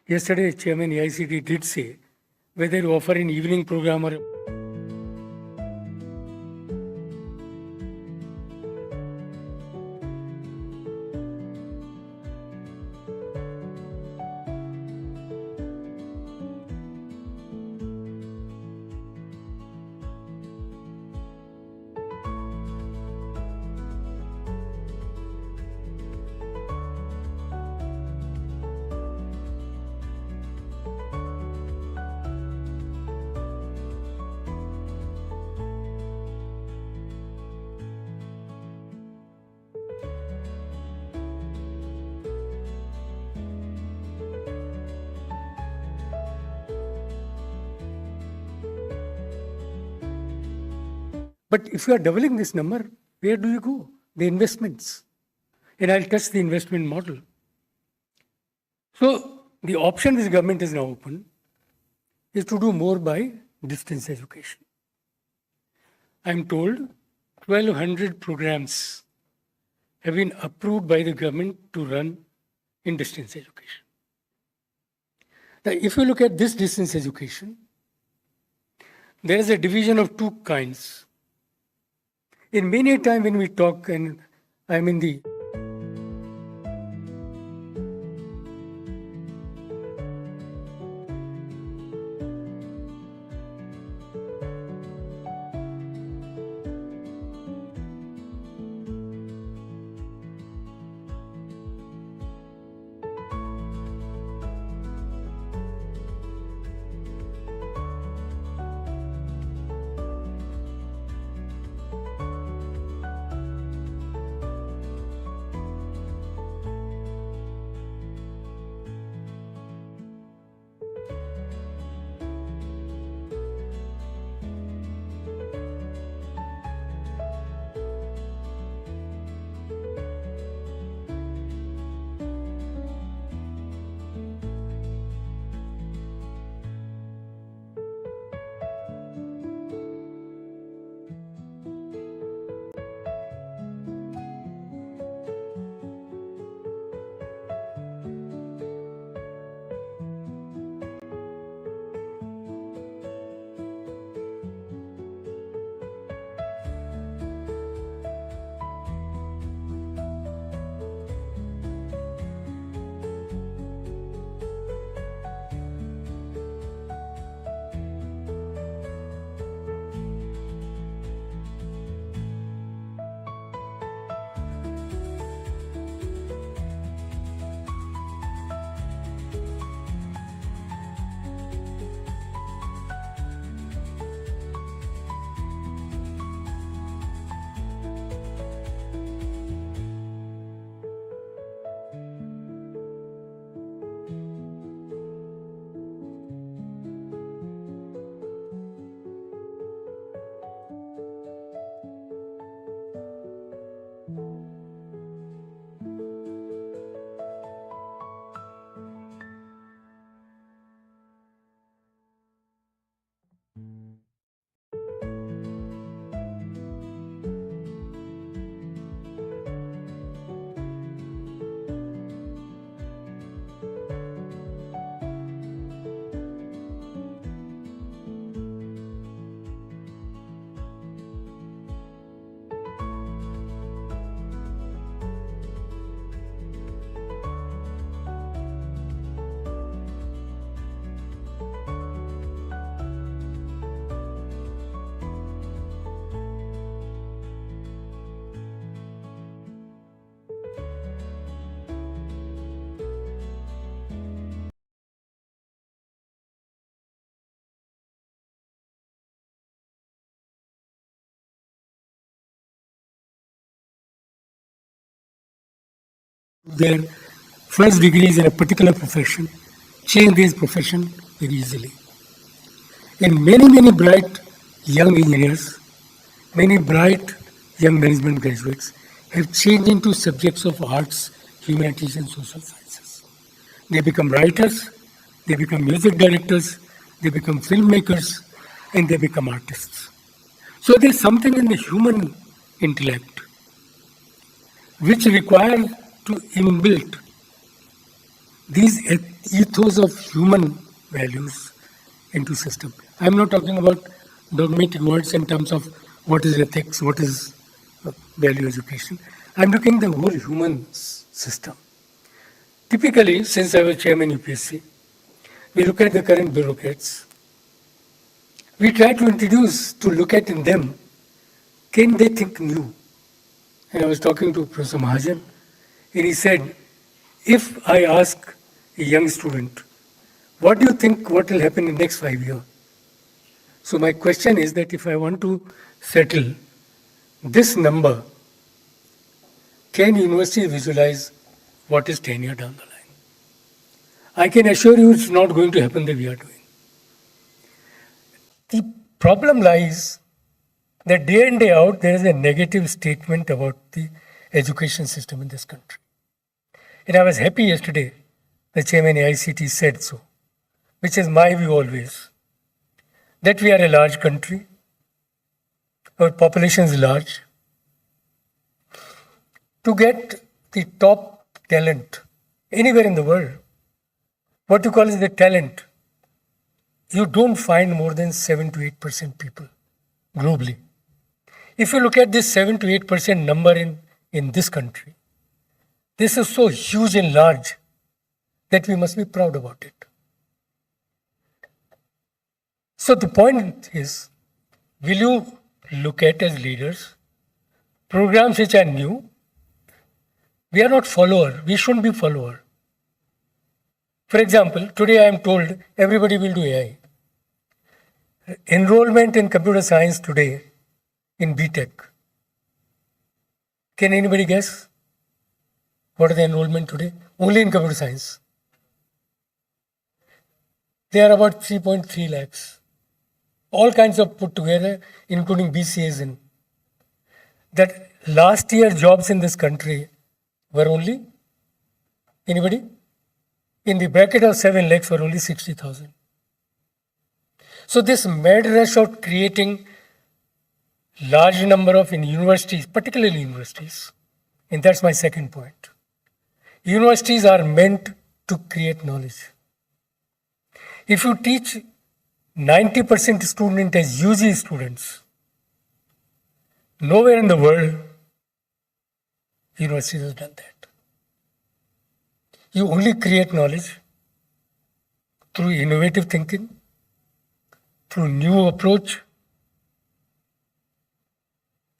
Yesterday, Chairman AICT did say whether you offer an evening program or But if you are doubling this number, where do you go? The investments. And I'll touch the investment model. So the option this government is now open is to do more by distance education. I'm told 1,200 programs have been approved by the government to run in distance education. Now, if you look at this distance education, there is a division of two kinds. In many a time when we talk, and I'm in the their first degrees in a particular profession, change this profession very easily. And many bright young engineers, many bright young management graduates have changed into subjects of arts, humanities, and social sciences. They become writers, they become music directors, they become filmmakers, and they become artists. So there's something in the human intellect which requires to inbuilt these ethos of human values into system. I'm not talking about dogmatic words in terms of what is ethics, what is value education. I'm looking at the whole human system. Typically, since I was chairman UPSC, we look at the current bureaucrats. We try to look at in them, can they think new? And I was talking to Professor Mahajan, and he said, if I ask a young student, what do you think what will happen in the next 5 years? So my question is that if I want to settle this number, can university visualize what is 10 years down the line? I can assure you it's not going to happen the way we are doing. The problem lies that day in, day out, there is a negative statement about the education system in this country. And I was happy yesterday, the chairman of ICT said so, which is my view always, that we are a large country, our population is large. To get the top talent anywhere in the world, what you call is the talent, you don't find more than 7 to 8% people globally. If you look at this 7 to 8% number in this country, this is so huge and large that we must be proud about it. So the point is, will you look at as leaders programs which are new? We are not follower. We shouldn't be follower. For example, today I am told everybody will do AI. Enrollment in computer science today in BTech. Can anybody guess? What are the enrollment today? Only in computer science. They are about 3.3 lakhs. All kinds of put together, including BCAs in. That last year jobs in this country were only, anybody? In the bracket of 7 lakhs were only 60,000. So this mad rush of creating large number of in universities, particularly universities, and that's my second point. Universities are meant to create knowledge. If you teach 90% student as UG students, nowhere in the world universities have done that. You only create knowledge through innovative thinking, through new approach.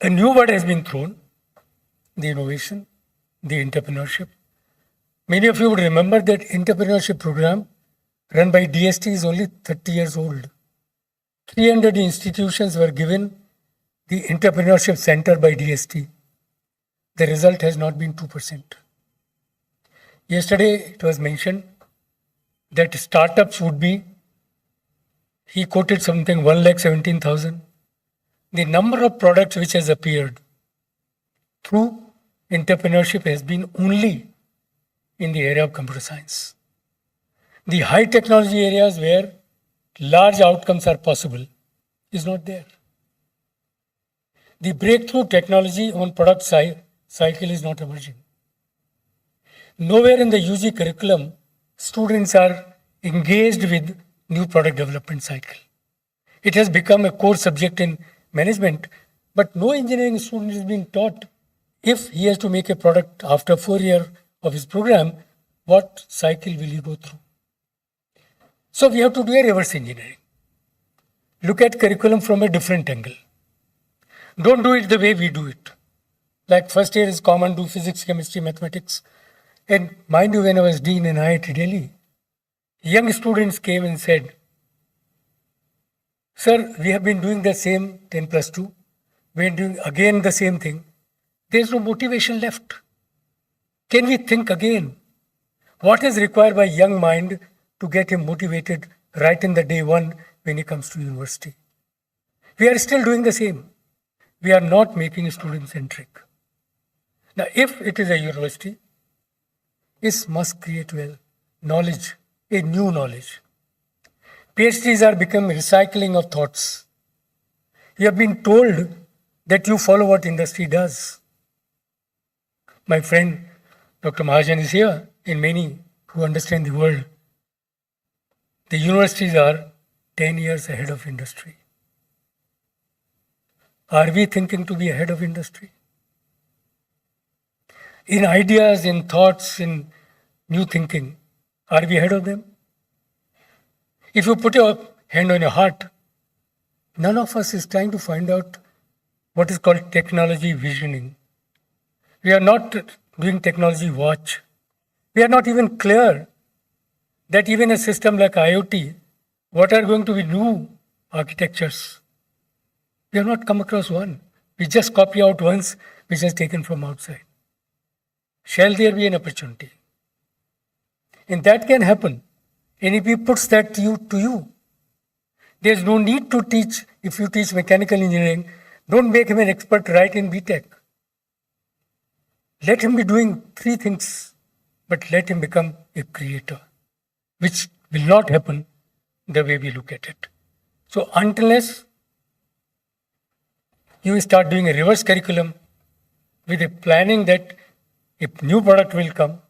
A new word has been thrown, the innovation, the entrepreneurship. Many of you would remember that entrepreneurship program run by DST is only 30 years old. 300 institutions were given the entrepreneurship center by DST. The result has not been 2%. Yesterday it was mentioned that startups would be, he quoted something 1,17,000. The number of products which has appeared through entrepreneurship has been only in the area of computer science. The high technology areas where large outcomes are possible is not there. The breakthrough technology on product cycle is not emerging. Nowhere in the UG curriculum, students are engaged with new product development cycle. It has become a core subject in management, but no engineering student is being taught if he has to make a product after 4 years of his program, what cycle will he go through? So we have to do a reverse engineering. Look at curriculum from a different angle. Don't do it the way we do it. Like first year is common, do physics, chemistry, mathematics. And mind you, when I was dean in IIT Delhi, young students came and said, sir, we have been doing the same 10 plus 2. We are doing again the same thing. There is no motivation left. Can we think again? What is required by young mind to get him motivated right in the day one when he comes to university? We are still doing the same. We are not making student centric. Now, if it is a university, it must create knowledge, a new knowledge. PhDs are becoming recycling of thoughts. You have been told that you follow what industry does. My friend Dr. Mahajan is here, and many who understand the world the universities are 10 years ahead of industry. Are we thinking to be ahead of industry? In ideas, in thoughts, in new thinking, are we ahead of them? If you put your hand on your heart, none of us is trying to find out what is called technology visioning. We are not doing technology watch. We are not even clear that even a system like IoT, what are going to be new architectures? We have not come across one. We just copy out ones which is taken from outside. Shall there be an opportunity? And that can happen. NEP puts that to you. There's no need to teach, if you teach mechanical engineering, don't make him an expert right in BTech. Let him be doing 3 things, but let him become a creator, which will not happen the way we look at it. So unless you start doing a reverse curriculum with a planning that a new product will come,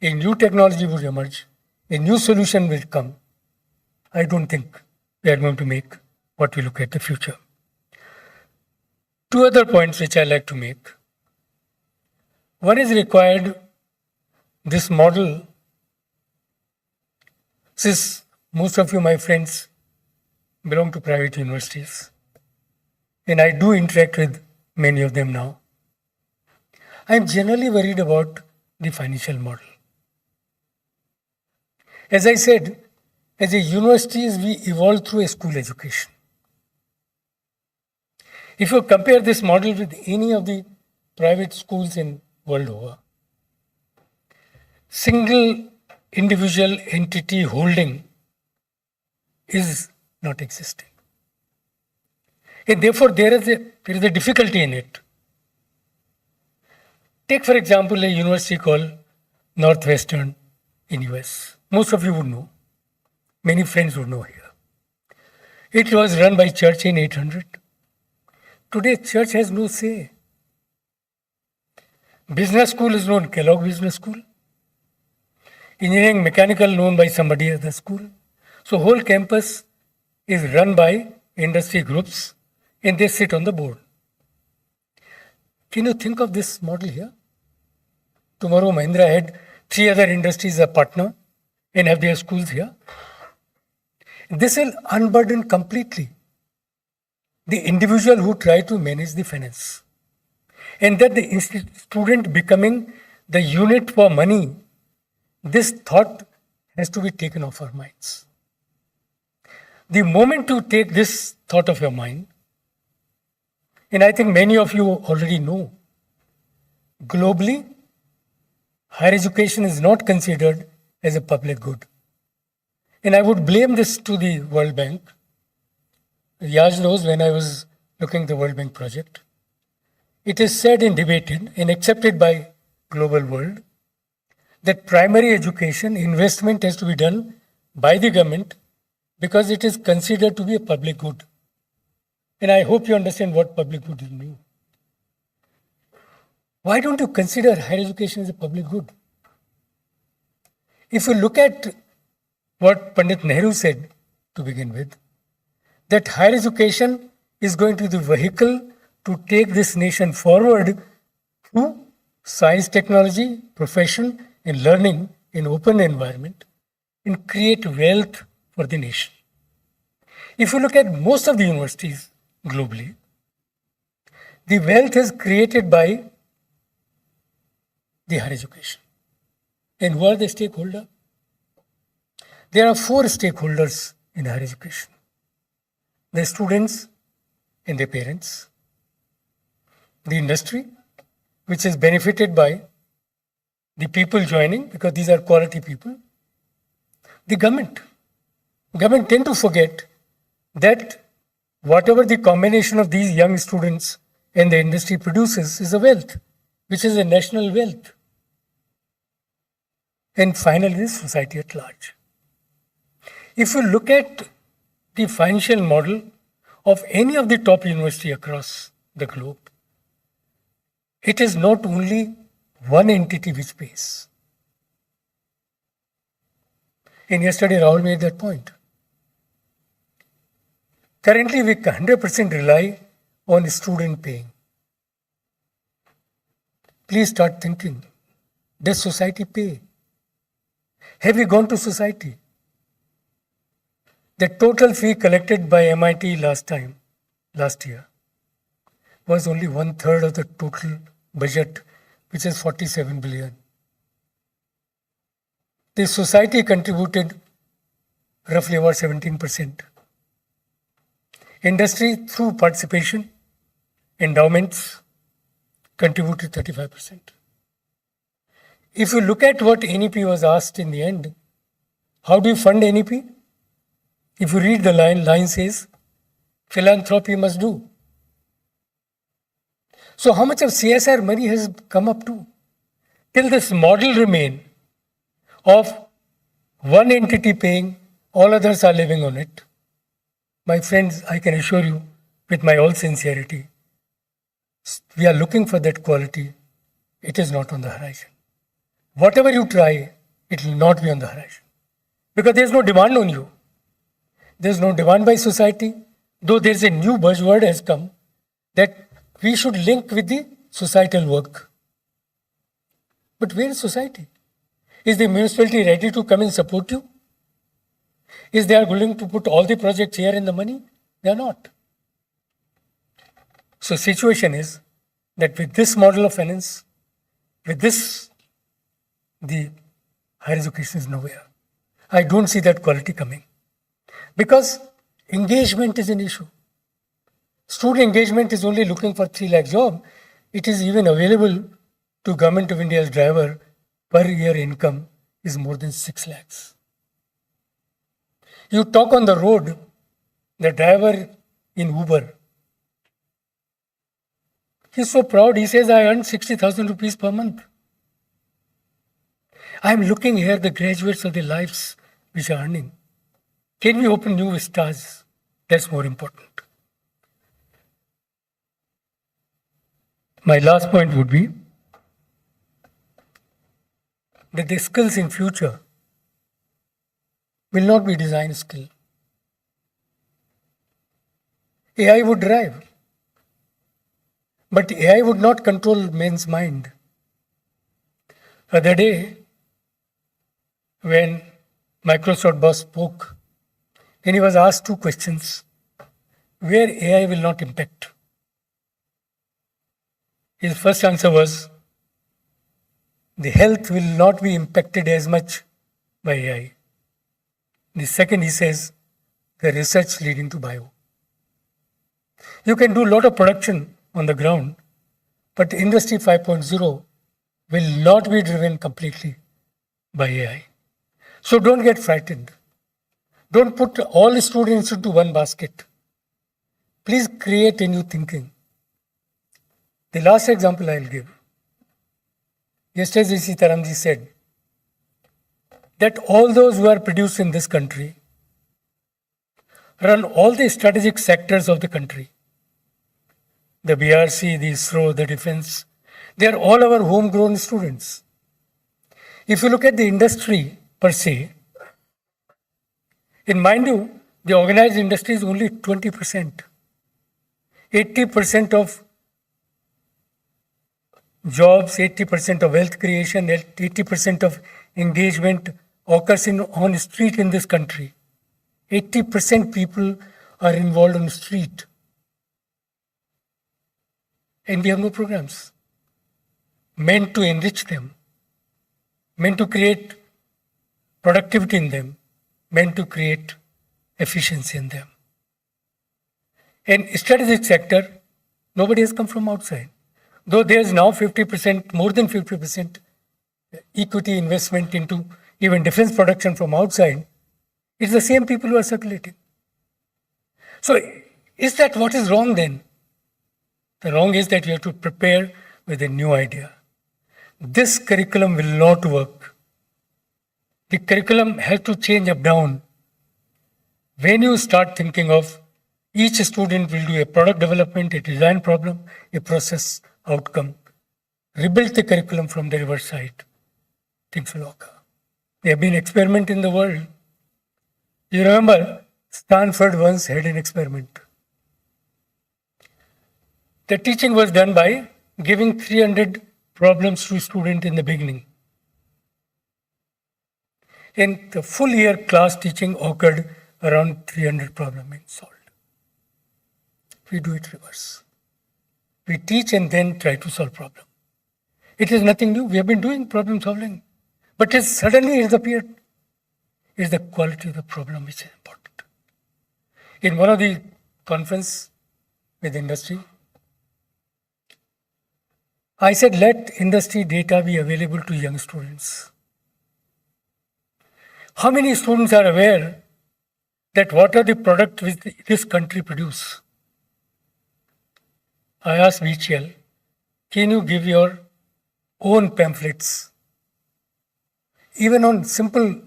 a new technology will emerge, a new solution will come, I don't think we are going to make what we look at the future. 2 other points which I like to make. One is required, this model, since most of you, my friends, belong to private universities, and I do interact with many of them now, I am generally worried about the financial model. As I said, as a universities, we evolve through a school education. If you compare this model with any of the private schools in world over, single individual entity holding is not existing. And therefore, there is a difficulty in it. Take, for example, a university called Northwestern in US. Most of you would know. Many friends would know here. It was run by church in 800. Today, church has no say. Business school is known Kellogg Business School. Engineering mechanical known by somebody at the school. So whole campus is run by industry groups and they sit on the board. Can you think of this model here? Tomorrow Mahindra had 3 other industries as a partner and have their schools here. This will unburden completely the individual who try to manage the finance. And that the student becoming the unit for money, this thought has to be taken off our minds. The moment you take this thought of your mind, and I think many of you already know, globally, higher education is not considered as a public good. And I would blame this to the World Bank. Yaj knows when I was looking at the World Bank project, it is said and debated and accepted by global world that primary education investment has to be done by the government because it is considered to be a public good. And I hope you understand what public good means. Why don't you consider higher education as a public good? If you look at what Pandit Nehru said to begin with, that higher education is going to be the vehicle to take this nation forward through science, technology, profession, and learning in open environment and create wealth for the nation. If you look at most of the universities globally, the wealth is created by the higher education. And who are the stakeholders? There are 4 stakeholders in higher education. The students and their parents, the industry, which is benefited by the people joining, because these are quality people, the government. Government tend to forget that whatever the combination of these young students and the industry produces is a wealth, which is a national wealth. And finally, the society at large. If you look at the financial model of any of the top university across the globe, it is not only one entity which pays. And yesterday Rahul made that point. Currently, we 100% rely on student paying. Please start thinking, does society pay? Have you gone to society? The total fee collected by MIT last year, was only 1/3 of the total budget, which is 47 billion. The society contributed roughly about 17%. Industry, through participation, endowments, contributed 35%. If you look at what NEP was asked in the end, how do you fund NEP? If you read the line says, philanthropy must do. So how much of CSR money has come up to? Till this model remain of one entity paying, all others are living on it. My friends, I can assure you with my all sincerity, we are looking for that quality. It is not on the horizon. Whatever you try, it will not be on the horizon. Because there is no demand on you. There is no demand by society, though there is a new buzzword has come that we should link with the societal work. But where is society? Is the municipality ready to come and support you? Is they are willing to put all the projects here in the money? They are not. So situation is that with this model of finance, with this, the higher education is nowhere. I don't see that quality coming. Because engagement is an issue. Student engagement is only looking for 3 lakh job. It is even available to Government of India's driver per year income is more than 6 lakhs. You talk on the road, the driver in Uber, he's so proud, he says, I earn 60,000 rupees per month. I'm looking here the graduates of their lives which are earning. Can we open new vistas? That's more important. My last point would be that the skills in future will not be design skill. AI would drive, but AI would not control man's mind. Other day, when Microsoft boss spoke, and he was asked 2 questions, where AI will not impact. His first answer was, the health will not be impacted as much by AI. The second, he says, the research leading to bio. You can do a lot of production on the ground, but Industry 5.0 will not be driven completely by AI. So don't get frightened. Don't put all students into one basket. Please create a new thinking. The last example I'll give. Yesterday, Sitaramji said that all those who are produced in this country run all the strategic sectors of the country. The BRC, the ISRO, the defense, they are all our homegrown students. If you look at the industry per se, in mind you, the organized industry is only 20%. 80% of jobs, 80% of wealth creation, 80% of engagement occurs on the street in this country. 80% people are involved on the street. And we have no programs meant to enrich them, meant to create productivity in them, meant to create efficiency in them. In strategic sector, nobody has come from outside. Though there is now 50%, more than 50% equity investment into even defense production from outside, it's the same people who are circulating. So is that what is wrong then? The wrong is that we have to prepare with a new idea. This curriculum will not work. The curriculum has to change up down. When you start thinking of each student will do a product development, a design problem, a process outcome, rebuild the curriculum from the reverse side, things will occur. There have been experiments in the world. You remember Stanford once had an experiment. The teaching was done by giving 300 problems to students in the beginning. In the full year class teaching occurred around 300 problems being solved. We do it reverse. We teach and then try to solve problem. It is nothing new. We have been doing problem solving. But suddenly it has appeared. It is the quality of the problem which is important. In one of the conference with industry, I said, let industry data be available to young students. How many students are aware that what are the products which this country produce? I asked BHEL, can you give your own pamphlets, even on simple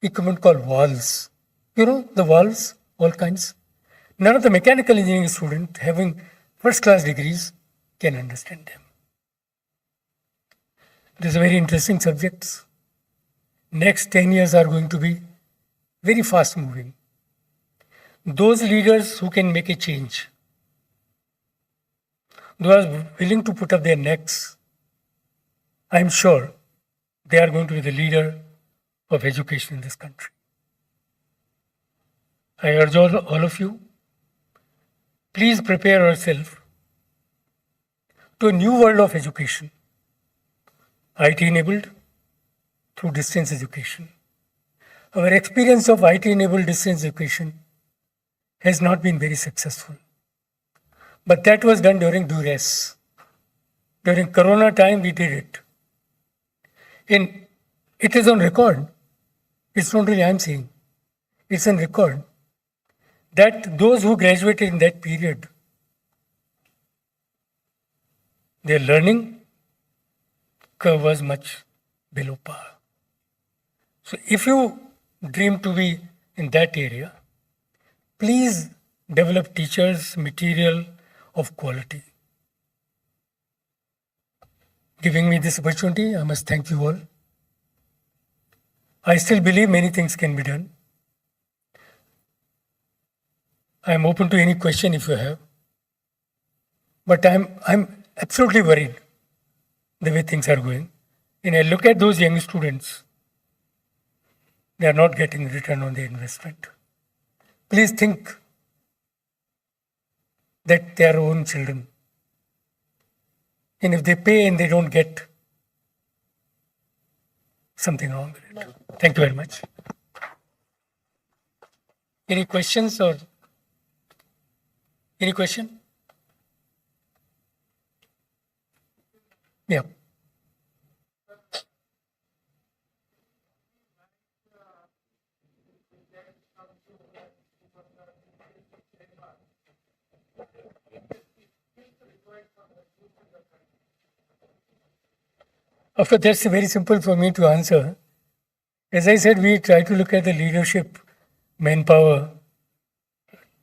equipment called valves? You know, the valves, all kinds. None of the mechanical engineering students having first-class degrees can understand them. These are very interesting subjects. Next 10 years are going to be very fast-moving. Those leaders who can make a change, those are willing to put up their necks, I am sure they are going to be the leader of education in this country. I urge all of you, please prepare yourselves to a new world of education, IT enabled through distance education. Our experience of IT enabled distance education has not been very successful. But that was done during duress. During Corona time, we did it. It is on record. It's not really I'm saying. It's on record that those who graduated in that period, their learning curve was much below par. So if you dream to be in that area, please develop teachers, material of quality. Giving me this opportunity, I must thank you all. I still believe many things can be done. I am open to any question if you have. But I'm absolutely worried the way things are going. And I look at those young students, they are not getting return on their investment. Please think that they are our own children. And if they pay and they don't get, something wrong with it. Thank you very much. Any questions or any question? Yeah. Of course, that's very simple for me to answer. As I said, we try to look at the leadership, manpower,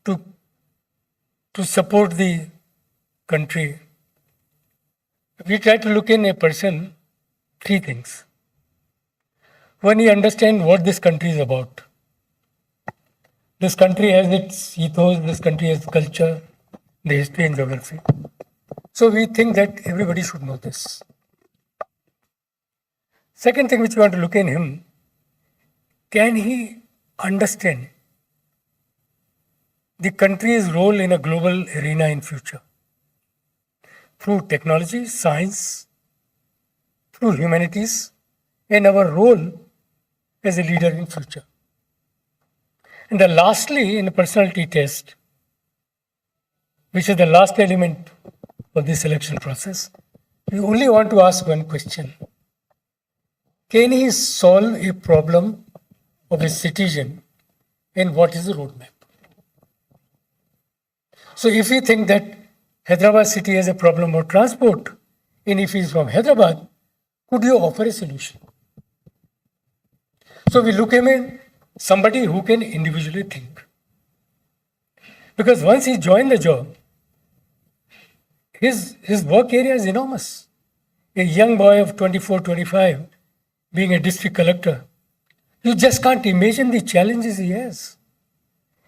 to support the country. We try to look in a person, three things. One, you understand what this country is about. This country has its ethos, this country has culture, the history and geography. So we think that everybody should know this. Second thing which we want to look in him, can he understand the country's role in a global arena in future? Through technology, science, through humanities, and our role as a leader in future. And then lastly, in a personality test, which is the last element of the selection process, we only want to ask one question. Can he solve a problem of a citizen, and what is the roadmap? So if we think that Hyderabad city has a problem of transport, and if he is from Hyderabad, could you offer a solution? So we look him in somebody who can individually think. Because once he joined the job, his work area is enormous. A young boy of 24, 25, being a district collector, you just can't imagine the challenges he has.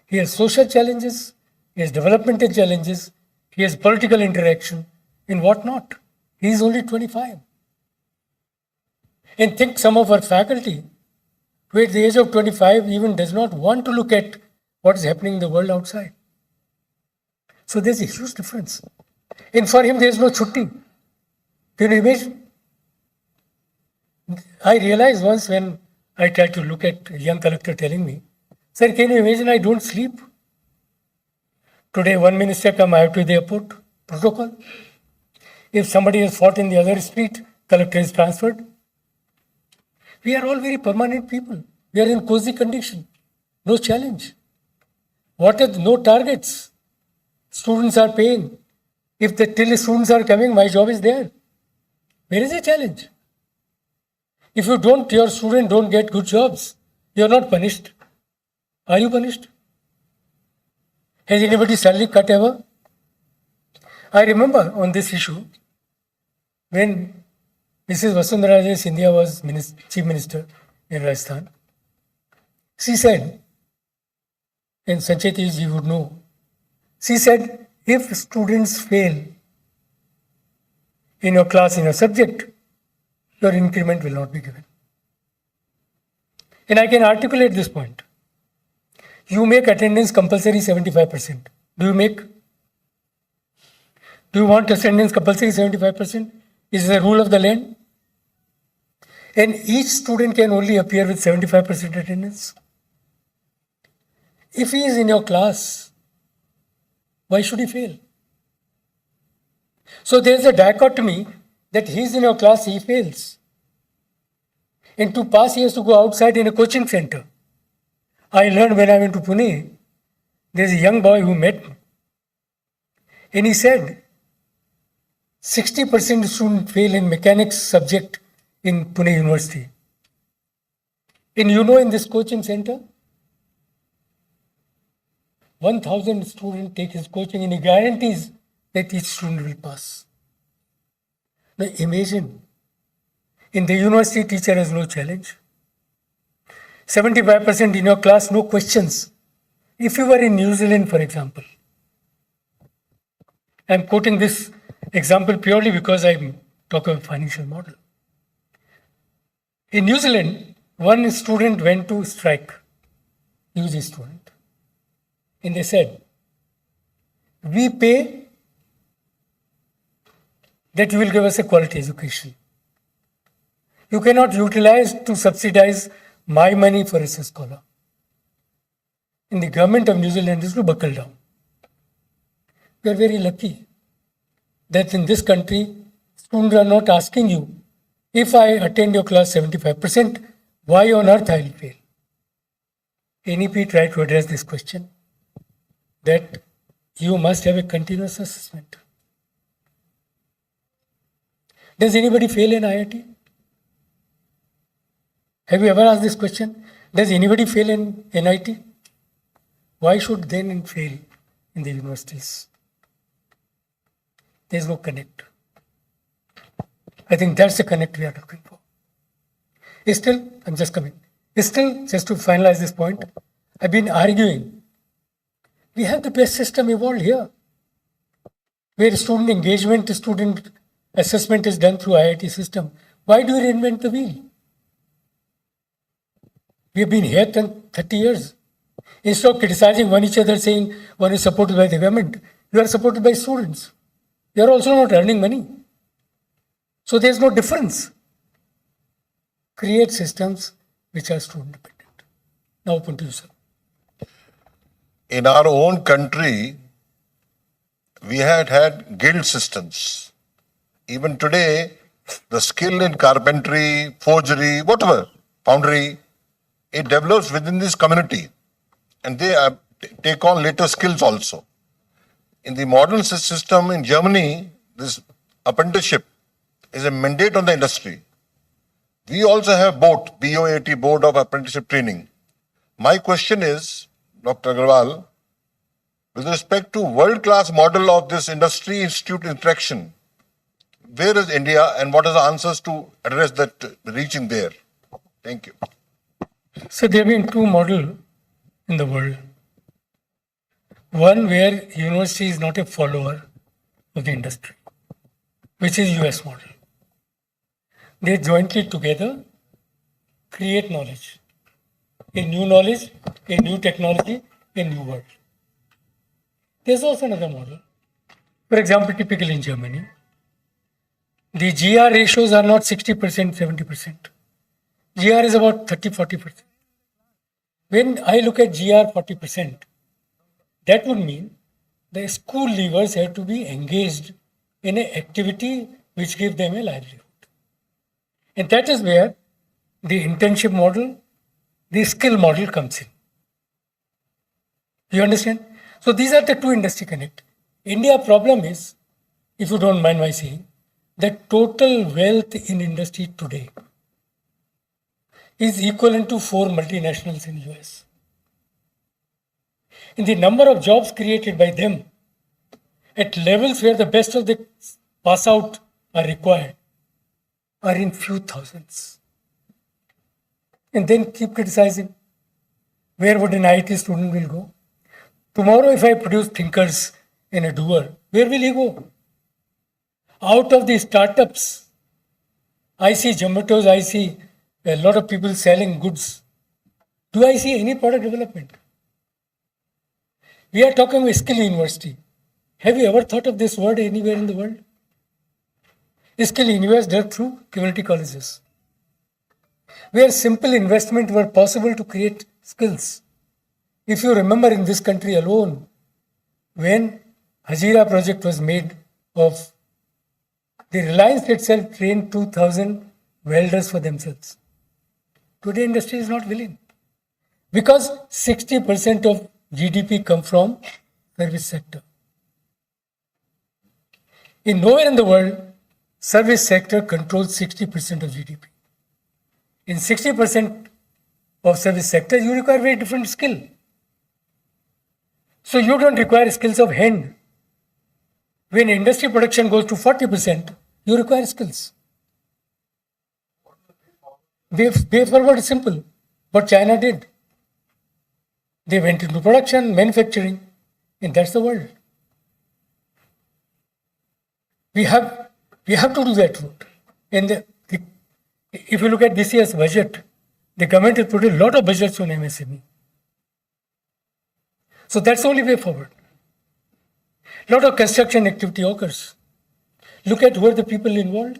He has social challenges, he has developmental challenges, he has political interaction, and whatnot. He is only 25. And think some of our faculty, who at the age of 25 even does not want to look at what is happening in the world outside. So there's a huge difference. And for him, there's no chutti. Can you imagine? I realized once when I tried to look at a young collector telling me, sir, can you imagine I don't sleep? Today, one minister come, I have to the airport, protocol. If somebody has fought in the other street, collector is transferred. We are all very permanent people. We are in cozy condition. No challenge. What are no targets? Students are paying. If the till students are coming, my job is there. Where is the challenge? If you don't, your student don't get good jobs, you are not punished. Are you punished? Has anybody's salary cut ever? I remember on this issue, when Mrs. Vasundhara Sindhia was Chief Minister in Rajasthan, she said, and Sancheti ji would know, she said, if students fail in your class, in your subject, your increment will not be given. And I can articulate this point. You make attendance compulsory 75%. Do you want attendance compulsory 75%? Is the rule of the land? And each student can only appear with 75% attendance. If he is in your class, why should he fail? So there is a dichotomy that he is in your class, he fails. And to pass, he has to go outside in a coaching center. I learned when I went to Pune, there's a young boy who met me. And he said, 60% students fail in mechanics subject in Pune University. And in this coaching center, 1,000 students take his coaching and he guarantees that each student will pass. Now imagine, in the university, teacher has no challenge. 75% in your class, no questions. If you were in New Zealand, for example, I'm quoting this example purely because I'm talking about financial model. In New Zealand, one student went to strike, UG student, and they said, we pay that you will give us a quality education. You cannot utilize to subsidize my money for a scholar. And the government of New Zealand is to buckle down. We are very lucky that in this country, students are not asking you, if I attend your class 75%, why on earth I will fail? NEP tried to address this question, that you must have a continuous assessment. Does anybody fail in IIT? Have you ever asked this question? Does anybody fail in NIT? Why should then fail in the universities? There is no connect. I think that's the connect we are looking for. Still, I'm just coming. Still, just to finalize this point, I've been arguing. We have the best system evolved here, where student engagement, student assessment is done through IIT system. Why do we reinvent the wheel? We have been here 30 years. Instead of criticizing one each other, saying one is supported by the government, you are supported by students. You are also not earning money. So there is no difference. Create systems which are student dependent. Now open to you, sir. In our own country, we had guild systems. Even today, the skill in carpentry, forgery, whatever, foundry, it develops within this community. And they take on later skills also. In the modern system in Germany, this apprenticeship is a mandate on the industry. We also have BOAT, BOAT, Board of Apprenticeship Training. My question is, Dr. Agarwal, with respect to world-class model of this industry-institute interaction, where is India and what are the answers to address that reaching there? Thank you. So there have been two models in the world. One where university is not a follower of the industry, which is US model. They jointly together create knowledge, a new technology, a new world. There's also another model. For example, typically in Germany, the GR ratios are not 60%, 70%. GR is about 30, 40%. When I look at GR 40%, that would mean the school leavers have to be engaged in an activity which gives them a livelihood. And that is where the internship model, the skill model comes in. You understand? So these are the two industry connect. India problem is, if you don't mind my saying, that total wealth in industry today is equivalent to 4 multinationals in US. In the number of jobs created by them at levels where the best of the pass out are required are in few thousands. And then keep criticizing. Where would an IT student will go? Tomorrow if I produce thinkers in a doer, where will he go? Out of the startups, I see Zomato's, I see a lot of people selling goods. Do I see any product development? We are talking about skill university. Have you ever thought of this word anywhere in the world? Skill university done through community colleges, where simple investment were possible to create skills. If you remember in this country alone, when Hazira project was made of, the Reliance itself trained 2,000 welders for themselves. Today industry is not willing. Because 60% of GDP come from service sector. In nowhere in the world, service sector controls 60% of GDP. In 60% of service sector, you require very different skill. So you don't require skills of hand. When industry production goes to 40%, you require skills. Way forward is simple. What China did. They went into production, manufacturing, and that's the world. We have to do that route. And if you look at this year's budget, the government has put a lot of budgets on MSME. So that's the only way forward. A lot of construction activity occurs. Look at who are the people involved.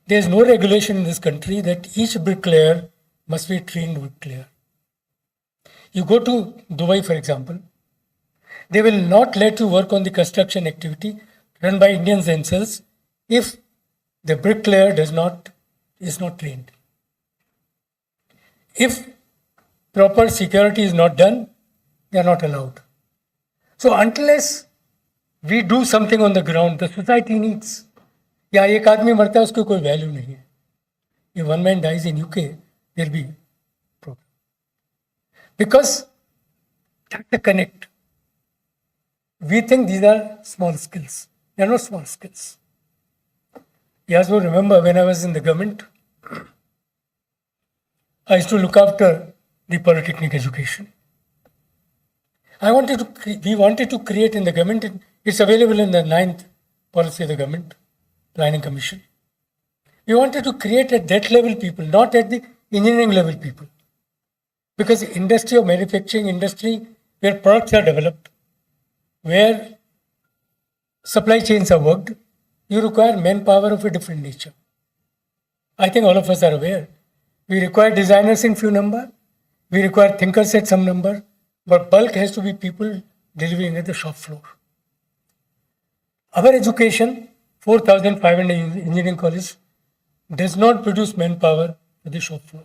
There is no regulation in this country that each bricklayer must be trained bricklayer. You go to Dubai, for example, they will not let you work on the construction activity run by Indians themselves if the bricklayer is not trained. If proper security is not done, they are not allowed. So unless we do something on the ground, the society needs. या एक आदमी मरता है उसको कोई value नहीं है. If one man dies in UK, there will be problem. Because that's the connect. We think these are small skills. They are not small skills. You also remember when I was in the government, I used to look after the polytechnic education. We wanted to create in the government, it's available in the 9th policy of the government, Planning Commission. We wanted to create at that level people, not at the engineering level people. Because the industry of manufacturing industry, where products are developed, where supply chains are worked, you require manpower of a different nature. I think all of us are aware. We require designers in few number, we require thinkers at some number, but bulk has to be people delivering at the shop floor. Our education, 4,500 engineering college, does not produce manpower for the shop floor.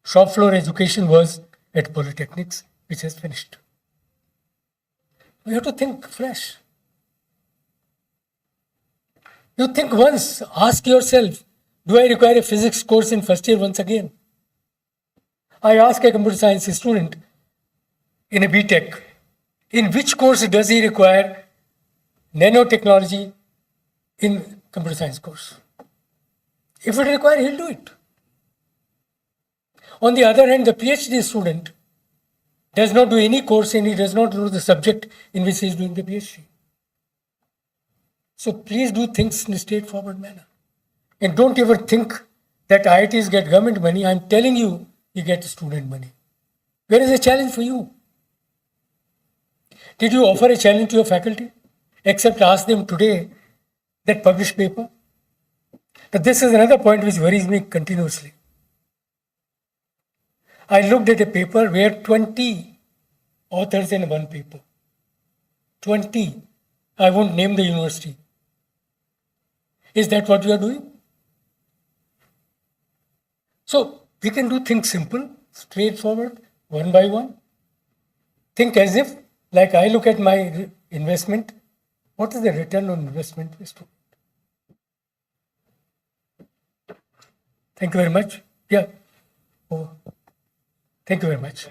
Shop floor education was at polytechnics, which has finished. We have to think fresh. You think once, ask yourself, do I require a physics course in first year once again? I ask a computer science student in a BTech, in which course does he require nanotechnology in computer science course? If it requires, he'll do it. On the other hand, the PhD student does not do any course and he does not know the subject in which he is doing the PhD. So please do things in a straightforward manner. And don't ever think that IITs get government money. I'm telling you, you get student money. Where is the challenge for you? Did you offer a challenge to your faculty? Except ask them today that published paper? But this is another point which worries me continuously. I looked at a paper where 20 authors in one paper. 20. I won't name the university. Is that what we are doing? So we can do things simple, straightforward, one by one. Think as if, like I look at my investment, what is the return on investment? Thank you very much. Yeah. Oh. Thank you very much.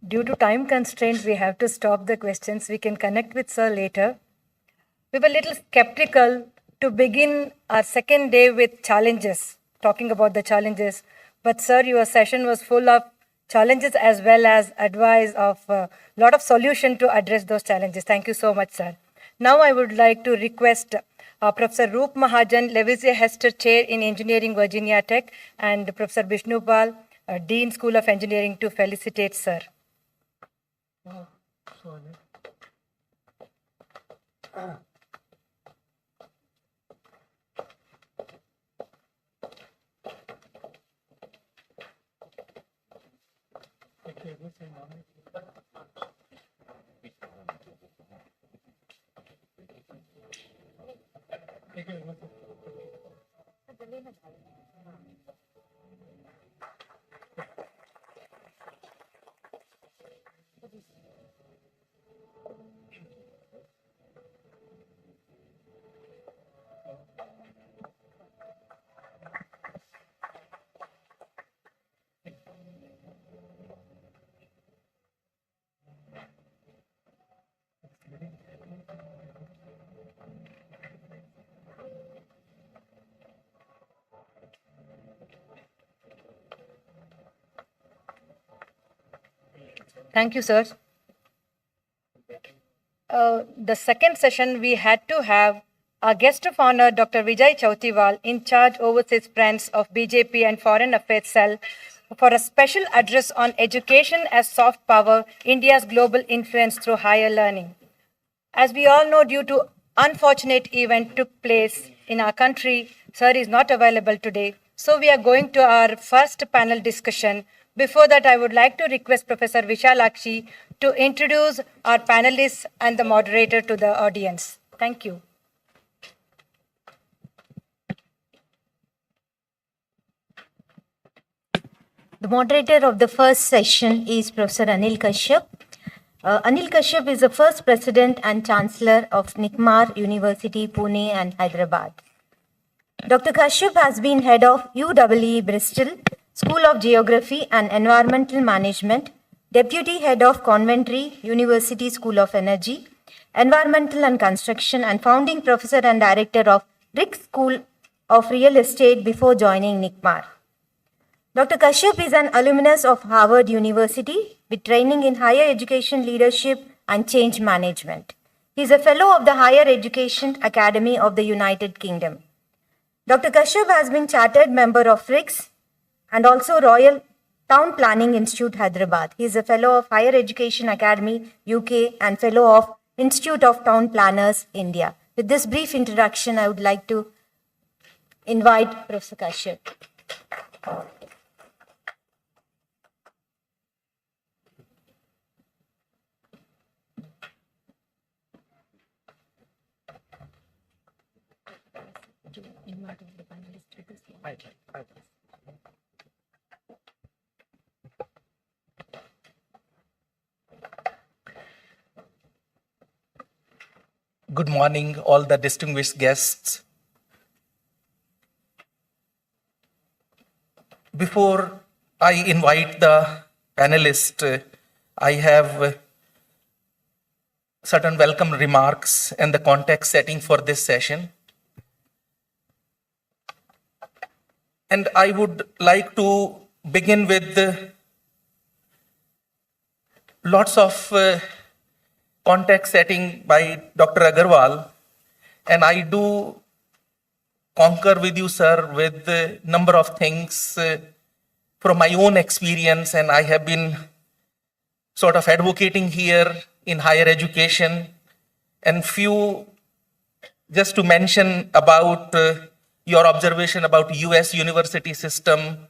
Due to time constraints, we have to stop the questions. We can connect with Sir later. We were a little skeptical to begin our second day with challenges, talking about the challenges. But Sir, your session was full of challenges as well as advice of a lot of solution to address those challenges. Thank you so much, Sir. Now I would like to request Professor Roop Mahajan, Levisier Hester Chair in Engineering, Virginia Tech, and Professor Bishnupal, Dean School of Engineering, to felicitate Sir. Oh, sorry. Thank you, sir. The second session, we had to have our guest of honor, Dr. Vijay Chautiwal, in charge overseas branch of BJP and Foreign Affairs Cell, for a special address on education as soft power, India's global influence through higher learning. As we all know, due to unfortunate event took place in our country, sir is not available today. So we are going to our first panel discussion. Before that, I would like to request Professor Vishalakshi to introduce our panelists and the moderator to the audience. Thank you. The moderator of the first session is Professor Anil Kashyap. Anil Kashyap is the first president and chancellor of NICMAR University, Pune and Hyderabad. Dr. Kashyap has been head of UEE Bristol School of Geography and Environmental Management, deputy head of Coventry University School of Energy, Environmental and Construction, and founding professor and director of Rick School of Real Estate before joining NICMAR. Dr. Kashyap is an alumnus of Harvard University with training in higher education leadership and change management. He is a fellow of the Higher Education Academy of the United Kingdom. Dr. Kashyap has been chartered member of RICS and also Royal Town Planning Institute, Hyderabad. He is a fellow of Higher Education Academy, UK, and fellow of Institute of Town Planners, India. With this brief introduction, I would like to invite Professor Kashyap. Good morning, all the distinguished guests. Before I invite the panelists, I have certain welcome remarks and the context setting for this session. And I would like to begin with lots of context setting by Dr. Agarwal. And I do concur with you, sir, with a number of things from my own experience. And I have been sort of advocating here in higher education. And few, just to mention about your observation about US university system,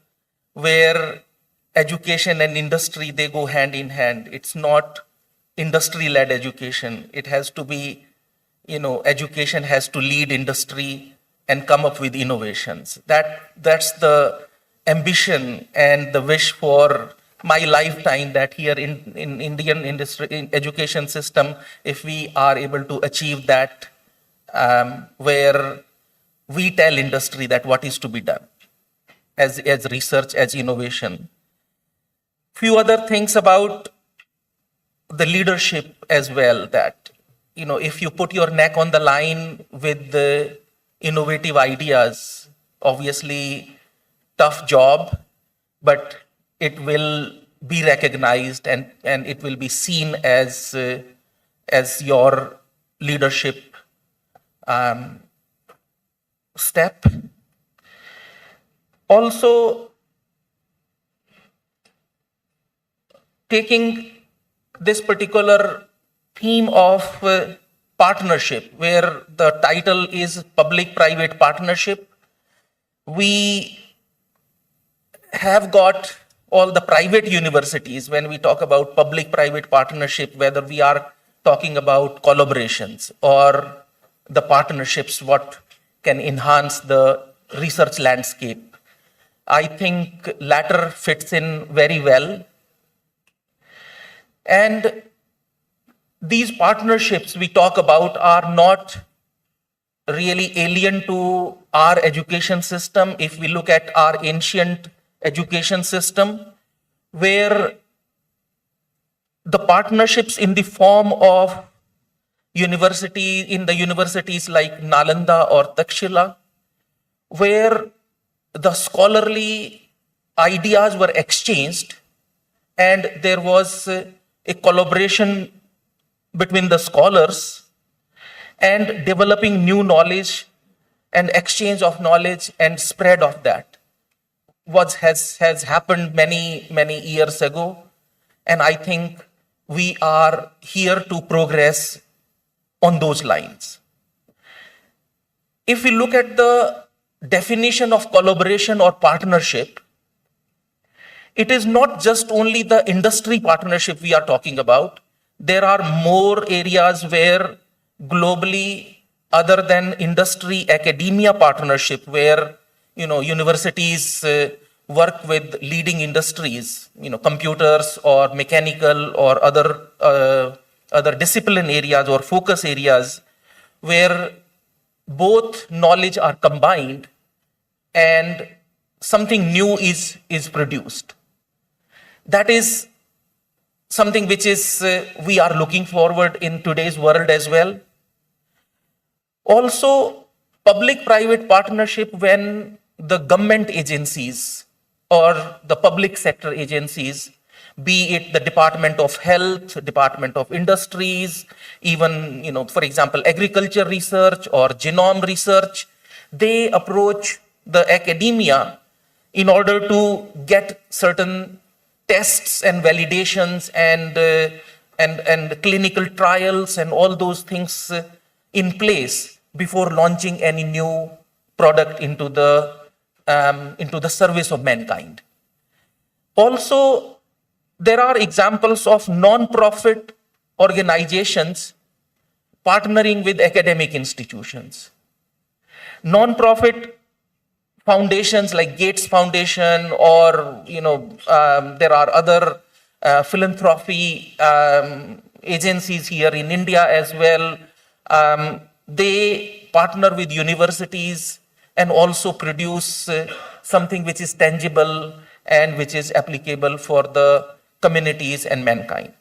where education and industry, they go hand in hand. It's not industry-led education. It has to be, education has to lead industry and come up with innovations. That's the ambition and the wish for my lifetime, that here in Indian industry, in education system, if we are able to achieve that, where we tell industry that what is to be done as research, as innovation. Few other things about the leadership as well, that, if you put your neck on the line with the innovative ideas, obviously tough job, but it will be recognized and it will be seen as your leadership step. Also, taking this particular theme of partnership, where the title is public-private partnership, we have got all the private universities. When we talk about public-private partnership, whether we are talking about collaborations or the partnerships, what can enhance the research landscape, I think latter fits in very well. And these partnerships we talk about are not really alien to our education system. If we look at our ancient education system, where the partnerships in the form of universities like Nalanda or Takshila, where the scholarly ideas were exchanged and there was a collaboration between the scholars and developing new knowledge and exchange of knowledge and spread of that, what has happened many years ago. And I think we are here to progress on those lines. If we look at the definition of collaboration or partnership, it is not just only the industry partnership we are talking about. There are more areas where globally, other than industry academia partnership, where universities work with leading industries, computers or mechanical or other discipline areas or focus areas, where both knowledge are combined and something new is produced. That is something which is we are looking forward in today's world as well. Also, public-private partnership, when the government agencies or the public sector agencies, be it the Department of Health, Department of Industries, even, for example, agriculture research or genome research, they approach the academia in order to get certain tests and validations and clinical trials and all those things in place before launching any new product into the service of mankind. Also, there are examples of non-profit organizations partnering with academic institutions. Non-profit foundations like Gates Foundation, or there are other philanthropy agencies here in India as well. They partner with universities and also produce something which is tangible and which is applicable for the communities and mankind.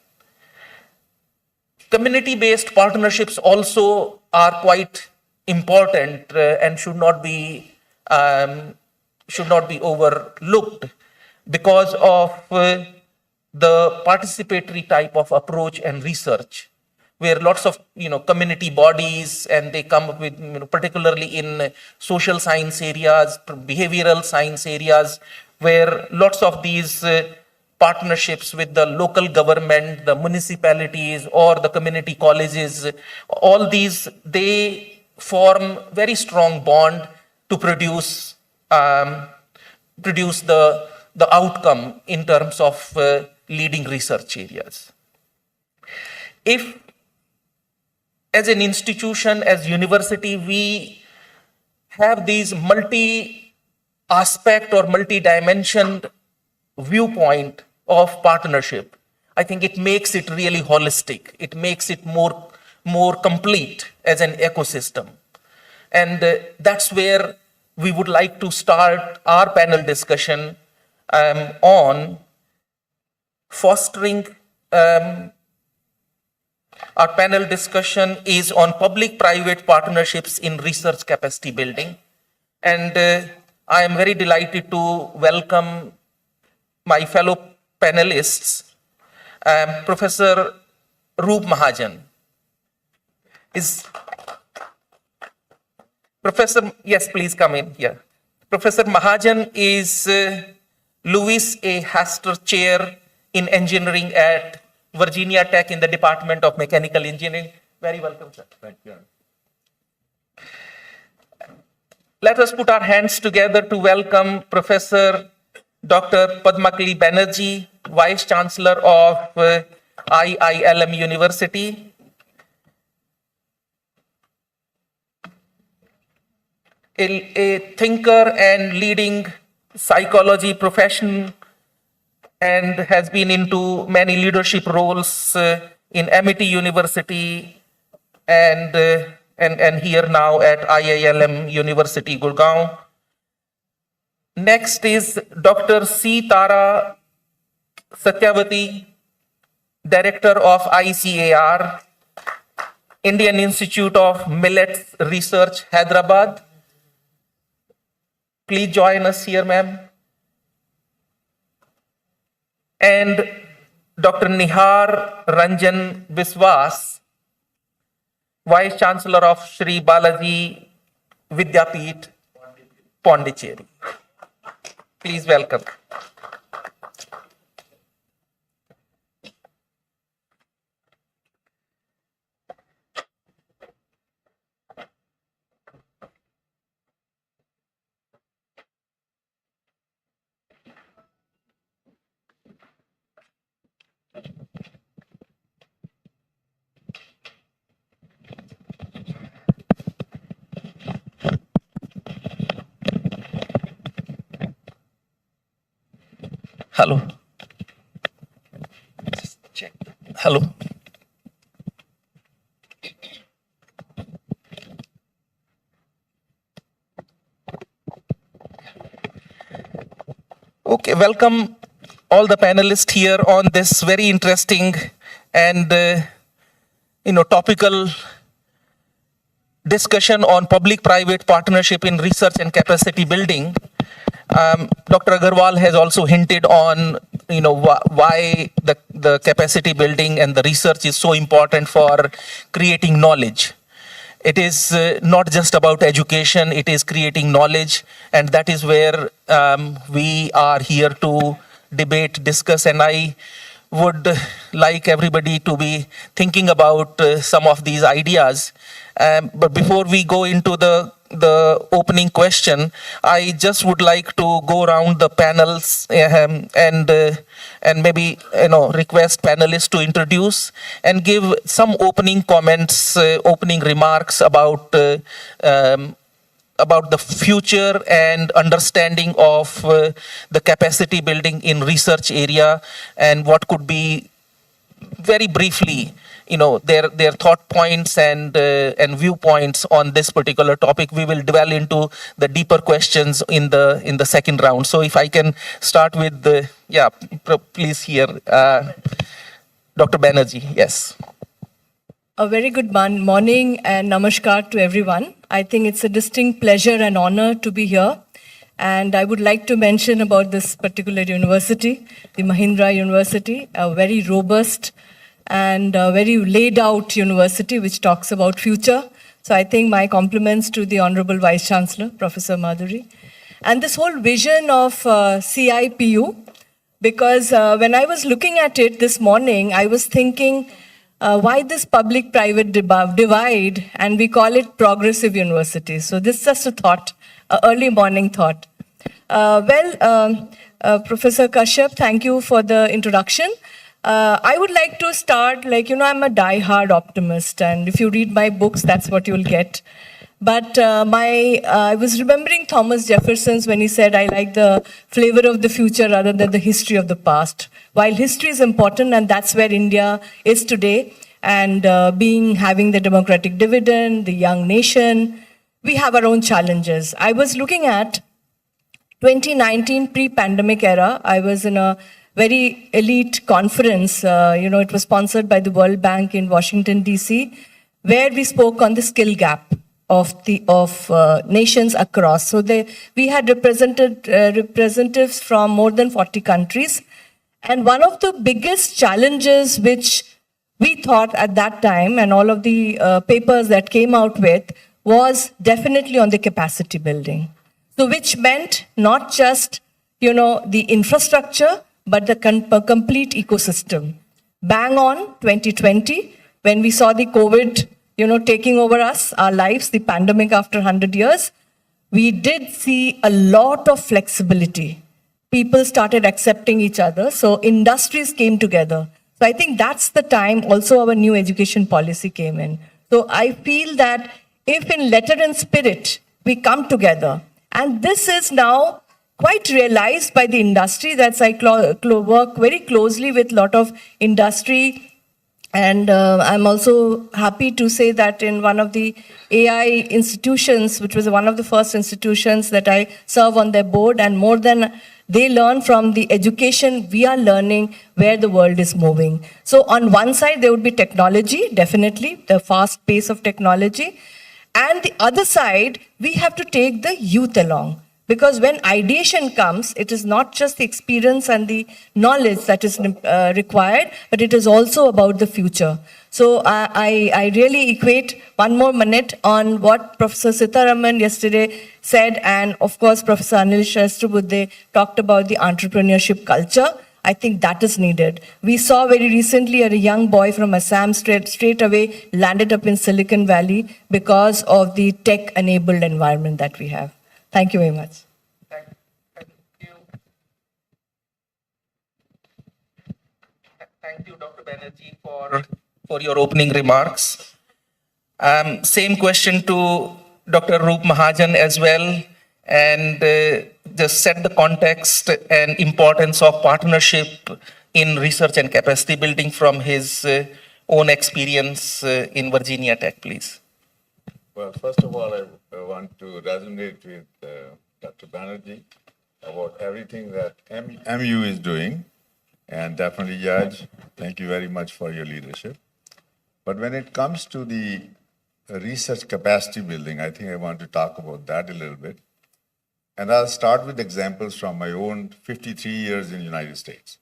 Community-based partnerships also are quite important and should not should not be overlooked because of the participatory type of approach and research, where lots of community bodies, and they come up with particularly in social science areas, behavioral science areas, where lots of these partnerships with the local government, the municipalities, or the community colleges, all these, they form very strong bond to produce the outcome in terms of leading research areas. If as an institution, as university, we have these multi-aspect or multi-dimensioned viewpoint of partnership, I think it makes it really holistic. It makes it more complete as an ecosystem. And that's where we would like to start our panel discussion on fostering. Our panel discussion is on public-private partnerships in research capacity building. And I am very delighted to welcome my fellow panelists, Professor Roop Mahajan. Yes, please come in here. Professor Mahajan is Louis A. Hastor Chair in Engineering at Virginia Tech in the Department of Mechanical Engineering. Very welcome, sir. Thank you. Let us put our hands together to welcome Professor Dr. Padmakali Banerjee, Vice Chancellor of IILM University. A thinker and leading psychology profession, and has been into many leadership roles in Amity University and here now at IILM University, Gurgaon. Next is Dr. C. Tara Satyavati, Director of ICAR, Indian Institute of Millets Research, Hyderabad. Please join us here, ma'am. And Dr. Nihar Ranjan Biswas, Vice Chancellor of Sri Balaji Vidyapeeth, Pondicherry. Please welcome. Hello. Just check. Hello. Okay, welcome all the panelists here on this very interesting and topical discussion on public-private partnership in research and capacity building. Dr. Agarwal has also hinted on, why the capacity building and the research is so important for creating knowledge. It is not just about education, it is creating knowledge, and that is where we are here to debate, discuss, and I would like everybody to be thinking about some of these ideas. But before we go into the opening question, I just would like to go around the panels and maybe request panelists to introduce and give some opening comments, opening remarks about the future and understanding of the capacity building in research area, and what could be very briefly their thought points and viewpoints on this particular topic. We will dwell into the deeper questions in the second round. So if I can start with please here, Dr. Banerjee. Yes. A very good morning and namaskar to everyone. I think it's a distinct pleasure and honor to be here And I would like to mention about this particular university, the Mahindra University, a very robust and very laid out university which talks about future. So I think my compliments to the Honorable Vice Chancellor, Professor Madhuri. And this whole vision of CIPU, because when I was looking at it this morning, I was thinking, why this public-private divide, and we call it progressive university. So this is just a thought, an early morning thought. Professor Kashyap, thank you for the introduction. I would like to start, I'm a die-hard optimist, and if you read my books, that's what you'll get. But I was remembering Thomas Jefferson's when he said, I like the flavor of the future rather than the history of the past. While history is important, and that's where India is today, and having the democratic dividend, the young nation, we have our own challenges. I was looking at 2019 pre-pandemic era. I was in a very elite conference. It was sponsored by the World Bank in Washington, D.C., where we spoke on the skill gap of nations across. So we had representatives from more than 40 countries. And one of the biggest challenges which we thought at that time, and all of the papers that came out with, was definitely on the capacity building. So which meant not just, the infrastructure, but the complete ecosystem. Bang on 2020, when we saw the COVID, taking over us, our lives, the pandemic after 100 years, we did see a lot of flexibility. People started accepting each other, so industries came together. So I think that's the time also our new education policy came in. So I feel that if in letter and spirit, we come together, and this is now quite realized by the industry. That's I work very closely with a lot of industry. And I'm also happy to say that in one of the AI institutions, which was one of the first institutions that I serve on their board, and more than they learn from the education, we are learning where the world is moving. So on one side, there would be technology, definitely, the fast pace of technology. And the other side, we have to take the youth along. Because when ideation comes, it is not just the experience and the knowledge that is required, but it is also about the future. So I really equate one more minute on what Professor Sitaraman yesterday said, and of course Professor Anil Shastrabudhe talked about the entrepreneurship culture. I think that is needed. We saw very recently a young boy from Assam straight away landed up in Silicon Valley because of the tech-enabled environment that we have. Thank you very much. Thank you. Thank you, Dr. Banerjee, for your opening remarks. Same question to Dr. Roop Mahajan as well, and just set the context and importance of partnership in research and capacity building from his own experience in Virginia Tech, please. Well, first of all, I want to resonate with Dr. Banerjee about everything that MU is doing. And definitely, Judge, thank you very much for your leadership. But when it comes to the research capacity building, I think I want to talk about that a little bit. And I'll start with examples from my own 53 years in the United States.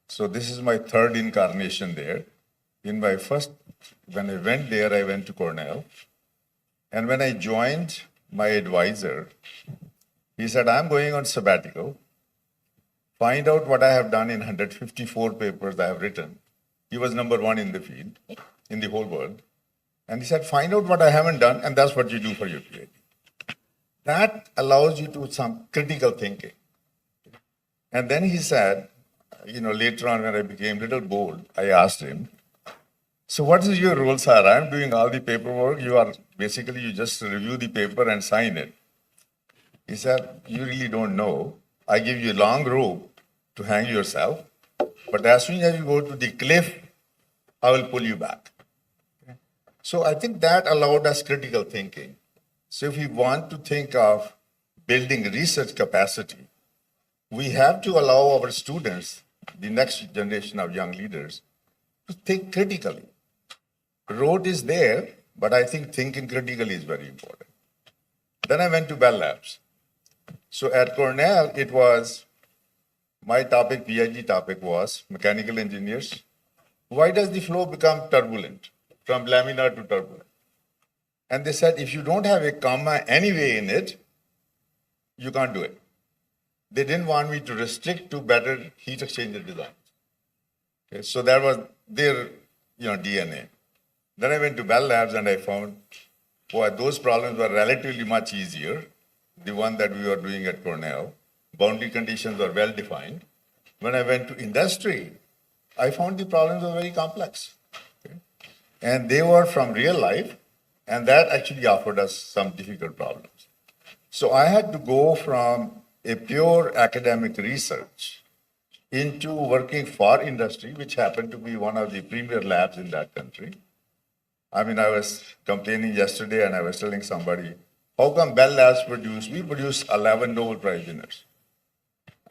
So this is my third incarnation there. When I went there, I went to Cornell. And when I joined my advisor, he said, I'm going on sabbatical. Find out what I have done in 154 papers I have written. He was #1 in the field, in the whole world. And he said, find out what I haven't done, and that's what you do for your PhD. That allows you to some critical thinking. And then he said, later on when I became a little bold, I asked him, so what is your role, sir? I'm doing all the paperwork. You just review the paper and sign it. He said, you really don't know. I give you a long rope to hang yourself, but as soon as you go to the cliff, I will pull you back. Okay? So I think that allowed us critical thinking. So if we want to think of building research capacity, we have to allow our students, the next generation of young leaders, to think critically. Road is there, but I think thinking critically is very important. Then I went to Bell Labs. So at Cornell, it was, my topic, PhD topic was mechanical engineers. Why does the flow become turbulent, from laminar to turbulent? And they said, if you don't have a comma anyway in it, you can't do it. They didn't want me to restrict to better heat exchanger designs. Okay, so that was their DNA. Then I went to Bell Labs and I found, boy, those problems were relatively much easier, the one that we were doing at Cornell. Boundary conditions were well defined. When I went to industry, I found the problems were very complex. Okay? And they were from real life, and that actually offered us some difficult problems. So I had to go from a pure academic research into working for industry, which happened to be one of the premier labs in that country. I mean, I was complaining yesterday and I was telling somebody, how come Bell Labs we produce 11 Nobel Prize winners.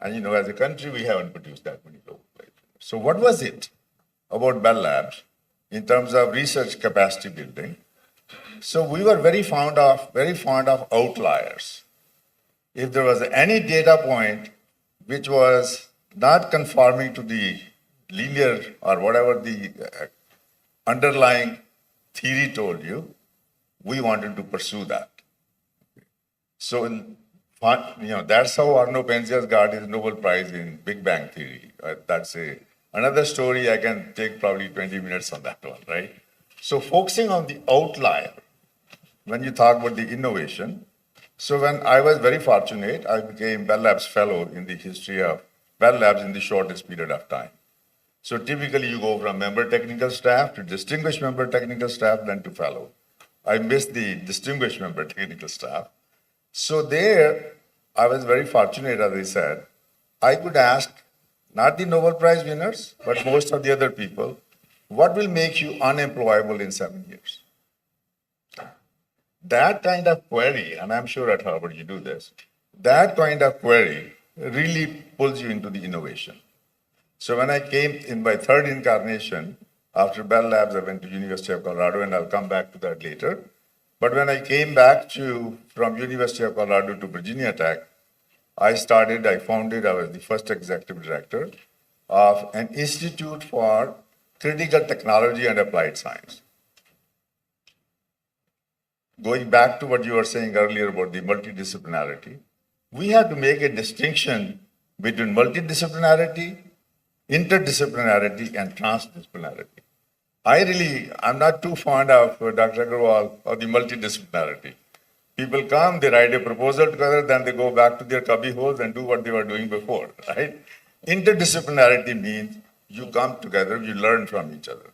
And as a country, we haven't produced that many Nobel Prize winners. So what was it about Bell Labs in terms of research capacity building? So we were very fond of outliers. If there was any data point which was not conforming to the linear or whatever the underlying theory told you, we wanted to pursue that. So, that's how Arno Penzias got his Nobel Prize in Big Bang Theory. That's another story. I can take probably 20 minutes on that one, right? So focusing on the outlier, when you talk about the innovation. So when I was very fortunate, I became Bell Labs Fellow in the history of Bell Labs in the shortest period of time. So typically you go from member technical staff to distinguished member technical staff, then to fellow. I missed the distinguished member technical staff. So there, I was very fortunate, as I said. I could ask not the Nobel Prize winners, but most of the other people, what will make you unemployable in 7 years? That kind of query, and I'm sure at Harvard you do this, that kind of query really pulls you into the innovation. So when I came in my third incarnation, after Bell Labs, I went to University of Colorado, and I'll come back to that later. But when I came back from University of Colorado to Virginia Tech, I was the first executive director of an Institute for Critical Technology and Applied Science. Going back to what you were saying earlier about the multidisciplinarity, we had to make a distinction between multidisciplinarity, interdisciplinarity, and transdisciplinarity. I'm not too fond of Dr. Agarwal or the multidisciplinarity. People come, they write a proposal together, then they go back to their cubby holes and do what they were doing before, right? Interdisciplinarity means you come together, you learn from each other.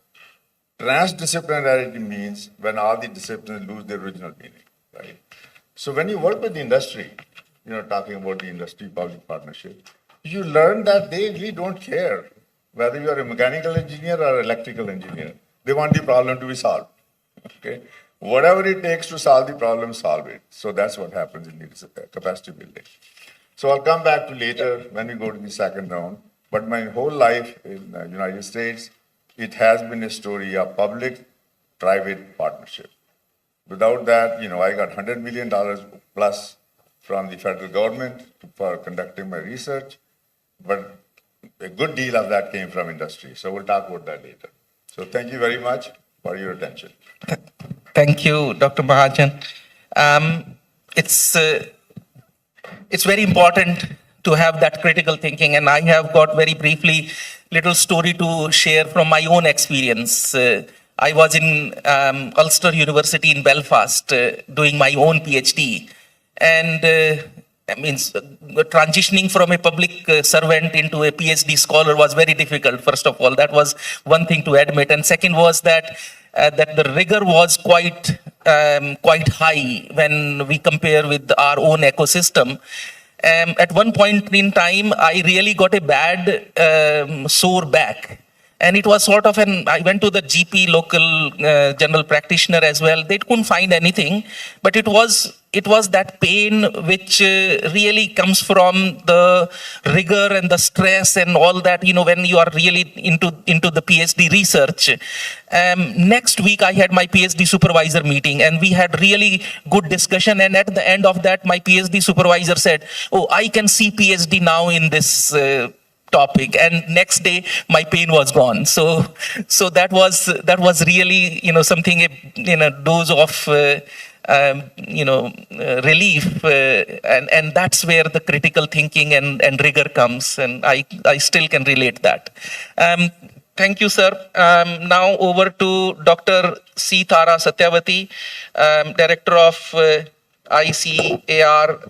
Transdisciplinarity means when all the disciplines lose their original meaning, right? So when you work with the industry, talking about the industry-public partnership, you learn that they really don't care whether you are a mechanical engineer or electrical engineer. They want the problem to be solved, okay? Whatever it takes to solve the problem, solve it. So that's what happens in the capacity building. So I'll come back to later when we go to the second round. But my whole life in the United States, it has been a story of public-private partnership. Without that, I got $100 million plus from the federal government for conducting my research, but a good deal of that came from industry. So we'll talk about that later. So thank you very much for your attention. Thank you, Dr. Mahajan. It's very important to have that critical thinking, and I have got very briefly little story to share from my own experience. I was in Ulster University in Belfast doing my own PhD, and transitioning from a public servant into a PhD scholar was very difficult. First of all, that was one thing to admit, and second was that the rigor was quite high when we compare with our own ecosystem. At one point in time, I really got a bad sore back And it was sort of I went to the GP, local general practitioner as well. They couldn't find anything, but it was that pain which really comes from the rigor and the stress and all that, when you are really into the PhD research. Next week, I had my PhD supervisor meeting, and we had really good discussion. And at the end of that, my PhD supervisor said, "Oh, I can see PhD now in this topic." And next day my pain was gone. So that was really something, a dose of relief, and that's where the critical thinking and rigor comes, and I still can relate that. Thank you, sir. Now over to Dr. C. Tara Satyavati, Director of ICAR,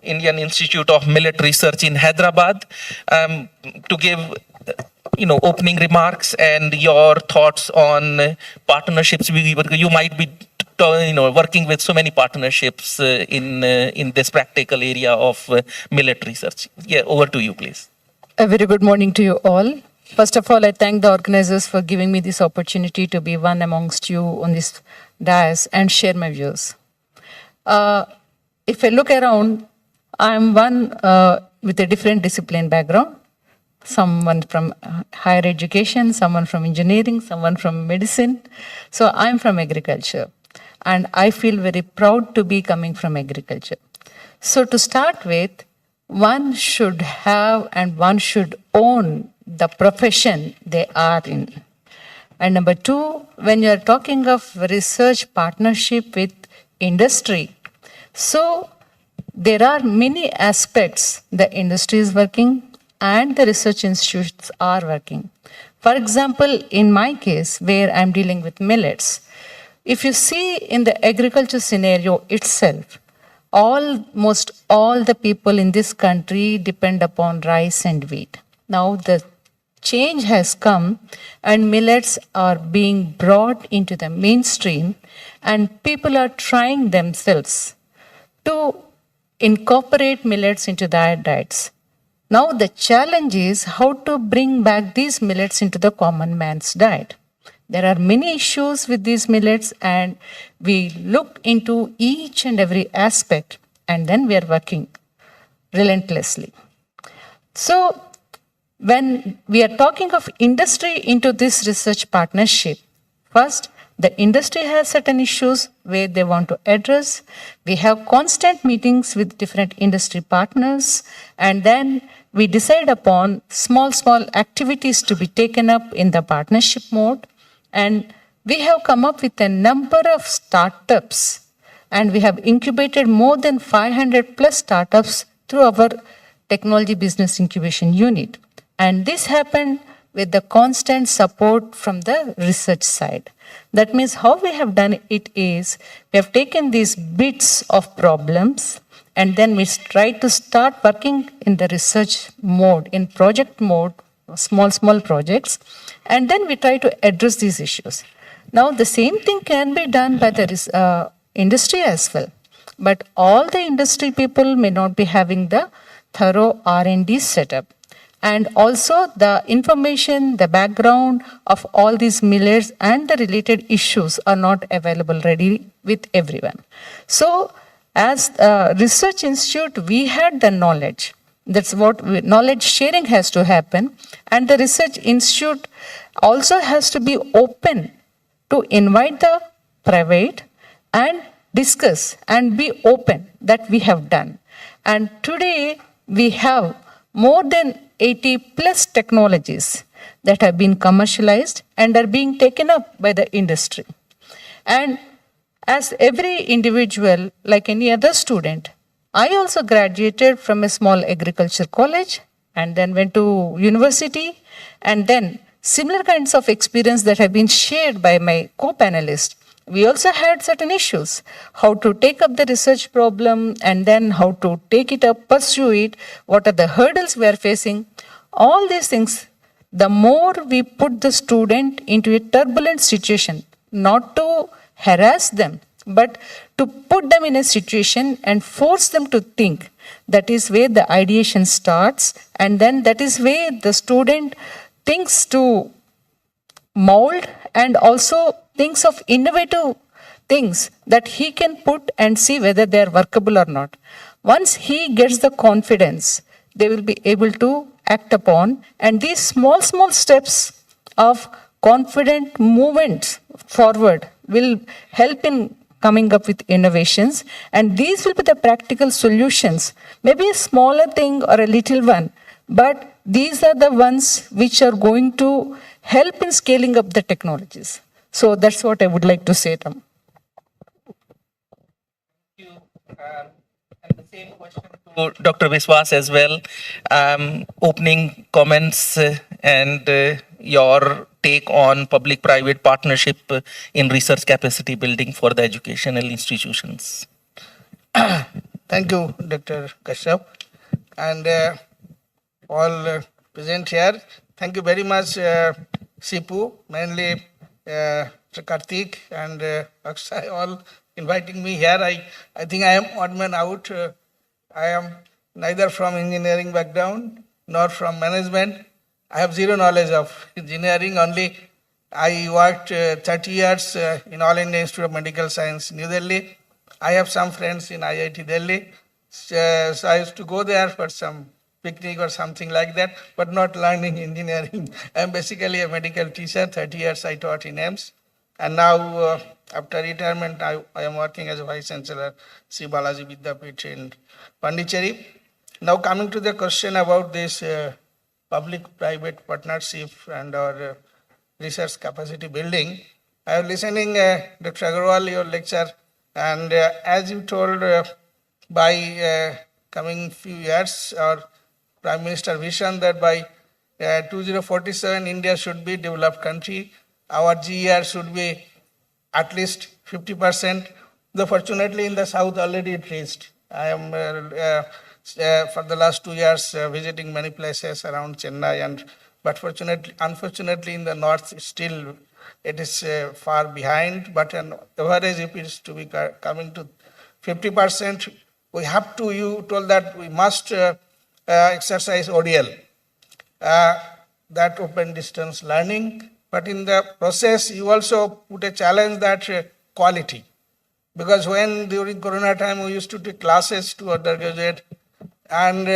Indian Institute of Millet Research in Hyderabad, to give opening remarks and your thoughts on partnerships. You might be working with so many partnerships in this practical area of millet research. Yeah, over to you, please. A very good morning to you all. First of all, I thank the organizers for giving me this opportunity to be one amongst you on this dais and share my views. If I look around, I'm one with a different discipline background. Someone from higher education, someone from engineering, someone from medicine. So I'm from agriculture. And I feel very proud to be coming from agriculture. So to start with, one should have and one should own the profession they are in. And number two, when you're talking of research partnership with industry, so there are many aspects the industry is working and the research institutes are working. For example, in my case, where I'm dealing with millets, if you see in the agriculture scenario itself, almost all the people in this country depend upon rice and wheat. Now the change has come and millets are being brought into the mainstream, and people are trying themselves to incorporate millets into their diets. Now the challenge is how to bring back these millets into the common man's diet. There are many issues with these millets, and we look into each and every aspect, and then we are working relentlessly. So when we are talking of industry into this research partnership, first, the industry has certain issues where they want to address. We have constant meetings with different industry partners, and then we decide upon small activities to be taken up in the partnership mode. And we have come up with a number of startups, and we have incubated more than 500 plus startups through our technology business incubation unit. And this happened with the constant support from the research side. That means how we have done it is, we have taken these bits of problems, and then we try to start working in the research mode, in project mode, small projects, and then we try to address these issues. Now the same thing can be done by the industry as well, but all the industry people may not be having the thorough R&D setup. And also the information, the background of all these millets and the related issues are not available ready with everyone. So as a research institute, we had the knowledge. That's what knowledge sharing has to happen. And the research institute also has to be open to invite the private and discuss and be open that we have done. And today we have more than 80 plus technologies that have been commercialized and are being taken up by the industry. And as every individual, like any other student, I also graduated from a small agriculture college and then went to university, and then similar kinds of experience that have been shared by my co-panelists. We also had certain issues, how to take up the research problem and then how to take it up, pursue it, what are the hurdles we are facing. All these things, the more we put the student into a turbulent situation, not to harass them, but to put them in a situation and force them to think, that is where the ideation starts, and then that is where the student thinks to mold and also thinks of innovative things that he can put and see whether they are workable or not. Once he gets the confidence, they will be able to act upon, and these small, small steps of confident movement forward will help in coming up with innovations, and these will be the practical solutions. Maybe a smaller thing or a little one, but these are the ones which are going to help in scaling up the technologies. So that's what I would like to say, Ram. And the same question to Dr. Viswas as well. Opening comments and your take on public-private partnership in research capacity building for the educational institutions. Thank you, Dr. Kashyap, and all present here. Thank you very much, CIPU, mainly Mr. Karthik and Akshay, all inviting me here. I think I am odd man out. I am neither from engineering background nor from management. I have zero knowledge of engineering. Only I worked 30 years in All India Institute of Medical Science, New Delhi. I have some friends in IIT Delhi. So I used to go there for some picnic or something like that, but not learning engineering. I am basically a medical teacher. 30 years I taught in AIMS. And now, after retirement, I am working as a Vice Chancellor, Sri Balaji Vidyapeeth in Pondicherry. Now, coming to the question about this public-private partnership and our research capacity building, I was listening, Dr. Agarwal, your lecture, and as you told, by coming few years, our Prime Minister vision that by 2047, India should be a developed country. Our GER should be at least 50%. Though fortunately in the south already it reached. I am for the last 2 years visiting many places around Chennai, but unfortunately in the north still it is far behind. But an average if it is to be coming to 50%, we have to. You told that we must exercise ODL, that open distance learning. But in the process, you also put a challenge that quality. Because when during Corona time, we used to take classes to undergraduate and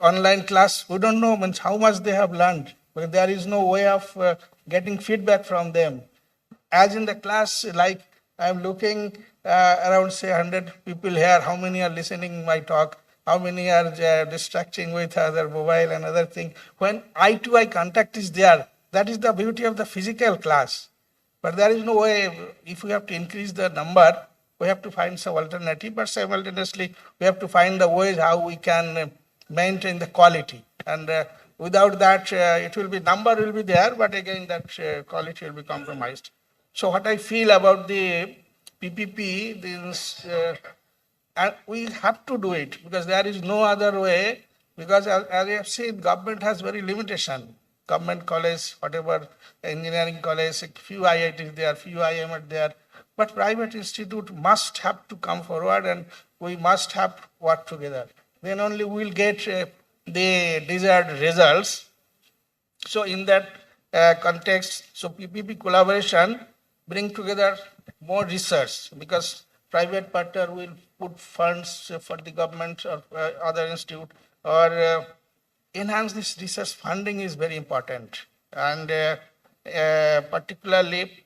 online class, we don't know how much they have learned. But there is no way of getting feedback from them. As in the class, like I'm looking around say 100 people here, how many are listening my talk? How many are distracting with other mobile and other thing? When eye-to-eye contact is there, that is the beauty of the physical class. But there is no way, if we have to increase the number, we have to find some alternative, but simultaneously we have to find the ways how we can maintain the quality. And without that, it will be, number will be there, but again that quality will be compromised. So what I feel about the PPP, this, and we have to do it because there is no other way, because as I have said, government has very limitation. Government college, whatever, engineering college, few IITs there, few IIM there, but private institute must have to come forward and we must have to work together. Then only we will get the desired results. So in that context, so PPP collaboration bring together more research, because private partner will put funds for the government or other institute, or enhance this research funding is very important, and particularly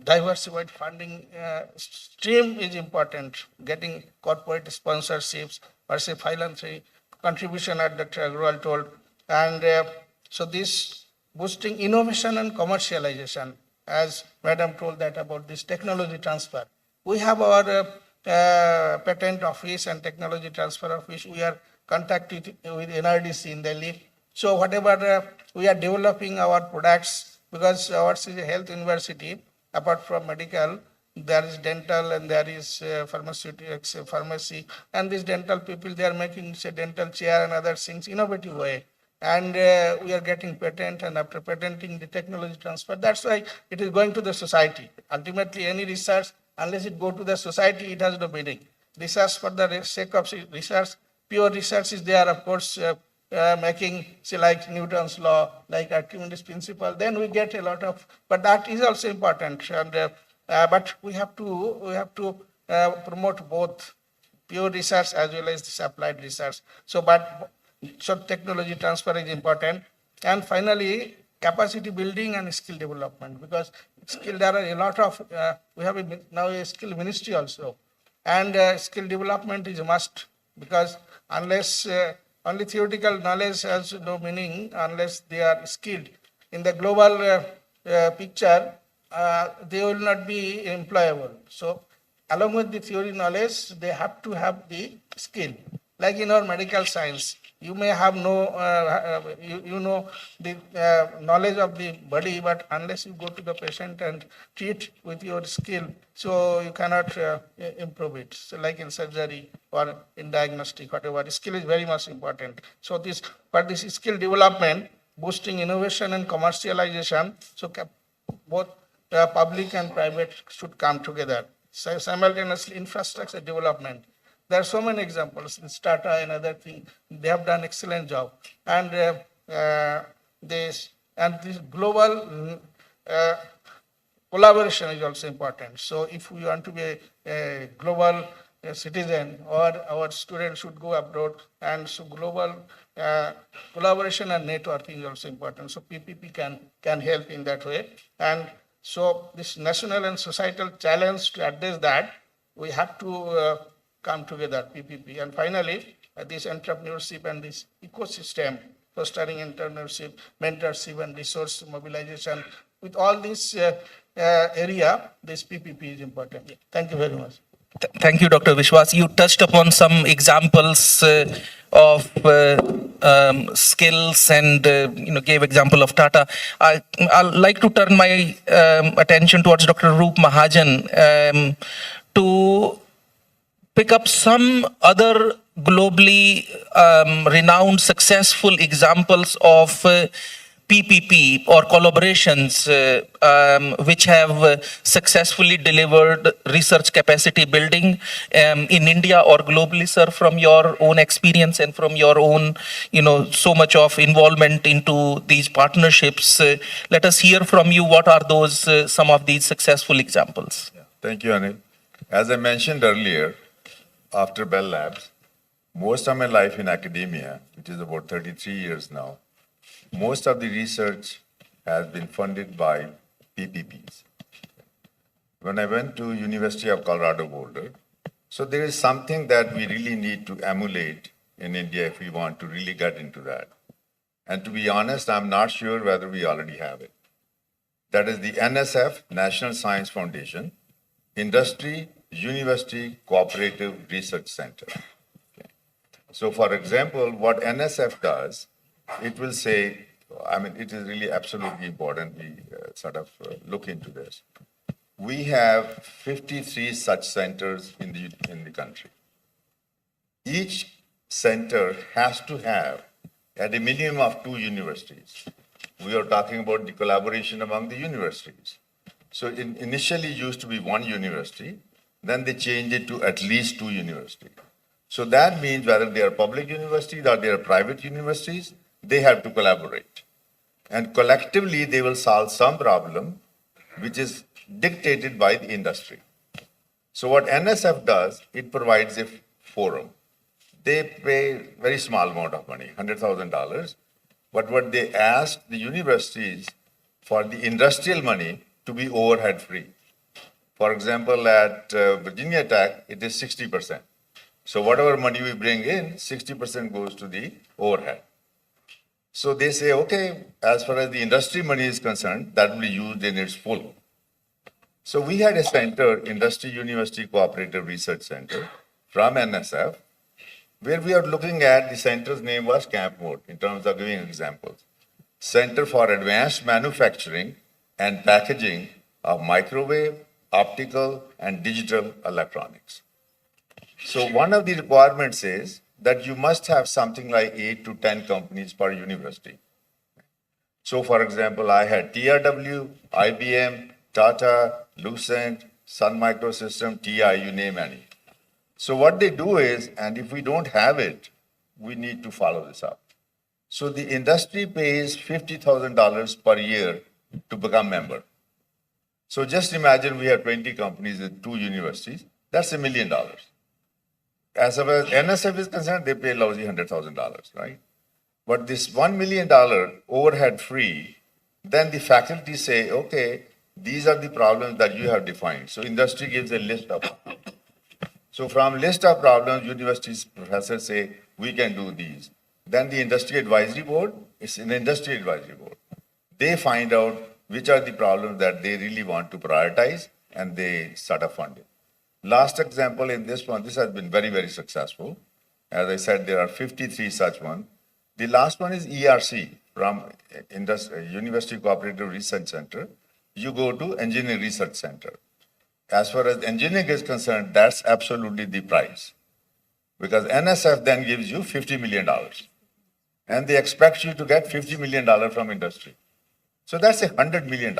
diversified funding stream is important, getting corporate sponsorships or say philanthropy contribution, as Dr. Agarwal told, and so this boosting innovation and commercialization, as Madam told that about this technology transfer. We have our patent office and technology transfer office. We are contacted with NRDC in Delhi. So whatever we are developing our products, because ours is a health university, apart from medical, there is dental and there is pharmaceutics, pharmacy, and these dental people, they are making say dental chair and other things innovative way. And we are getting patent, and after patenting the technology transfer, that's why it is going to the society. Ultimately, any research, unless it go to the society, it has no meaning. Research for the sake of research, pure research is there, of course, making, say, like Newton's law, like Archimedes' principle, then we get a lot of, but that is also important. And but we have to promote both pure research as well as this applied research. So technology transfer is important. And finally, capacity building and skill development, because there are a lot of, we have now a skill ministry also. And skill development is a must, because unless only theoretical knowledge has no meaning unless they are skilled. In the global picture, they will not be employable. So along with the theory knowledge, they have to have the skill. Like in our medical science, you may have you know the knowledge of the body, but unless you go to the patient and treat with your skill, so you cannot improve it. So like in surgery or in diagnostic, whatever, skill is very much important. So this skill development, boosting innovation and commercialization, so both public and private should come together. So simultaneously, infrastructure development. There are so many examples. This Tata and other things, they have done excellent job. And this global collaboration is also important. So if we want to be a global citizen, or our students should go abroad, and so global collaboration and networking is also important. So PPP can help in that way. And so this national and societal challenge, to address that, we have to come together, PPP. And finally, this entrepreneurship and this ecosystem, fostering entrepreneurship, mentorship, and resource mobilization. With all this area, this PPP is important. Thank you very much. Thank you, Dr. Vishwas. You touched upon some examples of skills and gave example of Tata. I'd like to turn my attention towards Dr. Roop Mahajan to pick up some other globally renowned successful examples of PPP or collaborations which have successfully delivered research capacity building in India or globally, sir, from your own experience and from your own, so much of involvement into these partnerships. Let us hear from you, what are those, some of these successful examples? Yeah. Thank you, Anil. As I mentioned earlier, after Bell Labs, most of my life in academia, which is about 33 years now, most of the research has been funded by PPPs. When I went to University of Colorado Boulder, so there is something that we really need to emulate in India if we want to really get into that. And to be honest, I'm not sure whether we already have it. That is the NSF, National Science Foundation, Industry University Cooperative Research Center. Okay. So for example, what NSF does, it will say, it is really absolutely important we look into this. We have 53 such centers in the country. Each center has to have at a minimum of 2 universities. We are talking about the collaboration among the universities. So initially used to be 1 university, then they changed it to at least 2 universities. So that means whether they are public universities or they are private universities, they have to collaborate. And collectively, they will solve some problem which is dictated by the industry. So what NSF does, it provides a forum. They pay very small amount of money, $100,000. But what they ask the universities for the industrial money to be overhead free. For example, at Virginia Tech, it is 60%. So whatever money we bring in, 60% goes to the overhead. So they say, okay, as far as the industry money is concerned, that will be used in its full. So we had a center, Industry University Cooperative Research Center from NSF, where we are looking at, the center's name was Camp Mode, in terms of giving examples. Center for Advanced Manufacturing and Packaging of Microwave, Optical, and Digital Electronics. So one of the requirements is that you must have something like 8 to 10 companies per university. So for example, I had TRW, IBM, Tata, Lucent, Sun Microsystem, TI, you name any. So what they do is, and if we don't have it, we need to follow this up. So the industry pays $50,000 per year to become member. So just imagine we have 20 companies with 2 universities. That's $1 million. As far as NSF is concerned, they pay lousy $100,000, right? But this $1 million overhead free, then the faculty say, okay, these are the problems that you have defined. So industry gives a list of problems. So from list of problems, universities professors say, we can do these. Then the industry advisory board, it's an industry advisory board. They find out which are the problems that they really want to prioritize and they start a funding. Last example in this one, this has been very, very successful. As I said, there are 53 such ones. The last one is ERC from University Cooperative Research Center. You go to Engineering Research Center. As far as engineering is concerned, that's absolutely the price. Because NSF then gives you $50 million. And they expect you to get $50 million from industry. So that's $100 million.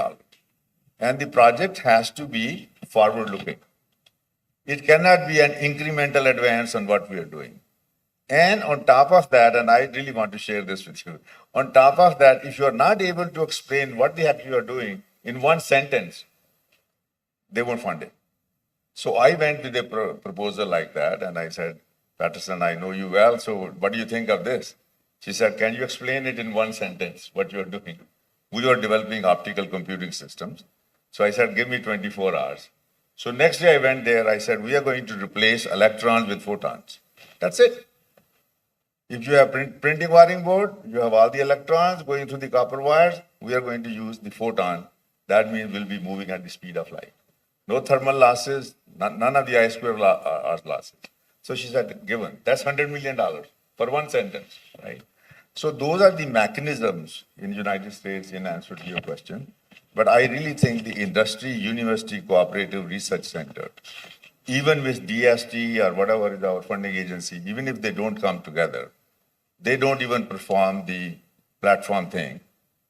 And the project has to be forward-looking. It cannot be an incremental advance on what we are doing. And on top of that, and I really want to share this with you, on top of that, if you are not able to explain what the heck you are doing in one sentence, they won't fund it. So I went with a proposal like that, and I said, Patterson, I know you well, so what do you think of this? She said, can you explain it in one sentence, what you are doing? We were developing optical computing systems. So I said, give me 24 hours. So next day I went there, I said, we are going to replace electrons with photons. That's it. If you have printing wiring board, you have all the electrons going through the copper wires, we are going to use the photon. That means we'll be moving at the speed of light. No thermal losses, none of the I-square losses. So she said, given. That's $100 million for one sentence, right? So those are the mechanisms in the United States in answer to your question. But I really think the industry, university, cooperative research center, even with DST or whatever is our funding agency, even if they don't come together, they don't even perform the platform thing.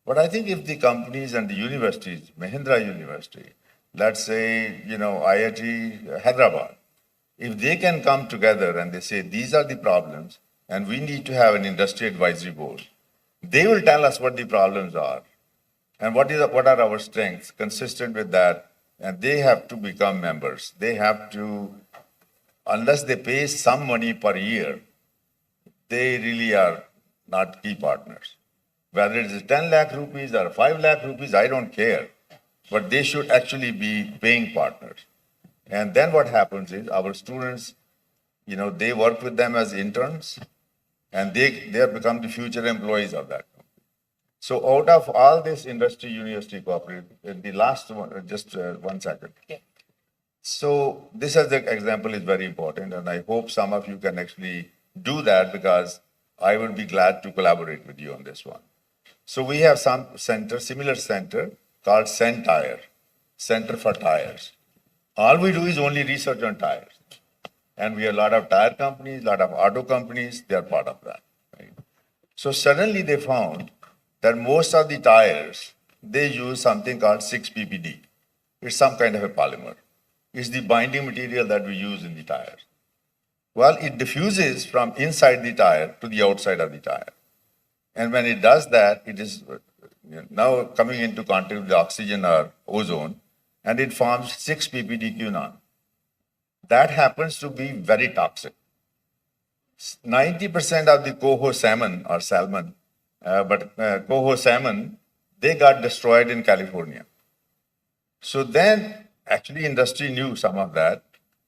But I think if the companies and the universities, Mahindra University, let's say, IIT Hyderabad, if they can come together and they say, these are the problems, and we need to have an industry advisory board, they will tell us what the problems are and what are our strengths consistent with that, and they have to become members. They have to, unless they pay some money per year, they really are not key partners. Whether it is 10 lakh rupees or 5 lakh rupees, I don't care. But they should actually be paying partners. And then what happens is our students, they work with them as interns, and they have become the future employees of that company. So out of all this industry, university, cooperative, the last one, just 1 second. Yeah. So this as an example is very important, and I hope some of you can actually do that because I would be glad to collaborate with you on this one. So we have some center, similar center called CENTIRE, Center for Tires. All we do is only research on tires. And we have a lot of tire companies, a lot of auto companies, they are part of that. Right? So suddenly they found that most of the tires, they use something called 6-PPD. It's some kind of a polymer. It's the binding material that we use in the tires. Well, it diffuses from inside the tire to the outside of the tire. And when it does that, it is now coming into contact with the oxygen or ozone, and it forms 6-PPD quinone. That happens to be very toxic. 90% of the coho salmon or salmon, coho salmon, they got destroyed in California. So then, actually industry knew some of that,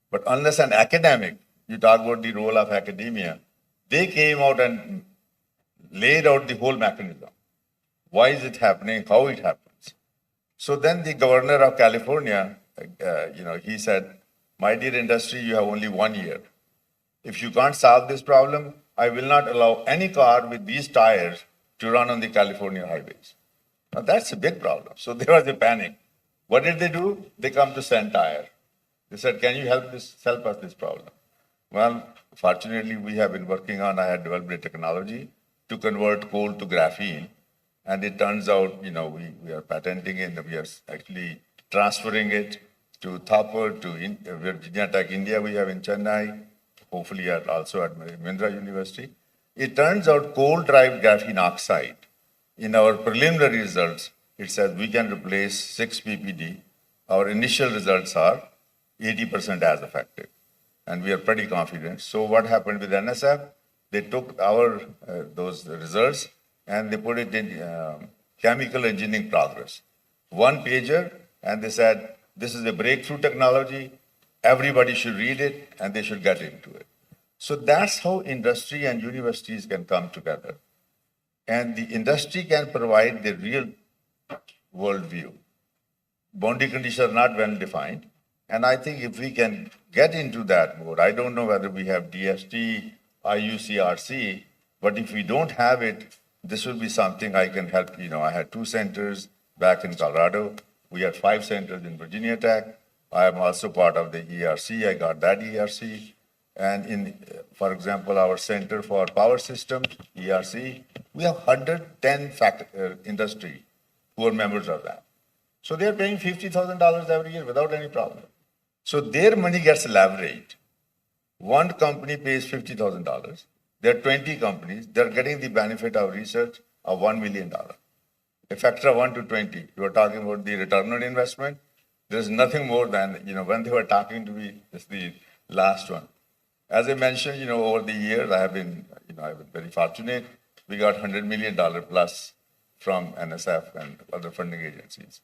but unless an academic, you talk about the role of academia, they came out and laid out the whole mechanism. Why is it happening? How it happens? So then the governor of California, he said, my dear industry, you have only 1 year. If you can't solve this problem, I will not allow any car with these tires to run on the California highways. Now that's a big problem. So there was a panic. What did they do? They come to CENTIRE. They said, can you help us this problem? Well, fortunately, we have been working on, I had developed a technology to convert coal to graphene. And it turns out, we are patenting it, and we are actually transferring it to Thapar, to Virginia Tech India we have in Chennai, hopefully also at Mahindra University. It turns out coal-derived graphene oxide, in our preliminary results, it says we can replace 6 ppd. Our initial results are 80% as effective, and we are pretty confident. So what happened with NSF? They took our those results and they put it in chemical engineering progress, one pager, and they said this is a breakthrough technology. Everybody should read it and they should get into it. So that's how industry and universities can come together, and the industry can provide the real worldview. Boundary conditions are not well defined. And I think if we can get into that mode, I don't know whether we have DST, IUCRC, but if we don't have it, this will be something I can help. I had 2 centers back in Colorado. We had 5 centers in Virginia Tech. I am also part of the ERC. I got that ERC. And for example, our Center for Power Systems, ERC, we have 110 industry who are members of that. So they're paying $50,000 every year without any problem. So their money gets leveraged. One company pays $50,000. There are 20 companies. They're getting the benefit of research of $1 million. A factor of 1 to 20. You were talking about the return on investment. There's nothing more than, when they were talking to me, this is the last one. As I mentioned, over the years, I've been very fortunate. We got $100 million plus from NSF and other funding agencies.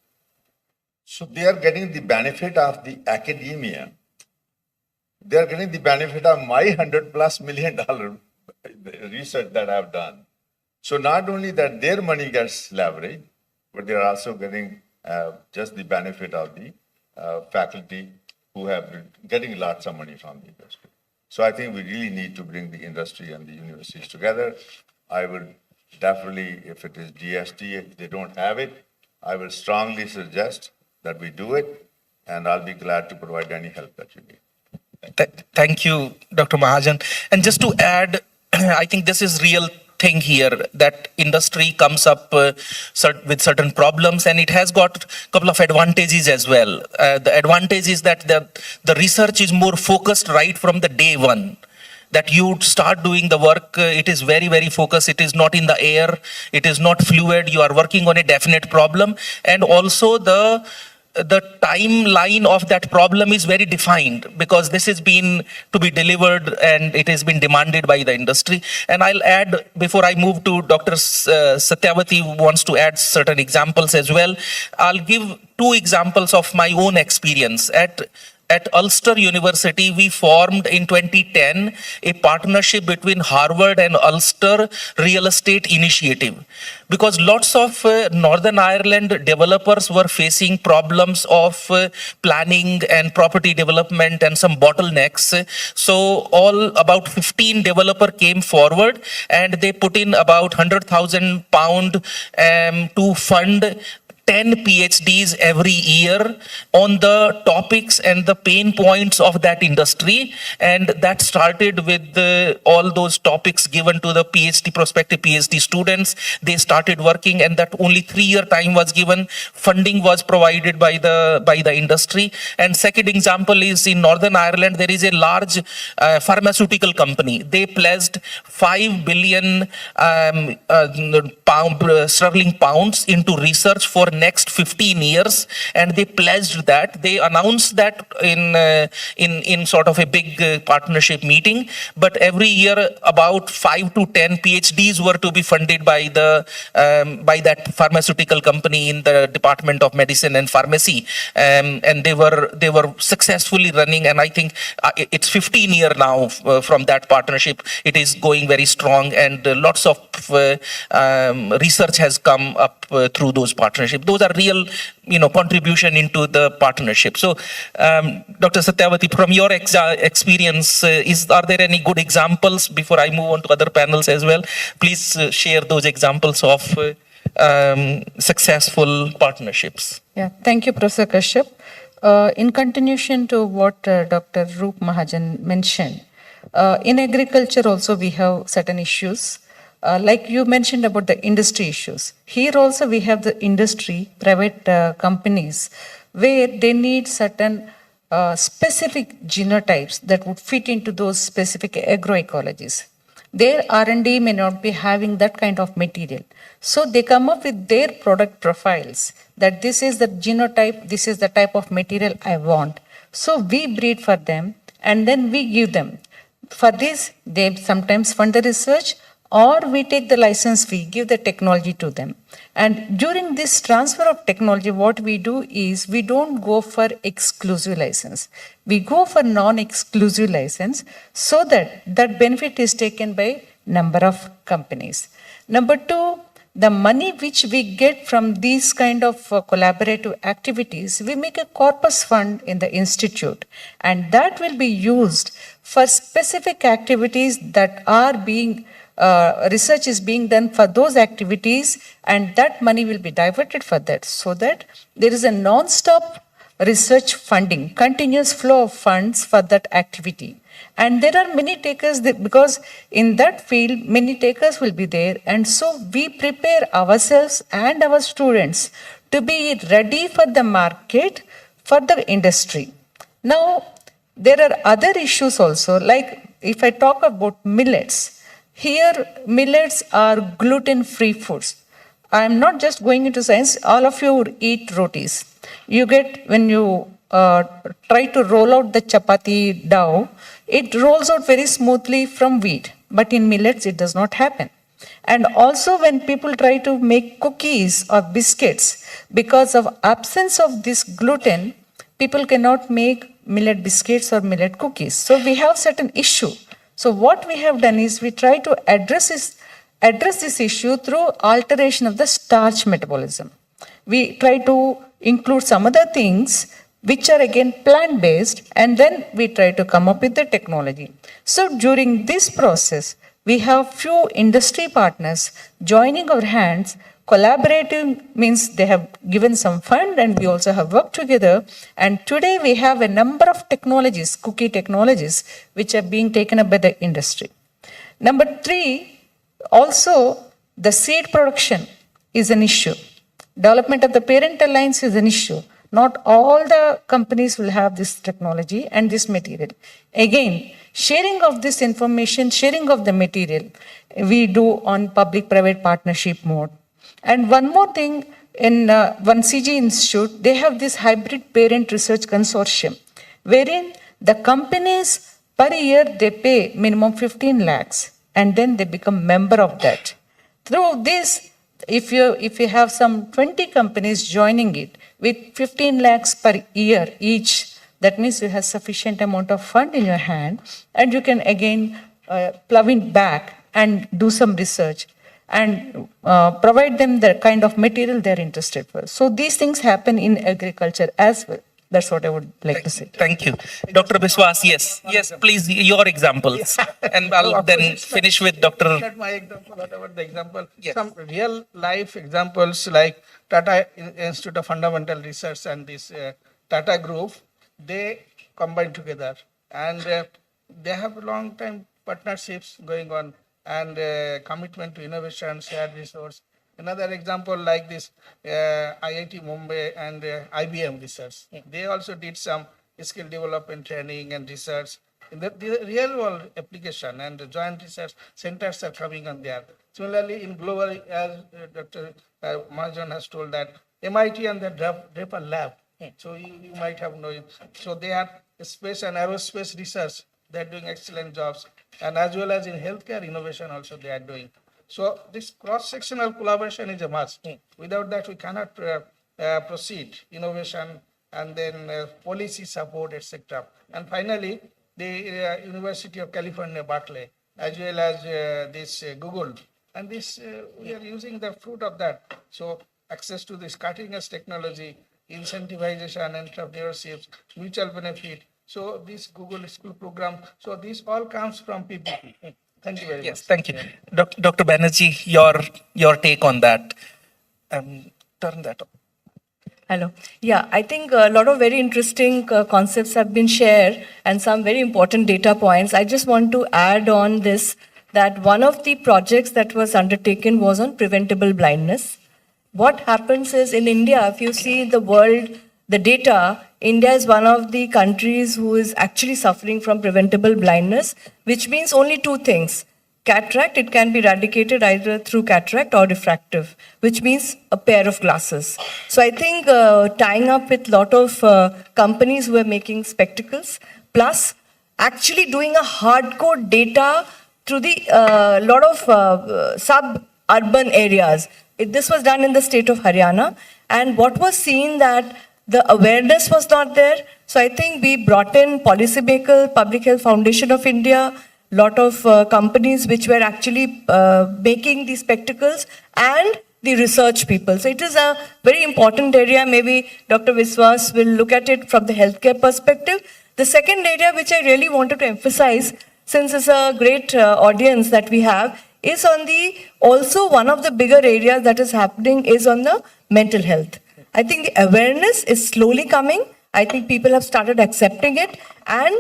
So they are getting the benefit of the academia. They are getting the benefit of my $100+ million research that I've done. So not only that their money gets leveraged, but they are also getting just the benefit of the faculty who have been getting lots of money from the industry. So I think we really need to bring the industry and the universities together. I would definitely, if it is GST, if they don't have it, I will strongly suggest that we do it, and I'll be glad to provide any help that you need. Thank you, Dr. Mahajan. And just to add, I think this is real thing here, that industry comes up with certain problems, and it has got a couple of advantages as well. The advantage is that the research is more focused right from the day one. That you start doing the work, it is very, very focused. It is not in the air. It is not fluid. You are working on a definite problem. And also the timeline of that problem is very defined, because this has been to be delivered and it has been demanded by the industry. And I'll add, before I move to Dr. Satyavati, who wants to add certain examples as well, I'll give 2 examples of my own experience. At Ulster University, we formed in 2010 a partnership between Harvard and Ulster Real Estate Initiative, because lots of Northern Ireland developers were facing problems of planning and property development and some bottlenecks. So about 15 developers came forward, and they put in about £100,000 to fund 10 PhDs every year on the topics and the pain points of that industry. And that started with all those topics given to the prospective PhD students. They started working, and that only 3-year time was given. Funding was provided by the industry. And second example is in Northern Ireland, there is a large pharmaceutical company. They pledged 5 billion sterling pounds into research for next 15 years, and they pledged that. They announced that in sort of a big partnership meeting. But every year, about 5 to 10 PhDs were to be funded by that pharmaceutical company in the Department of Medicine and Pharmacy, and they were successfully running. And I think it's 15 years now from that partnership. It is going very strong, and lots of research has come up through those partnerships. Those are real, contribution into the partnership. So, Dr. Satyavati, from your experience, are there any good examples before I move on to other panels as well? Please share those examples of successful partnerships. Yeah, thank you, Professor Kashyap. In continuation to what Dr. Roop Mahajan mentioned, in agriculture also we have certain issues. Like you mentioned about the industry issues. Here also we have the industry, private companies, where they need certain specific genotypes that would fit into those specific agroecologies. their R&D may not be having that kind of material. So they come up with their product profiles that this is the genotype, this is the type of material I want. So we breed for them and then we give them. For this, they sometimes fund the research or we take the license fee, give the technology to them. And during this transfer of technology, what we do is we don't go for exclusive license. We go for non-exclusive license so that that benefit is taken by number of companies. Number two, the money which we get from these kind of collaborative activities, we make a corpus fund in the institute, and that will be used for specific activities that are being research is being done for those activities, and that money will be diverted for that, so that there is a non-stop research funding, continuous flow of funds for that activity. And there are many takers because in that field, many takers will be there. And so we prepare ourselves and our students to be ready for the market, for the industry. Now, there are other issues also, like if I talk about millets, here millets are gluten-free foods. I am not just going into science, all of you eat rotis. You get, when you try to roll out the chapati dough, it rolls out very smoothly from wheat, but in millets it does not happen. And also when people try to make cookies or biscuits, because of absence of this gluten, people cannot make millet biscuits or millet cookies. So we have certain issue. So what we have done is we try to address this issue through alteration of the starch metabolism. We try to include some other things which are again plant-based, and then we try to come up with the technology. So during this process, we have few industry partners joining our hands. Collaborative means they have given some fund and we also have worked together. And today we have a number of technologies, cookie technologies, which are being taken up by the industry. Number three, also the seed production is an issue. Development of the parental lines is an issue. Not all the companies will have this technology and this material. Again, sharing of this information, sharing of the material, we do on public-private partnership mode. And one more thing, in one CG Institute, they have this hybrid parent research consortium, wherein the companies per year, they pay minimum 15 lakhs, and then they become member of that. Through this, if you have some 20 companies joining it with 15 lakhs per year each, that means you have sufficient amount of fund in your hand, and you can again plow it back and do some research and provide them the kind of material they're interested for. So these things happen in agriculture as well. That's what I would like to say. Thank you. Dr. Biswas, yes, please, your examples. And I'll then finish with Dr. Not my example, whatever the example. Yes. Some real life examples like Tata Institute of Fundamental Research and this Tata Group, they combine together and they have long time partnerships going on and commitment to innovation, shared resource. Another example like this IIT Mumbai and IBM research. They also did some skill development training and research in the real world application, and the joint research centers are coming on there. Similarly, in global, as Dr. Mahajan has told that MIT and the Draper Lab. So you might have known. So they are space and aerospace research. They are doing excellent jobs, and as well as in healthcare innovation also they are doing. So this cross-sectional collaboration is a must. Without that, we cannot proceed innovation and then policy support, etc. And finally, the University of California, Berkeley, as well as this Google, and this we are using the fruit of that. So access to this cutting-edge technology, incentivization, entrepreneurship, mutual benefit. So this Google School program. So this all comes from PPP. Thank you very much. Yes, thank you. Dr. Banerjee, your take on that. Turn that on. Hello. Yeah, I think a lot of very interesting concepts have been shared and some very important data points. I just want to add on this, that one of the projects that was undertaken was on preventable blindness. What happens is in India, if you see the world, the data, India is one of the countries who is actually suffering from preventable blindness, which means only two things. cataract, it can be eradicated either through cataract or refractive, which means a pair of glasses. So I think tying up with a lot of companies who are making spectacles, plus actually doing a hardcore data through the lot of suburban areas. This was done in the state of Haryana, and what was seen that the awareness was not there. So I think we brought in policymakers, Public Health Foundation of India, lot of companies which were actually making these spectacles, and the research people. So it is a very important area. Maybe Dr. Viswas will look at it from the healthcare perspective. The second area which I really wanted to emphasize, since it's a great audience that we have, is on the, also one of the bigger areas that is happening is on the mental health. I think the awareness is slowly coming. I think people have started accepting it, and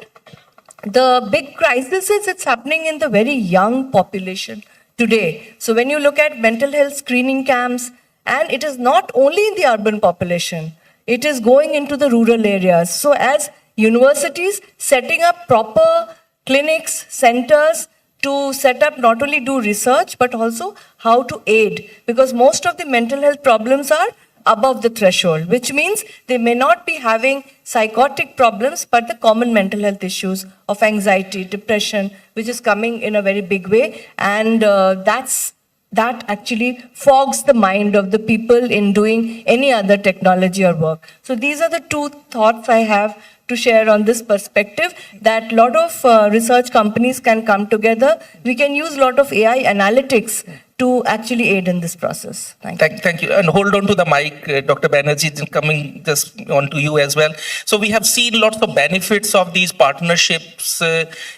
the big crisis is it's happening in the very young population today. So when you look at mental health screening camps, and it is not only in the urban population, it is going into the rural areas. So as universities setting up proper clinics, centers to set up, not only do research, but also how to aid, because most of the mental health problems are above the threshold, which means they may not be having psychotic problems, but the common mental health issues of anxiety, depression, which is coming in a very big way. And that actually fogs the mind of the people in doing any other technology or work. So these are the two thoughts I have to share on this perspective, that a lot of research companies can come together. We can use a lot of AI analytics to actually aid in this process. Thank you. And hold on to the mic, Dr. Banerjee, coming just on to you as well. So we have seen lots of benefits of these partnerships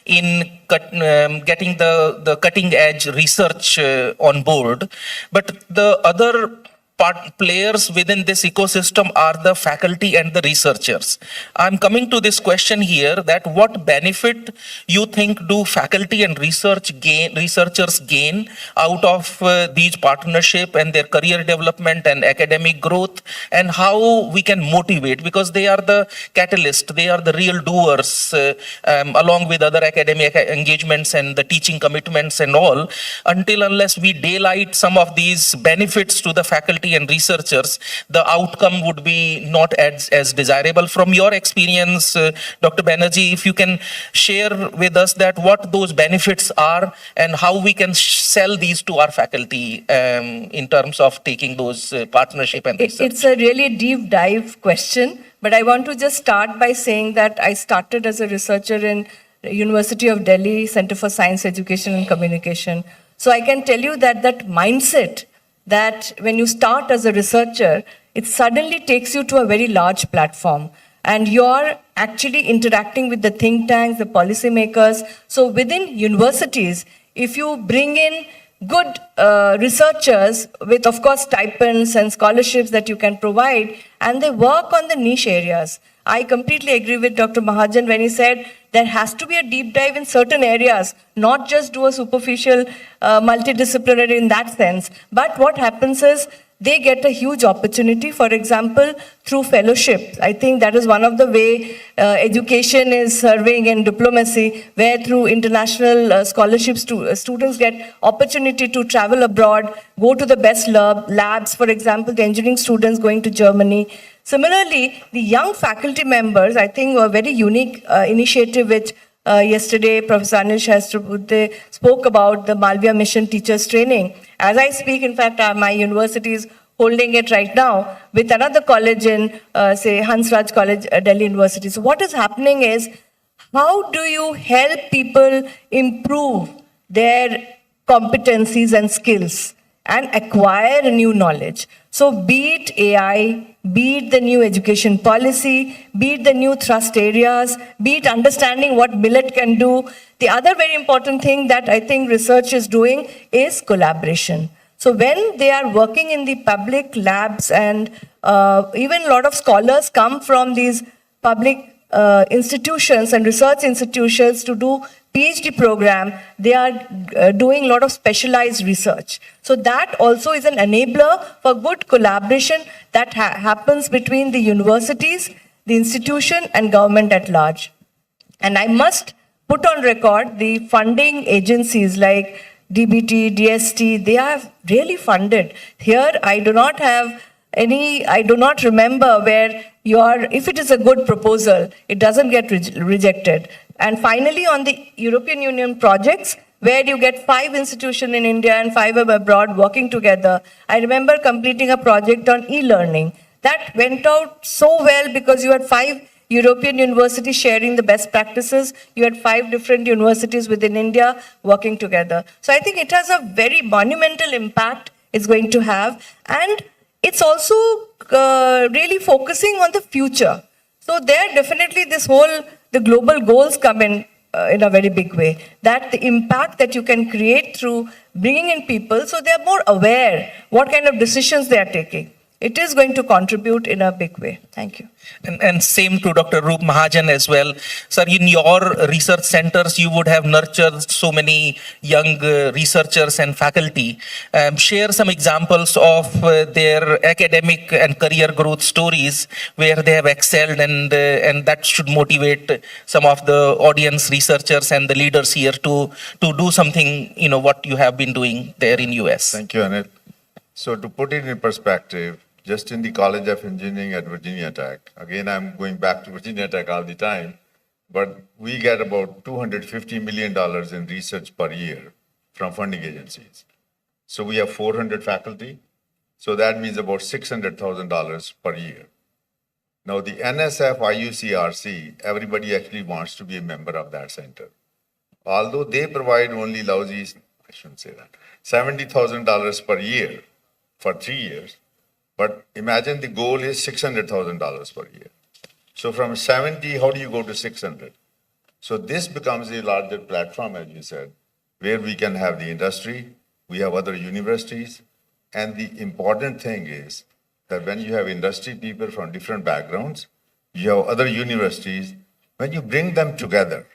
in getting the cutting edge research on board. But the other players within this ecosystem are the faculty and the researchers. I'm coming to this question here, that what benefit you think do faculty and researchers gain out of these partnership and their career development and academic growth, and how we can motivate, because they are the catalyst, they are the real doers, along with other academic engagements and the teaching commitments and all. Unless we daylight some of these benefits to the faculty and researchers, the outcome would be not as desirable. From your experience, Dr. Banerjee, if you can share with us that what those benefits are and how we can sell these to our faculty in terms of taking those partnership and research. It's a really deep dive question, but I want to just start by saying that I started as a researcher in University of Delhi Center for Science Education and Communication. So I can tell you that that mindset, that when you start as a researcher, it suddenly takes you to a very large platform, and you're actually interacting with the think tanks, the policymakers. So within universities, if you bring in good researchers with, of course, stipends and scholarships that you can provide, and they work on the niche areas. I completely agree with Dr. Mahajan when he said there has to be a deep dive in certain areas, not just do a superficial multidisciplinary in that sense. But what happens is they get a huge opportunity, for example, through fellowship. I think that is one of the way education is serving in diplomacy, where through international scholarships students get opportunity to travel abroad, go to the best labs, for example, the engineering students going to Germany. Similarly, the young faculty members, I think, were a very unique initiative which yesterday Professor Anil Shastrabudhe spoke about, the Malviya Mission Teachers Training. As I speak, in fact, my university is holding it right now with another college in, say, Hansraj College, Delhi University. So what is happening is, how do you help people improve their competencies and skills and acquire new knowledge? So be it AI, be it the new education policy, be it the new thrust areas, be it understanding what millet can do. The other very important thing that I think research is doing is collaboration. So when they are working in the public labs, and even a lot of scholars come from these public institutions and research institutions to do PhD program, they are doing a lot of specialized research. So that also is an enabler for good collaboration that happens between the universities, the institution, and government at large. And I must put on record the funding agencies like DBT, DST, they are really funded. Here, I do not remember where if it is a good proposal, it doesn't get rejected. And finally, on the European Union projects, where you get 5 institutions in India and 5 abroad working together. I remember completing a project on e-learning. That went out so well because you had 5 European universities sharing the best practices. You had 5 different universities within India working together. So I think it has a very monumental impact it's going to have. And it's also really focusing on the future. So there definitely the global goals come in a very big way. That the impact that you can create through bringing in people so they're more aware what kind of decisions they are taking. It is going to contribute in a big way. Thank you. And same to Dr. Roop Mahajan as well. Sir, in your research centers, you would have nurtured so many young researchers and faculty. Share some examples of their academic and career growth stories where they have excelled, and that should motivate some of the audience researchers and the leaders here to do something, what you have been doing there in US. Thank you, Anil. So to put it in perspective, just in the College of Engineering at Virginia Tech, again, I'm going back to Virginia Tech all the time, but we get about $250 million in research per year from funding agencies. So we have 400 faculty. So that means about $600,000 per year. Now the NSF IUCRC, everybody actually wants to be a member of that center. Although they provide only lousy, I shouldn't say that, $70,000 per year for 3 years. But imagine the goal is $600,000 per year. So from 70, how do you go to 600? So this becomes a larger platform, as you said, where we can have the industry, we have other universities. And the important thing is that when you have industry people from different backgrounds, you have other universities, when you bring them together,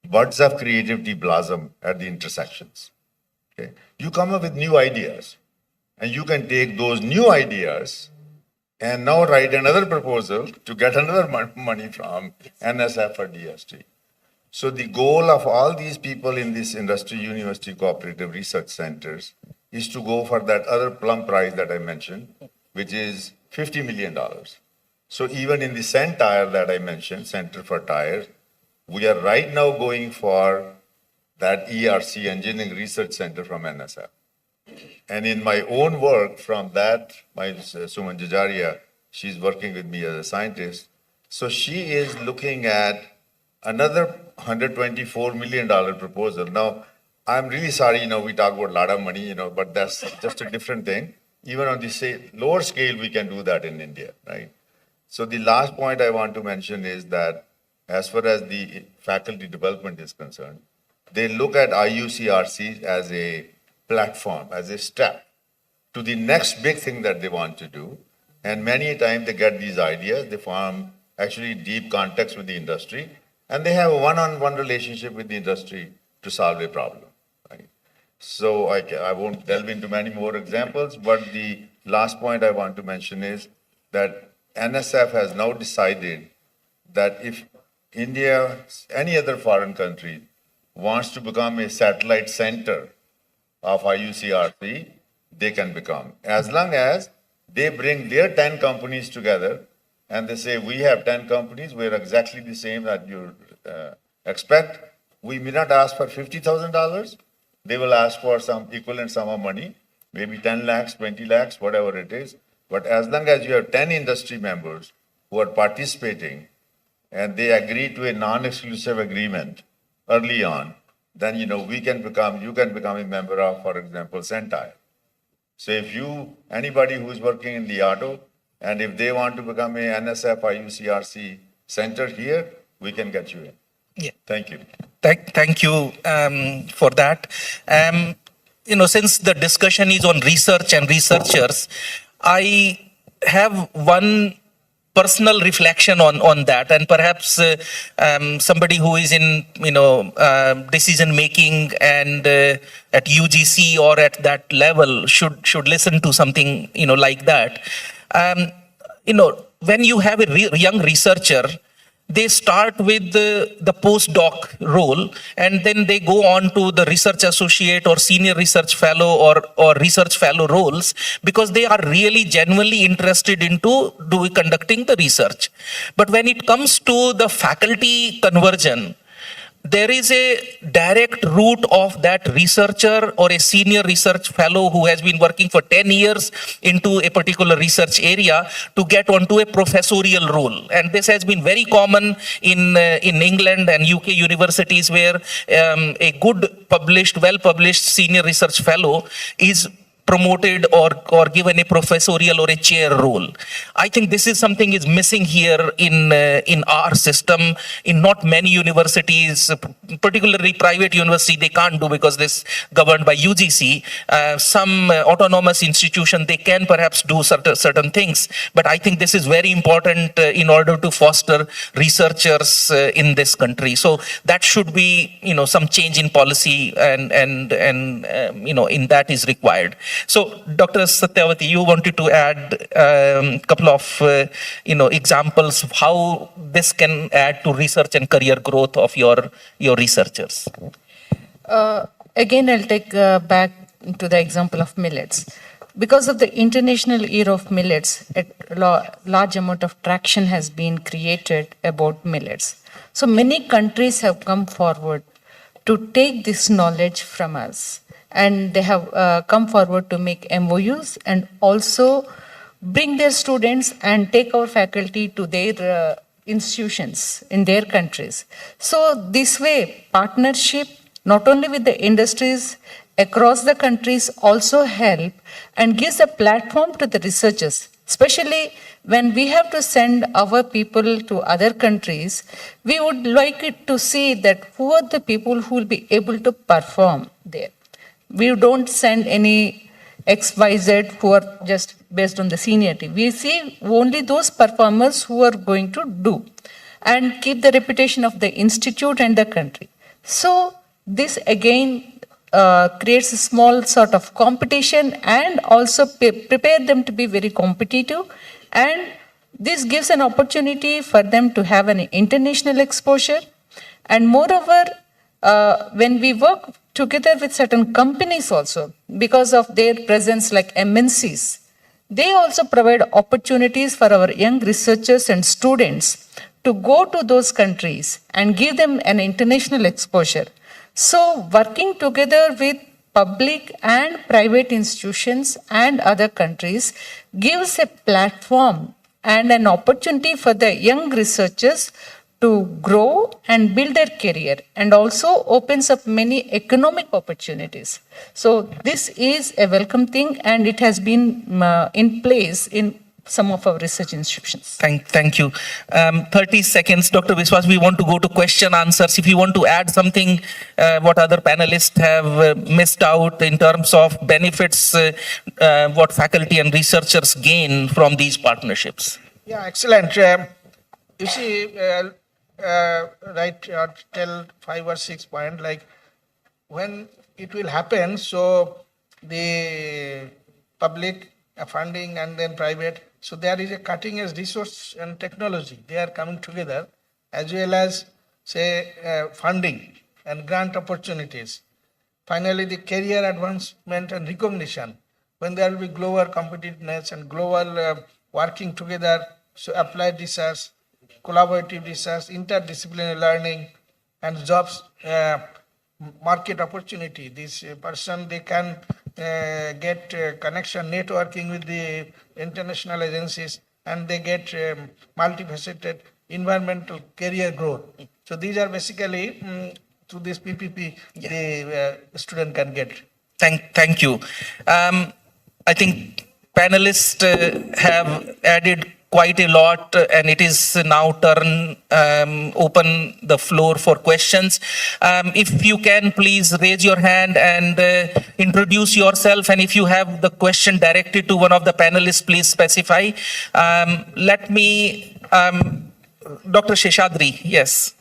buds of creativity blossom at the intersections. Okay? You come up with new ideas. And you can take those new ideas and now write another proposal to get another money from NSF or DST. So the goal of all these people in these industry university cooperative research centers is to go for that other plum prize that I mentioned, which is $50 million. So even in the CENTIRE that I mentioned, Center for Tires, we are right now going for that ERC, Engineering Research Center from NSF. And in my own work from that, my Suman Jajaria, she's working with me as a scientist. So she is looking at another $124 million proposal. Now, I'm really sorry, we talk about a lot of money, but that's just a different thing. Even on the lower scale, we can do that in India, right? So the last point I want to mention is that as far as the faculty development is concerned, they look at IUCRC as a platform, as a step to the next big thing that they want to do. And many a time they get these ideas, they form actually deep contacts with the industry, and they have a one-on-one relationship with the industry to solve a problem. Right? So I won't delve into many more examples, but the last point I want to mention is that NSF has now decided that if India, any other foreign country, wants to become a satellite center of IUCRC, they can become. As long as they bring their 10 companies together and they say, we have 10 companies, we're exactly the same that you expect. We may not ask for $50,000. They will ask for some equivalent sum of money, maybe 10 lakhs, 20 lakhs, whatever it is. But as long as you have 10 industry members who are participating and they agree to a non-exclusive agreement early on, then you can become a member of, for example, CENTIRE. So if anybody who's working in the auto, and if they want to become a NSF IUCRC center here, we can get you in. Yeah. Thank you. Thank you for that. Since the discussion is on research and researchers, I have one personal reflection on that, and perhaps somebody who is in decision making and at UGC or at that level should listen to something like that. When you have a young researcher, they start with the postdoc role, and then they go on to the research associate or senior research fellow or research fellow roles, because they are really genuinely interested into conducting the research. But when it comes to the faculty conversion, there is a direct route of that researcher or a senior research fellow who has been working for 10 years into a particular research area to get onto a professorial role. And this has been very common in England and UK universities, where a good published, well-published senior research fellow is promoted or given a professorial or a chair role. I think this is something is missing here in our system. In not many universities, particularly private university, they can't do, because this governed by UGC. Some autonomous institution, they can perhaps do certain things, but I think this is very important in order to foster researchers in this country. So that should be, some change in policy, and in that is required. So, Dr. Satyavati, you wanted to add a couple of examples of how this can add to research and career growth of your researchers. Again, I'll take back to the example of millets. Because of the international era of millets, a large amount of traction has been created about millets. So many countries have come forward to take this knowledge from us. And they have come forward to make MOUs and also bring their students and take our faculty to their institutions in their countries. So this way, partnership, not only with the industries across the countries, also help and gives a platform to the researchers, especially when we have to send our people to other countries. We would like it to see that who are the people who will be able to perform there. We don't send any XYZ who are just based on the seniority. We see only those performers who are going to do and keep the reputation of the institute and the country. So this again creates a small sort of competition and also prepare them to be very competitive. And this gives an opportunity for them to have an international exposure. And moreover, when we work together with certain companies also, because of their presence like MNCs, they also provide opportunities for our young researchers and students to go to those countries and give them an international exposure. So working together with public and private institutions and other countries gives a platform and an opportunity for the young researchers to grow and build their career, and also opens up many economic opportunities. So this is a welcome thing, and it has been in place in some of our research institutions. Thank you. 30 seconds, Dr. Biswas, we want to go to question answers. If you want to add something, what other panelists have missed out in terms of benefits, what faculty and researchers gain from these partnerships. Yeah, excellent. You see, tell 5 or 6 points, like when it will happen, so the public funding and then private, so there is a cutting edge resource and technology, they are coming together, as well as say funding and grant opportunities. Finally, the career advancement and recognition, when there will be global competitiveness and global working together, so applied research, collaborative research, interdisciplinary learning, and jobs, market opportunity. This person, they can get connection, networking with the international agencies, and they get multifaceted environmental career growth. So these are basically through this PPP, the student can get. Thank you. I think panelists have added quite a lot, and it is now open the floor for questions. If you can please raise your hand and introduce yourself, and if you have the question directed to one of the panelists, please specify. Let me, Dr. Sheshadri, yes.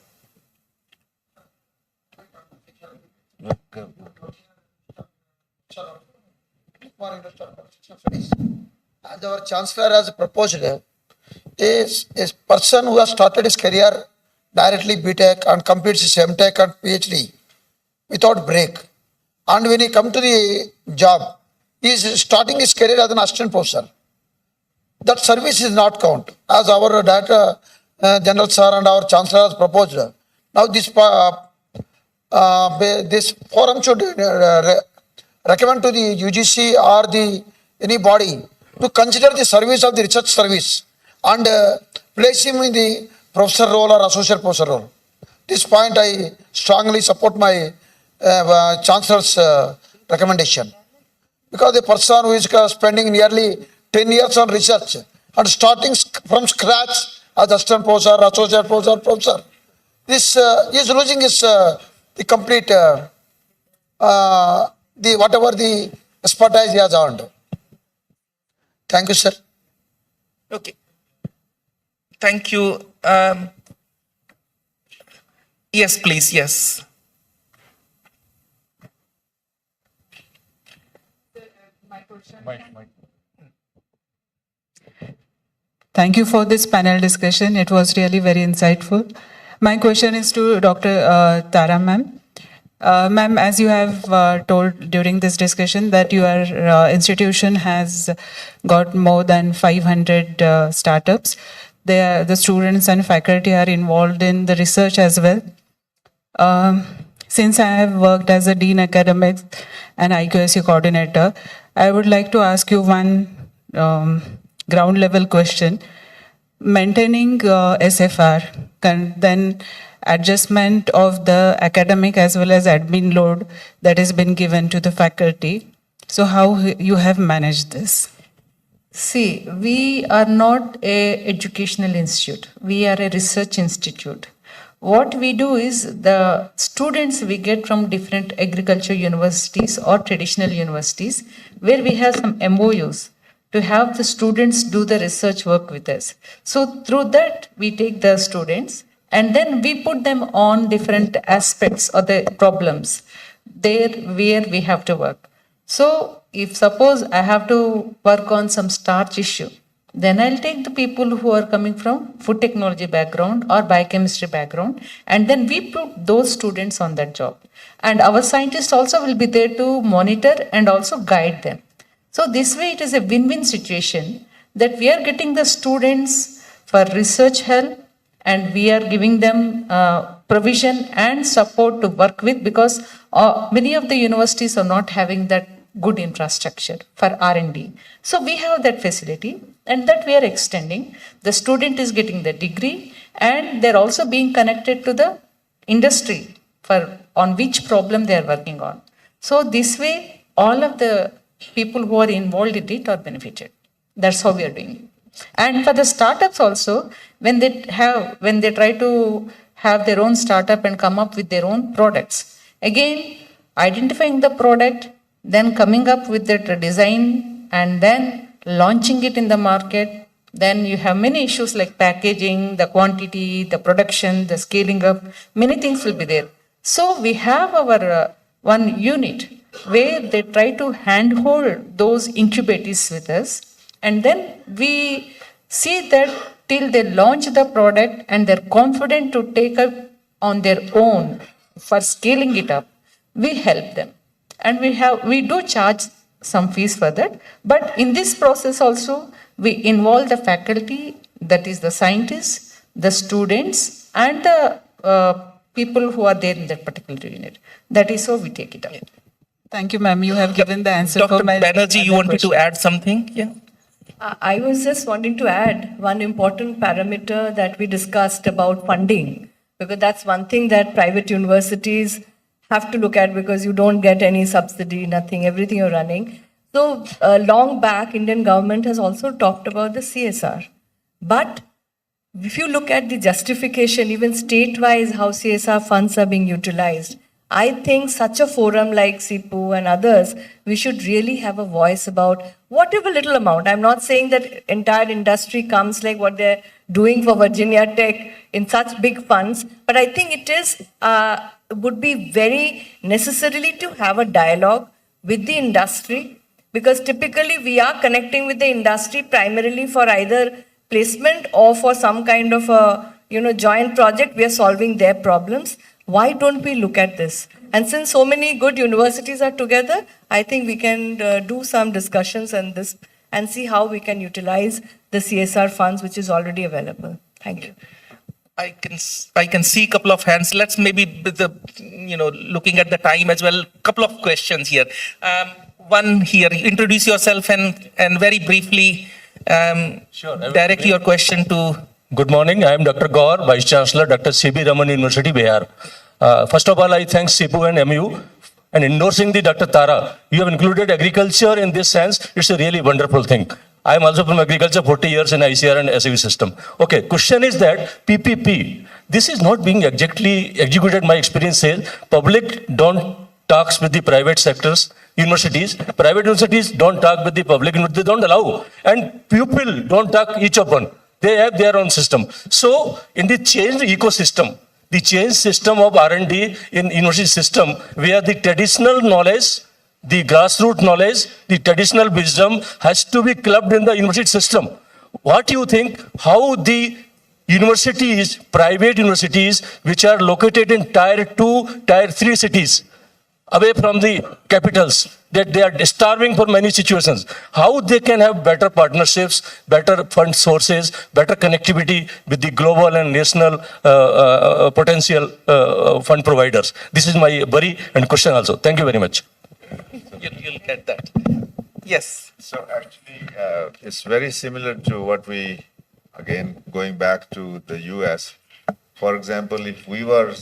As our chancellor has proposed, is a person who has started his career directly BTech and completes MTech and PhD without break. And when he come to the job, he is starting his career as an assistant professor. That service is not count, as our Director General Sir and our Chancellor has proposed. Now this forum should recommend to the UGC or the any body to consider the service of the research service and place him in the professor role or associate professor role. This point I strongly support my Chancellor's recommendation. Because the person who is spending nearly 10 years on research and starting from scratch as assistant professor, associate professor, this is losing his the complete the whatever the expertise he has earned. Thank you, sir. Okay. Thank you. Yes, please. Yes. Thank you for this panel discussion. It was really very insightful. My question is to Dr. Tara ma'am. Ma'am, as you have told during this discussion that your institution has got more than 500 startups. The students and faculty are involved in the research as well. Since I have worked as a Dean Academics and IQSU coordinator, I would like to ask you one ground level question. Maintaining SFR, then adjustment of the academic as well as admin load that has been given to the faculty. So how you have managed this? See, we are not an educational institute. We are a research institute. What we do is the students we get from different agriculture universities or traditional universities where we have some MOUs to have the students do the research work with us. So through that, we take the students and then we put them on different aspects of the problems there where we have to work. So if suppose I have to work on some starch issue, then I'll take the people who are coming from food technology background or biochemistry background, and then we put those students on that job. And our scientists also will be there to monitor and also guide them. So this way it is a win-win situation that we are getting the students for research help and we are giving them provision and support to work with, because many of the universities are not having that good infrastructure for R&D. So we have that facility and that we are extending. The student is getting the degree and they're also being connected to the industry for on which problem they are working on. So this way all of the people who are involved in it are benefited. That's how we are doing it. And for the startups also, when they try to have their own startup and come up with their own products, again identifying the product, then coming up with the design and then launching it in the market. Then you have many issues like packaging, the quantity, the production, the scaling up, many things will be there. So we have our one unit where they try to handhold those incubators with us, and then we see that till they launch the product and they're confident to take up on their own for scaling it up, we help them. And we do charge some fees for that, but in this process also we involve the faculty, that is the scientists, the students and the people who are there in that particular unit. That is how we take it up. Thank you, ma'am. You have given the answer Dr. for my Banerjee, you wanted to add something? Yeah. I was just wanting to add one important parameter that we discussed about funding, because that's one thing that private universities have to look at, because you don't get any subsidy, nothing, everything you're running. So long back, Indian government has also talked about the CSR. But if you look at the justification, even state-wise, how CSR funds are being utilized, I think such a forum like CIPU and others, we should really have a voice about whatever little amount. I'm not saying that entire industry comes like what they're doing for Virginia Tech in such big funds, but I think it is would be very necessarily to have a dialogue with the industry, because typically we are connecting with the industry primarily for either placement or for some kind of a joint project, we are solving their problems. Why don't we look at this? And since so many good universities are together, I think we can do some discussions and see how we can utilize the CSR funds which is already available. Thank you. I can see a couple of hands. Let's maybe with the looking at the time as well. Couple of questions here. One here. Introduce yourself and very briefly direct your question to. Good morning. I am Dr. Gaur, Vice Chancellor, Dr. C.B. Raman University, Bihar. First of all, I thank CIPU and MU and endorsing the Dr. Tara. You have included agriculture in this sense. It's a really wonderful thing. I am also from agriculture, 40 years in ICR and SAV system. Okay, question is that PPP, this is not being exactly executed. My experience says public don't talks with the private sectors, universities. Private universities don't talk with the public, they don't allow. And people don't talk each of one. They have their own system. So in the changed ecosystem, the changed system of R&D in university system, where the traditional knowledge, the grassroots knowledge, the traditional wisdom has to be clubbed in the university system. What do you think, how the universities, private universities, which are located in tier 2, tier 3 cities, away from the capitals, that they are starving for many situations, how they can have better partnerships, better fund sources, better connectivity with the global and national potential fund providers. This is my worry and question also. Thank you very much. You'll get that. Yes. So actually, it's very similar to what we, again, going back to the US. For example, if we were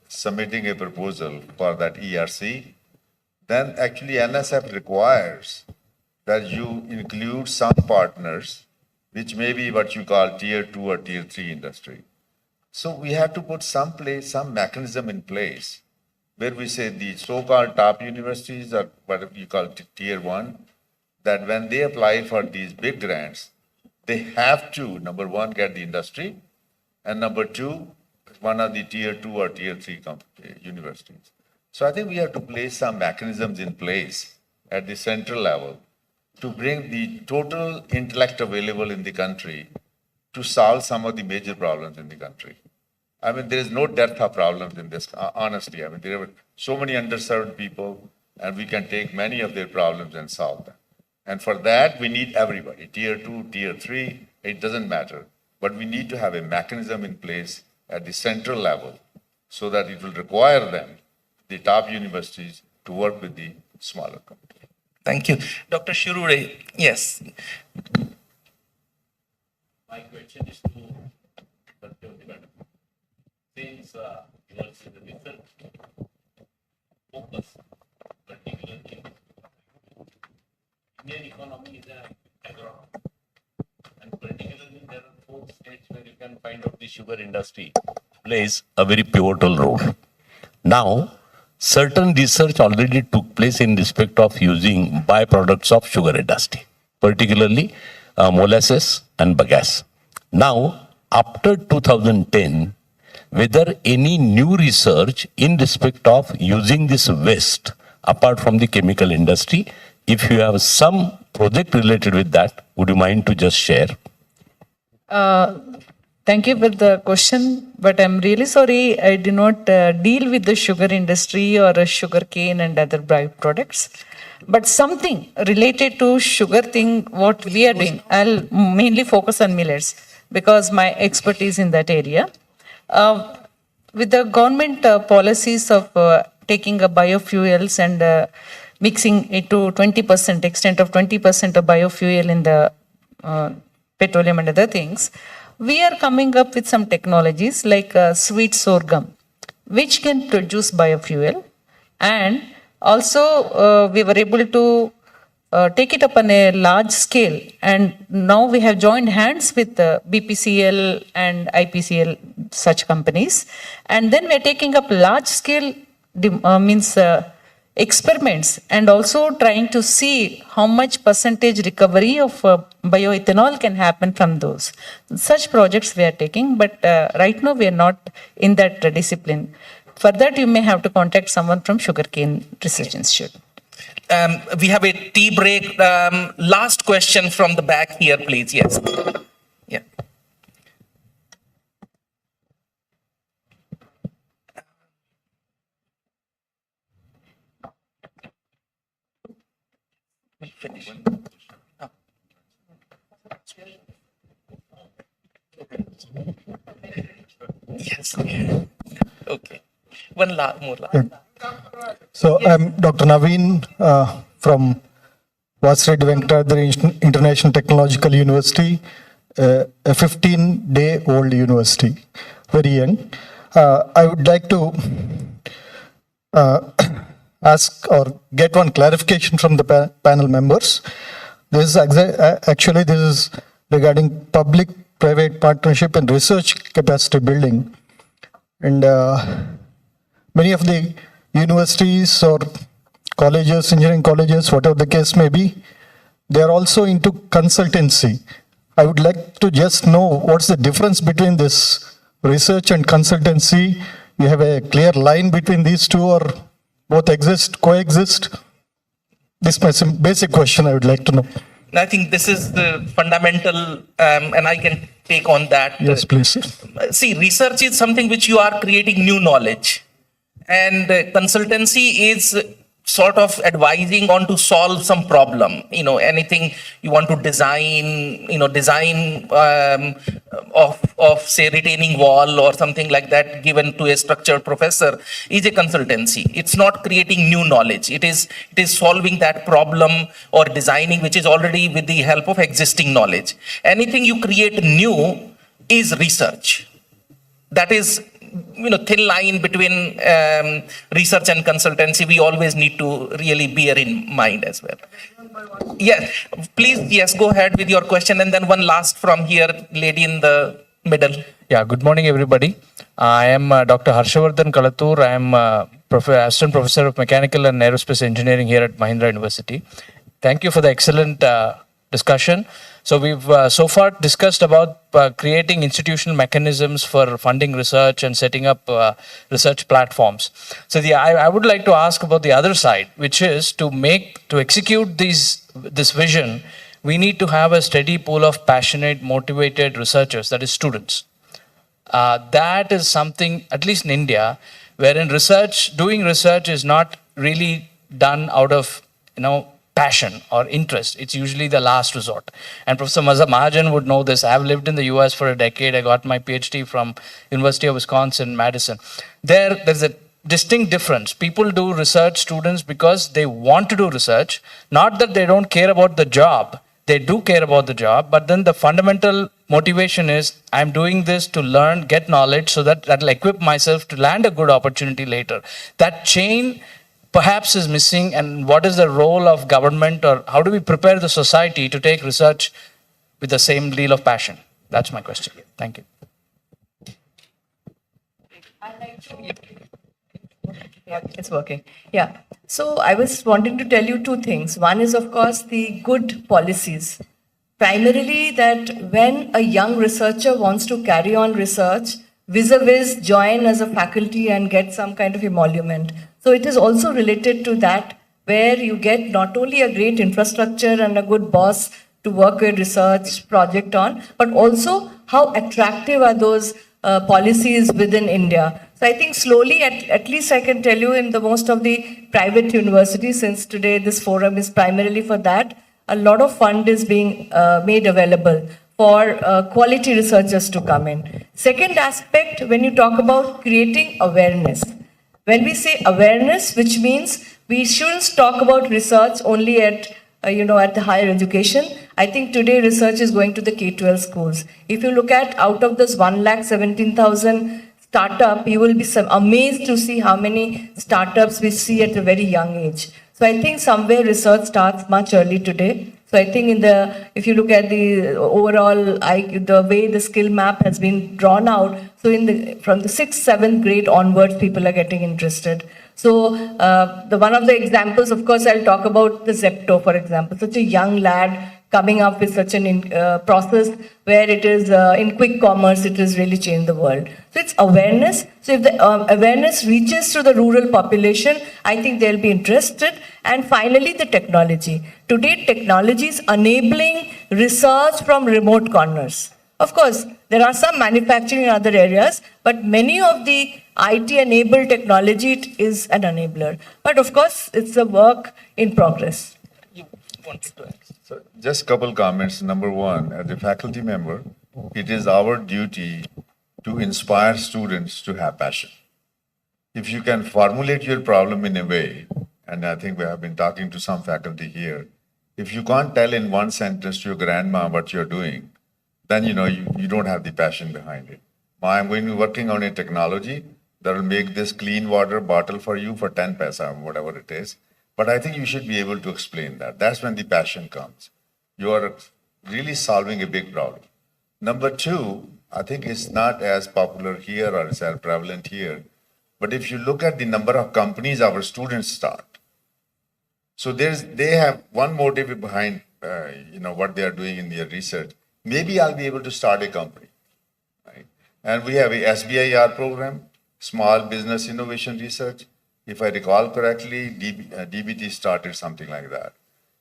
submitting a proposal for that ERC, then actually NSF requires that you include some partners, which may be what you call tier 2 or tier 3 industry. So we have to put some mechanism in place where we say the so-called top universities are what you call tier 1, that when they apply for these big grants, they have to, number one, get the industry, and number two, one of the tier 2 or tier 3 universities. So I think we have to place some mechanisms in place at the central level to bring the total intellect available in the country to solve some of the major problems in the country. I mean, there is no dearth of problems in this, honestly. I mean, there are so many underserved people, and we can take many of their problems and solve them. And for that, we need everybody, tier 2, tier 3, it doesn't matter. But we need to have a mechanism in place at the central level so that it will require them, the top universities, to work with the smaller companies. Thank you. Dr. Shirure, yes. My question is to Dr. Madam. Since yours is a different focus, particularly Indian economy is a background, and particularly there are 4 states where you can find out the sugar industry plays a very pivotal role. Now, certain research already took place in respect of using byproducts of sugar industry, particularly molasses and bagasse. Now, after 2010, whether any new research in respect of using this waste apart from the chemical industry, if you have some project related with that, would you mind to just share? Thank you for the question, but I'm really sorry I did not deal with the sugar industry or sugar cane and other byproducts. But something related to sugar thing, what we are doing, I'll mainly focus on millets because my expertise in that area. With the government policies of taking up biofuels and mixing it to 20%, extent of 20% of biofuel in the petroleum and other things, we are coming up with some technologies like sweet sorghum, which can produce biofuel. And also we were able to take it up on a large scale. And now we have joined hands with BPCL and IPCL, such companies. And then we are taking up large scale experiments and also trying to see how much percentage recovery of bioethanol can happen from those. Such projects we are taking, but right now we are not in that discipline. For that, you may have to contact someone from Sugarcane Research Institute. We have a tea break. Last question from the back here, please. Yes. Yeah. We'll finish. Oh. Yes. Okay. One more. So I'm Dr. Naveen from Vasireddy Venkatadri International Technological University, a 15-day-old university, very young. I would like to ask or get one clarification from the panel members. This is actually this is regarding public-private partnership and research capacity building, and many of the universities or colleges, engineering colleges, whatever the case may be, they are also into consultancy. I would like to just know what's the difference between this research and consultancy. You have a clear line between these two, or both exist, coexist? This is my basic question I would like to know. I think this is the fundamental, and I can take on that. Yes, please. See, research is something which you are creating new knowledge, and consultancy is sort of advising on to solve some problem. Anything you want to design, of say retaining wall or something like that given to a structured professor is a consultancy. It's not creating new knowledge. It is solving that problem or designing which is already with the help of existing knowledge. Anything you create new is research. That is thin line between research and consultancy. We always need to really bear in mind as well. Yes, please, yes, go ahead with your question, and then one last from here, lady in the middle. Yeah, good morning, everybody. I am Dr. Harshavardhan Kalatur. I am Assistant Professor of Mechanical and Aerospace Engineering here at Mahindra University. Thank you for the excellent discussion. So we've so far discussed about creating institutional mechanisms for funding research and setting up research platforms. So I would like to ask about the other side, which is to execute this vision, we need to have a steady pool of passionate, motivated researchers, that is students. That is something, at least in India, wherein doing research is not really done out of, passion or interest. It's usually the last resort. And Professor Mahajan would know this. I've lived in the US for a decade. I got my PhD from University of Wisconsin, Madison. There's a distinct difference. People do research, students, because they want to do research, not that they don't care about the job. They do care about the job, but then the fundamental motivation is I'm doing this to learn, get knowledge, so that will equip myself to land a good opportunity later. That chain perhaps is missing, and what is the role of government, or how do we prepare the society to take research with the same deal of passion? That's my question. Thank you. Yeah, it's working. Yeah. So I was wanting to tell you two things. One is, of course, the good policies. Primarily that when a young researcher wants to carry on research, vis-a-vis join as a faculty and get some kind of emolument. So it is also related to that, where you get not only a great infrastructure and a good boss to work a research project on, but also how attractive are those policies within India. So I think slowly, at least I can tell you in the most of the private universities, since today this forum is primarily for that, a lot of fund is being made available for quality researchers to come in. Second aspect, when you talk about creating awareness, when we say awareness, which means we shouldn't talk about research only at the higher education. I think today research is going to the K-12 schools. If you look at out of this 117,000 startup, you will be amazed to see how many startups we see at a very young age. So I think somewhere research starts much early today. So I think if you look at the overall, the way the skill map has been drawn out, so from the 6th, 7th grade onwards, people are getting interested. So one of the examples, of course, I'll talk about the Zepto, for example, such a young lad coming up with such an process where it is in quick commerce, it has really changed the world. So it's awareness. So if the awareness reaches to the rural population, I think they'll be interested. And finally, the technology. Today, technology is enabling research from remote corners. Of course, there are some manufacturing in other areas, but many of the IT-enabled technology is an enabler. But of course, it's a work in progress. wanted to add. So just a couple comments. Number one, as a faculty member, it is our duty to inspire students to have passion. If you can formulate your problem in a way, and I think we have been talking to some faculty here, if you can't tell in one sentence to your grandma what you're doing, then you don't have the passion behind it. I'm going to be working on a technology that will make this clean water bottle for you for 10 paisa, whatever it is. But I think you should be able to explain that. That's when the passion comes. You are really solving a big problem. Number two, I think it's not as popular here or it's as prevalent here. But if you look at the number of companies our students start, so they have one motive behind what they are doing in their research. Maybe I'll be able to start a company, right? And we have a SBIR program, Small Business Innovation Research. If I recall correctly, DBT started something like that.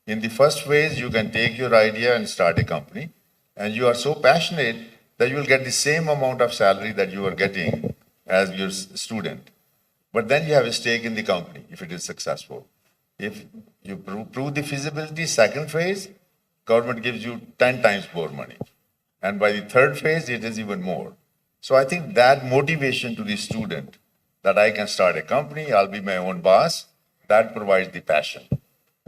In the first phase, you can take your idea and start a company, and you are so passionate that you will get the same amount of salary that you are getting as your student. But then you have a stake in the company if it is successful. If you prove the feasibility, second phase, government gives you 10 times more money. And by the third phase, it is even more. So I think that motivation to the student that I can start a company, I'll be my own boss, that provides the passion.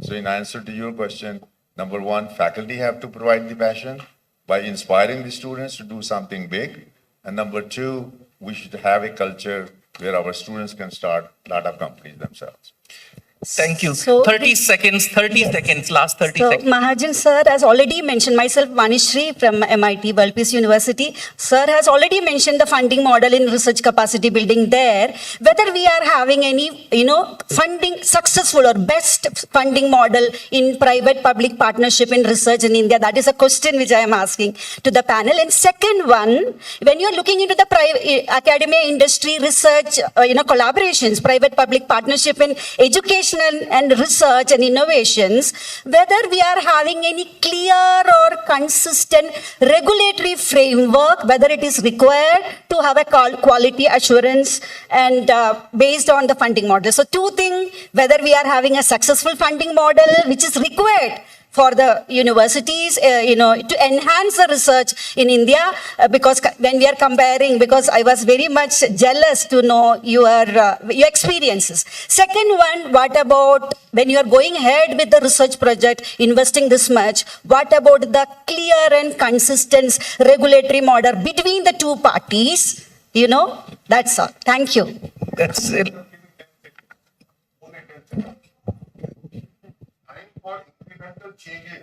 So in answer to your question, number one, faculty have to provide the passion by inspiring the students to do something big. And number two, we should have a culture where our students can start a lot of companies themselves. Thank you. So 30 seconds, last 30 So seconds. Mahajan sir has already mentioned, myself Manishri from MIT, World Peace University. Sir has already mentioned the funding model in research capacity building there. Whether we are having any, funding successful or best funding model in private-public partnership in research in India, that is a question which I am asking to the panel. And second one, when you are looking into the private academia, industry, research, collaborations, private-public partnership in education and research and innovations, whether we are having any clear or consistent regulatory framework, whether it is required to have a quality assurance and based on the funding model. So two things, whether we are having a successful funding model which is required for the universities, to enhance the research in India, because when we are comparing, because I was very much jealous to know your experiences. Second one, what about when you are going ahead with the research project, investing this much, what about the clear and consistent regulatory model between the two parties? That's all. Thank you. That's it. Changes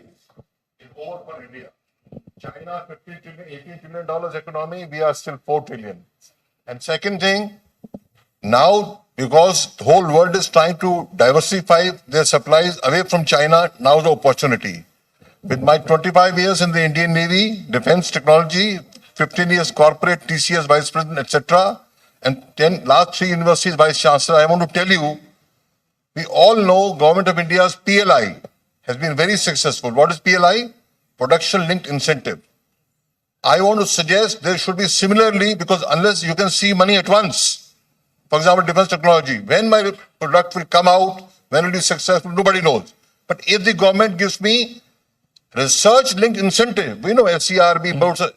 in overall India. China, $15 trillion, $18 trillion economy, we are still 4 trillion. And second thing, now because the whole world is trying to diversify their supplies away from China, now the opportunity. With my 25 years in the Indian Navy, defense technology, 15 years corporate, TCS vice president, etc., and 10 last 3 universities vice chancellor, I want to tell you, we all know Government of India's PLI has been very successful. What is PLI? Production Linked Incentive. I want to suggest there should be similarly, because unless you can see money at once, for example, defense technology, when my product will come out, when it will be successful, nobody knows. But if the government gives me research linked incentive, SCRB,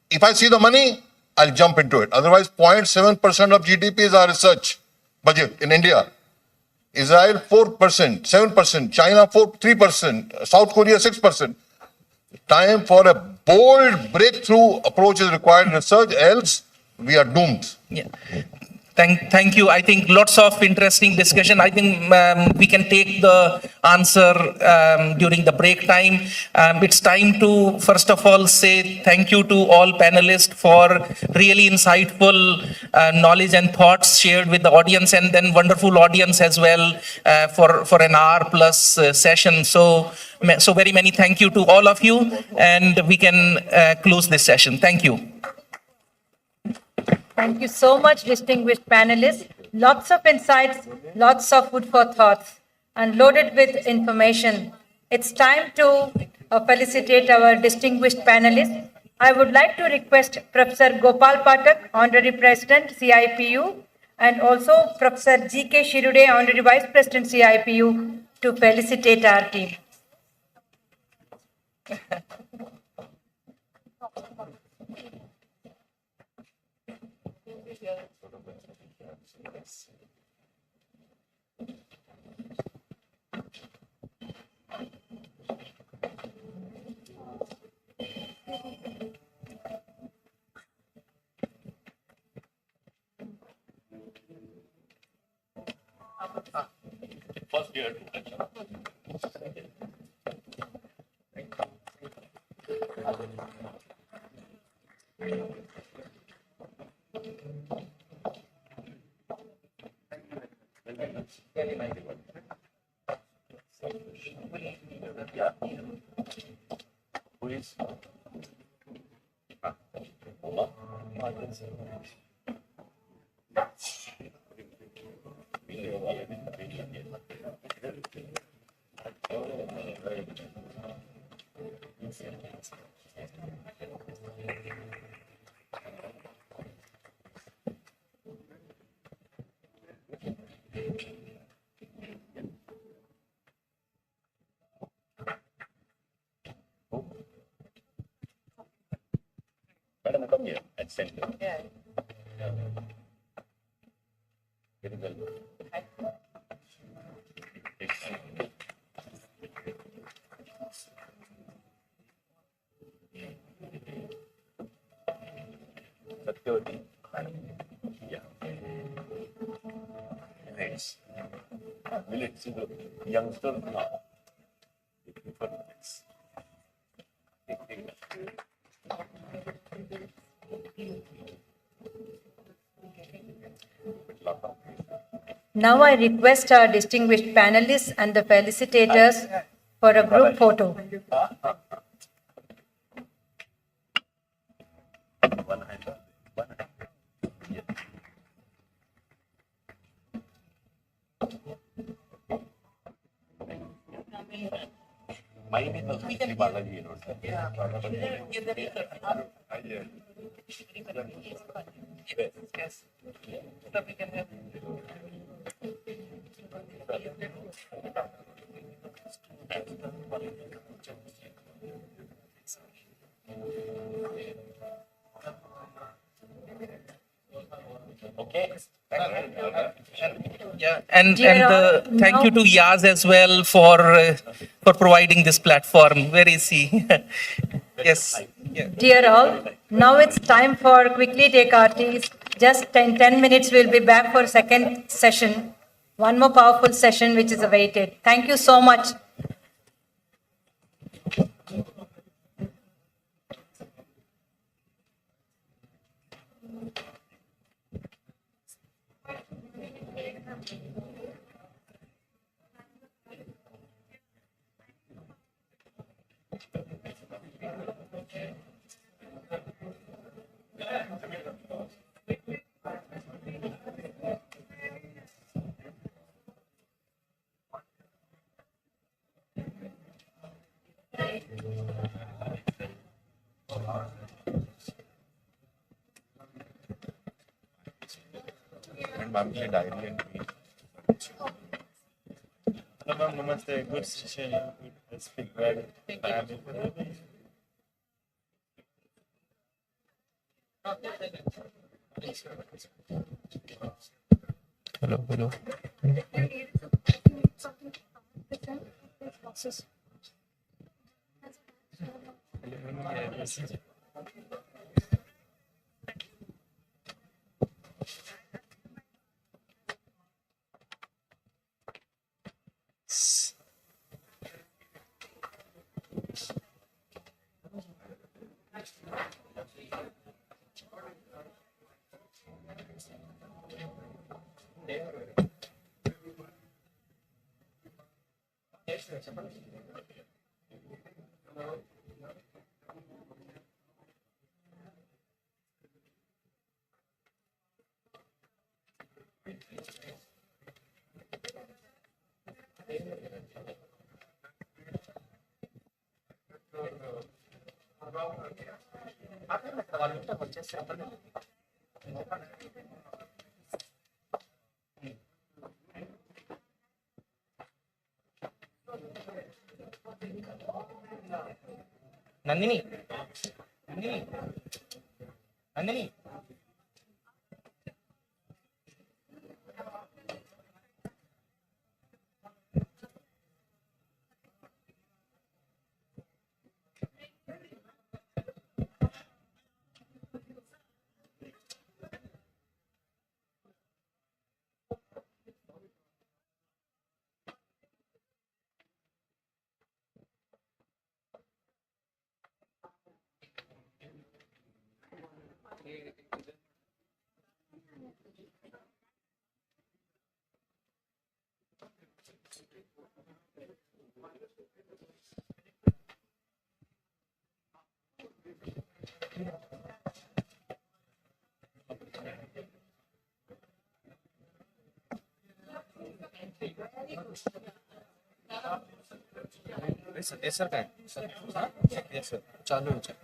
if I see the money, I'll jump into it. Otherwise, 0.7% of GDP is our research budget in India. Israel 4%, 7%, China 3%, South Korea 6%. Time for a bold breakthrough approach is required in research, else we are doomed. Yeah. Thank you. I think lots of interesting discussion. I think we can take the answer during the break time. It's time to, first of all, say thank you to all panelists for really insightful knowledge and thoughts shared with the audience, and then wonderful audience as well for an hour plus session. So very many thank you to all of you, and we can close this session. Thank you. Thank you so much, distinguished panelists. Lots of insights, lots of food for thoughts, and loaded with information. It's time to felicitate our distinguished panelists. I would like to request Professor Gopal Pathak, Honorary President, CIPU, and also Professor G.K. Shirude, Honorary Vice President, CIPU, to felicitate our team. First year. Who is? Madam, come here and send her. Yeah. Very well. Satyavati. Yeah. Nice. Village, see the youngsters now. They prefer this. Now I request our distinguished panelists and the felicitators for a group photo. Mine is also Sri Balaji University. Yes. So we can have. Okay. Yeah, and Dear all, thank you now- to Yaz as well for providing this platform. Where is he? Yes. Yeah. Dear all, now it's time for quickly take our teas. Just 10 minutes, we'll be back for second session. One more powerful session which is awaited. Thank you so much. And monthly diary and week. Hello ma'am, namaste. Good session. Good speak well. Hello, hello. Nandini. Nandini. Nandini. Yes, sir. Yes, sir. चालू है.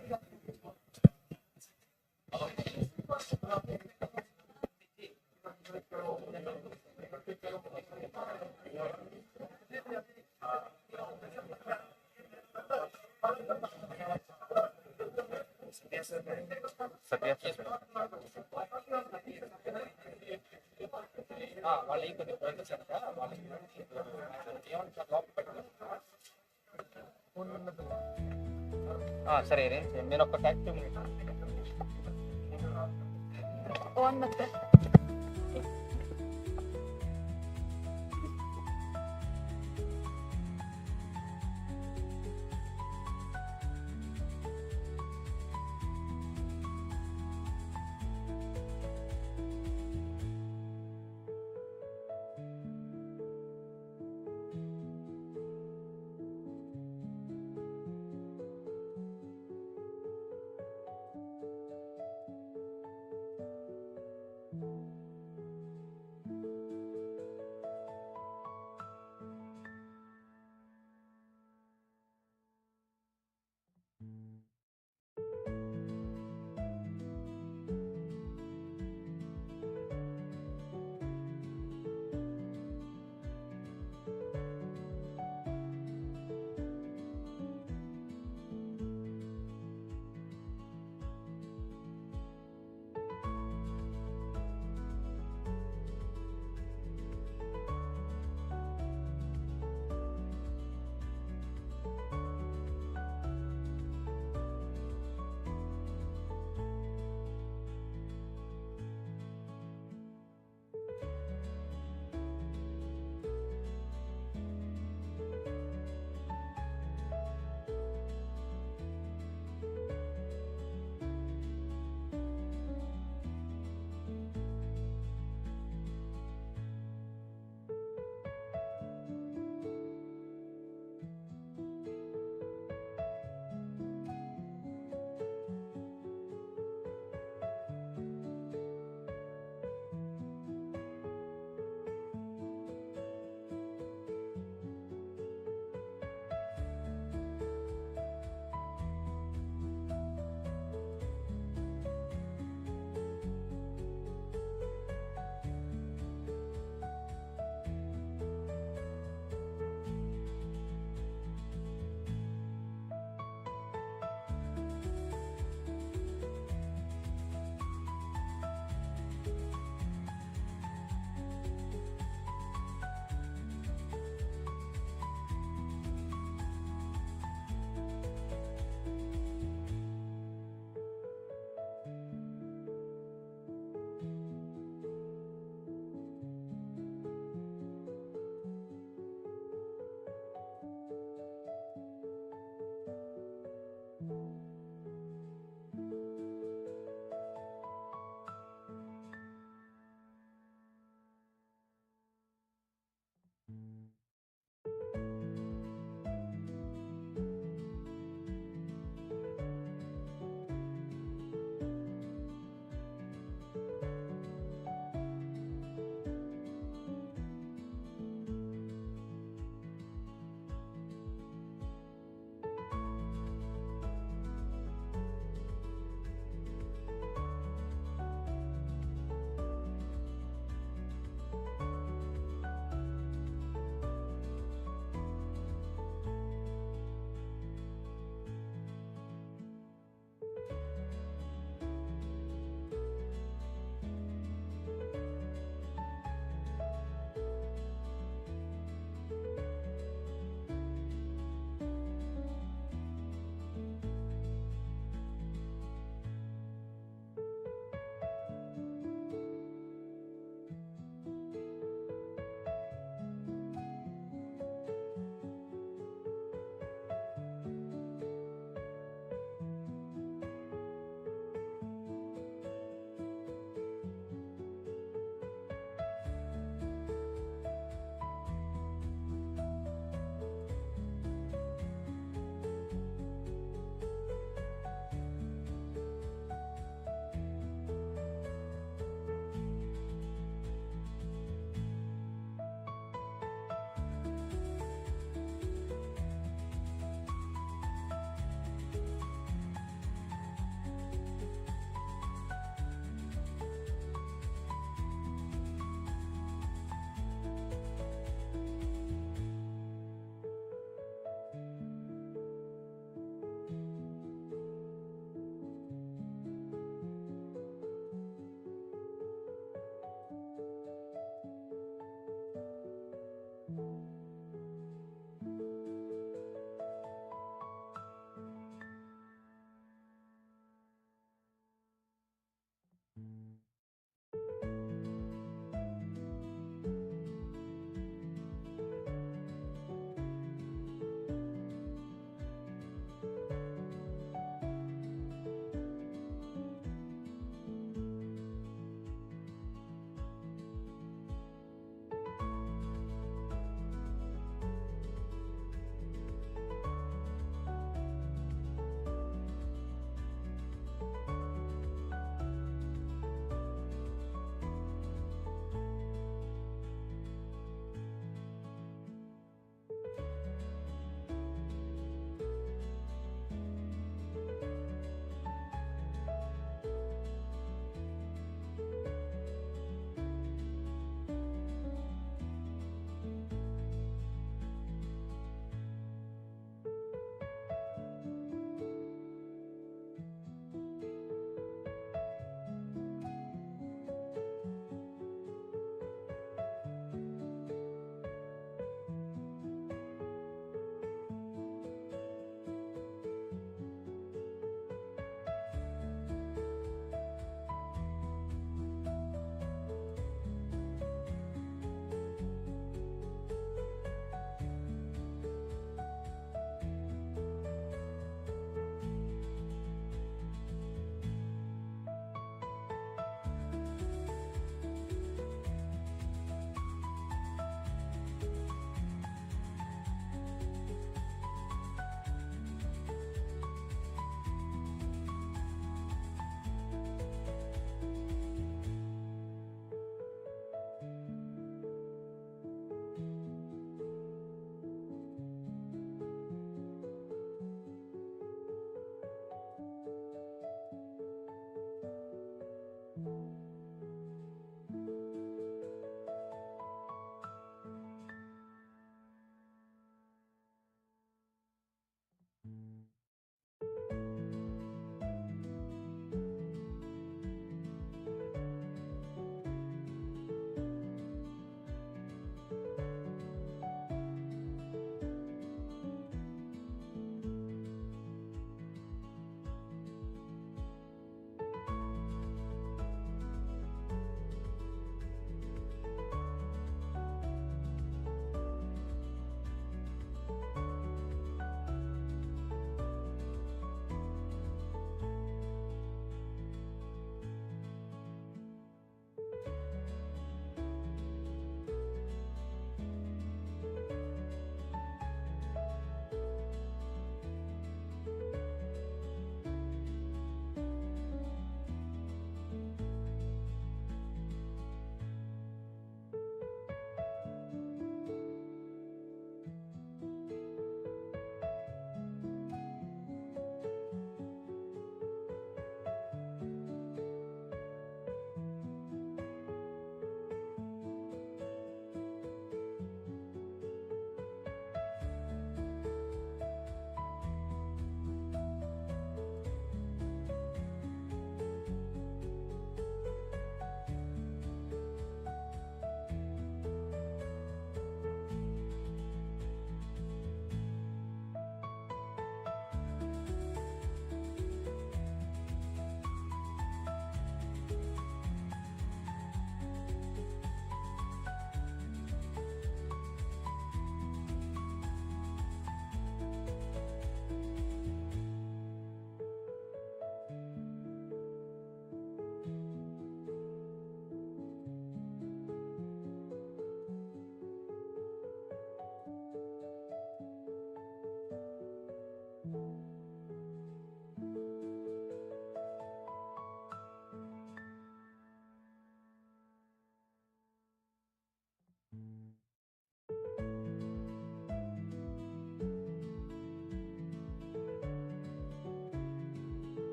సరే నేను ఒక 2 minutes. On ಮತ್ತೆ.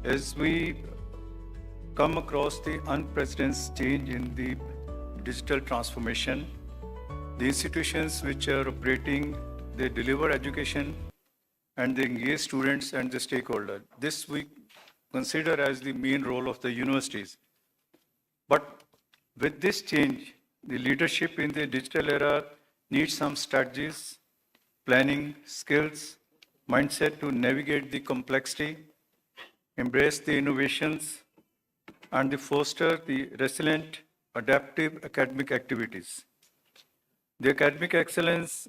As we come across the unprecedented change in the digital transformation, the institutions which are operating, they deliver education and they engage students and the stakeholder. This we consider as the main role of the universities. But with this change, the leadership in the digital era needs some strategies, planning, skills, mindset to navigate the complexity, embrace the innovations, and to foster the resilient, adaptive academic activities. The academic excellence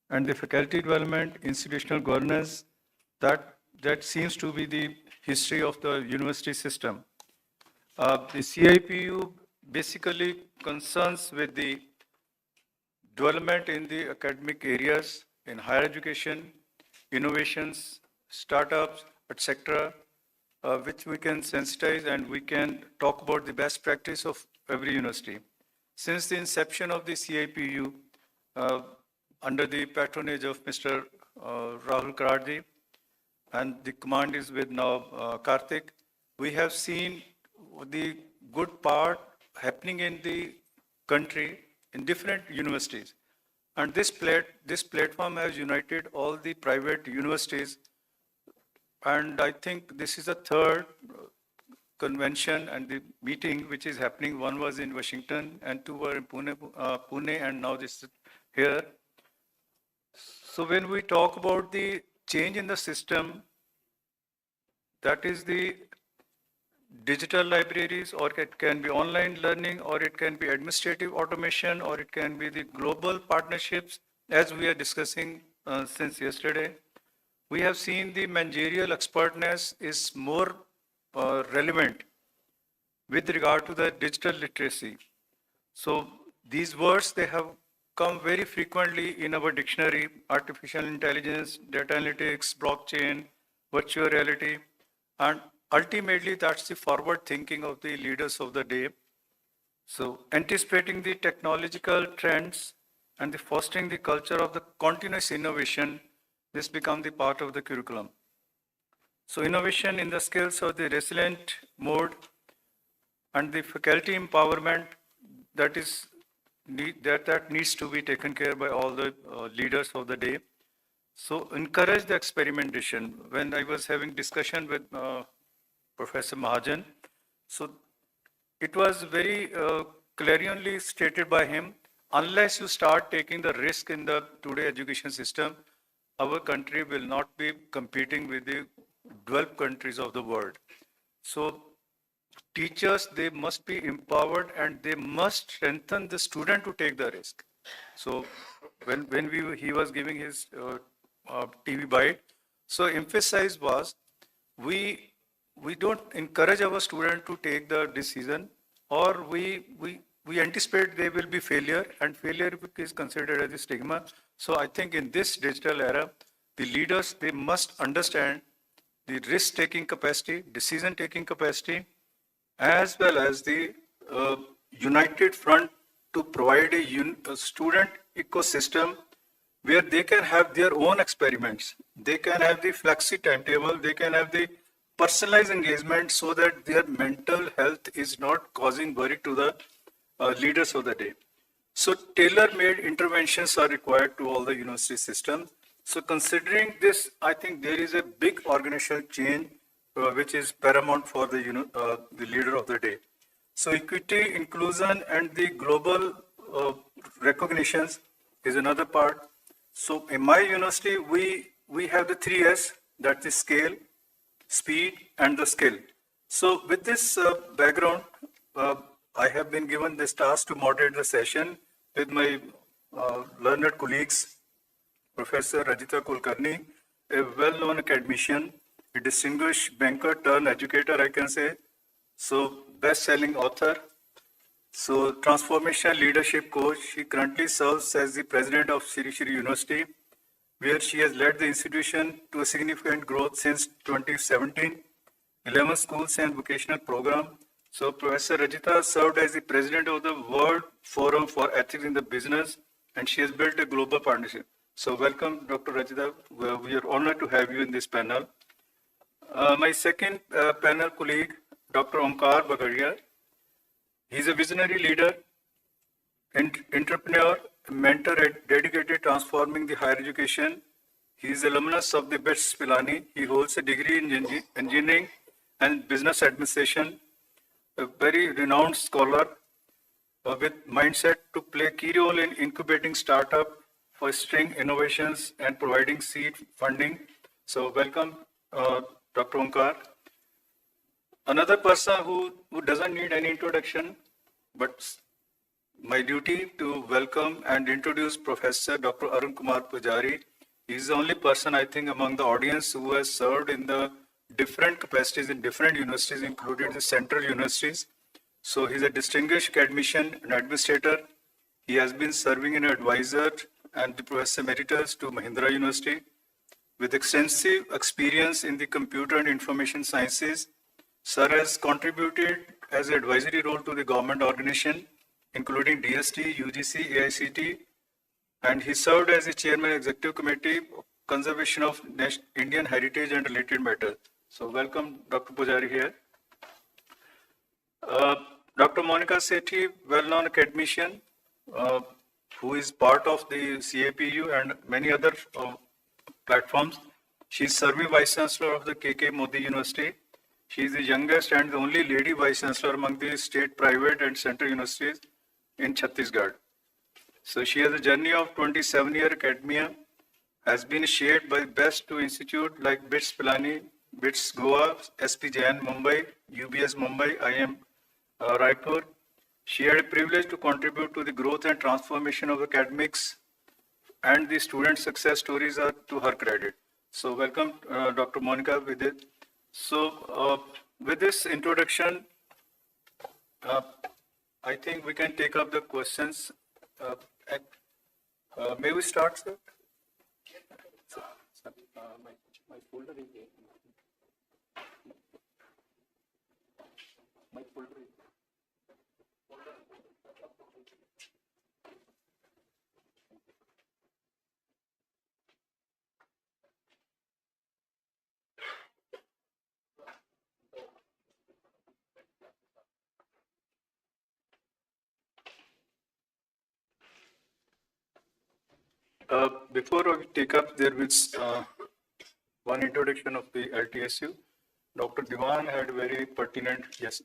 and the faculty development, institutional governance, that seems to be the history of the university system. The CIPU basically concerns with the development in the academic areas, in higher education, innovations, startups, etc., which we can sensitize and we can talk about the best practice of every university. Since the inception of the CIPU, under the patronage of Mr. Rahul Kararji, and the command is with now Karthik, we have seen the good part happening in the country in different universities. And this platform has united all the private universities. And I think this is the third convention and the meeting which is happening. One was in Washington and two were in Pune, and now this is here. So when we talk about the change in the system, that is the digital libraries, or it can be online learning, or it can be administrative automation, or it can be the global partnerships, as we are discussing since yesterday. We have seen the managerial expertness is more relevant with regard to the digital literacy. So these words, they have come very frequently in our dictionary: artificial intelligence, data analytics, blockchain, virtual reality, and ultimately that's the forward thinking of the leaders of the day. So anticipating the technological trends and the fostering the culture of the continuous innovation, this becomes the part of the curriculum. So innovation in the skills of the resilient mode and the faculty empowerment, that needs to be taken care by all the leaders of the day. So encourage the experimentation. When I was having discussion with Professor Mahajan, so it was very clarionly stated by him, unless you start taking the risk in the today education system, our country will not be competing with the developed countries of the world. So teachers, they must be empowered and they must strengthen the student to take the risk. So when he was giving his TV bite, so emphasis was, we don't encourage our student to take the decision, or we anticipate there will be failure, and failure is considered as a stigma. So I think in this digital era, the leaders, they must understand the risk-taking capacity, decision-taking capacity, as well as the united front to provide a student ecosystem where they can have their own experiments. They can have the flexi timetable, they can have the personalized engagement, so that their mental health is not causing worry to the leaders of the day. So tailor-made interventions are required to all the university systems. So considering this, I think there is a big organizational change which is paramount for the leader of the day. So equity, inclusion, and the global recognitions is another part. So in my university, we have the 3S, that's the scale, speed, and the skill. So with this background, I have been given this task to moderate the session with my learned colleagues, Professor Rajita Kulkarni, a well-known academician, a distinguished banker turned educator, I can say. So best-selling author. So transformational leadership coach. She currently serves as the president of Shri Shri University, where she has led the institution to a significant growth since 2017, 11 schools and vocational program. So Professor Rajita served as the president of the World Forum for Ethics in the Business, and she has built a global partnership. So welcome, Dr. Rajita. We are honored to have you in this panel. My second panel colleague, Dr. Omkar Bagaria. He's a visionary leader, entrepreneur, mentor, dedicated to transforming the higher education. He is alumnus of the BHES Pilani. He holds a degree in engineering and business administration, a very renowned scholar with mindset to play a key role in incubating startup, fostering innovations, and providing seed funding. So welcome, Dr. Omkar. Another person who doesn't need any introduction, but my duty to welcome and introduce Professor Dr. Arun Kumar Pujari. He is the only person, I think, among the audience who has served in the different capacities in different universities, including the central universities. So he's a distinguished academician and administrator. He has been serving as an advisor and the Professor Emeritus to Mahindra University. With extensive experience in the computer and information sciences, Sir has contributed as an advisory role to the government organization, including DST, UGC, AICT, and he served as the chairman executive committee conservation of Indian heritage and related matters. So welcome, Dr. Pujari here. Dr. Monica Sethi, well-known academician, who is part of the CIPU and many other platforms. She is serving Vice Chancellor of the KK Modi University. She is the youngest and the only lady Vice Chancellor among the state, private and central universities in Chhattisgarh. So she has a journey of 27-year academia, has been shared by best two institutes like BITS Pilani, BITS Goa, SP Jain Mumbai, UBS Mumbai, IM Raipur. She had a privilege to contribute to the growth and transformation of academics, and the student success stories are to her credit. So welcome, Dr. Monica, with it. So with this introduction, I think we can take up the questions. May we start, sir? My folder is there. My folder is there. Before we take up, there was one introduction of the LTSU. Dr. Diwan had very pertinent, yes,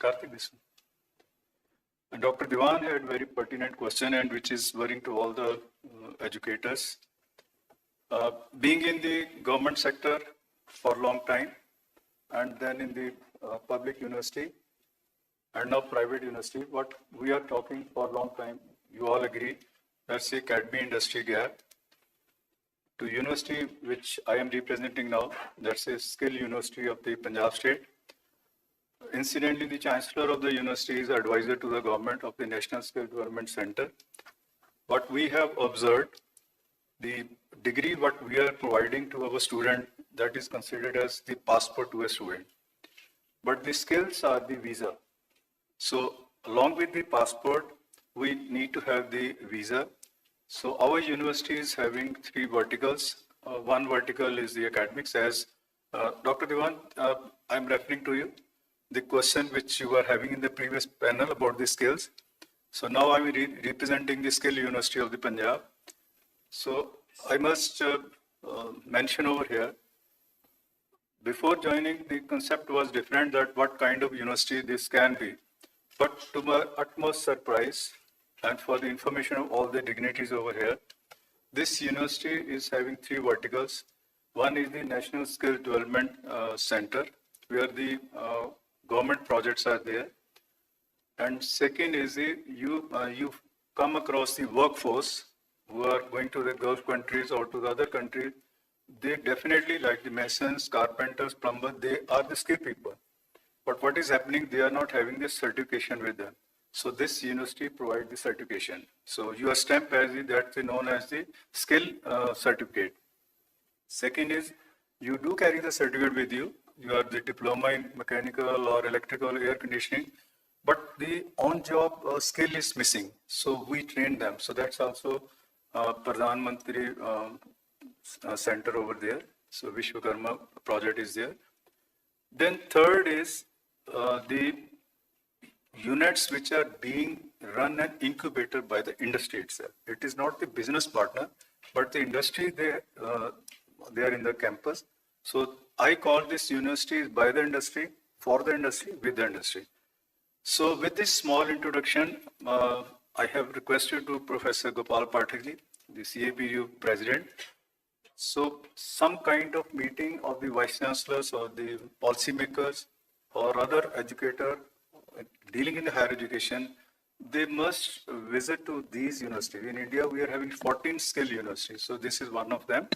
Karthik, this one. Dr. Diwan had very pertinent question, and which is worrying to all the educators. Being in the government sector for a long time, and then in the public university, and now private university, what we are talking for a long time, you all agree, that's the academy industry gap. To university which I am representing now, that's a skill university of the Punjab state. Incidentally, the chancellor of the university is advisor to the government of the National Skill Development Center. What we have observed, the degree what we are providing to our student, that is considered as the passport to a student. But the skills are the visa. So along with the passport, we need to have the visa. So our university is having three verticals. One vertical is the academics, as Dr. Diwan, I'm referring to you, the question which you were having in the previous panel about the skills. So now I'm representing the Skill University of the Punjab. So I must mention over here, before joining, the concept was different, that what kind of university this can be. But to my utmost surprise, and for the information of all the dignitaries over here, this university is having three verticals. One is the National Skill Development Center, where the government projects are there. And second is you come across the workforce who are going to the Gulf countries or to the other countries. They definitely, like the masons, carpenters, plumbers, they are the skilled people. But what is happening, they are not having this certification with them. So this university provides the certification. So your stamp as that's known as the skill certificate. Second is, you do carry the certificate with you. You are the diploma in mechanical or electrical air conditioning, but the on-job skill is missing. So we train them. So that's also Pradhan Mantri center over there. So Vishwakarma project is there. Then third is the units which are being run and incubated by the industry itself. It is not the business partner, but the industry, they are in the campus. So I call this universities by the industry, for the industry, with the industry. So with this small introduction, I have requested to Professor Gopal Pathakji, the CIPU president. So some kind of meeting of the vice chancellors or the policymakers or other educator dealing in the higher education, they must visit to these universities. In India, we are having 14 skill universities. So this is one of them.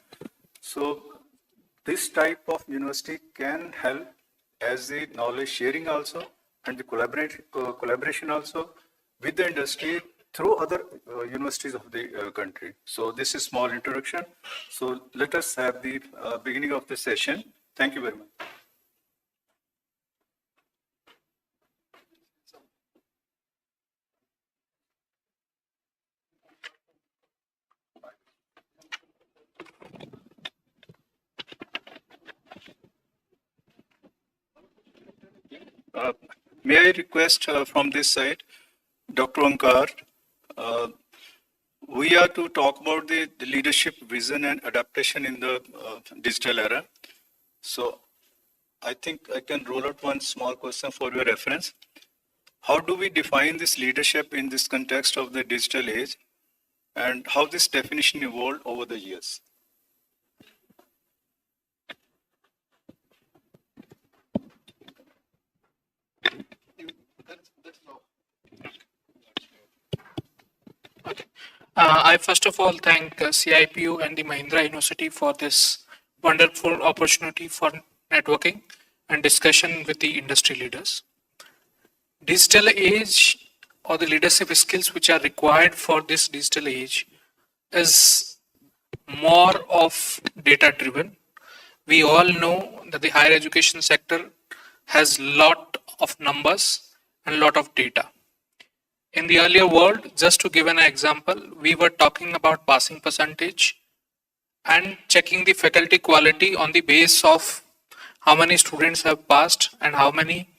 So this type of university can help as the knowledge sharing also and the collaboration also with the industry through other universities of the country. So this is small introduction. So let us have the beginning of the session. Thank you very much. May I request from this side, Dr. Onkar, we are to talk about the leadership vision and adaptation in the digital era. So I think I can roll out one small question for your reference. How do we define this leadership in this context of the digital age and how this definition evolved over the years? I first of all thank CIPU and the Mahindra University for this wonderful opportunity for networking and discussion with the industry leaders. Digital age or the leadership skills which are required for this digital age is more of data driven. We all know that the higher education sector has lot of numbers and lot of data. In the earlier world, just to give an example, we were talking about passing percentage and checking the faculty quality on the base of how many students have passed and how many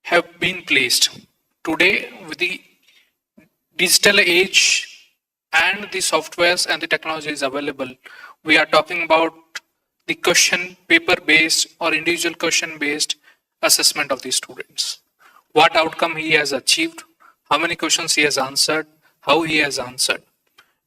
have been placed. Today, with the digital age and the softwares and the technologies available, we are talking about the question paper based or individual question based assessment of the students. What outcome he has achieved, how many questions he has answered, how he has answered.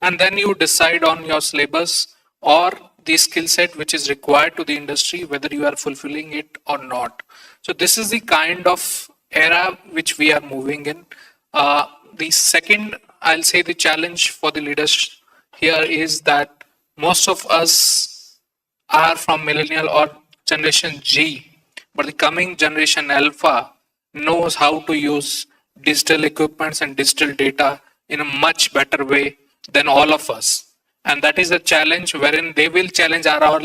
And then you decide on your syllabus or the skill set which is required to the industry, whether you are fulfilling it or not. So this is the kind of era which we are moving in. The second, I'll say the challenge for the leaders here is that most of us are from millennial or generation G, but the coming generation Alpha knows how to use digital equipments and digital data in a much better way than all of us. And that is a challenge wherein they will challenge our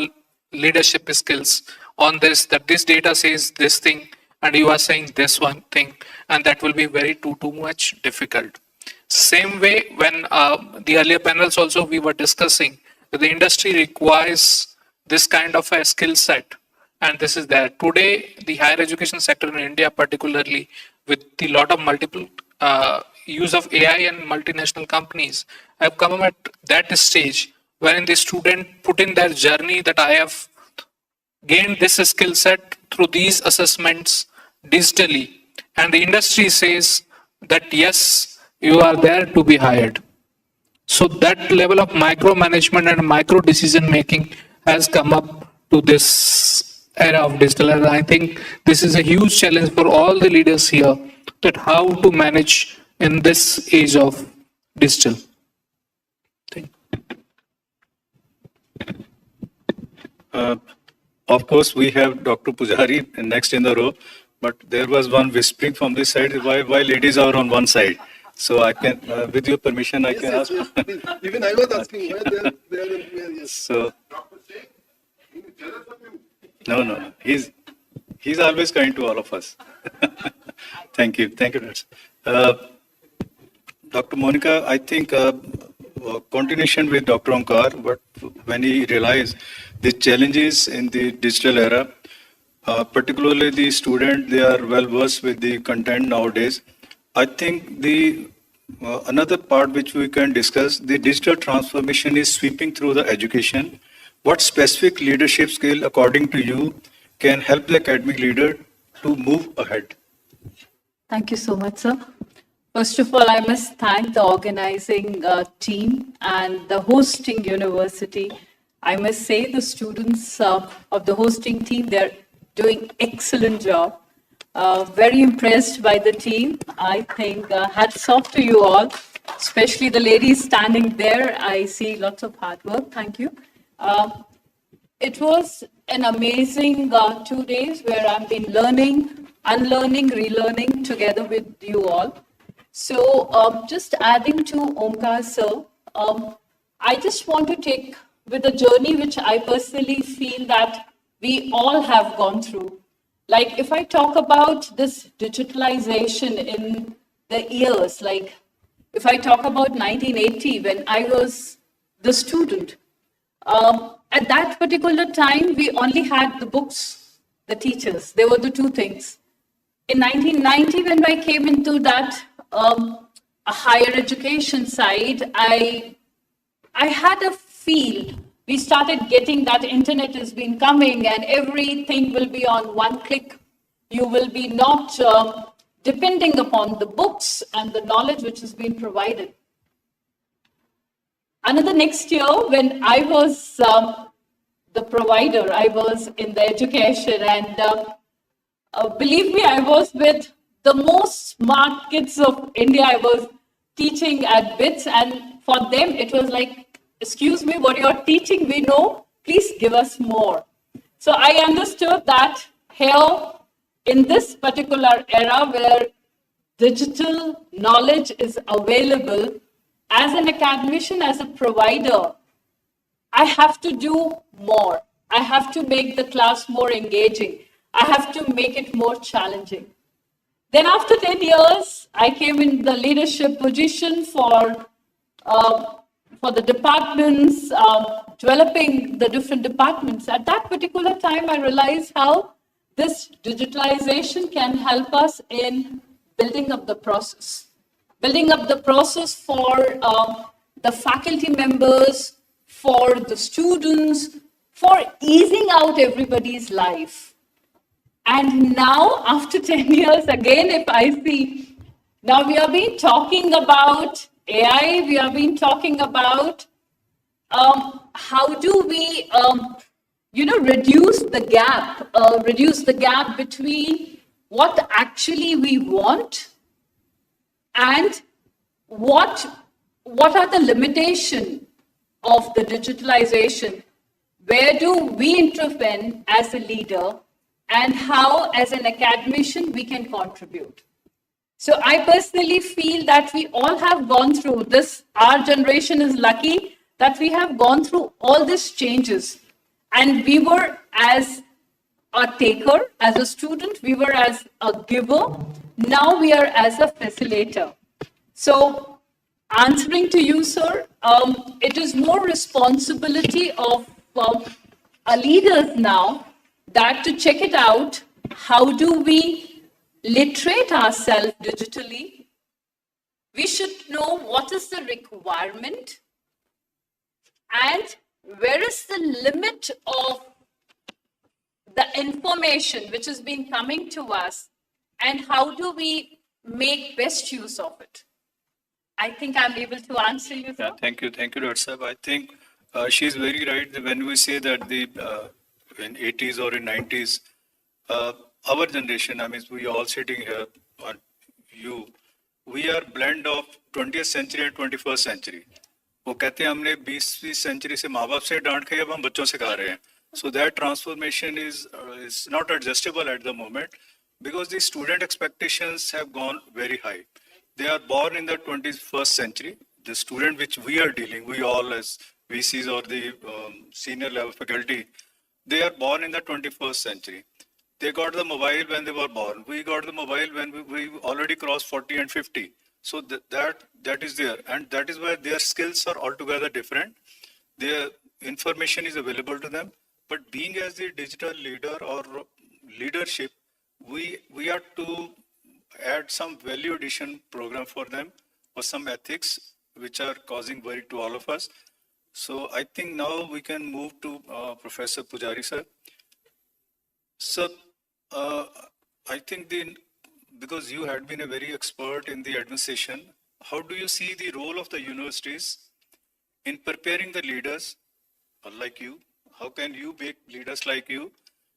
leadership skills on this, that this data says this thing and you are saying this one thing, and that will be very too much difficult. Same way when the earlier panels also we were discussing that the industry requires this kind of a skill set, and this is there. Today, the higher education sector in India particularly, with the lot of multiple use of AI and multinational companies, have come at that stage wherein the student put in their journey that I have gained this skill set through these assessments digitally, and the industry says that yes, you are there to be hired. So that level of micromanagement and micro decision making has come up to this era of digital, and I think this is a huge challenge for all the leaders here, that how to manage in this age of digital. Of course, we have Dr. Pujari next in the row, but there was one whispering from this side, why ladies are on one side. So I can, with your permission, I can ask. Even I was asking why they are yes. So, no. He's always kind to all of us. Thank you, Dr. Monica. I think continuation with Dr. Omkar, but when he realized the challenges in the digital era, particularly the student, they are well versed with the content nowadays. I think the another part which we can discuss, the digital transformation is sweeping through the education. What specific leadership skill, according to you, can help the academic leader to move ahead? Thank you so much, sir. First of all, I must thank the organizing team and the hosting university. I must say the students of the hosting team, they're doing excellent job. Very impressed by the team. I think hats off to you all, especially the ladies standing there. I see lots of hard work. Thank you. It was an amazing 2 days where I've been learning, unlearning, relearning together with you all. So just adding to Omkar sir, I just want to take with a journey which I personally feel that we all have gone through. Like if I talk about this digitalization in the years, like if I talk about 1980 when I was the student, at that particular time, we only had the books, the teachers. They were the two things. In 1990, when I came into that a higher education side, I had a feel. We started getting that internet has been coming and everything will be on one click. You will be not depending upon the books and the knowledge which has been provided. Another next year, when I was the provider, I was in the education and believe me, I was with the most smart kids of India. I was teaching at BITS and for them it was like, excuse me, what you're teaching we know, please give us more. So I understood that here in this particular era where digital knowledge is available, as an academician, as a provider, I have to do more. I have to make the class more engaging. I have to make it more challenging. Then after 10 years, I came in the leadership position for the departments, developing the different departments. At that particular time, I realized how this digitalization can help us in building up the process. Building up the process for the faculty members, for the students, for easing out everybody's life. And now, after 10 years, again, if I see, now we have been talking about AI, we have been talking about how do we, reduce the gap between what actually we want and what are the limitations of the digitalization? Where do we intervene as a leader and how as an academician we can contribute? So I personally feel that we all have gone through this. Our generation is lucky that we have gone through all these changes. And we were as a taker, as a student, we were as a giver. Now we are as a facilitator. So answering to you, sir, it is more responsibility of our leaders now that to check it out, how do we literate ourselves digitally? We should know what is the requirement and where is the limit of the information which has been coming to us and how do we make best use of it? I think I'm able to answer you, sir. Yeah, thank you, Dr. Saab. I think she's very right when we say that the in 80s or in 90s, our generation, I mean, we all sitting here, or you, we are blend of 20th century and 21st century. वो कहते हैं हमने 20वीं century से माँ बाप से डांट खाई, अब हम बच्चों से खा रहे हैं. So that transformation is not adjustable at the moment because the student expectations have gone very high. They are born in the 21st century. The student which we are dealing, we all as VCs or the senior level faculty, they are born in the 21st century. They got the mobile when they were born. We got the mobile when we already crossed 40 and 50. So that is there, and that is why their skills are altogether different. Their information is available to them, but being as the digital leader or leadership, we are to add some value addition program for them or some ethics which are causing worry to all of us. So I think now we can move to Professor Pujari sir. So I think because you had been a very expert in the administration, how do you see the role of the universities in preparing the leaders like you? How can you make leaders like you,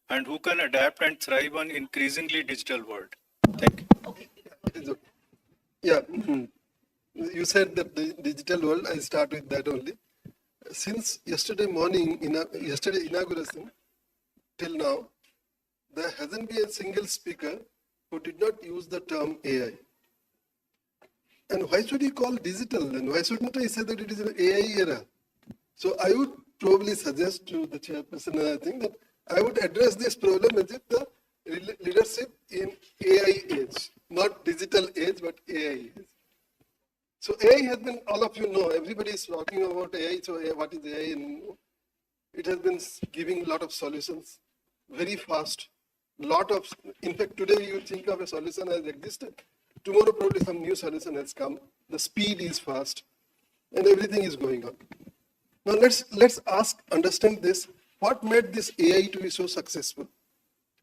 and who can adapt and thrive on increasingly digital world? Thank you. Yeah, you said that the digital world, I start with that only. Since yesterday morning, yesterday inauguration, till now, there hasn't been a single speaker who did not use the term AI. And why should he call digital then? Why shouldn't I say that it is an AI era? So I would probably suggest to the chairperson, and I think that I would address this problem as if the leadership in AI age, not digital age, but AI age. So AI has been, all of you know, everybody is talking about AI. So what is AI? And it has been giving a lot of solutions very fast. In fact, today you think of a solution has existed. Tomorrow probably some new solution has come. The speed is fast and everything is going on. Now let's understand this. What made this AI to be so successful?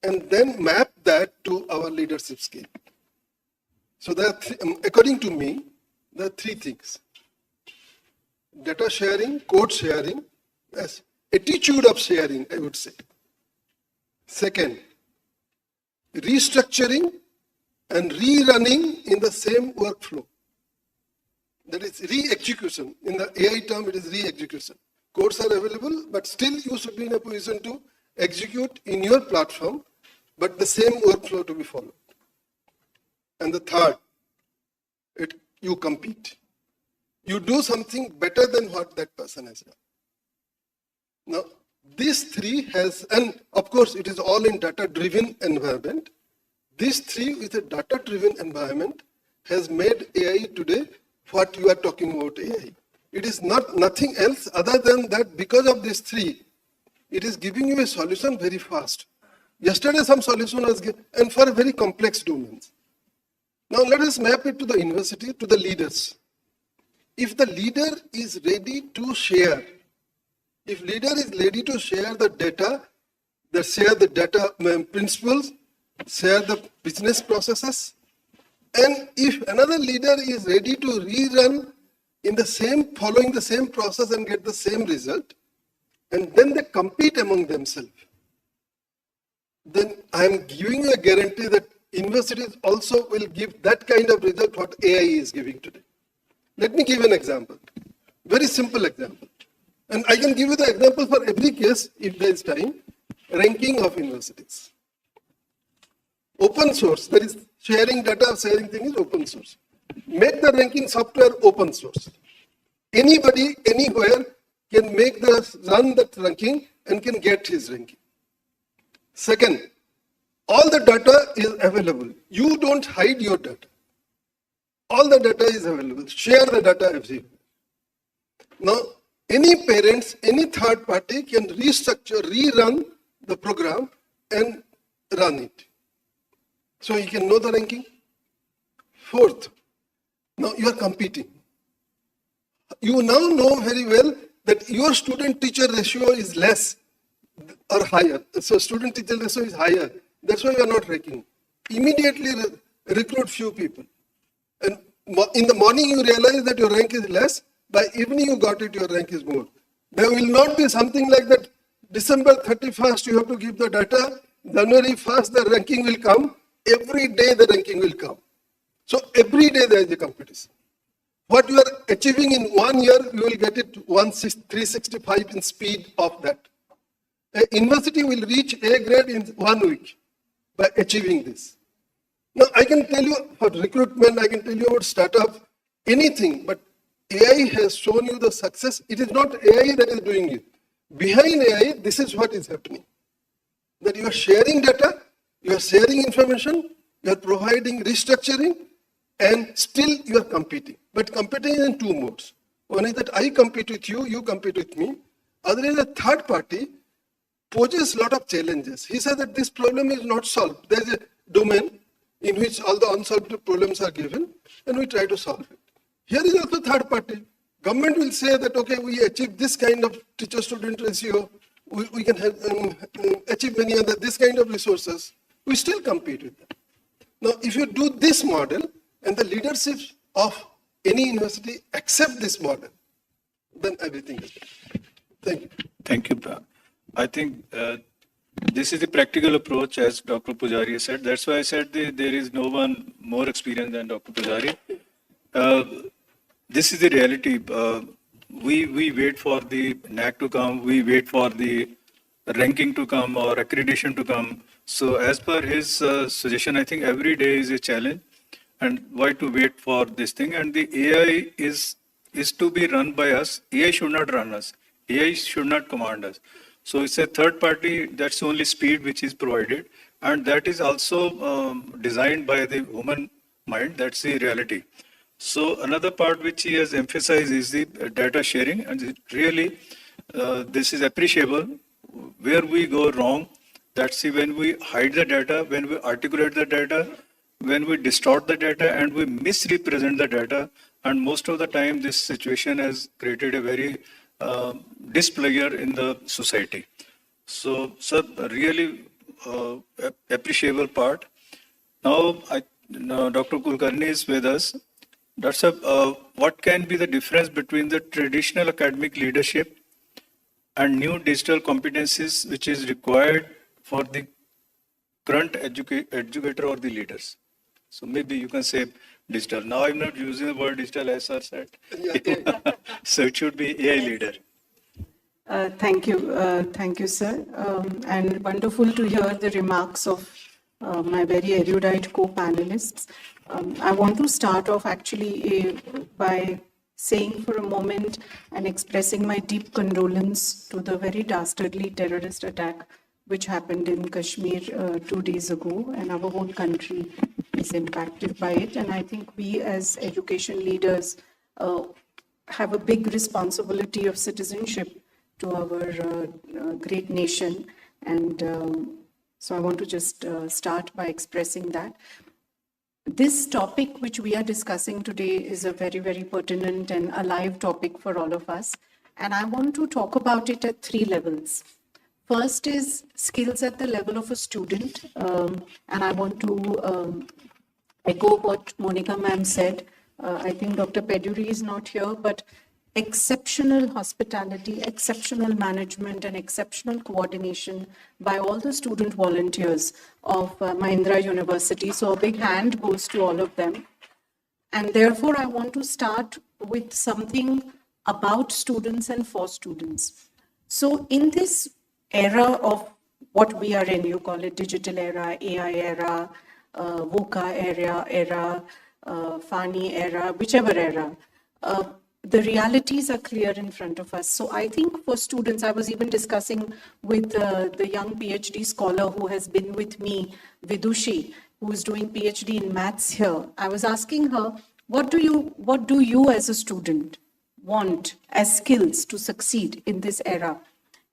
And then map that to our leadership skill. So there are according to me, there are three things. Data sharing, code sharing, yes, attitude of sharing, I would say. Second, restructuring and rerunning in the same workflow. That is re-execution. In the AI term, it is re-execution. Codes are available, but still you should be in a position to execute in your platform, but the same workflow to be followed. And the third, you compete. You do something better than what that person has done. Now, these three and of course, it is all in data-driven environment. These three with a data-driven environment has made AI today what you are talking about AI. It is nothing else other than that because of these three, it is giving you a solution very fast. Yesterday, some solution was given, and for very complex domains. Now, let us map it to the university, to the leaders. If the leader is ready to share, if leader is ready to share the data, share the data principles, share the business processes, and if another leader is ready to rerun in the same, following the same process and get the same result, and then they compete among themselves, then I am giving you a guarantee that universities also will give that kind of result what AI is giving today. Let me give an example, very simple example. And I can give you the example for every case if there is time. Ranking of universities. Open source, that is sharing data, sharing thing is open source. Make the ranking software open source. Anybody, anywhere can run that ranking and can get his ranking. Second, all the data is available. You don't hide your data. All the data is available. Share the data everywhere. Now, any parents, any third party can restructure, rerun the program and run it. So you can know the ranking. Fourth, now you are competing. You now know very well that your student-teacher ratio is less or higher. So student-teacher ratio is higher. That's why you are not ranking. Immediately recruit few people. And in the morning you realize that your rank is less. By evening you got it, your rank is more. There will not be something like that. December 31st you have to give the data. January 1st the ranking will come. Every day the ranking will come. So every day there is a competition. What you are achieving in 1 year, you will get it 365 in speed of that. A university will reach A grade in 1 week by achieving this. Now I can tell you for recruitment, I can tell you about startup, anything, but AI has shown you the success. It is not AI that is doing it. Behind AI, this is what is happening. That you are sharing data, you are sharing information, you are providing restructuring, and still you are competing. But competing in two modes. One is that I compete with you, you compete with me. Other is a third party poses a lot of challenges. He said that this problem is not solved. There is a domain in which all the unsolved problems are given, and we try to solve it. Here is also third party. Government will say that, okay, we achieve this kind of teacher-student ratio, we can have, achieve many other, this kind of resources. We still compete with them. Now, if you do this model, and the leadership of any university accept this model, then everything is done. Thank you. Thank you. I think this is the practical approach, as Dr. Pujari said. That's why I said there is no one more experienced than Dr. Pujari. This is the reality. We wait for the NAC to come. We wait for the ranking to come or accreditation to come. So as per his suggestion, I think every day is a challenge. And why to wait for this thing? And the AI is to be run by us. AI should not run us. AI should not command us. So it's a third party. That's the only speed which is provided. And that is also designed by the human mind. That's the reality. So another part which he has emphasized is the data sharing. And it really, this is appreciable. Where we go wrong, that's when we hide the data, when we articulate the data, when we distort the data and we misrepresent the data. And most of the time, this situation has created a very displayer in the society. So, sir, really appreciable part. Now, Dr. Kulkarni is with us. Dr. What can be the difference between the traditional academic leadership and new digital competencies which is required for the current educator or the leaders? So maybe you can say digital. Now I'm not using the word digital as sir said. So it should be AI leader. Thank you, sir. And wonderful to hear the remarks of my very erudite co-panelists. I want to start off actually by saying for a moment and expressing my deep condolence to the very dastardly terrorist attack which happened in Kashmir 2 days ago, and our whole country is impacted by it. And I think we as education leaders have a big responsibility of citizenship to our great nation. And so I want to just start by expressing that. This topic which we are discussing today is a very, very pertinent and alive topic for all of us. And I want to talk about it at 3 levels. First is skills at the level of a student. And I want to echo what Monica ma'am said. I think Dr. Peduri is not here, but exceptional hospitality, exceptional management, and exceptional coordination by all the student volunteers of Mahindra University. So a big hand goes to all of them. And therefore, I want to start with something about students and for students. So in this era of what we are in, you call it digital era, AI era, VUCA era, FANI era, whichever era, the realities are clear in front of us. So I think for students, I was even discussing with the young PhD scholar who has been with me, Vidushi, who is doing PhD in maths here. I was asking her, what do you as a student want as skills to succeed in this era?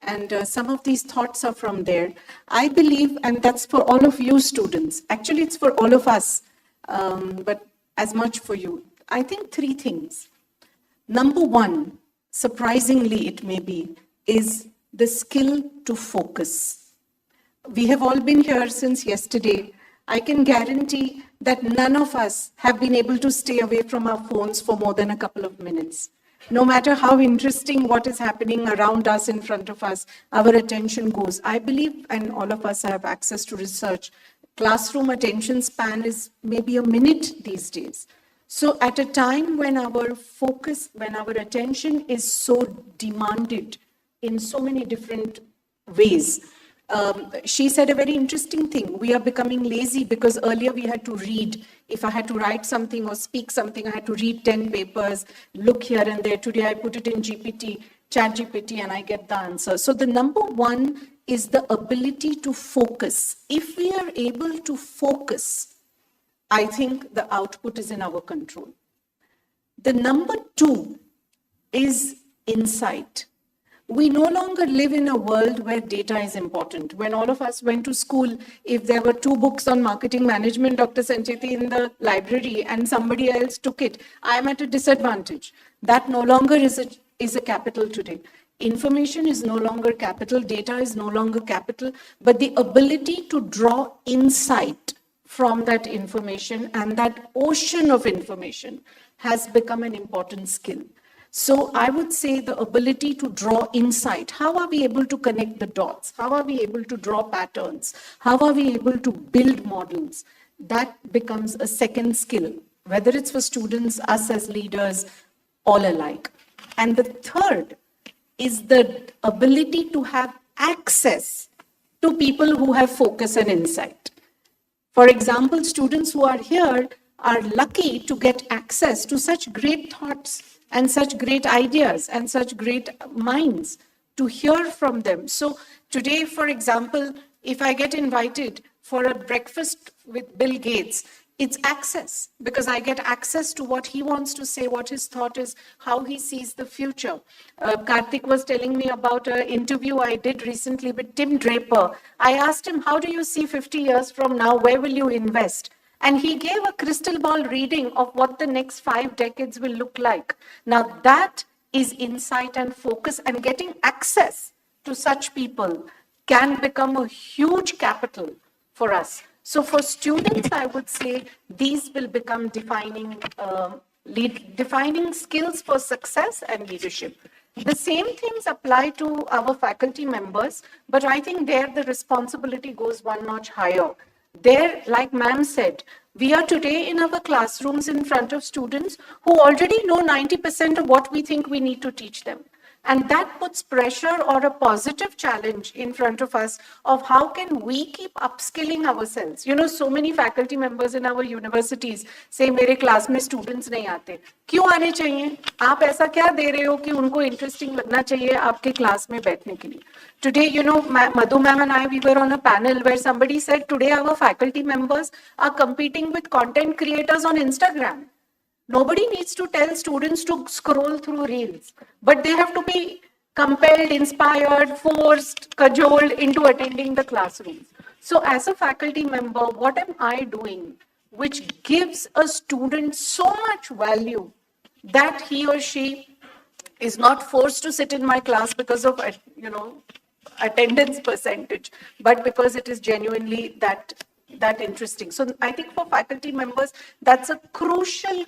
And some of these thoughts are from there. I believe, and that's for all of you students, actually it's for all of us, but as much for you. I think 3 things. Number 1, surprisingly it may be, is the skill to focus. We have all been here since yesterday. I can guarantee that none of us have been able to stay away from our phones for more than a couple of minutes. No matter how interesting what is happening around us, in front of us, our attention goes. I believe, and all of us have access to research, classroom attention span is maybe a minute these days. So at a time when our focus, when our attention is so demanded in so many different ways, she said a very interesting thing. We are becoming lazy because earlier we had to read. If I had to write something or speak something, I had to read 10 papers, look here and there. Today I put it in GPT, ChatGPT, and I get the answer. So the number 1 is the ability to focus. If we are able to focus, I think the output is in our control. The number two is insight. We no longer live in a world where data is important. When all of us went to school, if there were 2 books on marketing management, Dr. Sancheti, in the library and somebody else took it, I am at a disadvantage. That no longer is a capital today. Information is no longer capital, data is no longer capital, but the ability to draw insight from that information and that ocean of information has become an important skill. So I would say the ability to draw insight. How are we able to connect the dots? How are we able to draw patterns? How are we able to build models? That becomes a second skill, whether it's for students, us as leaders, all alike. And the third is the ability to have access to people who have focus and insight. For example, students who are here are lucky to get access to such great thoughts and such great ideas and such great minds, to hear from them. So today, for example, if I get invited for a breakfast with Bill Gates, it's access, because I get access to what he wants to say, what his thought is, how he sees the future. Karthik was telling me about an interview I did recently with Tim Draper. I asked him, how do you see 50 years from now? Where will you invest? And he gave a crystal ball reading of what the next 5 decades will look like. Now that is insight and focus, and getting access to such people can become a huge capital for us. So for students, I would say these will become defining skills for success and leadership. The same things apply to our faculty members, but I think there the responsibility goes one notch higher. There, like ma'am said, we are today in our classrooms in front of students who already know 90% of what we think we need to teach them. And that puts pressure or a positive challenge in front of us of how can we keep upskilling ourselves. You know, so many faculty members in our universities say, मेरे class में students नहीं आते. क्यों आने चाहिए? आप ऐसा क्या दे रहे हो कि उनको interesting लगना चाहिए आपके class में बैठने के लिए? Today, you know, Madhu ma'am and I, we were on a panel where somebody said, today our faculty members are competing with content creators on Instagram. Nobody needs to tell students to scroll through reels, but they have to be compelled, inspired, forced, cajoled into attending the classrooms. So as a faculty member, what am I doing which gives a student so much value that he or she is not forced to sit in my class because of, you know, attendance percentage, but because it is genuinely that interesting. So I think for faculty members, that's a crucial,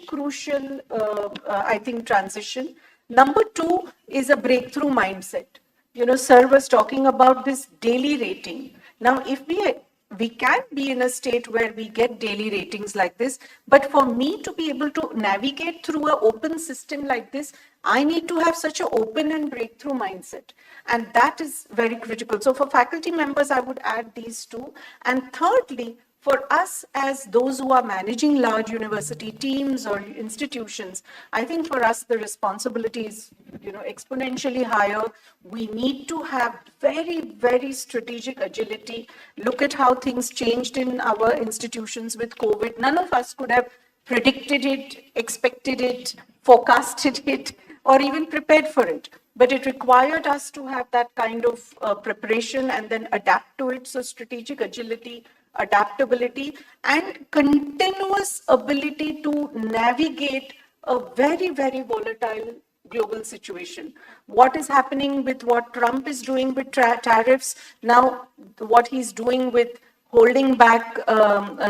I think, transition. Number two is a breakthrough mindset. You know, sir was talking about this daily rating. Now, if we can be in a state where we get daily ratings like this, but for me to be able to navigate through an open system like this, I need to have such an open and breakthrough mindset. And that is very critical. So for faculty members, I would add these two. And thirdly, for us as those who are managing large university teams or institutions, I think for us the responsibility is, you know, exponentially higher. We need to have very, very strategic agility. Look at how things changed in our institutions with COVID. None of us could have predicted it, expected it, forecasted it, or even prepared for it. But it required us to have that kind of preparation and then adapt to it. So strategic agility, adaptability, and continuous ability to navigate a very, very volatile global situation. What is happening with what Trump is doing with tariffs, now what he's doing with holding back,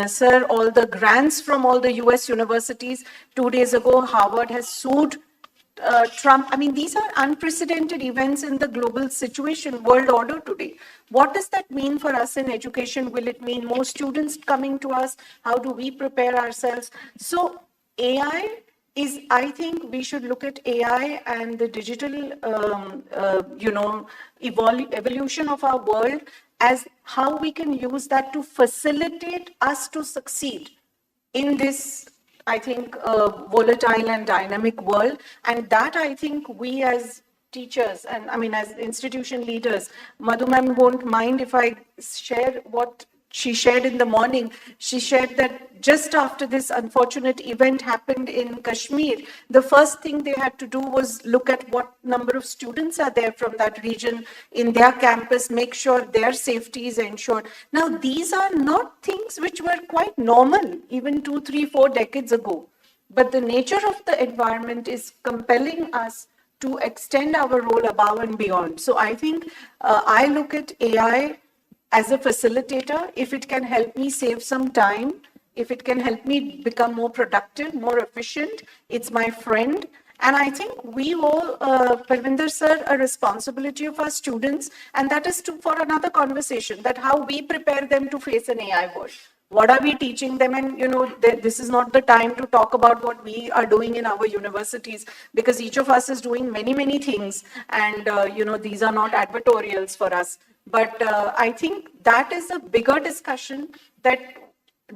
sir, all the grants from all the US universities. 2 days ago, Harvard has sued Trump. I mean, these are unprecedented events in the global situation, world order today. What does that mean for us in education? Will it mean more students coming to us? How do we prepare ourselves? So AI is, I think we should look at AI and the digital, you know, evolution of our world as how we can use that to facilitate us to succeed in this, I think, volatile and dynamic world. And that, I think, we as teachers and I mean as institution leaders, Madhu ma'am won't mind if I share what she shared in the morning, she shared that just after this unfortunate event happened in Kashmir, the first thing they had to do was look at what number of students are there from that region in their campus, make sure their safety is ensured. Now, these are not things which were quite normal even 2, 3, 4 decades ago. But the nature of the environment is compelling us to extend our role above and beyond. So I think I look at AI as a facilitator. If it can help me save some time, if it can help me become more productive, more efficient, it's my friend. And I think we owe, Parvinder sir, a responsibility of our students, and that is for another conversation, that how we prepare them to face an AI world. What are we teaching them? And, this is not the time to talk about what we are doing in our universities, because each of us is doing many, many things. And, these are not advertorials for us. But I think that is a bigger discussion, that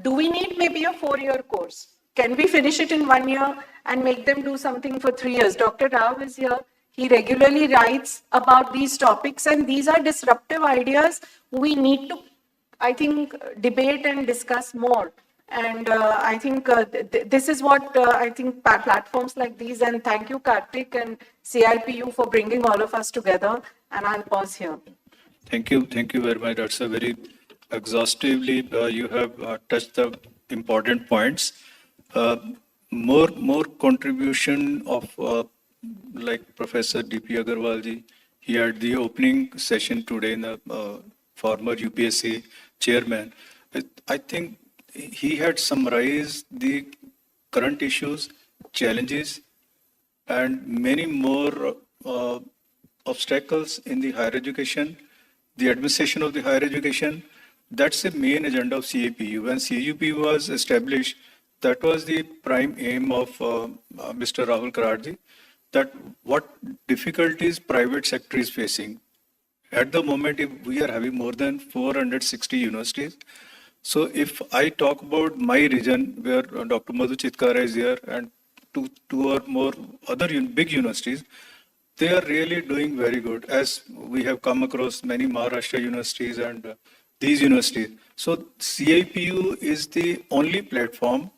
do we need maybe a 4-year course? Can we finish it in 1 year and make them do something for 3 years? Dr. Rao is here. He regularly writes about these topics, and these are disruptive ideas we need to, I think, debate and discuss more. And I think this is what I think platforms like these, and thank you, Karthik and CIPU, for bringing all of us together. And I'll pause here. Thank you very much. That's a very exhaustively, you have touched the important points. More contribution of like Professor D.P. Agarwal ji. He had the opening session today in the former UPSC chairman. I think he had summarized the current issues, challenges, and many more obstacles in the higher education, the administration of the higher education. That's the main agenda of CIPU. When CIPU was established, that was the prime aim of Mr. Rahul Kararji, that what difficulties private sector is facing. At the moment, if we are having more than 460 universities. So if I talk about my region, where Dr. Madhu Chitkara is here, and two or more other big universities, they are really doing very good, as we have come across many Maharashtra universities and these universities. So CIPU is the only platform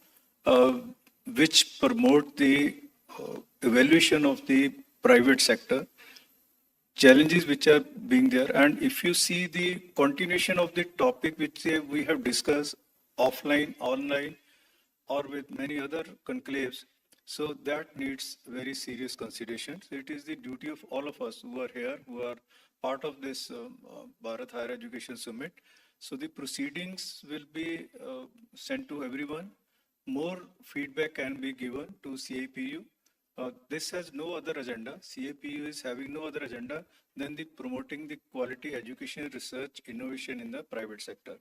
which promote the evaluation of the private sector, challenges which are being there. And if you see the continuation of the topic which we have discussed offline, online, or with many other conclaves, so that needs very serious consideration. It is the duty of all of us who are here, who are part of this Bharat Higher Education Summit. So the proceedings will be sent to everyone. More feedback can be given to CIPU. This has no other agenda. CIPU is having no other agenda than the promoting the quality education, research, innovation in the private sector.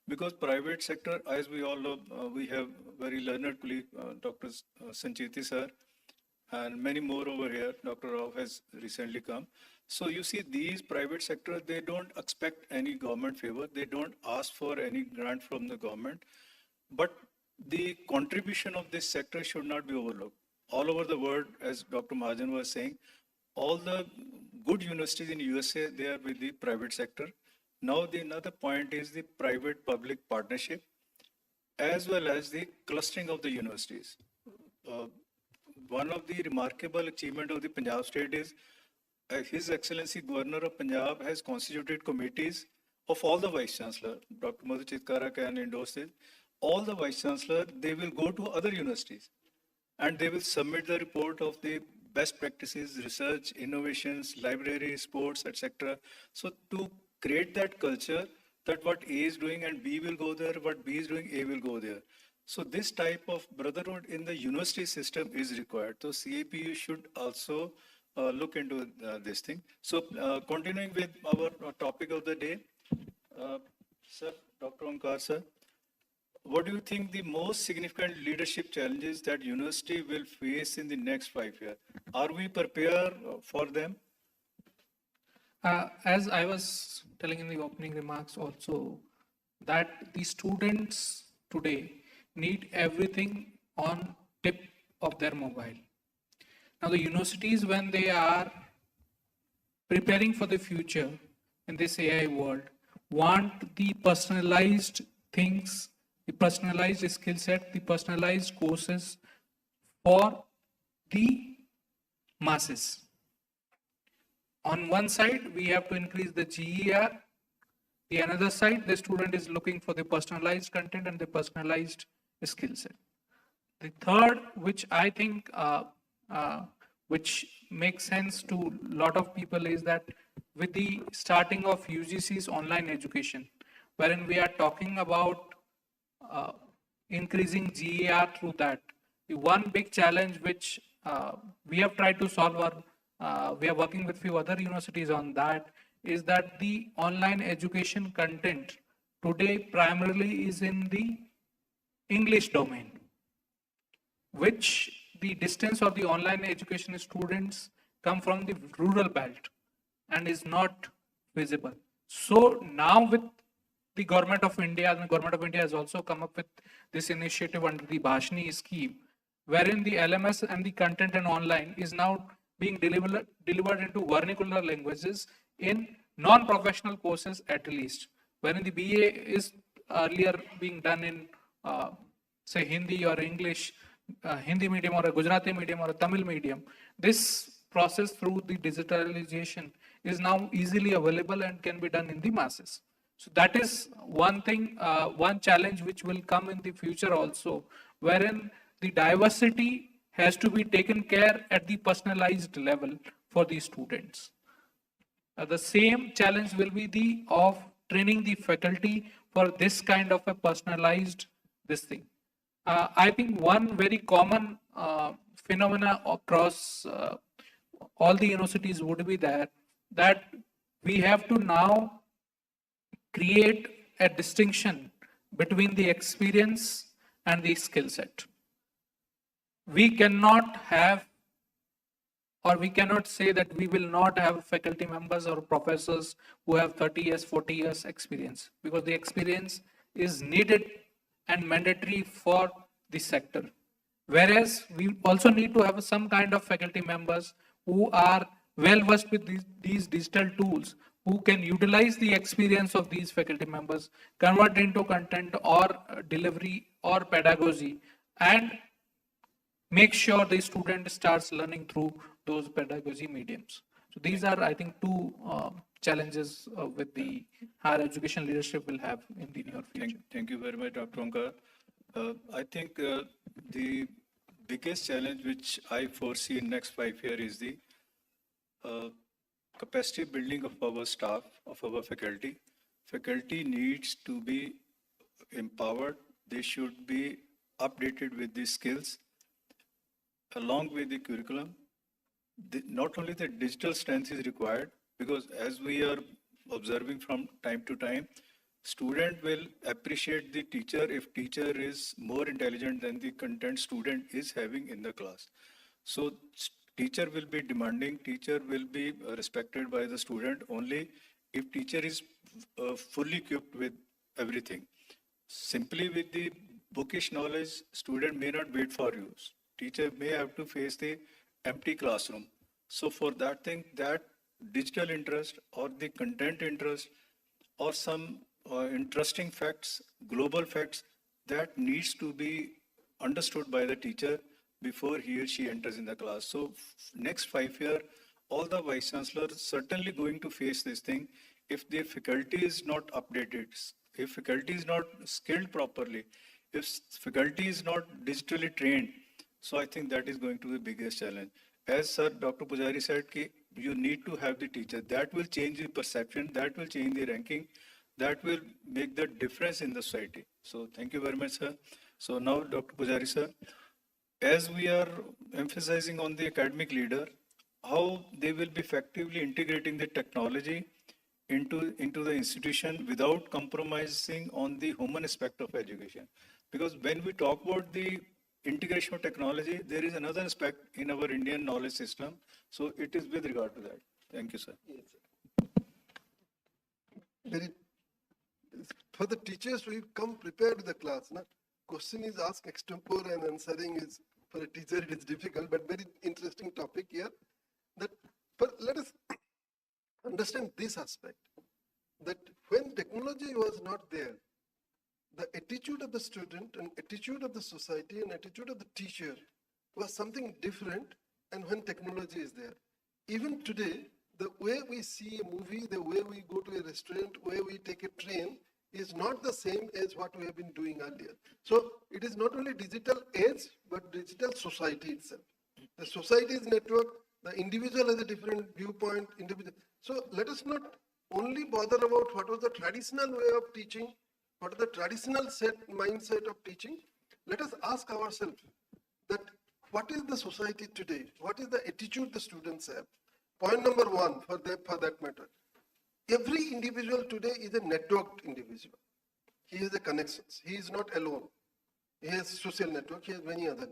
Because private sector, as we all know, we have very learned colleague, Dr. Sancheti sir, and many more over here. Dr. Rao has recently come. So you see, these private sector, they don't expect any government favor. They don't ask for any grant from the government. But the contribution of this sector should not be overlooked. All over the world, as Dr. Mahajan was saying, all the good universities in USA, they are with the private sector. Now, another point is the private-public partnership, as well as the clustering of the universities. One of the remarkable achievement of the Punjab state is His Excellency Governor of Punjab has constituted committees of all the Vice Chancellor. Dr. Madhu Chitkara can endorse it. All the Vice Chancellor, they will go to other universities and they will submit the report of the best practices, research, innovations, library, sports, etc. So to create that culture that what A is doing and B will go there, what B is doing, A will go there. So this type of brotherhood in the university system is required. So CIPU should also look into this thing. So continuing with our topic of the day, sir, Dr. Omkar sir, what do you think the most significant leadership challenges that university will face in the next 5 years? Are we prepared for them? As I was telling in the opening remarks also, that the students today need everything on tip of their mobile. Now the universities, when they are preparing for the future in this AI world, want the personalized things, the personalized skill set, the personalized courses for the masses. On one side, we have to increase the GER. The another side, the student is looking for the personalized content and the personalized skill set. The third, which I think which makes sense to a lot of people, is that with the starting of UGC's online education, wherein we are talking about increasing GER through that. The one big challenge which we have tried to solve, or we are working with few other universities on that, is that the online education content today primarily is in the English domain, which the distance of the online education students come from the rural belt and is not visible. So now with the government of India, and the government of India has also come up with this initiative under the Bhashni scheme, wherein the LMS and the content and online is now being delivered into vernacular languages in non-professional courses at least, wherein the BA is earlier being done in say Hindi or English, Hindi medium or a Gujarati medium or a Tamil medium. This process through the digitalization is now easily available and can be done in the masses. So that is one thing, one challenge which will come in the future also, wherein the diversity has to be taken care at the personalized level for the students. The same challenge will be the of training the faculty for this kind of a personalized this thing. I think one very common phenomena across all the universities would be that we have to now create a distinction between the experience and the skill set. We cannot have, or we cannot say that we will not have faculty members or professors who have 30 years, 40 years experience, because the experience is needed and mandatory for the sector. Whereas we also need to have some kind of faculty members who are well versed with these digital tools, who can utilize the experience of these faculty members, convert into content or delivery or pedagogy, and make sure the student starts learning through those pedagogy mediums. So these are, I think, two challenges with the higher education leadership will have in the near future. Thank you very much, Dr. Onkar. I think the biggest challenge which I foresee in next 5 years is the capacity building of our staff, of our faculty. Faculty needs to be empowered. They should be updated with these skills along with the curriculum. Not only the digital strength is required, because as we are observing from time to time, student will appreciate the teacher if teacher is more intelligent than the content student is having in the class. So teacher will be demanding, teacher will be respected by the student only if teacher is fully equipped with everything. Simply with the bookish knowledge, student may not wait for you. Teacher may have to face the empty classroom. So for that thing, that digital interest or the content interest or some interesting facts, global facts, that needs to be understood by the teacher before he or she enters in the class. So next 5 years, all the vice chancellors certainly going to face this thing. If their faculty is not updated, if faculty is not skilled properly, if faculty is not digitally trained, so I think that is going to be the biggest challenge. As Sir Dr. Pujari said, ki you need to have the teacher. That will change the perception, that will change the ranking, that will make the difference in the society. So thank you very much, sir. So now, Dr. Pujari, sir, as we are emphasizing on the academic leader, how they will be effectively integrating the technology into the institution without compromising on the human aspect of education. Because when we talk about the integration of technology, there is another aspect in our Indian knowledge system. So it is with regard to that. Thank you, sir. Yes, sir. For the teachers, we come prepared to the class. Na? Question is asked extempore and answering is, for a teacher, it is difficult, but very interesting topic here. That, let us understand this aspect. that when technology was not there, the attitude of the student and attitude of the society and attitude of the teacher was something different, and when technology is there. Even today, the way we see a movie, the way we go to a restaurant, the way we take a train is not the same as what we have been doing earlier. So it is not only digital age, but digital society itself. The society is network, the individual has a different viewpoint, individual. So let us not only bother about what was the traditional way of teaching, what is the traditional mindset of teaching. Let us ask ourselves that what is the society today? What is the attitude the students have? Point number one for that matter. Every individual today is a networked individual. He has a connections. He is not alone. He has social network. He has many other.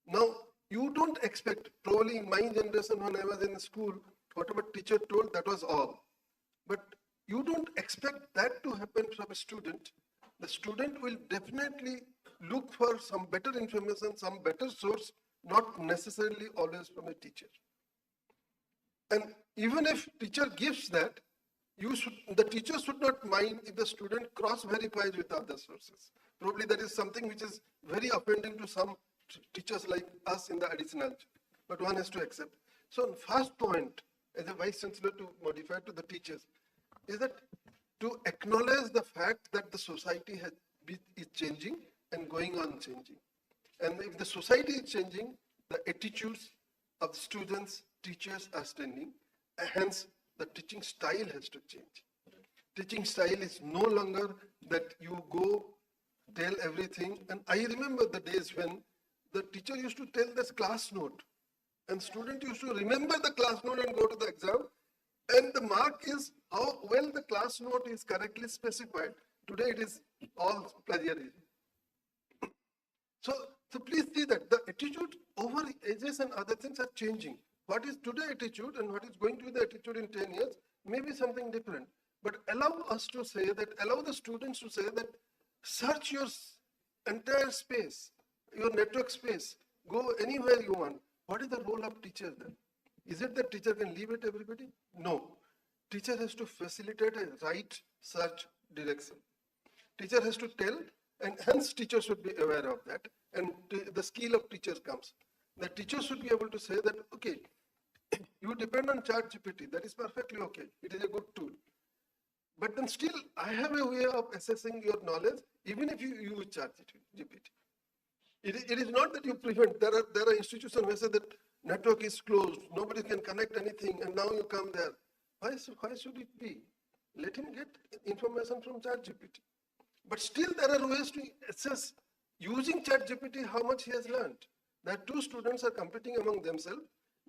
Now, you don't expect, probably in my generation when I was in school, whatever teacher told, that was all. But you don't expect that to happen from a student. The student will definitely look for some better information, some better source, not necessarily always from a teacher. And even if teacher gives that, the teacher should not mind if the student cross-verifies with other sources. Probably that is something which is very offending to some teachers like us in the additional, but one has to accept. So first point, as a vice chancellor to modify to the teachers, is that to acknowledge the fact that the society is changing and going on changing. And if the society is changing, the attitudes of students, teachers are changing, hence the teaching style has to change. Teaching style is no longer that you go tell everything. And I remember the days when the teacher used to tell this class note, and student used to remember the class note and go to the exam, and the mark is how well the class note is correctly specified. Today it is all plagiarism. So please see that the attitude over ages and other things are changing. What is today attitude and what is going to be the attitude in 10 years may be something different. But allow us to say that, allow the students to say that, search your entire space, your network space, go anywhere you want. What is the role of teacher then? Is it that teacher can leave it everybody? No. Teacher has to facilitate a right search direction. Teacher has to tell, and hence teacher should be aware of that. And the skill of teacher comes. The teacher should be able to say that, okay, you depend on ChatGPT. That is perfectly okay. It is a good tool. But then still, I have a way of assessing your knowledge, even if you use ChatGPT. It is not that you prevent. There are institutions where say that network is closed, nobody can connect anything, and now you come there. Why should it be? Let him get information from ChatGPT. But still, there are ways to assess using ChatGPT how much he has learned. That two students are competing among themselves.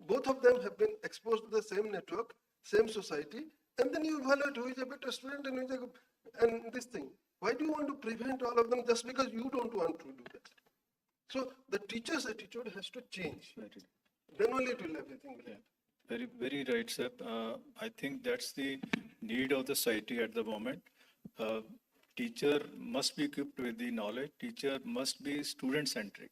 Both of them have been exposed to the same network, same society, and then you evaluate who is a better student and who is and this thing. Why do you want to prevent all of them just because you don't want to do that? So the teacher's attitude has to change. Then only it will everything will happen. Very, very right, sir. I think that's the need of the society at the moment. Teacher must be equipped with the knowledge. Teacher must be student-centric.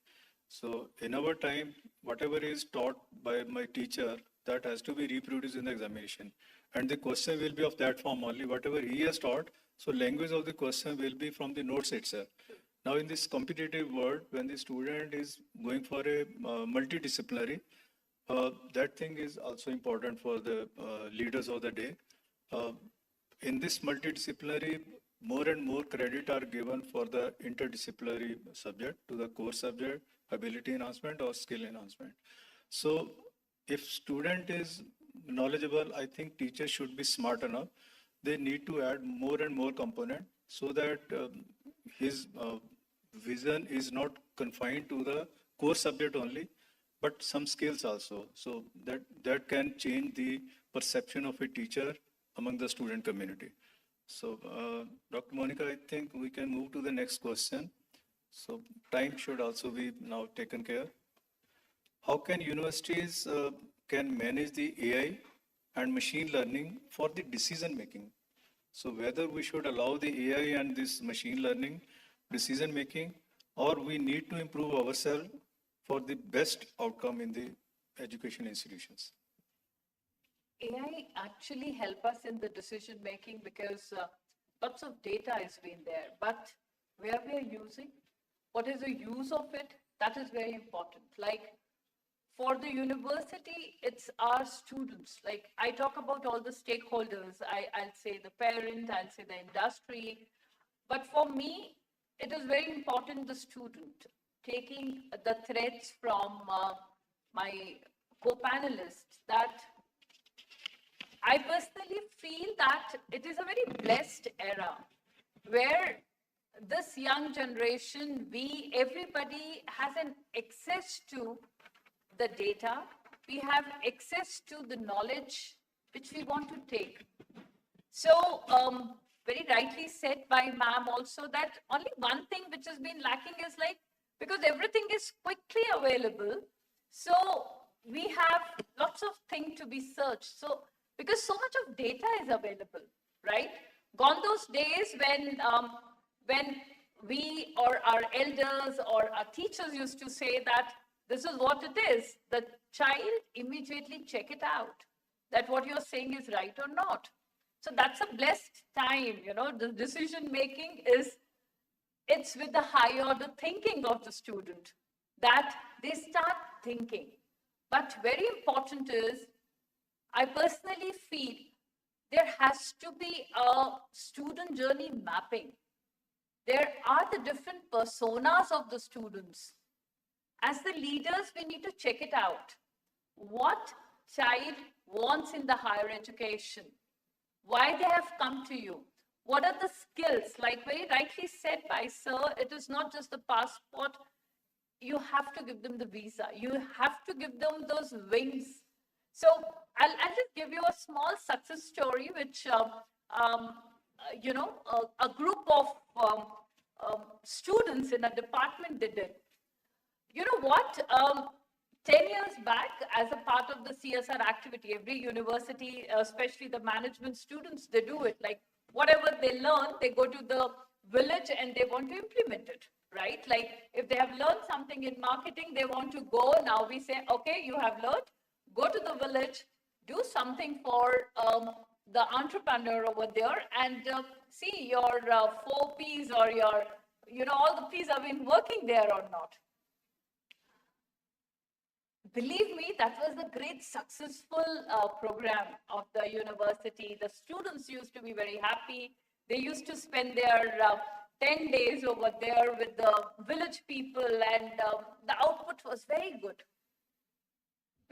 So in our time, whatever is taught by my teacher, that has to be reproduced in the examination. And the question will be of that form only, whatever he has taught. So language of the question will be from the notes itself. Now in this competitive world, when the student is going for a multidisciplinary, that thing is also important for the leaders of the day. In this multidisciplinary, more and more credit are given for the interdisciplinary subject to the core subject, ability enhancement or skill enhancement. So if student is knowledgeable, I think teachers should be smart enough. They need to add more and more component so that his vision is not confined to the core subject only, but some skills also. So that can change the perception of a teacher among the student community. So, Dr. Monica, I think we can move to the next question. So, time should also be now taken care. How can universities can manage the AI and machine learning for the decision making? So, whether we should allow the AI and this machine learning decision making, or we need to improve ourselves for the best outcome in the education institutions. AI actually help us in the decision making because lots of data is being there, but where we are using, what is the use of it, that is very important. Like for the university, it's our students. Like I talk about all the stakeholders. I'll say the parent, I'll say the industry. But for me, it is very important the student taking the threads from my co-panelists that I personally feel that it is a very blessed era where this young generation, everybody has an access to the data, we have access to the knowledge which we want to take. So, very rightly said by ma'am also that only one thing which has been lacking is like, because everything is quickly available, so we have lots of things to be searched. So, because so much of data is available, right? Gone those days when we or our elders or our teachers used to say that this is what it is, the child immediately check it out, that what you're saying is right or not. So that's a blessed time, the decision making it's with the high order thinking of the student that they start thinking. But very important is, I personally feel there has to be a student journey mapping. There are the different personas of the students. As the leaders, we need to check it out. What child wants in the higher education? Why they have come to you? What are the skills? Like very rightly said by sir, it is not just the passport. You have to give them the visa. You have to give them those wings. So I'll just give you a small success story, which, a group of students in a department did it. You know what? 10 years back, as a part of the CSR activity, every university, especially the management students, they do it. Like whatever they learn, they go to the village and they want to implement it, right? Like if they have learned something in marketing, they want to go. Now we say, okay, you have learned, go to the village, do something for the entrepreneur over there and see your 4 Ps or your, all the Ps have been working there or not. Believe me, that was a great successful program of the university. The students used to be very happy. They used to spend their 10 days over there with the village people and the output was very good.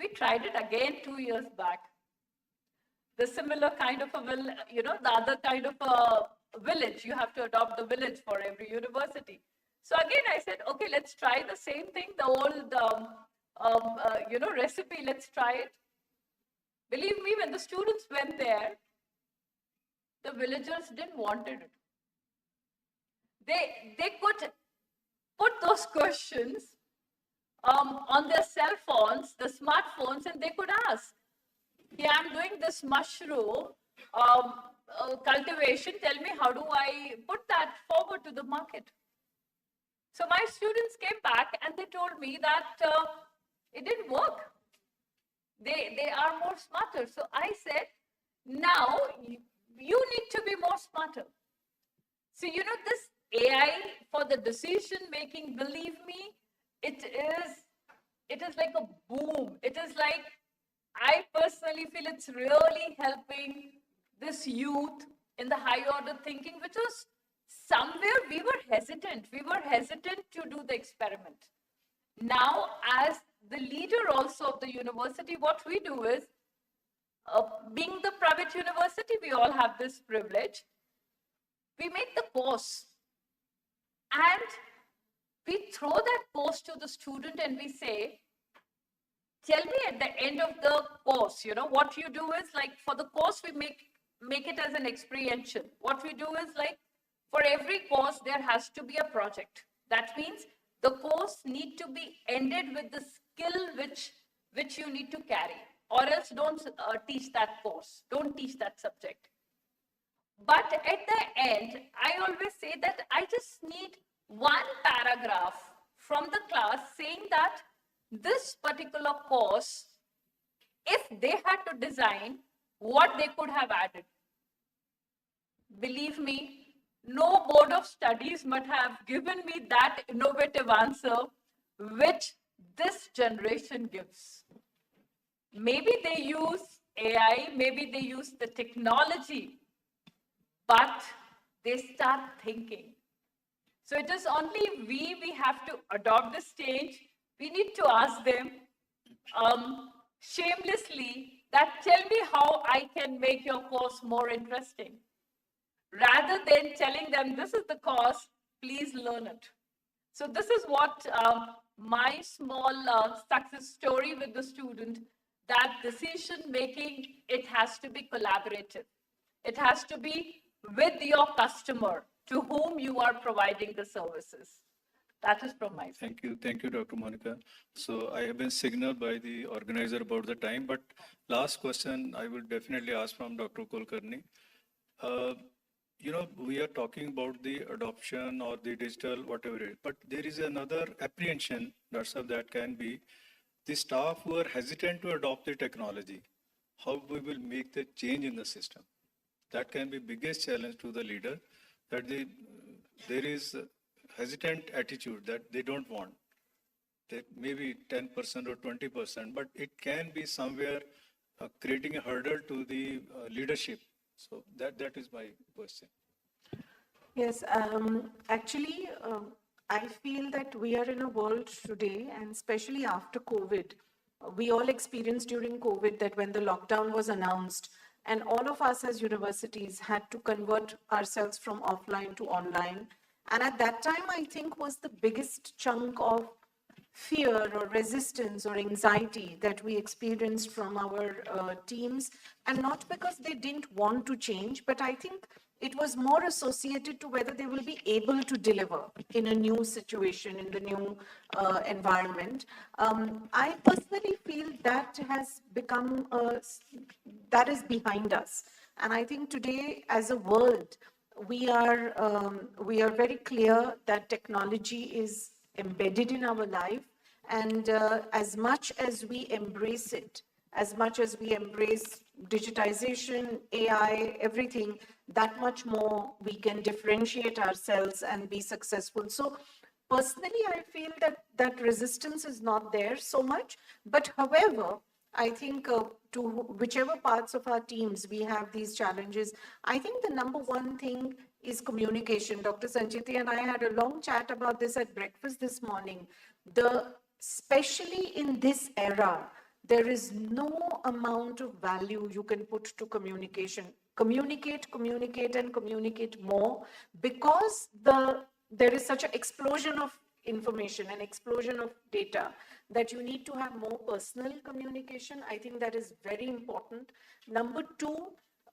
We tried it again 2 years back. The similar kind of the other kind of a village, you have to adopt the village for every university. So again, I said, okay, let's try the same thing, the old recipe, let's try it. Believe me, when the students went there, the villagers didn't want it. They could put those questions on their cell phones, the smartphones, and they could ask, yeah, I'm doing this mushroom cultivation. Tell me, how do I put that forward to the market? So my students came back and they told me that it didn't work. They are more smarter. So I said, now you need to be more smarter. So, this AI for the decision making, believe me, it is like a boom. It is like, I personally feel it's really helping this youth in the high order thinking, which was somewhere we were hesitant. We were hesitant to do the experiment. Now, as the leader also of the university, what we do is, being the private university, we all have this privilege. We make the course and we throw that course to the student and we say, tell me at the end of the course, what you do is like for the course, we make it as an experiential. What we do is like for every course, there has to be a project. That means the course need to be ended with the skill which you need to carry, or else don't teach that course. Don't teach that subject. But at the end, I always say that I just need one paragraph from the class saying that this particular course, if they had to design, what they could have added. Believe me, no board of studies might have given me that innovative answer which this generation gives. Maybe they use AI, maybe they use the technology, but they start thinking. So it is only we have to adopt this change. We need to ask them shamelessly that tell me how I can make your course more interesting. Rather than telling them this is the course, please learn it. So this is what my small success story with the student, that decision making, it has to be collaborative. It has to be with your customer to whom you are providing the services. That is from my side. Thank you, Dr. Monica. So I have been signaled by the organizer about the time, but last question I will definitely ask from Dr. Kulkarni. We are talking about the adoption or the digital, whatever it is, but there is another apprehension, that can be the staff who are hesitant to adopt the technology. How we will make the change in the system? That can be biggest challenge to the leader, that there is hesitant attitude that they don't want. That maybe 10% or 20%, but it can be somewhere creating a hurdle to the leadership. So that is my question. Yes, actually, I feel that we are in a world today, and especially after COVID, we all experienced during COVID that when the lockdown was announced, and all of us as universities had to convert ourselves from offline to online. And at that time, I think was the biggest chunk of fear or resistance or anxiety that we experienced from our teams, and not because they didn't want to change, but I think it was more associated to whether they will be able to deliver in a new situation, in the new environment. I personally feel that has become, that is behind us. And I think today as a world, we are very clear that technology is embedded in our life, and as much as we embrace it, as much as we embrace digitization, AI, everything, that much more we can differentiate ourselves and be successful. So personally, I feel that resistance is not there so much, but however, I think to whichever parts of our teams we have these challenges, I think the number one thing is communication. Dr. Sanchiti and I had a long chat about this at breakfast this morning. Especially in this era, there is no amount of value you can put to communication. Communicate, communicate, and communicate more, because there is such an explosion of information, an explosion of data, that you need to have more personal communication. I think that is very important. Number two,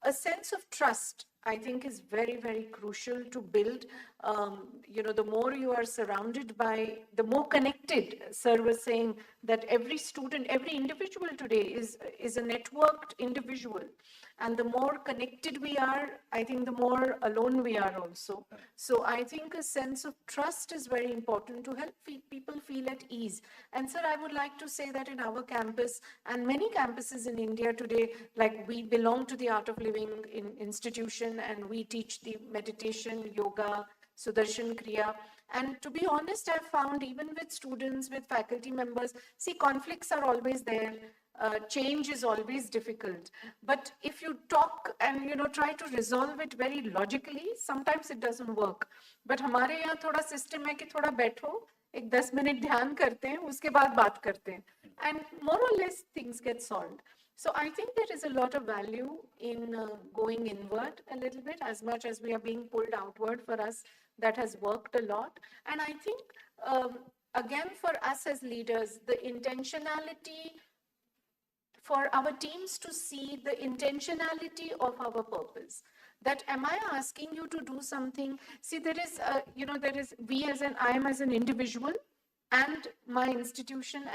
a sense of trust, I think, is very, very crucial to build. The more you are surrounded by, the more connected. Sir was saying that every student, every individual today is a networked individual. And the more connected we are, I think the more alone we are also. So I think a sense of trust is very important to help people feel at ease. And sir, I would like to say that in our campus and many campuses in India today, like we belong to the Art of Living institution, and we teach the meditation, yoga, Sudarshan Kriya. And to be honest, I've found even with students, with faculty members, see, conflicts are always there. Change is always difficult, but if you talk and try to resolve it very logically, sometimes it doesn't work. But हमारे यहाँ थोड़ा system है कि थोड़ा बैठो, एक 10 minute ध्यान करते हैं, उसके बाद बात करते हैं, and more or less things get solved. So I think there is a lot of value in going inward a little bit, as much as we are being pulled outward. For us, that has worked a lot. And I think, again, for us as leaders, the intentionality, for our teams to see the intentionality of our purpose. That am I asking you to do something? See, there is, I am as an individual, and my institution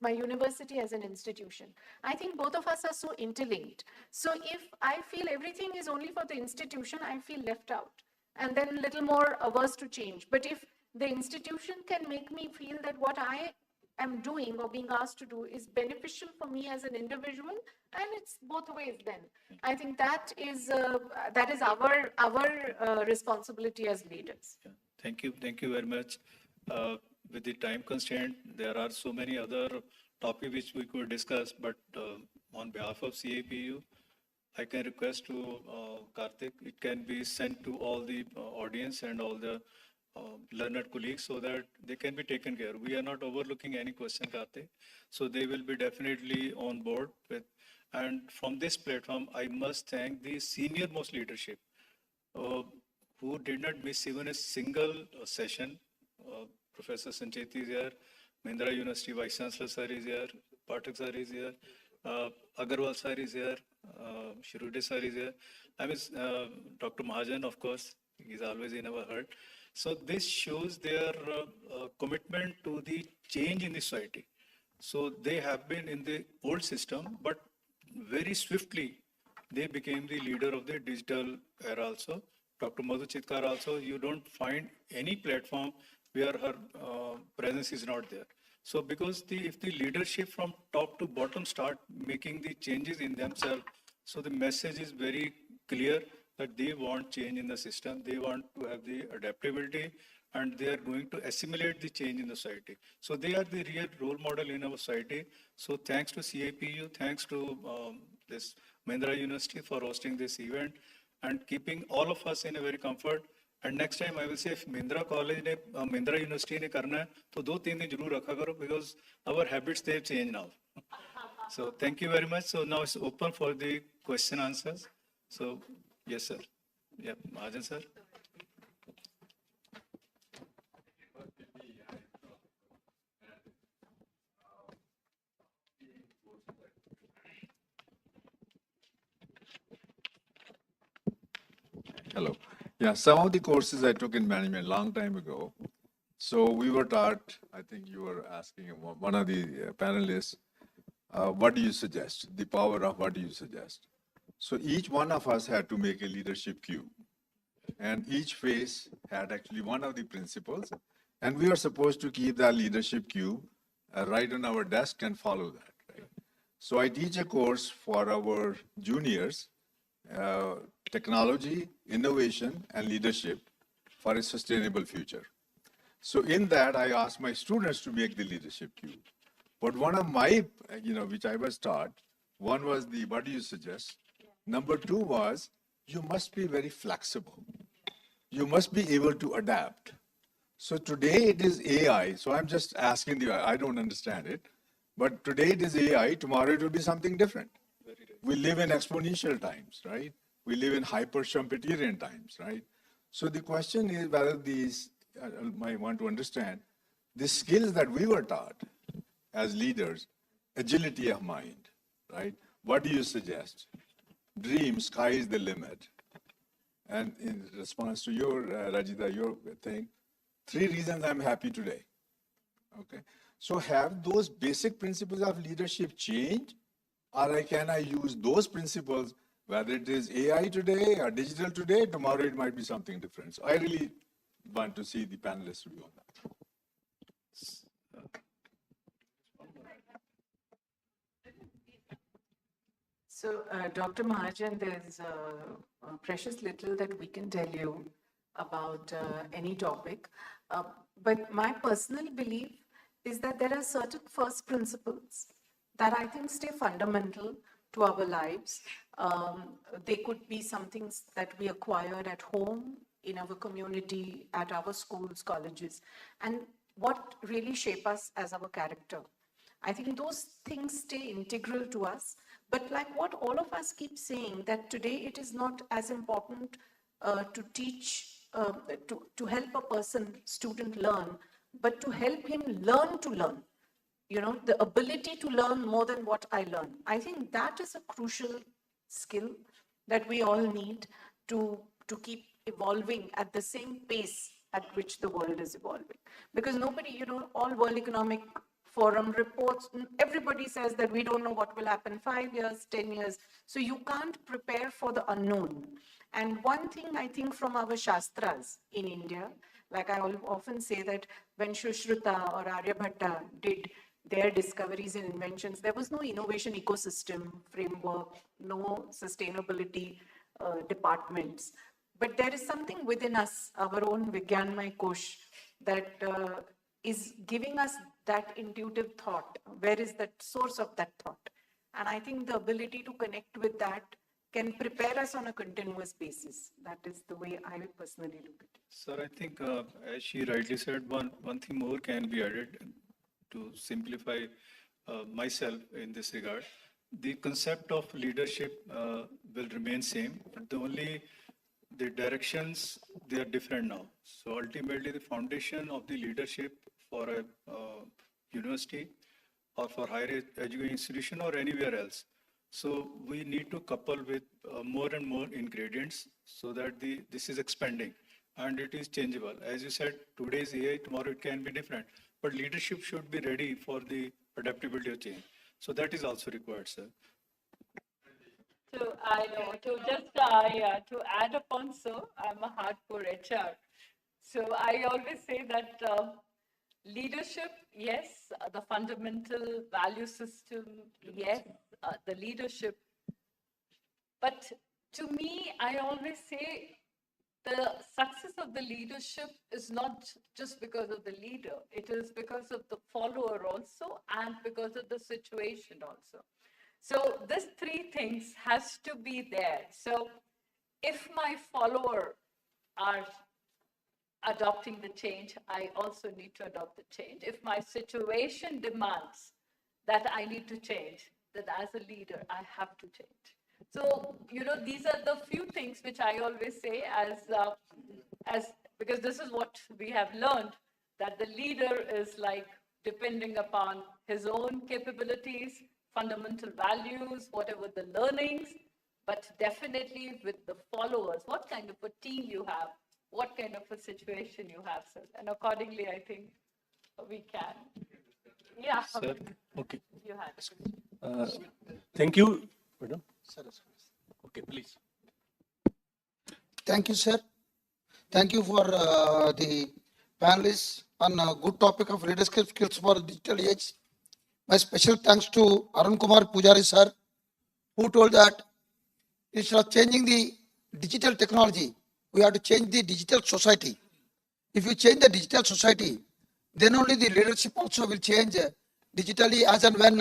my university as an institution. I think both of us are so interlinked. So if I feel everything is only for the institution, I feel left out and then a little more averse to change. But if the institution can make me feel that what I am doing or being asked to do is beneficial for me as an individual, and it's both ways. Then I think that is our responsibility as leaders. Thank you very much. With the time constraint, there are so many other topics which we could discuss, but on behalf of CIPU, I can request to Karthik, it can be sent to all the audience and all the learned colleagues so that they can be taken care. We are not overlooking any question, Karthik. So they will be definitely on board with. And from this platform, I must thank the senior most leadership who did not miss even a single session. Professor Sancheti is here, Mahindra University Vice Chancellor sir is here, Pathak sir is here, Agarwal sir is here, Shirude sir is here. I mean, Dr. Mahajan, of course, he's always in our heart. So this shows their commitment to the change in the society. So they have been in the old system, but very swiftly they became the leader of the digital era also. Dr. Madhu Chitkar also, you don't find any platform where her presence is not there. So because if the leadership from top to bottom start making the changes in themselves, so the message is very clear that they want change in the system, they want to have the adaptability, and they are going to assimilate the change in the society. So they are the real role model in our society. So thanks to CIPU, thanks to this Mahindra University for hosting this event and keeping all of us in a very comfort. And next time I will say if Mahindra College ने Mahindra University ने करना है तो 2-3 दिन जरूर रखा करो because our habits they have changed now. So thank you very much. So now it's open for the question answers. So yes sir. Yeah, Mahajan sir. Hello. Yeah, some of the courses I took in management long time ago. So we were taught, I think you were asking one of the panelists, what do you suggest? The power of what do you suggest? So each one of us had to make a leadership cube. And each phase had actually one of the principles. And we are supposed to keep that leadership cube right on our desk and follow that. Right? So I teach a course for our juniors, technology, innovation, and leadership for a sustainable future. So in that, I asked my students to make the leadership cube. But one of my, which I was taught, one was the, what do you suggest? Number two was, you must be very flexible. You must be able to adapt. So today it is AI. So I'm just asking I don't understand it. But today it is AI, tomorrow it will be something different. We live in exponential times, right? We live in hyper-Schumpeterian times, right? So the question is whether these, I might want to understand, the skills that we were taught as leaders, agility of mind, right? What do you suggest? Dream, sky is the limit. And in response to your, Rajita, your thing, 3 reasons I'm happy today, okay? So have those basic principles of leadership changed? Or can I use those principles, whether it is AI today or digital today, tomorrow it might be something different. So I really want to see the panelists' view on that. So, Dr. Mahajan, there's precious little that we can tell you about any topic. But my personal belief is that there are certain first principles that I think stay fundamental to our lives. They could be some things that we acquired at home, in our community, at our schools, colleges, and what really shape us as our character. I think those things stay integral to us. But like what all of us keep saying, that today it is not as important to teach, to help a student learn, but to help him learn to learn. You know, the ability to learn more than what I learn. I think that is a crucial skill that we all need to keep evolving at the same pace at which the world is evolving. Because nobody, all World Economic Forum reports, everybody says that we don't know what will happen 5 years, 10 years. So you can't prepare for the unknown. And one thing I think from our Shastras in India, Like I often say that when Shushruta or Aryabhatta did their discoveries and inventions, there was no innovation ecosystem framework, no sustainability departments. But there is something within us, our own Vigyanmay Kosh, that is giving us that intuitive thought. Where is that source of that thought? And I think the ability to connect with that can prepare us on a continuous basis. That is the way I personally look at it. Sir, I think as she rightly said, one thing more can be added to simplify myself in this regard. The concept of leadership will remain same, but the directions, they are different now. So ultimately the foundation of the leadership for a university or for higher education institution or anywhere else. So we need to couple with more and more ingredients so that this is expanding and it is changeable. As you said, today's AI, tomorrow it can be different, but leadership should be ready for the adaptability of change. So that is also required, sir. So I know, to add upon, so I'm a hardcore HR. So I always say that leadership, yes, the fundamental value system, yes, the leadership. But to me, I always say the success of the leadership is not just because of the leader. It is because of the follower also and because of the situation also. So these three things has to be there. So if my follower are adopting the change, I also need to adopt the change. If my situation demands that I need to change, then as a leader, I have to change. So, these are the few things which I always say because this is what we have learned, that the leader is like depending upon his own capabilities, fundamental values, whatever the learnings, but definitely with the followers, what kind of a team you have, what kind of a situation you have, sir. And accordingly, I think we can. Yeah. Sir, okay. You had. Thank you, madam. Okay, please. Thank you, sir. Thank you for the panelists on a good topic of leadership skills for digital age. My special thanks to Arun Kumar Pujari, sir, who told that instead of changing the digital technology, we have to change the digital society. If you change the digital society, then only the leadership also will change digitally as and when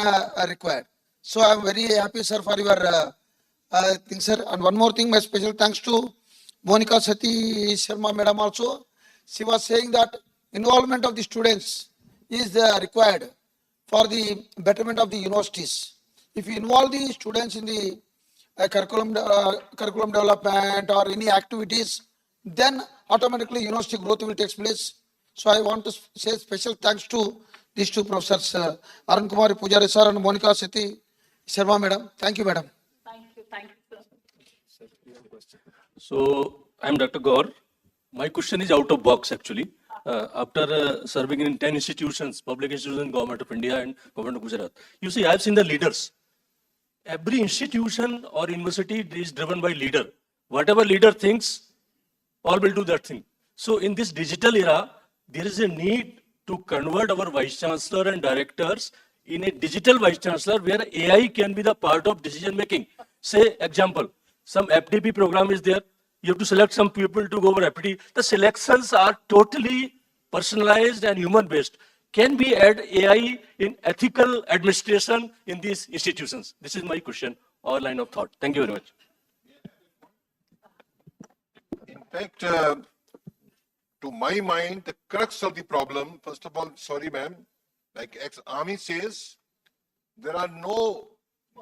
required. So I am very happy, sir, for your thing, sir. And one more thing, my special thanks to Monica Sati Sharma madam also. She was saying that involvement of the students is required for the betterment of the universities. If you involve the students in the curriculum development or any activities, then automatically university growth will take place. So I want to say special thanks to these two professors, Arun Kumar Pujari sir and Monica Seti Sharma madam. Thank you, madam. Thank you, sir. So I'm Dr. Gaur. My question is out of box actually. After serving in 10 institutions, public institutions, Government of India and Government of Gujarat. You see, I've seen the leaders. Every institution or university is driven by leader. Whatever leader thinks, all will do that thing. So in this digital era, there is a need to convert our vice chancellor and directors in a digital vice chancellor where AI can be the part of decision making. Say, example, some FDP program is there. You have to select some people to go over FDP. The selections are totally personalized and human based. Can we add AI in ethical administration in these institutions? This is my question or line of thought. Thank you very much. In fact, to my mind, the crux of the problem, first of all, sorry ma'am, like ex-army says, there are no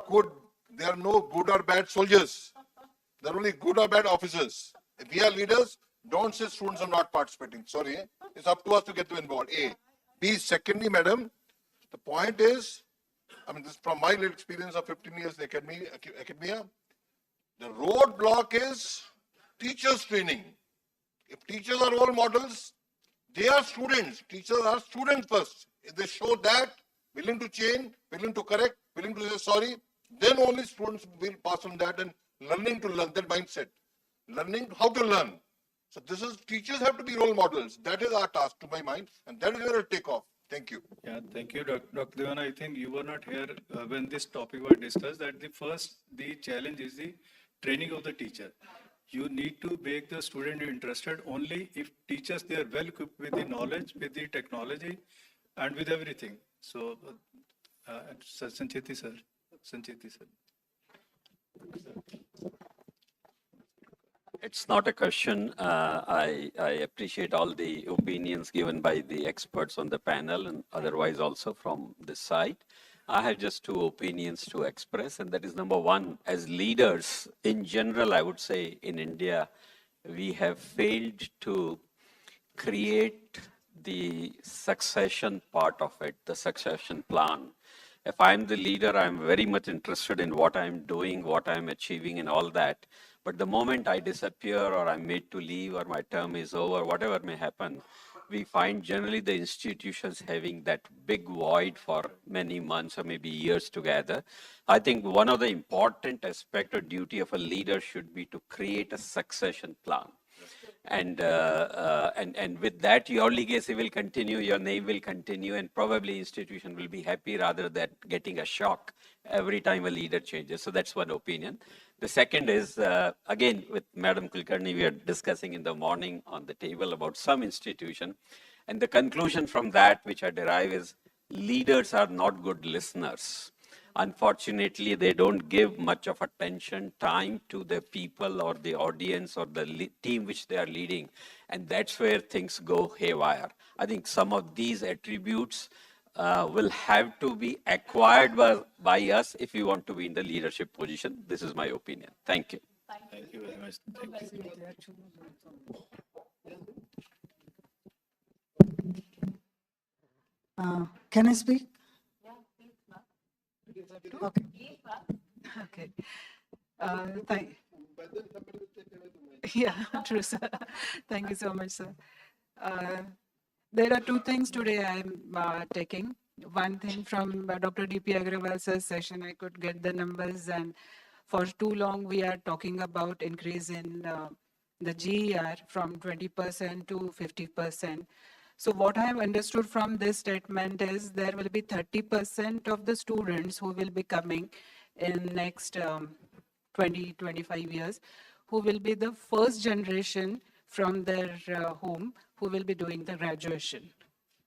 good or bad soldiers. There are only good or bad officers. If we are leaders, don't say students are not participating. Sorry, it's up to us to get them involved. A. B. Secondly, madam, the point is, this is from my little experience of 15 years in academia, the roadblock is teachers training. If teachers are role models, they are students. Teachers are students first. If they show that, willing to change, willing to correct, willing to say sorry, then only students will pass on that and learning to learn, that mindset. Learning how to learn. So this is, teachers have to be role models. That is our task to my mind, and that is where I'll take off. Thank you. Yeah, thank you, Dr. Devana. I think you were not here when this topic was discussed, that the challenge is the training of the teacher. You need to make the student interested only if teachers, they are well equipped with the knowledge, with the technology, and with everything. So, Sancheti sir. It's not a question. I appreciate all the opinions given by the experts on the panel and otherwise also from this side. I have just two opinions to express, and that is number one, as leaders in general, I would say in India, we have failed to create the succession part of it, the succession plan. If I'm the leader, I'm very much interested in what I'm doing, what I'm achieving and all that. But the moment I disappear or I'm made to leave or my term is over, whatever may happen, we find generally the institutions having that big void for many months or maybe years together. I think one of the important aspect or duty of a leader should be to create a succession plan. And with that, your legacy will continue, your name will continue, and probably institution will be happy rather than getting a shock every time a leader changes. So that's one opinion. The second is, again, with Madam Kulkarni, we are discussing in the morning on the table about some institution. And the conclusion from that, which I derive, is leaders are not good listeners. Unfortunately, they don't give much of attention, time to the people or the audience or the team which they are leading. And that's where things go haywire. I think some of these attributes will have to be acquired by us if we want to be in the leadership position. This is my opinion. Thank you. Thank you very much. Thank you. Can I speak? Okay. Okay. Yeah, true, sir. Thank you so much, sir. There are two things today I'm taking. One thing from Dr. D.P. Agrawal sir's session, I could get the numbers, and for too long we are talking about increase in the GER from 20% to 50%. So what I have understood from this statement is there will be 30% of the students who will be coming in next 20-25 years, who will be the first generation from their home, who will be doing the graduation.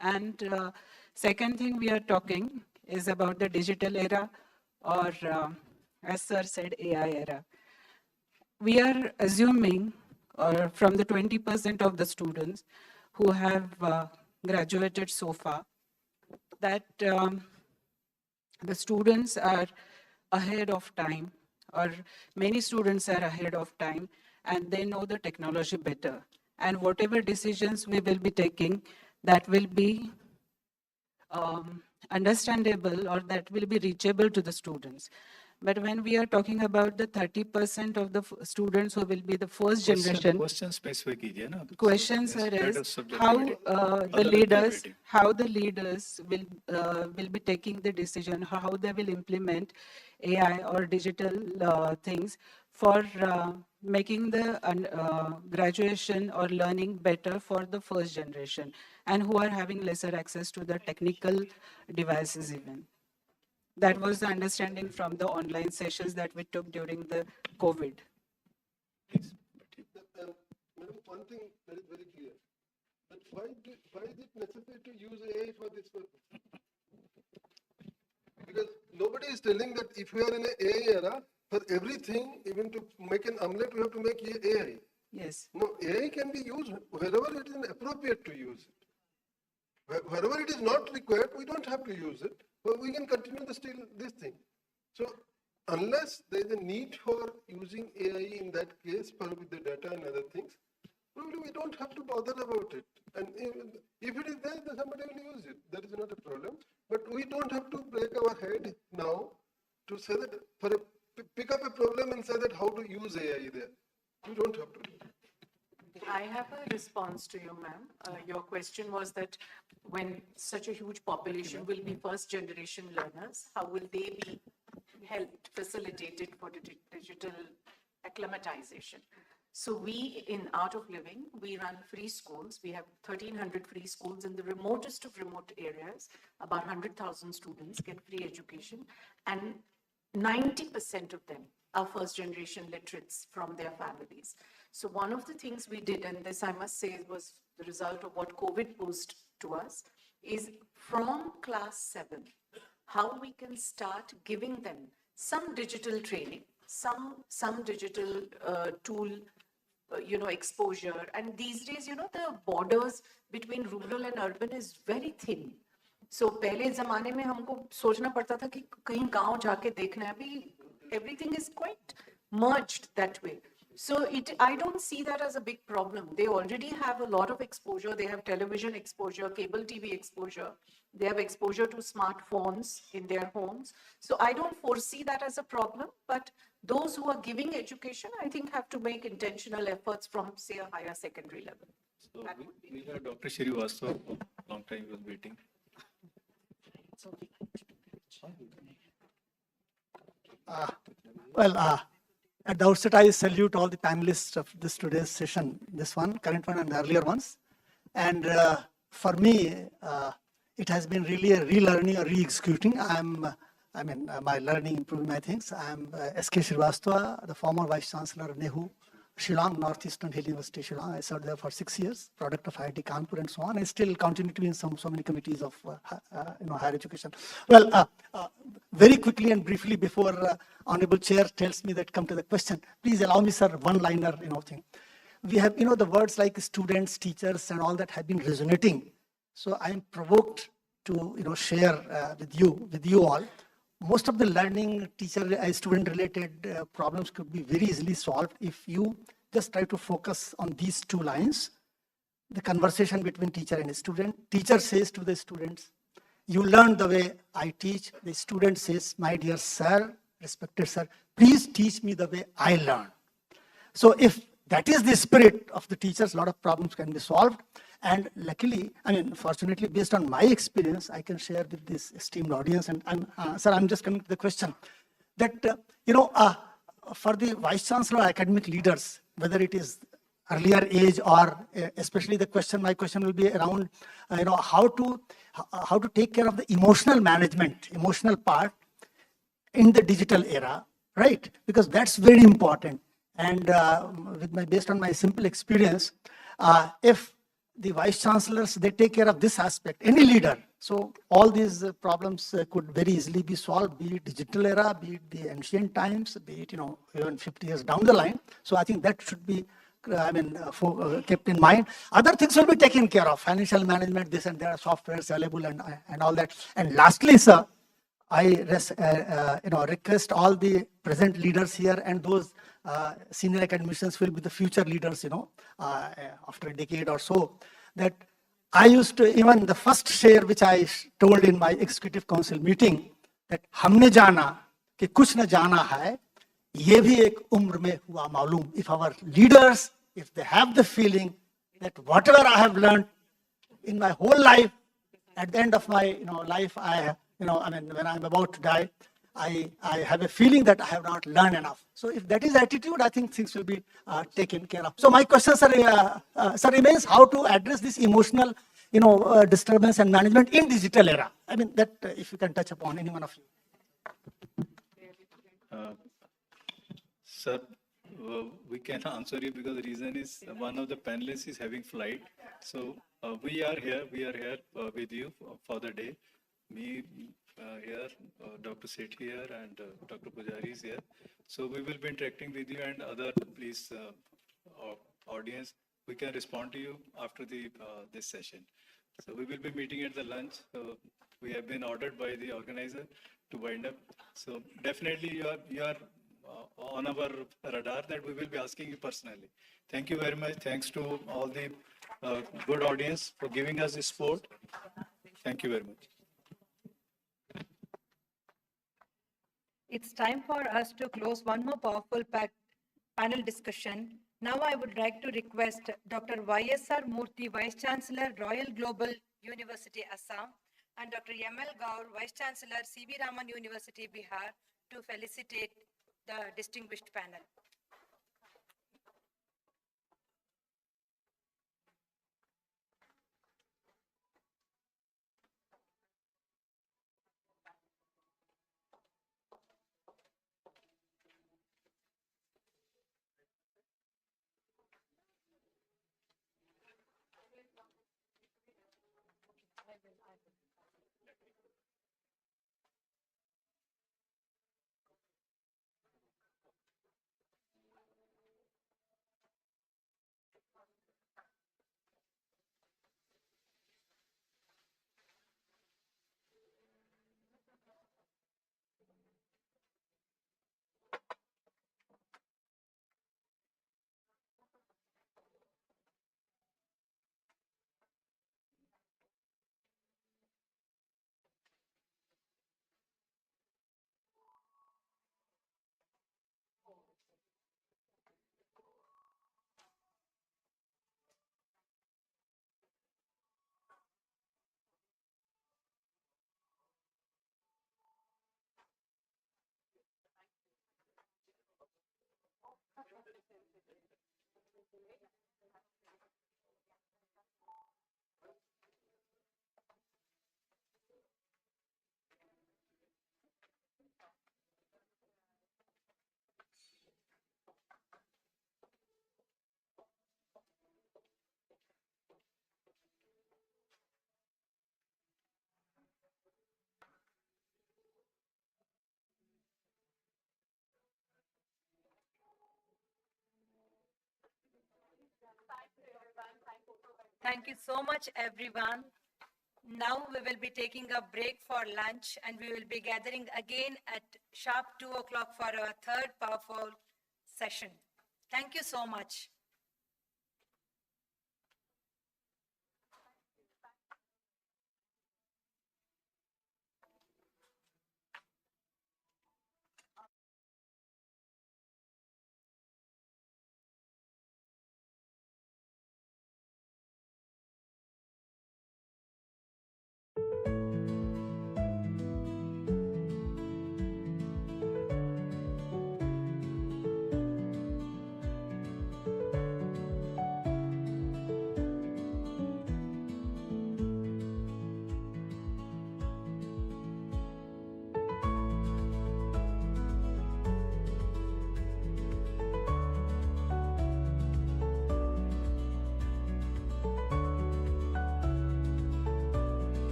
And second thing we are talking is about the digital era, or as sir said, AI era. We are assuming from the 20% of the students who have graduated so far, that the students are ahead of time, or many students are ahead of time, and they know the technology better. And whatever decisions we will be taking, that will be understandable, or that will be reachable to the students. But when we are talking about the 30% of the students who will be the first generation, Question specific कीजिए ना. question, sir, is how the leaders will be taking the decision, how they will implement AI or digital things for making the graduation or learning better for the first generation, and who are having lesser access to the technical devices even. That was the understanding from the online sessions that we took during the COVID. One thing that is very clear, that why is it necessary to use AI for this purpose? Because nobody is telling that if we are in an AI era, for everything, even to make an omelette, we have to make AI. Yes. No, AI can be used wherever it is appropriate to use it. Wherever it is not required, we don't have to use it, but we can continue this thing. So unless there is a need for using AI in that case, with the data and other things, probably we don't have to bother about it. And if it is there, then somebody will use it. That is not a problem. But we don't have to break our head now to say that, pick up a problem and say that how to use AI there. We don't have to. I have a response to you, ma'am. Your question was that when such a huge population will be first generation learners, how will they be helped, facilitated for digital acclimatization? So we, in Art of Living, we run free schools. We have 1,300 free schools in the remotest of remote areas. About 100,000 students get free education, and 90% of them are first generation literates from their families. So one of the things we did, and this I must say was the result of what COVID posed to us, is from class 7, how we can start giving them some digital training, some digital tool, exposure. And these days, the borders between rural and urban is very thin. So पहले ज़माने में हमको सोचना पड़ता था कि कहीं गांव जाके देखना है. अभी everything is quite merged that way. So I don't see that as a big problem. They already have a lot of exposure. They have television exposure, cable TV exposure. They have exposure to smartphones in their homes. So I don't foresee that as a problem. But those who are giving education, I think, have to make intentional efforts from, say, a higher secondary level. So we have Dr. Srivastava, long time he was waiting. At the outset, I salute all the panelists of this today's session, this one, current one, and the earlier ones. And for me, it has been really a relearning or re-executing. My learning, improving my things. I'm S.K. Srivastava, the former Vice Chancellor of NEHU, Shillong, Northeastern Hill University, Shillong. I served there for 6 years, product of IIT Kanpur and so on. I still continue to be in so many committees of higher education. Well, very quickly and briefly before Honorable Chair tells me that come to the question, please allow me, sir, one-liner, thing. We have, the words like students, teachers, and all that have been resonating. So I am provoked to, share with you all. Most of the learning, student related problems could be very easily solved if you just try to focus on these two lines. The conversation between teacher and student. Teacher says to the students, you learn the way I teach. The student says, my dear sir, respected sir, please teach me the way I learn. So if that is the spirit of the teachers, a lot of problems can be solved. And luckily, fortunately, based on my experience, I can share with this esteemed audience. And sir, I'm just coming to the question that, for the Vice Chancellor academic leaders, whether it is earlier age or especially my question will be around, how to take care of the emotional management, emotional part in the digital era, right? Because that's very important. And based on my simple experience, if the Vice Chancellors, they take care of this aspect, any leader. So all these problems could very easily be solved, be it digital era, be it the ancient times, be it, even 50 years down the line. So I think that should be, kept in mind. Other things will be taken care of, financial management, this and there are softwares available and all that. And lastly, sir, I request all the present leaders here and those senior academicians will be the future leaders, after a decade or so, that I used to, even the first share which I told in my executive council meeting, that हमने जाना कि कुछ न जाना है, ये भी एक उम्र में हुआ मालूम. If our leaders, if they have the feeling that whatever I have learned in my whole life, at the end of my life, when I'm about to die, I have a feeling that I have not learned enough. So if that is attitude, I think things will be taken care of. So my question, sir, remains how to address this emotional, disturbance and management in digital era. That if you can touch upon any one of you. Sir, we can answer you because the reason is one of the panelists is having flight. So we are here with you for the day. Me here, Dr. Seth here, and Dr. Pujari is here. So we will be interacting with you and other, please, audience. We can respond to you after this session. So we will be meeting at the lunch. We have been ordered by the organizer to wind up. So definitely you are on our radar that we will be asking you personally. Thank you very much. Thanks to all the good audience for giving us this support. Thank you very much. It's time for us to close one more powerful panel discussion. Now I would like to request Dr. Y.S.R. Murthy, Vice Chancellor, Royal Global University, Assam, and Dr. M.L. Gaur, Vice Chancellor, C.V. Raman University, Bihar, to felicitate the distinguished panel. Thank you so much, everyone. Now we will be taking a break for lunch and we will be gathering again at sharp 2 o'clock for our third powerful session. Thank you so much.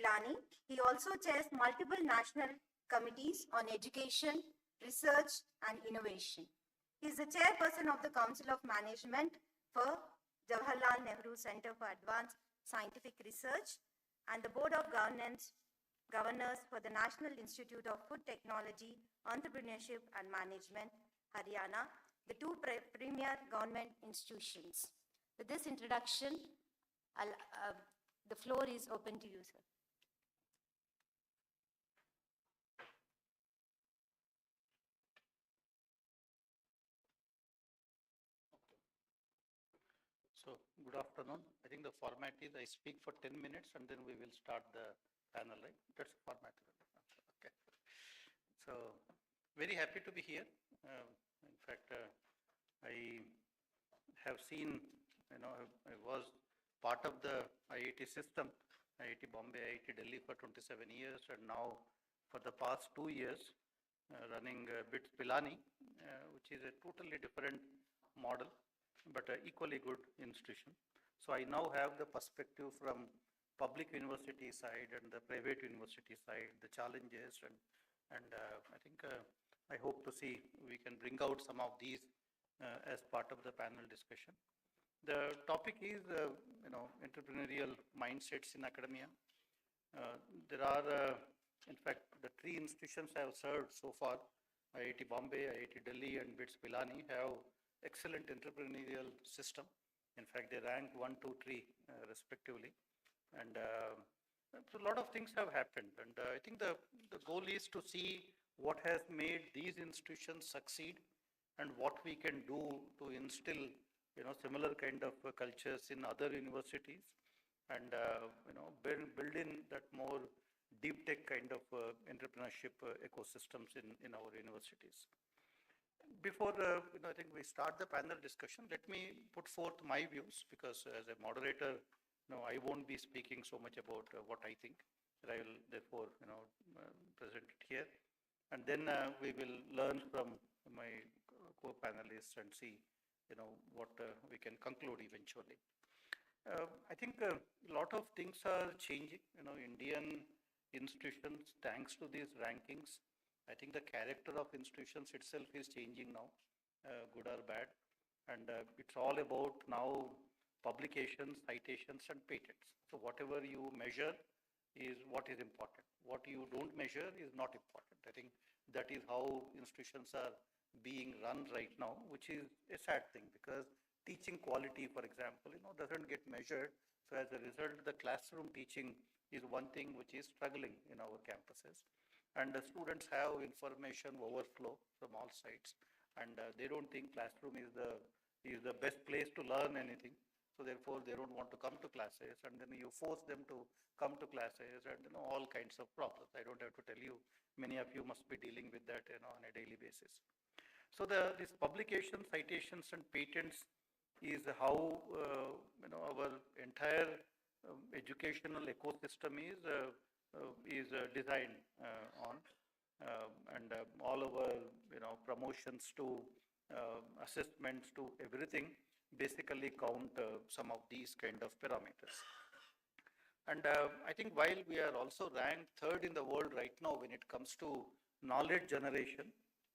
Pilani. He also chairs multiple national committees on education, research and innovation. He is the chairperson of the Council of Management for Jawaharlal Nehru Center for Advanced Scientific Research and the Board of Governors for the National Institute of Food Technology, Entrepreneurship and Management, Haryana, the two premier government institutions. With this introduction, the floor is open to you, sir. So, good afternoon. I think the format is I speak for 10 minutes and then we will start the panel, right? That's the format. Okay. So, very happy to be here. In fact, I have seen, I was part of the IIT system, IIT Bombay, IIT Delhi for 27 years, and now for the past 2 years running BHES Pilani, which is a totally different model, but an equally good institution. So I now have the perspective from public university side and the private university side, the challenges, and I think I hope to see we can bring out some of these as part of the panel discussion. The topic is, entrepreneurial mindsets in academia. There are, in fact, the 3 institutions I have served so far, IIT Bombay, IIT Delhi, and BHES Pilani have excellent entrepreneurial system. In fact, they rank 1, 2, 3 respectively. And so a lot of things have happened. And I think the goal is to see what has made these institutions succeed and what we can do to instill, similar kind of cultures in other universities and, build in that more deep tech kind of entrepreneurship ecosystems in our universities. Before I think we start the panel discussion, let me put forth my views because as a moderator, I won't be speaking so much about what I think. I will therefore present it here, and then we will learn from my co-panelists and see what we can conclude eventually. I think a lot of things are changing. Indian institutions, thanks to these rankings, I think the character of institutions itself is changing now, good or bad. And it's all about now publications, citations, and patents. So whatever you measure is what is important. What you don't measure is not important. I think that is how institutions are being run right now, which is a sad thing because teaching quality, for example, doesn't get measured. So as a result, the classroom teaching is one thing which is struggling in our campuses. And the students have information overflow from all sides, and they don't think classroom is the best place to learn anything. So therefore, they don't want to come to classes, and then you force them to come to classes, and all kinds of problems. I don't have to tell you. Many of you must be dealing with that, on a daily basis. So this publication, citations, and patents is how our entire educational ecosystem is designed on, and all our promotions to assessments to everything basically count some of these kind of parameters. And I think while we are also ranked 3rd in the world right now when it comes to knowledge generation,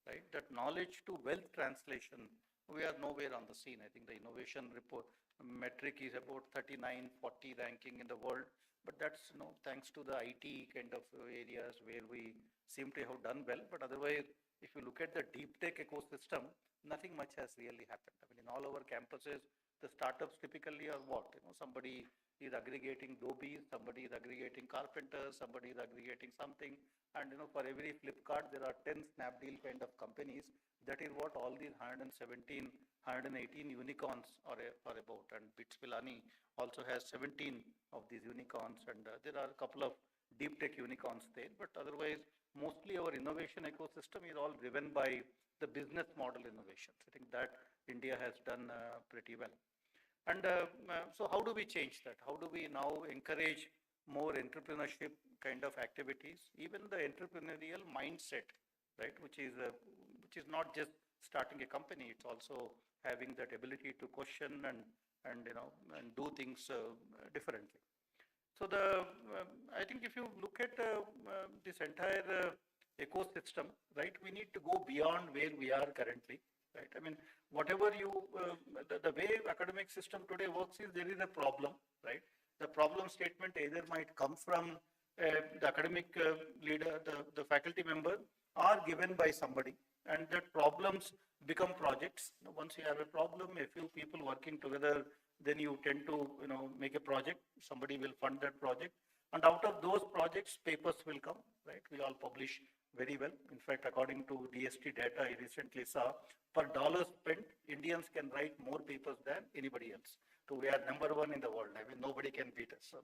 right, that knowledge to wealth translation, we are nowhere on the scene. I think the innovation report metric is about 39, 40 ranking in the world. But that's thanks to the IT kind of areas where we seem to have done well. But otherwise, if you look at the deep tech ecosystem, nothing much has really happened. I mean, in all our campuses, the startups typically are what? Somebody is aggregating Dobies, somebody is aggregating carpenters, somebody is aggregating something. And for every Flipkart, there are 10 Snapdeal kind of companies. That is what all these 117, 118 unicorns are about. And BHES Pilani also has 17 of these unicorns, and there are a couple of deep tech unicorns there. But otherwise, mostly our innovation ecosystem is all driven by the business model innovations. I think that India has done pretty well. And so how do we change that? How do we now encourage more entrepreneurship kind of activities, even the entrepreneurial mindset, right, which is not just starting a company, it's also having that ability to question and do things differently. So I think if you look at this entire ecosystem, right, we need to go beyond where we are currently, right? I mean, whatever the way academic system today works is there is a problem, right? The problem statement either might come from the academic leader, the faculty member, or given by somebody, and that problems become projects. Once you have a problem, a few people working together, then you tend to make a project. Somebody will fund that project, and out of those projects, papers will come. Right? We all publish very well. In fact, according to DST data, I recently saw per dollar spent, Indians can write more papers than anybody else. So we are number one in the world. I mean, nobody can beat us. So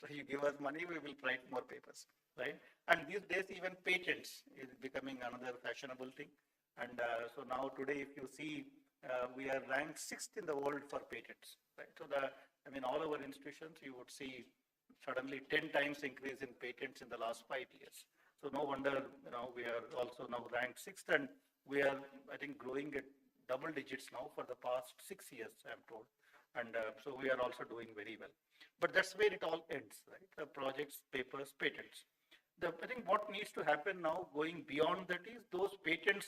you give us money, we will write more papers, right? And these days, even patents is becoming another fashionable thing. And so now today, if you see, we are ranked 6th in the world for patents, right? So all our institutions, you would see suddenly 10 times increase in patents in the last 5 years. So no wonder, we are also now ranked 6th, and we are, I think, growing at double digits now for the past 6 years, I'm told. And so we are also doing very well. But that's where it all ends, right? The projects, papers, patents. I think what needs to happen now, going beyond that, is those patents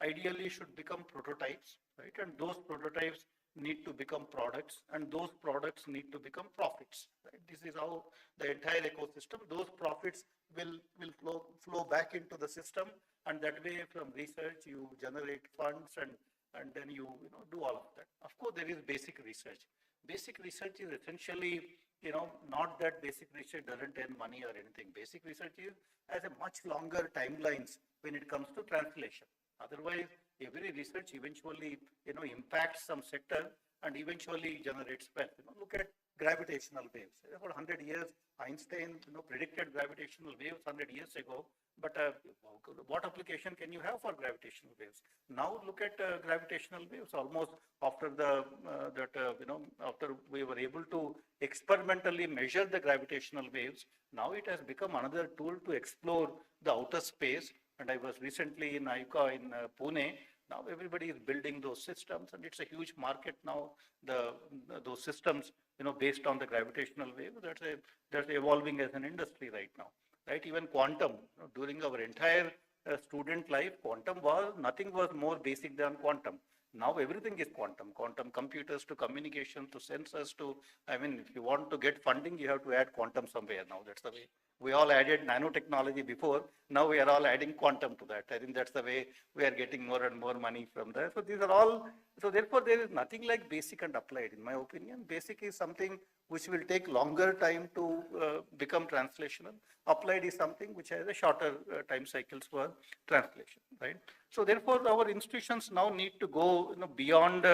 ideally should become prototypes, right? And those prototypes need to become products, and those products need to become profits, right? This is how the entire ecosystem, those profits will flow back into the system, and that way from research you generate funds, and then you do all of that. Of course, there is basic research. Basic research is essentially, not that basic research doesn't earn money or anything. Basic research has a much longer timelines when it comes to translation. Otherwise, every research eventually, impacts some sector and eventually generates wealth. Look at gravitational waves. About 100 years, Einstein, predicted gravitational waves 100 years ago. But what application can you have for gravitational waves? Now look at gravitational waves. Almost after after we were able to experimentally measure the gravitational waves, now it has become another tool to explore the outer space. And I was recently in ICA in Pune. Now everybody is building those systems, and it's a huge market now. Those systems, based on the gravitational wave, that's evolving as an industry right now. Right, even quantum. During our entire student life, nothing was more basic than quantum. Now everything is quantum. Quantum computers to communication to sensors to, if you want to get funding, you have to add quantum somewhere now. That's the way. We all added nanotechnology before. Now we are all adding quantum to that. I think that's the way we are getting more and more money from there. So these are all, so therefore there is nothing like basic and applied, in my opinion. Basic is something which will take longer time to become translational. Applied is something which has a shorter time cycles for translation, right? So therefore our institutions now need to go beyond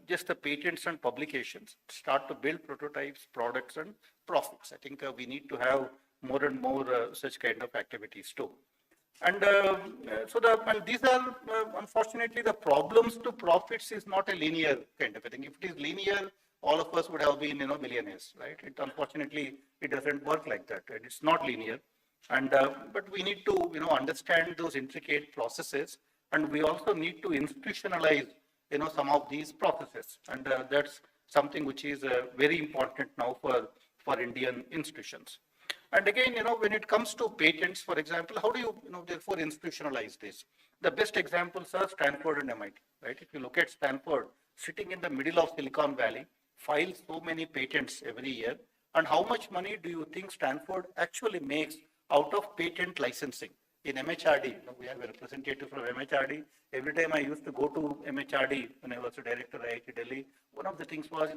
just the patents and publications, start to build prototypes, products and profits. I think we need to have more and more such kind of activities too. And these are, unfortunately, the problems to profits is not a linear kind of a thing. If it is linear, all of us would have been, millionaires, right? Unfortunately, it doesn't work like that. Right? It's not linear. And, but we need to, understand those intricate processes, and we also need to institutionalize, some of these processes. And that's something which is very important now for Indian institutions. And again, when it comes to patents, for example, how do you, therefore institutionalize this? The best examples are Stanford and MIT, right? If you look at Stanford, sitting in the middle of Silicon Valley, files so many patents every year. And how much money do you think Stanford actually makes out of patent licensing? In MHRD, we have a representative from MHRD. Every time I used to go to MHRD when I was a director at IIT Delhi, one of the things was,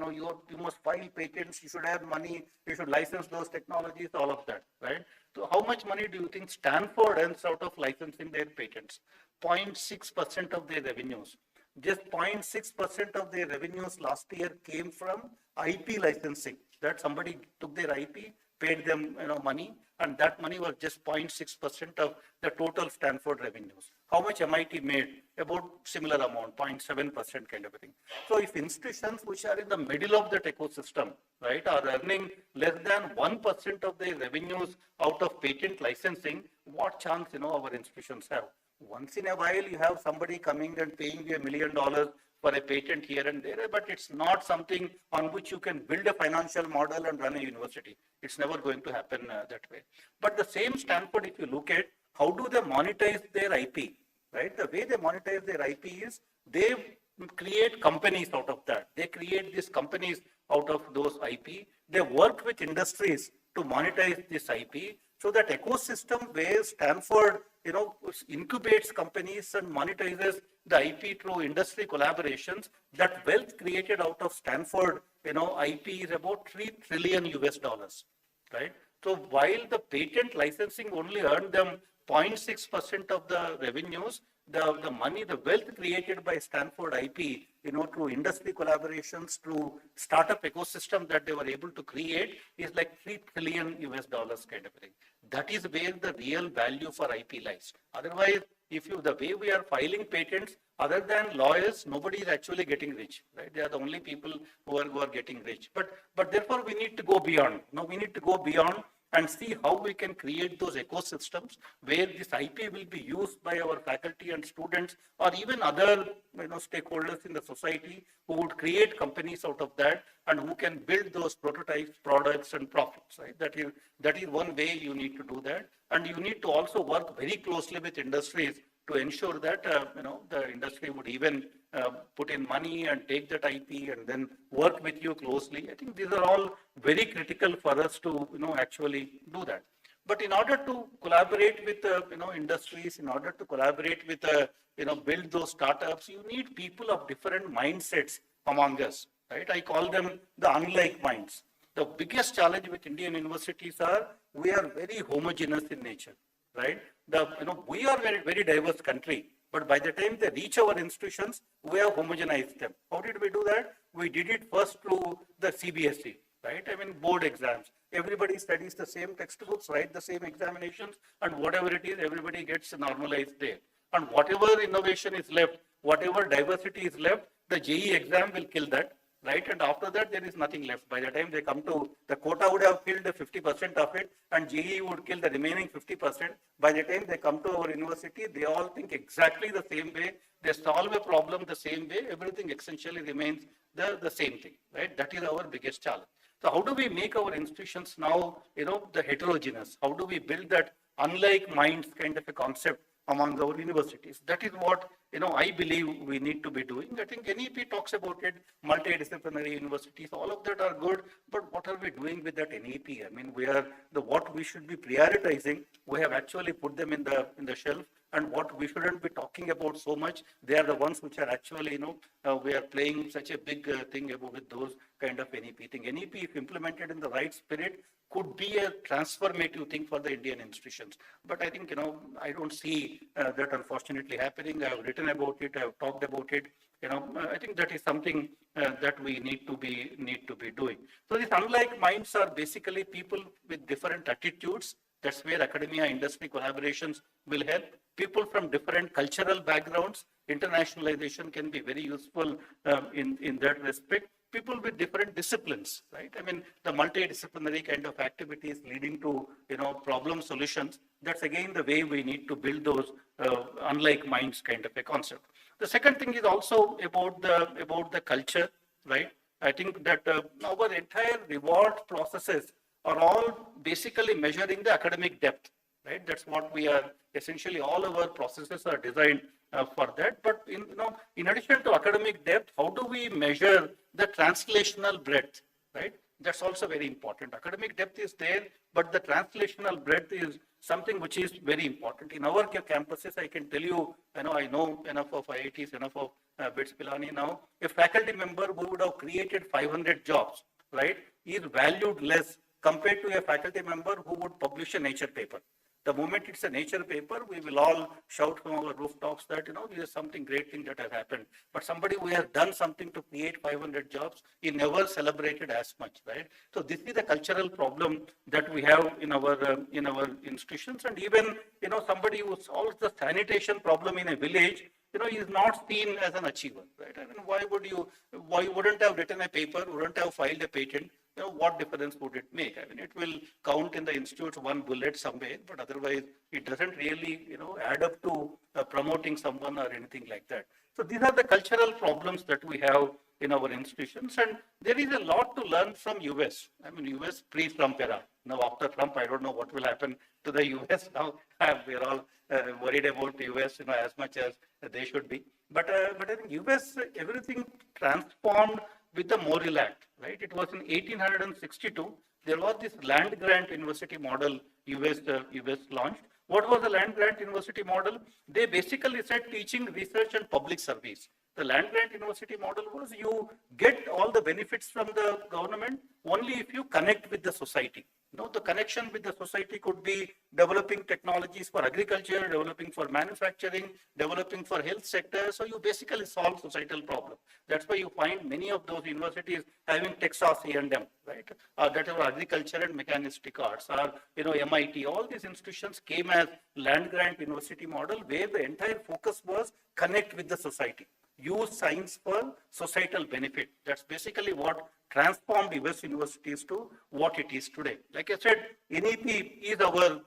you must file patents, you should have money, you should license those technologies, all of that, right? So how much money do you think Stanford earns out of licensing their patents? 0.6% of their revenues. Just 0.6% of their revenues last year came from IP licensing. That somebody took their IP, paid them money, and that money was just 0.6% of the total Stanford revenues. How much MIT made? About similar amount, 0.7% kind of a thing. So if institutions which are in the middle of that ecosystem, right, are earning less than 1% of their revenues out of patent licensing, what chance our institutions have? Once in a while, you have somebody coming and paying you $1 million for a patent here and there, but it's not something on which you can build a financial model and run a university. It's never going to happen that way. But the same Stanford, if you look at how do they monetize their IP, right? The way they monetize their IP is they create companies out of that. They create these companies out of those IP. They work with industries to monetize this IP. So that ecosystem where Stanford, incubates companies and monetizes the IP through industry collaborations, that wealth created out of Stanford, IP is about $3 trillion US, right? So while the patent licensing only earned them 0.6% of the revenues, the money, the wealth created by Stanford IP, through industry collaborations, through startup ecosystem that they were able to create is like $3 trillion US kind of thing. That is where the real value for IP lies. Otherwise, the way we are filing patents, other than lawyers, nobody is actually getting rich, right? They are the only people who are getting rich. But therefore, we need to go beyond. We need to go beyond and see how we can create those ecosystems where this IP will be used by our faculty and students, or even other stakeholders in the society who would create companies out of that and who can build those prototypes, products, and profits. Right? That is one way you need to do that, and you need to also work very closely with industries to ensure that the industry would even put in money and take that IP and then work with you closely. I think these are all very critical for us to actually do that. But in order to collaborate with industries, in order to collaborate with build those startups, you need people of different mindsets among us. Right? I call them the unlike minds. The biggest challenge with Indian universities are we are very homogeneous in nature. Right? We are a very, very diverse country, but by the time they reach our institutions, we have homogenized them. How did we do that? We did it first through the CBSE, right? Board exams. Everybody studies the same textbooks, write the same examinations, and whatever it is, everybody gets normalized there. And whatever innovation is left, whatever diversity is left, the JEE exam will kill that. Right? And after that, there is nothing left. By the time they come to, the quota would have killed the 50% of it, and JEE would kill the remaining 50%. By the time they come to our university, they all think exactly the same way. They solve a problem the same way. Everything essentially remains the same thing. Right? That is our biggest challenge. So how do we make our institutions now, the heterogeneous? How do we build that unlike minds kind of a concept among our universities? That is what I believe we need to be doing. I think NEP talks about it, multidisciplinary universities, all of that are good, but what are we doing with that NEP? What we should be prioritizing, we have actually put them in the shelf, and what we shouldn't be talking about so much, they are the ones which are actually, we are playing such a big thing about with those kind of NEP thing. NEP, if implemented in the right spirit, could be a transformative thing for the Indian institutions. But I think, I don't see that unfortunately happening. I have written about it, I have talked about it. I think that is something that we need to be doing. So these unlike minds are basically people with different attitudes. That's where academia industry collaborations will help. People from different cultural backgrounds, internationalization can be very useful in that respect. People with different disciplines, right? The multidisciplinary kind of activities leading to, problem solutions. That's again the way we need to build those unlike minds kind of a concept. The second thing is also about the culture, right? I think that our entire reward processes are all basically measuring the academic depth, right? That's what we are essentially, all our processes are designed for that. But in addition to academic depth, how do we measure the translational breadth, right? That's also very important. Academic depth is there, but the translational breadth is something which is very important. In our campuses, I can tell you, I know enough of IITs, enough of BITS Pilani now. A faculty member who would have created 500 jobs, right, is valued less compared to a faculty member who would publish a Nature paper. The moment it's a Nature paper, we will all shout from our rooftops that, this is something great thing that has happened. But somebody who has done something to create 500 jobs, he never celebrated as much, right? So this is a cultural problem that we have in our institutions. And even, somebody who solves the sanitation problem in a village, is not seen as an achiever, right? Why wouldn't have written a paper, wouldn't have filed a patent? What difference would it make? It will count in the institute one bullet somewhere, but otherwise it doesn't really, add up to promoting someone or anything like that. So these are the cultural problems that we have in our institutions, and there is a lot to learn from US. I mean, US pre-Trump era. Now after Trump, I don't know what will happen to the US now. We're all worried about the US, as much as they should be. But I think US, everything transformed with the Morrill Act, right? It was in 1862. There was this land grant university model US launched. What was the land grant university model? They basically said teaching, research, and public service. The land grant university model was you get all the benefits from the government only if you connect with the society. The connection with the society could be developing technologies for agriculture, developing for manufacturing, developing for health sector. So you basically solve societal problems. That's why you find many of those universities having Texas A&M, right? That are agriculture and mechanistic arts, or MIT. All these institutions came as land grant university model where the entire focus was connect with the society. Use science for societal benefit. That's basically what transformed US universities to what it is today. Like I said, NEP is our,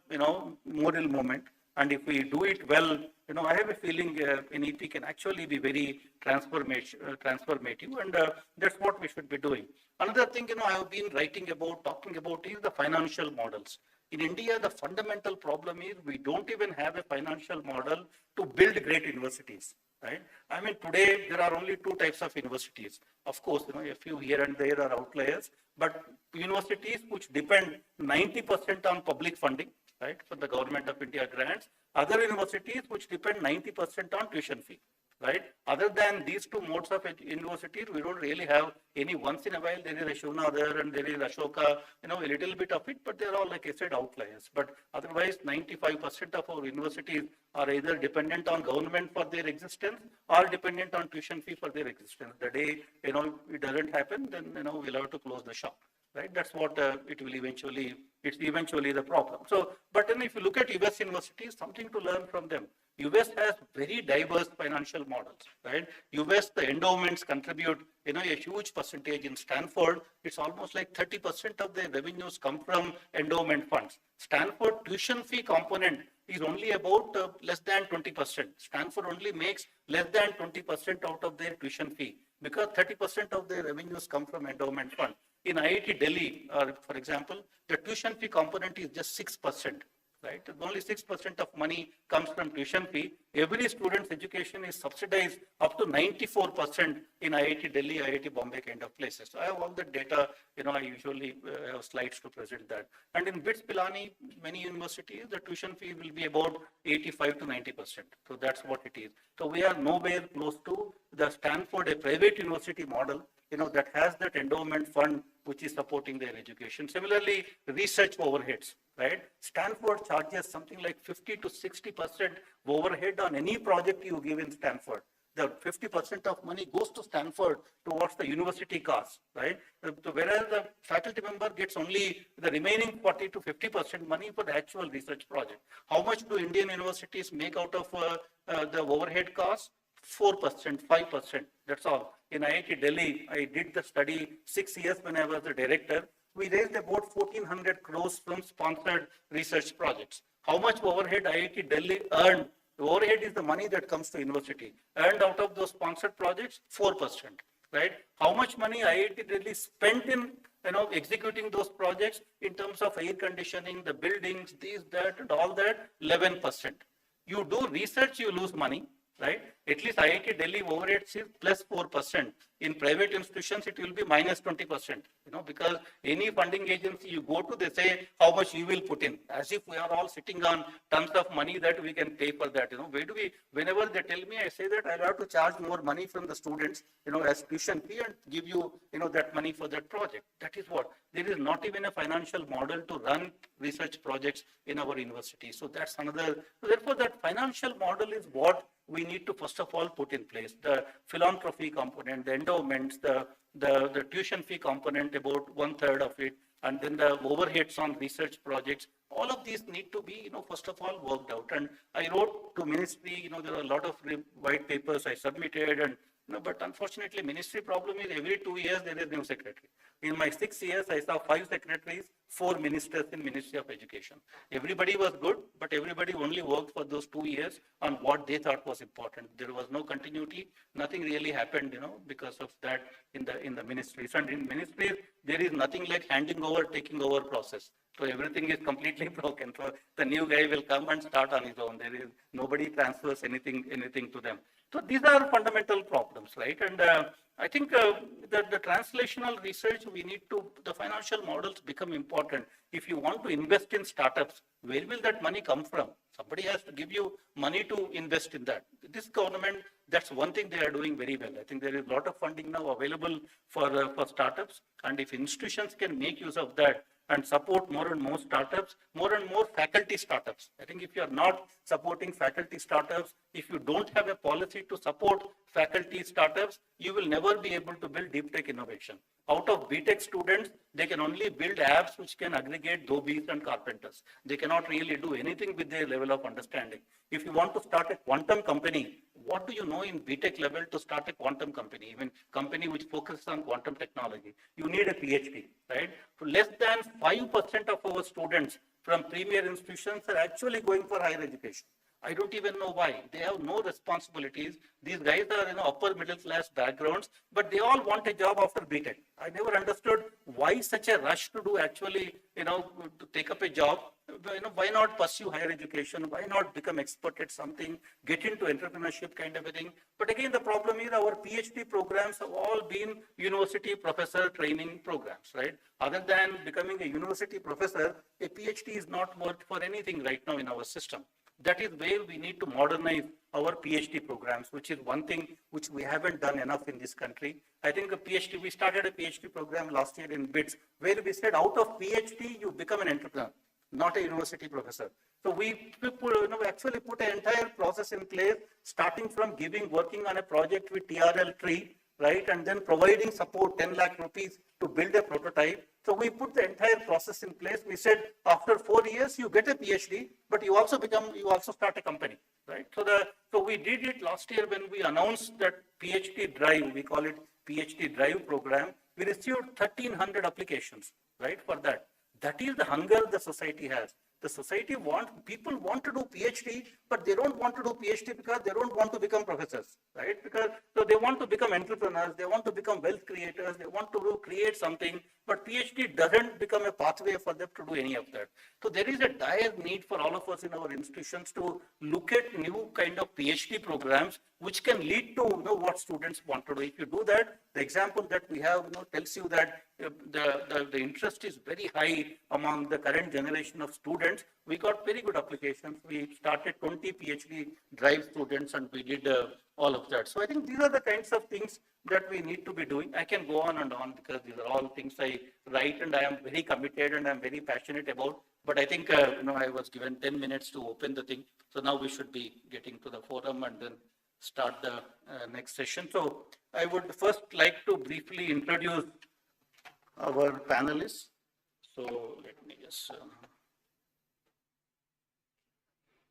Morrill movement. And if we do it well, I have a feeling NEP can actually be very transformative, and that's what we should be doing. Another thing, I have been talking about is the financial models. In India, the fundamental problem is we don't even have a financial model to build great universities, right? I mean, today there are only two types of universities. Of course, a few here and there are outliers, but universities which depend 90% on public funding, right, for the government of India grants, other universities which depend 90% on tuition fee, right? Other than these two modes of universities, we don't really have any. Once in a while, there is a Shuna there and there is Ashoka, a little bit of it, but they're all, like I said, outliers. But otherwise, 95% of our universities are either dependent on government for their existence or dependent on tuition fee for their existence. The day, it doesn't happen, then, we'll have to close the shop. Right, that's what it's eventually the problem. So, but then if you look at US universities, something to learn from them. US has very diverse financial models, right? US, the endowments contribute, a huge percentage. In Stanford, it's almost like 30% of their revenues come from endowment funds. Stanford tuition fee component is only about less than 20%. Stanford only makes less than 20% out of their tuition fee because 30% of their revenues come from endowment fund. In IIT Delhi, for example, the tuition fee component is just 6%, right? Only 6% of money comes from tuition fee. Every student's education is subsidized up to 94% in IIT Delhi, IIT Bombay kind of places. So I have all the data, I usually have slides to present that. And in BITS Pilani, many universities, the tuition fee will be about 85 to 90%. So that's what it is. So we are nowhere close to the Stanford, a private university model, that has that endowment fund which is supporting their education. Similarly, research overheads, right? Stanford charges something like 50 to 60% overhead on any project you give in Stanford. The 50% of money goes to Stanford towards the university costs, right? Whereas the faculty member gets only the remaining 40 to 50% money for the actual research project. How much do Indian universities make out of the overhead costs? 4%, 5%, that's all. In IIT Delhi, I did the study 6 years when I was the director. We raised about 1,400 crores from sponsored research projects. How much overhead IIT Delhi earned? The overhead is the money that comes to university. Earned out of those sponsored projects, 4%, right? How much money IIT Delhi spent in executing those projects in terms of air conditioning, the buildings, this, that, and all that, 11%. You do research, you lose money. Right? At least IIT Delhi overheads is plus 4%. In private institutions, it will be minus 20%. Because any funding agency you go to, they say how much you will put in. As if we are all sitting on tons of money that we can pay for that. Where do we? Whenever they tell me, I say that I'll have to charge more money from the students, as tuition fee and give you, that money for that project. That is what. There is not even a financial model to run research projects in our university. So that's another. Therefore, that financial model is what we need to first of all put in place. The philanthropy component, the endowments, the tuition fee component, about 1/3 of it, and then the overheads on research projects. All of these need to be, first of all worked out. And I wrote to ministry, there are a lot of white papers I submitted, and No, but unfortunately, ministry problem is every 2 years there is new secretary. In my 6 years, I saw 5 secretaries, 4 ministers in Ministry of Education. Everybody was good, but everybody only worked for those 2 years on what they thought was important. There was no continuity. Nothing really happened, because of that in the ministries. And in ministries, there is nothing like handing over, taking over process. So everything is completely broken. So the new guy will come and start on his own. There is nobody transfers anything to them. So these are fundamental problems, right? And I think that the translational research, the financial models become important. If you want to invest in startups, where will that money come from? Somebody has to give you money to invest in that. This government, that's one thing they are doing very well. I think there is a lot of funding now available for startups. And if institutions can make use of that, and support more and more startups, more and more faculty startups. I think if you are not supporting faculty startups, if you don't have a policy to support faculty startups, you will never be able to build deep tech innovation. Out of BTech students, they can only build apps which can aggregate dhobis and carpenters. They cannot really do anything with their level of understanding. If you want to start a quantum company, what do you know in BTech level to start a quantum company, even company which focuses on quantum technology? You need a PhD, right? So less than 5% of our students from premier institutions are actually going for higher education. I don't even know why. They have no responsibilities. These guys are upper middle class backgrounds, but they all want a job after BTech. I never understood why such a rush to do actually, to take up a job. Why not pursue higher education? Why not become expert at something, get into entrepreneurship kind of a thing? But again, the problem is our PhD programs have all been university professor training programs, right? Other than becoming a university professor, a PhD is not worth for anything right now in our system. That is where we need to modernize our PhD programs, which is one thing which we haven't done enough in this country. I think we started a PhD program last year in BITS, where we said out of PhD, you become an entrepreneur, not a university professor. So we actually put an entire process in place, starting from working on a project with TRL tree, right? And then providing support 10 lakh rupees to build a prototype. So we put the entire process in place. We said after 4 years, you get a PhD, but you also start a company, right? So we did it last year when we announced that PhD Drive, we call it PhD Drive program. We received 1,300 applications, right, for that. That is the hunger the society has. The society people want to do PhD, but they don't want to do PhD because they don't want to become professors, right? So they want to become entrepreneurs, they want to become wealth creators, they want to create something, but PhD doesn't become a pathway for them to do any of that. So there is a dire need for all of us in our institutions to look at new kind of PhD programs which can lead to what students want to do. If you do that, the example that we have tells you that the interest is very high among the current generation of students. We got very good applications. We started 20 PhD Drive students and we did all of that. So I think these are the kinds of things that we need to be doing. I can go on and on because these are all things I write and I am very committed and I'm very passionate about. But I think, I was given 10 minutes to open the thing. So now we should be getting to the forum and then start the next session. So I would first like to briefly introduce our panelists. So let me just,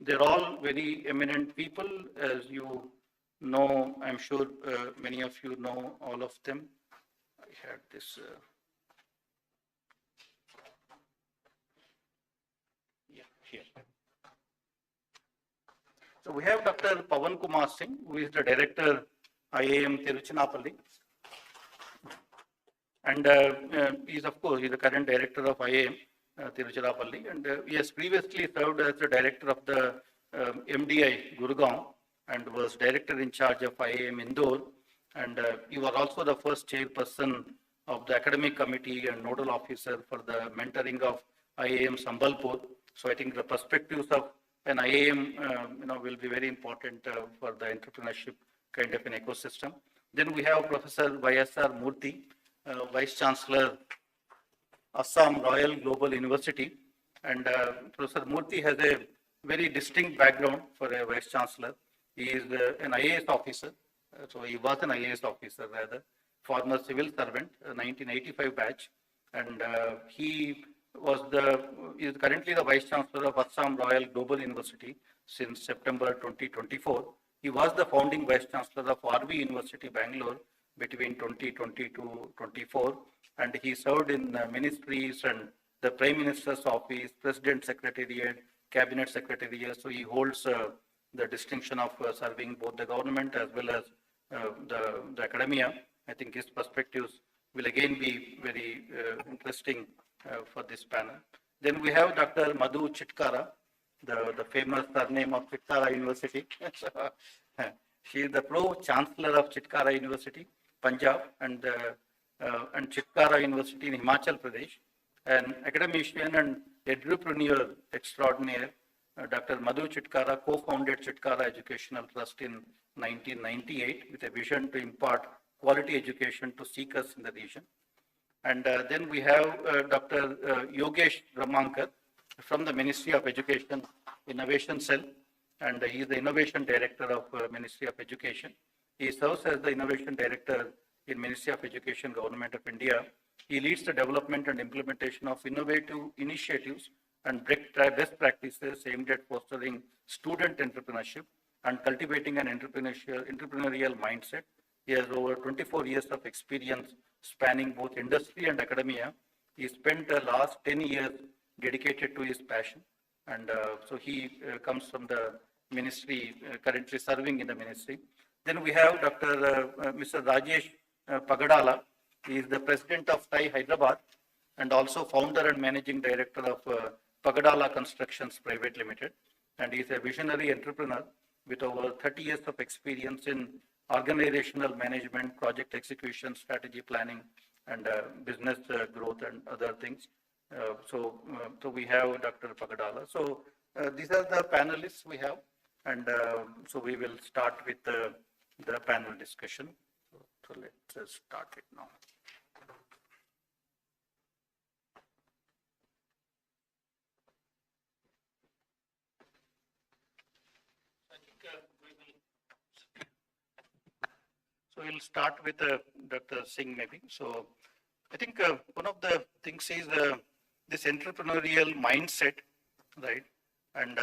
they're all very eminent people, as you know. I'm sure many of you know all of them. I had this. Here. So we have Dr. Pawan Kumar Singh, who is the director, IIM Tiruchirappalli. And he's the current director of IIM Tiruchirappalli. And he has previously served as the director of the MDI Gurgaon and was director in charge of IIM Indore. And he was also the first chairperson of the academic committee and nodal officer for the mentoring of IIM Sambalpur. So I think the perspectives of an IIM, will be very important for the entrepreneurship kind of an ecosystem. Then we have Professor Y.S.R. Murthy, Vice Chancellor, Assam Royal Global University. And Professor Murthy has a very distinct background for a Vice Chancellor. He is an IAS officer. So he was an IAS officer rather, former civil servant, 1985 batch. And he is currently the Vice Chancellor of Assam Royal Global University since September 2024. He was the founding Vice Chancellor of RV University, Bangalore between 2020 to 24, and he served in ministries and the Prime Minister's Office, President Secretariat, Cabinet Secretariat. So he holds the distinction of serving both the government as well as the academia. I think his perspectives will again be very interesting for this panel. Then we have Dr. Madhu Chitkara, the famous surname of Chitkara University. She is the Pro-Chancellor of Chitkara University, Punjab, and Chitkara University in Himachal Pradesh. An academician and entrepreneur extraordinaire, Dr. Madhu Chitkara co-founded Chitkara Educational Trust in 1998 with a vision to impart quality education to seekers in the region. And then we have Dr. Yogesh Brahmankar from the Ministry of Education Innovation Cell, and he is the Innovation Director of Ministry of Education. He serves as the Innovation Director in Ministry of Education, Government of India. He leads the development and implementation of innovative initiatives and best practices aimed at fostering student entrepreneurship and cultivating an entrepreneurial mindset. He has over 24 years of experience spanning both industry and academia. He spent the last 10 years dedicated to his passion, and so he comes from the ministry, currently serving in the ministry. Then we have Dr. Mr. Rajesh Pagadala. He is the president of TAI Hyderabad and also founder and managing director of Pagadala Constructions Private Limited. And he is a visionary entrepreneur with over 30 years of experience in organizational management, project execution, strategy planning, and business growth and other things. So we have Dr. Pagadala. So these are the panelists we have, and so we will start with the panel discussion. So let's start it now. So we'll start with Dr. Singh maybe. So I think one of the things is this entrepreneurial mindset, right? And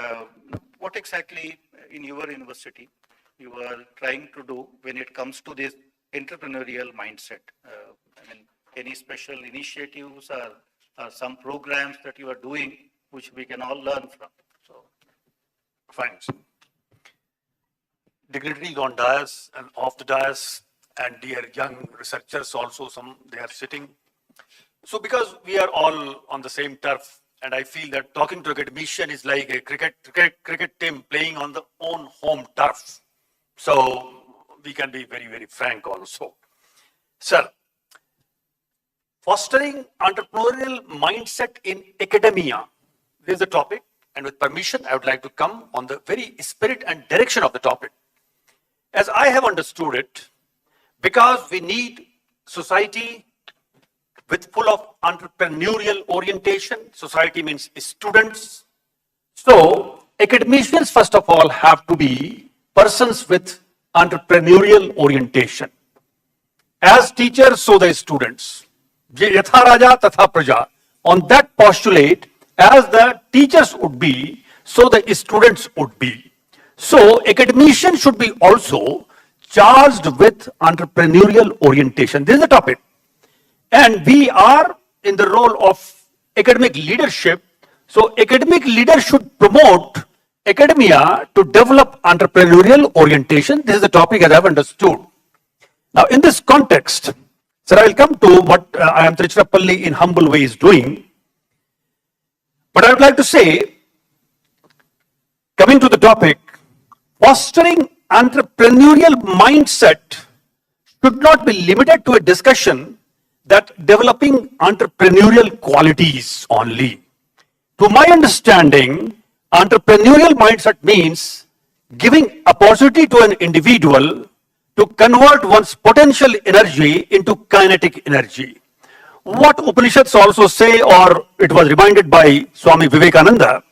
what exactly in your university you are trying to do when it comes to this entrepreneurial mindset? I mean, any special initiatives or some programs that you are doing which we can all learn from? So, fine. Dignitaries on dais and off the dais, and dear young researchers also, they are sitting. So because we are all on the same turf, and I feel that talking to academician is like a cricket team playing on their own home turf. So we can be very, very frank also. Sir, fostering entrepreneurial mindset in academia. This is the topic, and with permission, I would like to come on the very spirit and direction of the topic. As I have understood it, because we need society with full of entrepreneurial orientation. Society means students. So academicians, first of all, have to be persons with entrepreneurial orientation. As teachers, so the students. Yatha Raja Tatha Praja. On that postulate, as the teachers would be, so the students would be. So academicians should be also charged with entrepreneurial orientation. This is the topic. And we are in the role of academic leadership. So academic leaders should promote academia to develop entrepreneurial orientation. This is the topic as I have understood. Now in this context, sir, I will come to what I am Trichurapalli in humble way is doing. But I would like to say, coming to the topic, fostering entrepreneurial mindset should not be limited to a discussion that developing entrepreneurial qualities only. To my understanding, entrepreneurial mindset means giving opportunity to an individual to convert one's potential energy into kinetic energy. What Upanishads also say, or it was reminded by Swami Vivekananda,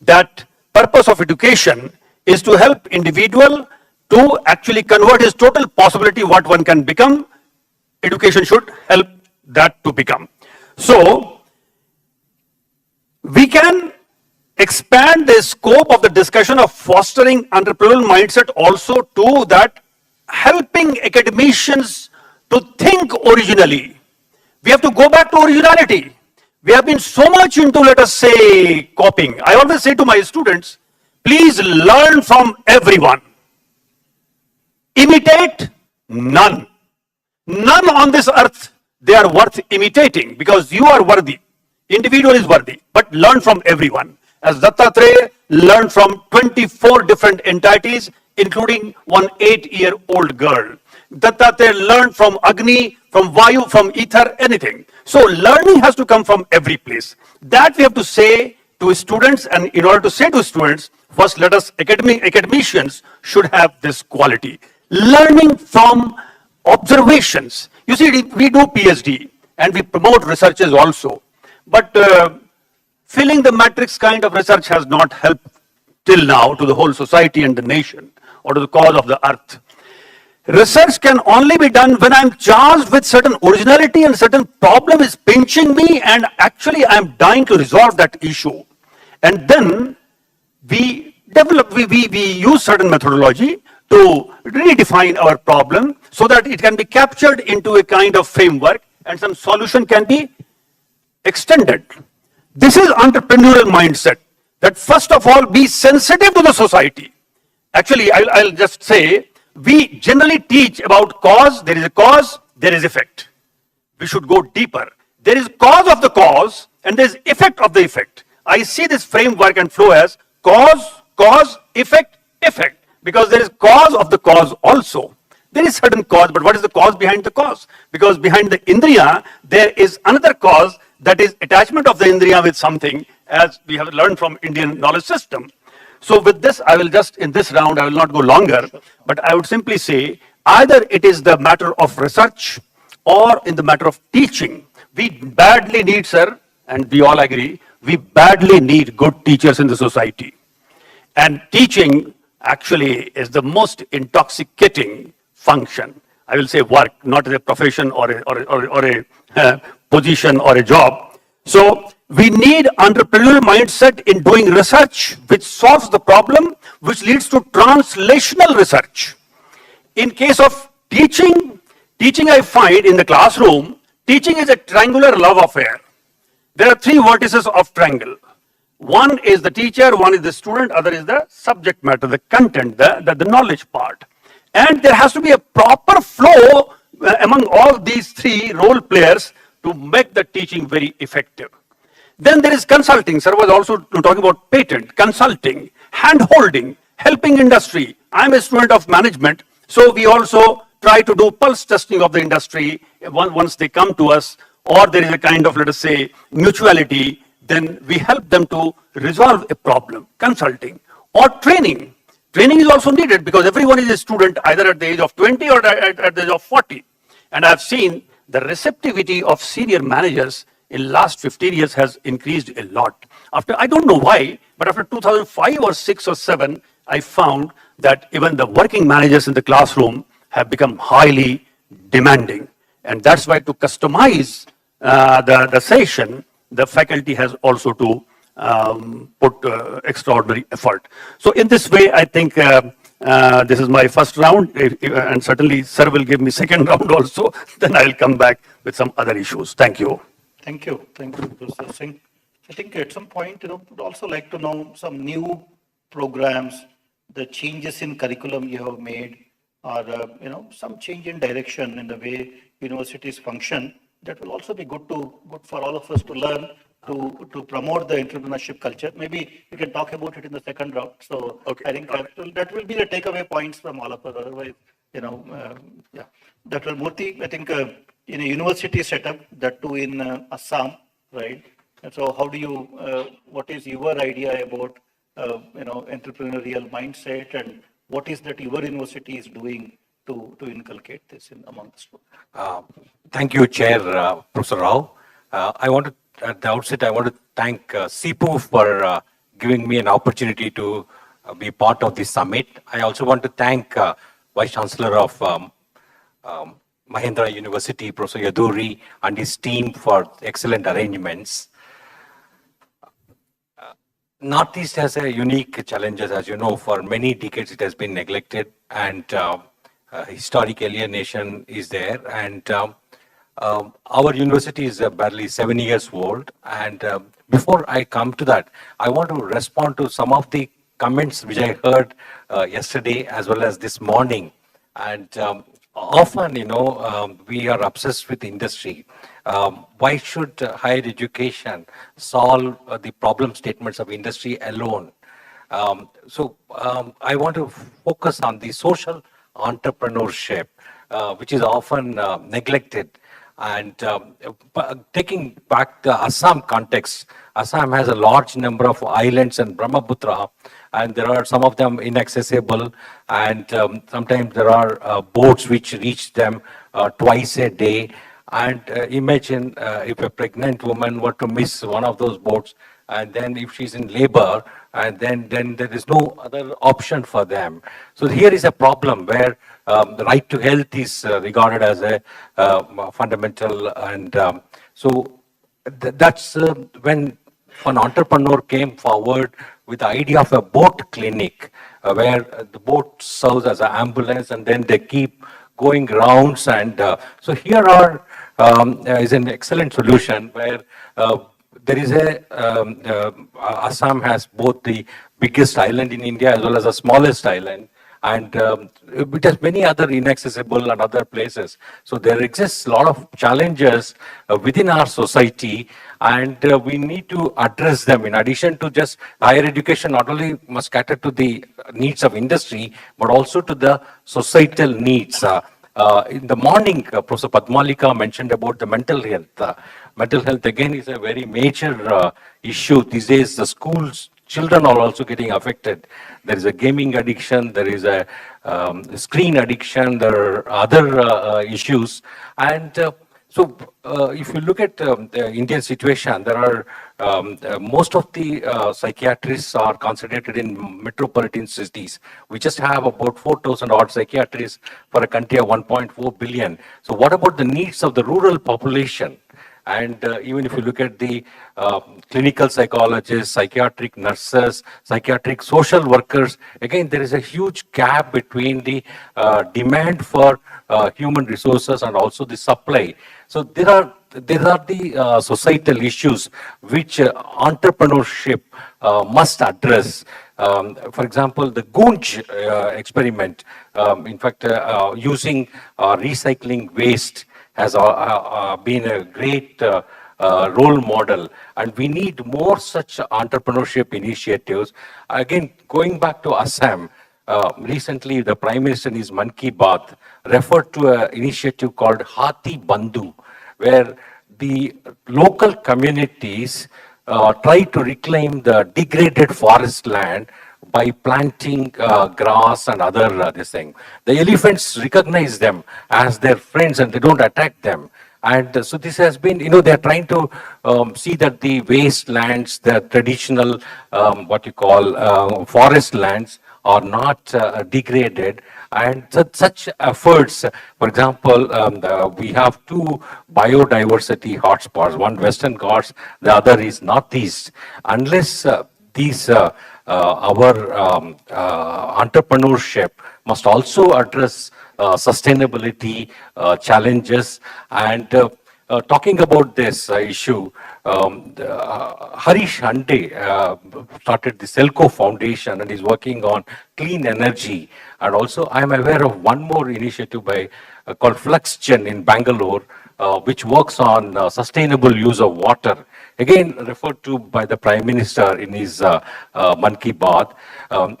that purpose of education is to help individual to actually convert his total possibility what one can become. Education should help that to become. So we can expand the scope of the discussion of fostering entrepreneurial mindset also to that helping academicians to think originally. We have to go back to originality. We have been so much into, let us say, copying. I always say to my students, please learn from everyone. Imitate none. None on this earth, they are worth imitating because you are worthy. Individual is worthy, but learn from everyone. As Dattatreya learned from 24 different entities, including one 8-year-old girl. Dattatreya learned from Agni, from Vayu, from ether, anything. So learning has to come from every place. That we have to say to students, and in order to say to students, first let us, academicians should have this quality. Learning from observations. You see, we do PhD and we promote researches also. But filling the matrix kind of research has not helped till now to the whole society and the nation or to the cause of the earth. Research can only be done when I'm charged with certain originality and certain problem is pinching me and actually I'm dying to resolve that issue. And then we develop, we use certain methodology to redefine our problem so that it can be captured into a kind of framework and some solution can be extended. This is entrepreneurial mindset, that first of all be sensitive to the society. Actually, I'll just say, we generally teach about cause, there is a cause, there is effect. We should go deeper. There is cause of the cause and there is effect of the effect. I see this framework and flow as cause, effect, effect. Because there is cause of the cause also. There is certain cause, but what is the cause behind the cause? Because behind the Indriya, there is another cause, that is attachment of the Indriya with something, as we have learned from Indian knowledge system. So with this, I will just, in this round, I will not go longer, but I would simply say, either it is the matter of research or in the matter of teaching. We badly need, sir, and we all agree, we badly need good teachers in the society. And teaching actually is the most intoxicating function. I will say work, not as a profession or a position or a job. So we need entrepreneurial mindset in doing research which solves the problem, which leads to translational research. In case of teaching I find in the classroom, teaching is a triangular love affair. There are three vertices of triangle. One is the teacher, one is the student, other is the subject matter, the content, the knowledge part. And there has to be a proper flow among all these three role players to make the teaching very effective. Then there is consulting. Sir was also talking about patent, consulting, hand-holding, helping industry. I'm a student of management, so we also try to do pulse testing of the industry once they come to us, or there is a kind of, let us say, mutuality, then we help them to resolve a problem, consulting, or training. Training is also needed because everyone is a student either at the age of 20 or at the age of 40. And I've seen the receptivity of senior managers in last 15 years has increased a lot. I don't know why, but after 2005 or 6 or 7, I found that even the working managers in the classroom have become highly demanding. And that's why to customize the session, the faculty has also to put extraordinary effort. So in this way, I think this is my first round, and certainly sir will give me second round also. Then I'll come back with some other issues. Thank you. Thank you, Professor Singh. I think at some point, would also like to know some new programs, the changes in curriculum you have made, or some change in direction in the way universities function. That will also be good for all of us to learn to promote the entrepreneurship culture. Maybe we can talk about it in the second round. So okay. I think that will be the takeaway points from all of us. Otherwise, yeah. That will Murthy, I think in a university setup, that too in Assam, right? And so how do you, what is your idea about, entrepreneurial mindset, and what is that your university is doing to inculcate this among the students? Thank you, Chair Professor Rao. At the outset, I want to thank CIPU for giving me an opportunity to be part of this summit. I also want to thank Vice Chancellor of Mahindra University, Professor Yaduri, and his team for excellent arrangements. Northeast has a unique challenges, as you know. For many decades, it has been neglected, and historic alienation is there. And our university is barely 7 years old. And before I come to that, I want to respond to some of the comments which I heard yesterday as well as this morning. And often, we are obsessed with industry. Why should higher education solve the problem statements of industry alone? I want to focus on the social entrepreneurship, which is often neglected. And taking back the Assam context, Assam has a large number of islands and Brahmaputra, and there are some of them inaccessible, and sometimes there are boats which reach them twice a day. And imagine if a pregnant woman were to miss one of those boats, and then if she's in labor, and then there is no other option for them. So here is a problem where the right to health is regarded as a fundamental, and that's when an entrepreneur came forward with the idea of a boat clinic, where the boat serves as an ambulance, and then they keep going rounds. And so here is an excellent solution where there is Assam has both the biggest island in India as well as the smallest island, and it has many other inaccessible and other places. So there exists a lot of challenges within our society, and we need to address them. In addition to just higher education, not only must cater to the needs of industry, but also to the societal needs. In the morning, Professor Padmalika mentioned about the mental health. Mental health, again, is a very major issue. These days, the schools, children are also getting affected. There is a gaming addiction, there is a screen addiction, there are other issues. And if you look at the Indian situation, there are most of the psychiatrists are concentrated in metropolitan cities. We just have about 4,000 odd psychiatrists for a country of 1.4 billion. So what about the needs of the rural population? And even if you look at the clinical psychologists, psychiatric nurses, psychiatric social workers, again, there is a huge gap between the demand for human resources and also the supply. So there are the societal issues which entrepreneurship must address. For example, the Gunj experiment, in fact, using recycling waste has been a great role model, and we need more such entrepreneurship initiatives. Again, going back to Assam, recently the Prime Minister in his Mann Ki Baat referred to an initiative called Hathi Bandhu, where the local communities try to reclaim the degraded forest land by planting grass and other this thing. The elephants recognize them as their friends and they don't attack them. And so this has been, they're trying to see that the wastelands, the traditional, what you call forest lands, are not degraded. And such efforts, for example, we have two biodiversity hotspots, one Western Ghats, the other is Northeast. Unless these our entrepreneurship must also address sustainability challenges. And talking about this issue, Harish Hande started the Selco Foundation and is working on clean energy. And also I'm aware of one more initiative called FluxGen in Bangalore, which works on sustainable use of water. Again, referred to by the Prime Minister in his Mann Ki Baat.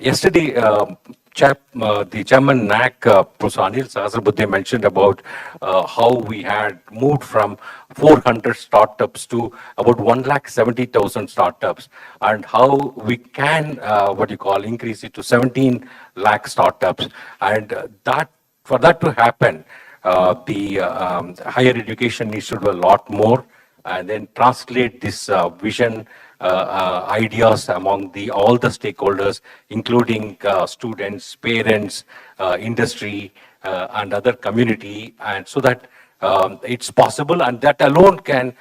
Yesterday, the chairman NAC, Professor Anil Sahasrabudhe, mentioned about how we had moved from 400 startups to about 1,70,000 startups, and how we can, increase it to 17 lakh startups. And for that to happen, the higher education needs to do a lot more, and then translate this vision, ideas among all the stakeholders, including students, parents, industry, and other community, and so that it's possible, and that alone can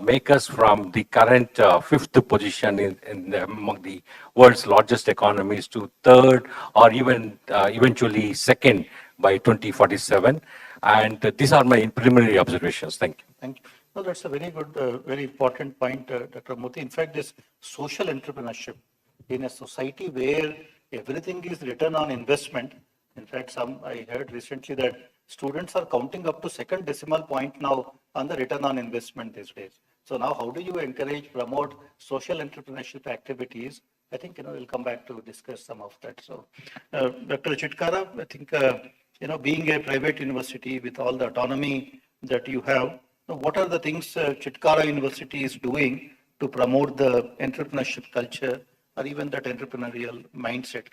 make us from the current fifth position among the world's largest economies to third or even eventually second by 2047. And these are my preliminary observations. Thank you. Thank you. No, that's a very good, very important point, Dr. Murthy. In fact, this social entrepreneurship in a society where everything is return on investment. In fact, I heard recently that students are counting up to second decimal point now on the return on investment these days. So now how do you encourage, promote social entrepreneurship activities? I think, we'll come back to discuss some of that. So, Dr. Chitkara, I think, being a private university with all the autonomy that you have, what are the things Chitkara University is doing to promote the entrepreneurship culture or even that entrepreneurial mindset?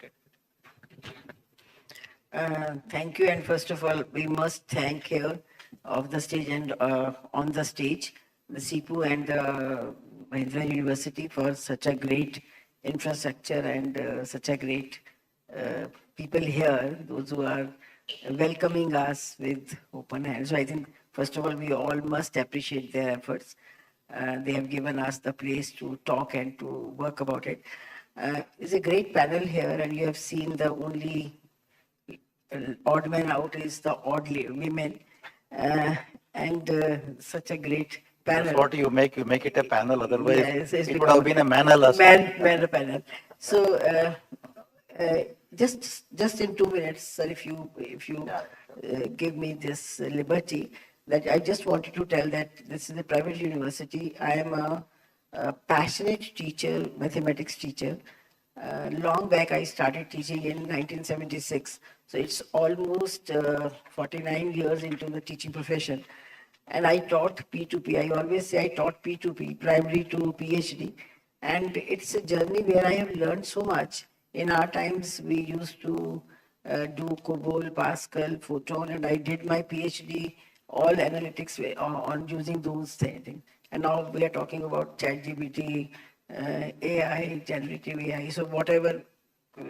Thank you. And first of all, we must thank here off the stage and on the stage, the CIPU and Mahindra University for such a great infrastructure and such a great people here, those who are welcoming us with open hands. So I think, first of all, we all must appreciate their efforts. They have given us the place to talk and to work about it. It's a great panel here, and you have seen the only odd man out is the odd women, and such a great panel. That's what you make it a panel, otherwise Yes, it would have been a manal. Man panel. So just in 2 minutes, sir, if you give me this liberty, that I just wanted to tell that this is a private university. I am a passionate teacher, mathematics teacher. Long back, I started teaching in 1976. So it's almost 49 years into the teaching profession. And I taught P2P. I always say I taught P2P, primary to PhD. And it's a journey where I have learned so much. In our times, we used to do COBOL, Pascal, Photon, and I did my PhD, all analytics on using those things. And now we are talking about ChatGPT, AI, generative AI. So whatever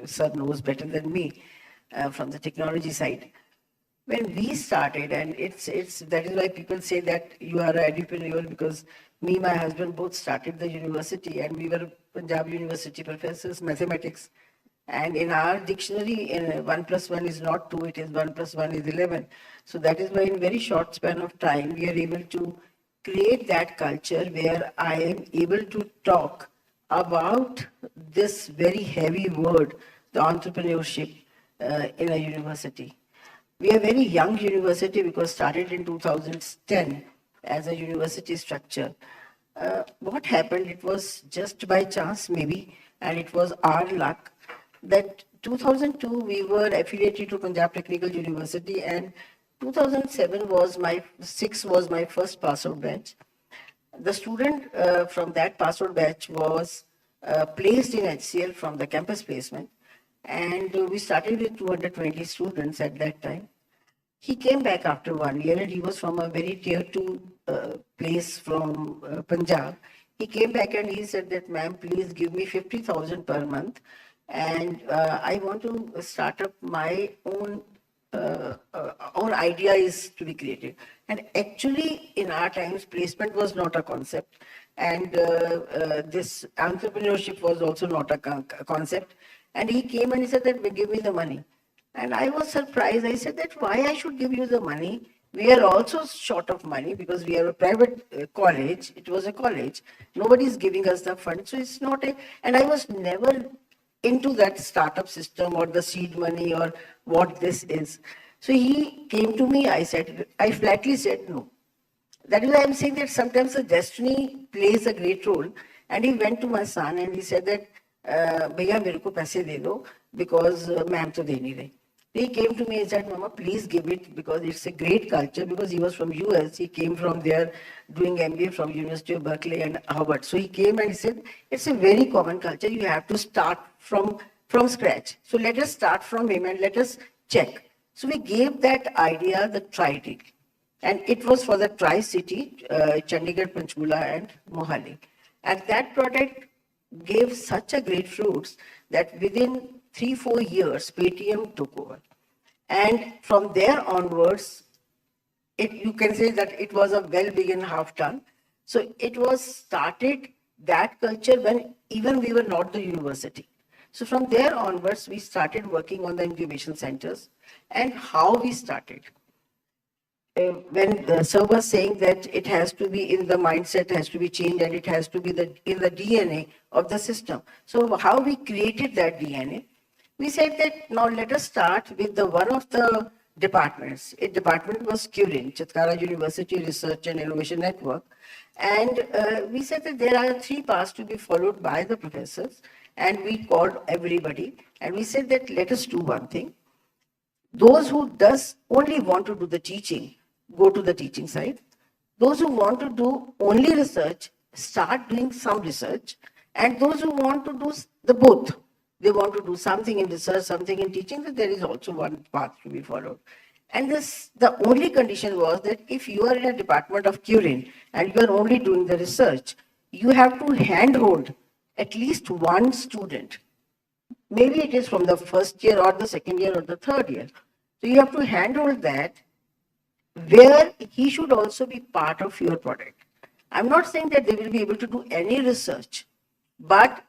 sir knows better than me from the technology side. When we started, and that is why people say that you are an entrepreneurial, because me, my husband both started the university, and we were Punjab University professors, mathematics. And in our dictionary, 1 + 1 is not 2, it is 1 + 1 is 11. So that is why in very short span of time, we are able to create that culture where I am able to talk about this very heavy word, the entrepreneurship in a university. We are a very young university because started in 2010 as a university structure. What happened, it was just by chance maybe, and it was our luck, that 2002 we were affiliated to Punjab Technical University, and 2006 was my first pass-out batch. The student from that pass-out batch was placed in HCL from the campus placement, and we started with 220 students at that time. He came back after 1 year, and he was from a very tier 2 place from Punjab. He came back and he said that, ma'am, please give me 50,000 per month, and I want to start up my own idea is to be created. And actually, in our times, placement was not a concept, and this entrepreneurship was also not a concept. And he came and he said that, give me the money. And I was surprised. I said that, why I should give you the money? We are also short of money because we are a private college. It was a college. Nobody is giving us the fund. So it's not and I was never into that startup system or the seed money or what this is. So he came to me. I flatly said no. That is why I'm saying that sometimes the destiny plays a great role. And he went to my son and he said that, Bhaiya, mere ko paise de do, because ma'am to de nahi rahi. He came to me and said, Mama, please give it, because it's a great culture, because he was from US. He came from there doing MBA from University of Berkeley and Harvard. So he came and he said, it's a very common culture. You have to start from scratch. So let us start from him and let us check. So we gave that idea the Tri-Dig. And it was for the Tri-City, Chandigarh, Panchkula and Mohali. And that product gave such a great fruits that within 3-4 years, Paytm took over. And from there onwards, you can say that it was a well-begun half done. So it was started, that culture, when even we were not the university. So from there onwards, we started working on the incubation centers. And how we started. When the sir was saying that it has to be in the mindset, has to be changed, and it has to be in the DNA of the system. So how we created that DNA? We said that now let us start with the one of the departments. A department was CURIN, Chitkara University Research and Innovation Network. And we said that there are 3 paths to be followed by the professors. And we called everybody. And we said that let us do one thing. Those who does only want to do the teaching, go to the teaching side. Those who want to do only research, start doing some research. And those who want to do the both, they want to do something in research, something in teaching, that there is also one path to be followed. And the only condition was that if you are in a department of CURIN and you are only doing the research, you have to handhold at least one student. Maybe it is from the first year or the second year or the third year. So you have to handle that where he should also be part of your product. I'm not saying that they will be able to do any research, but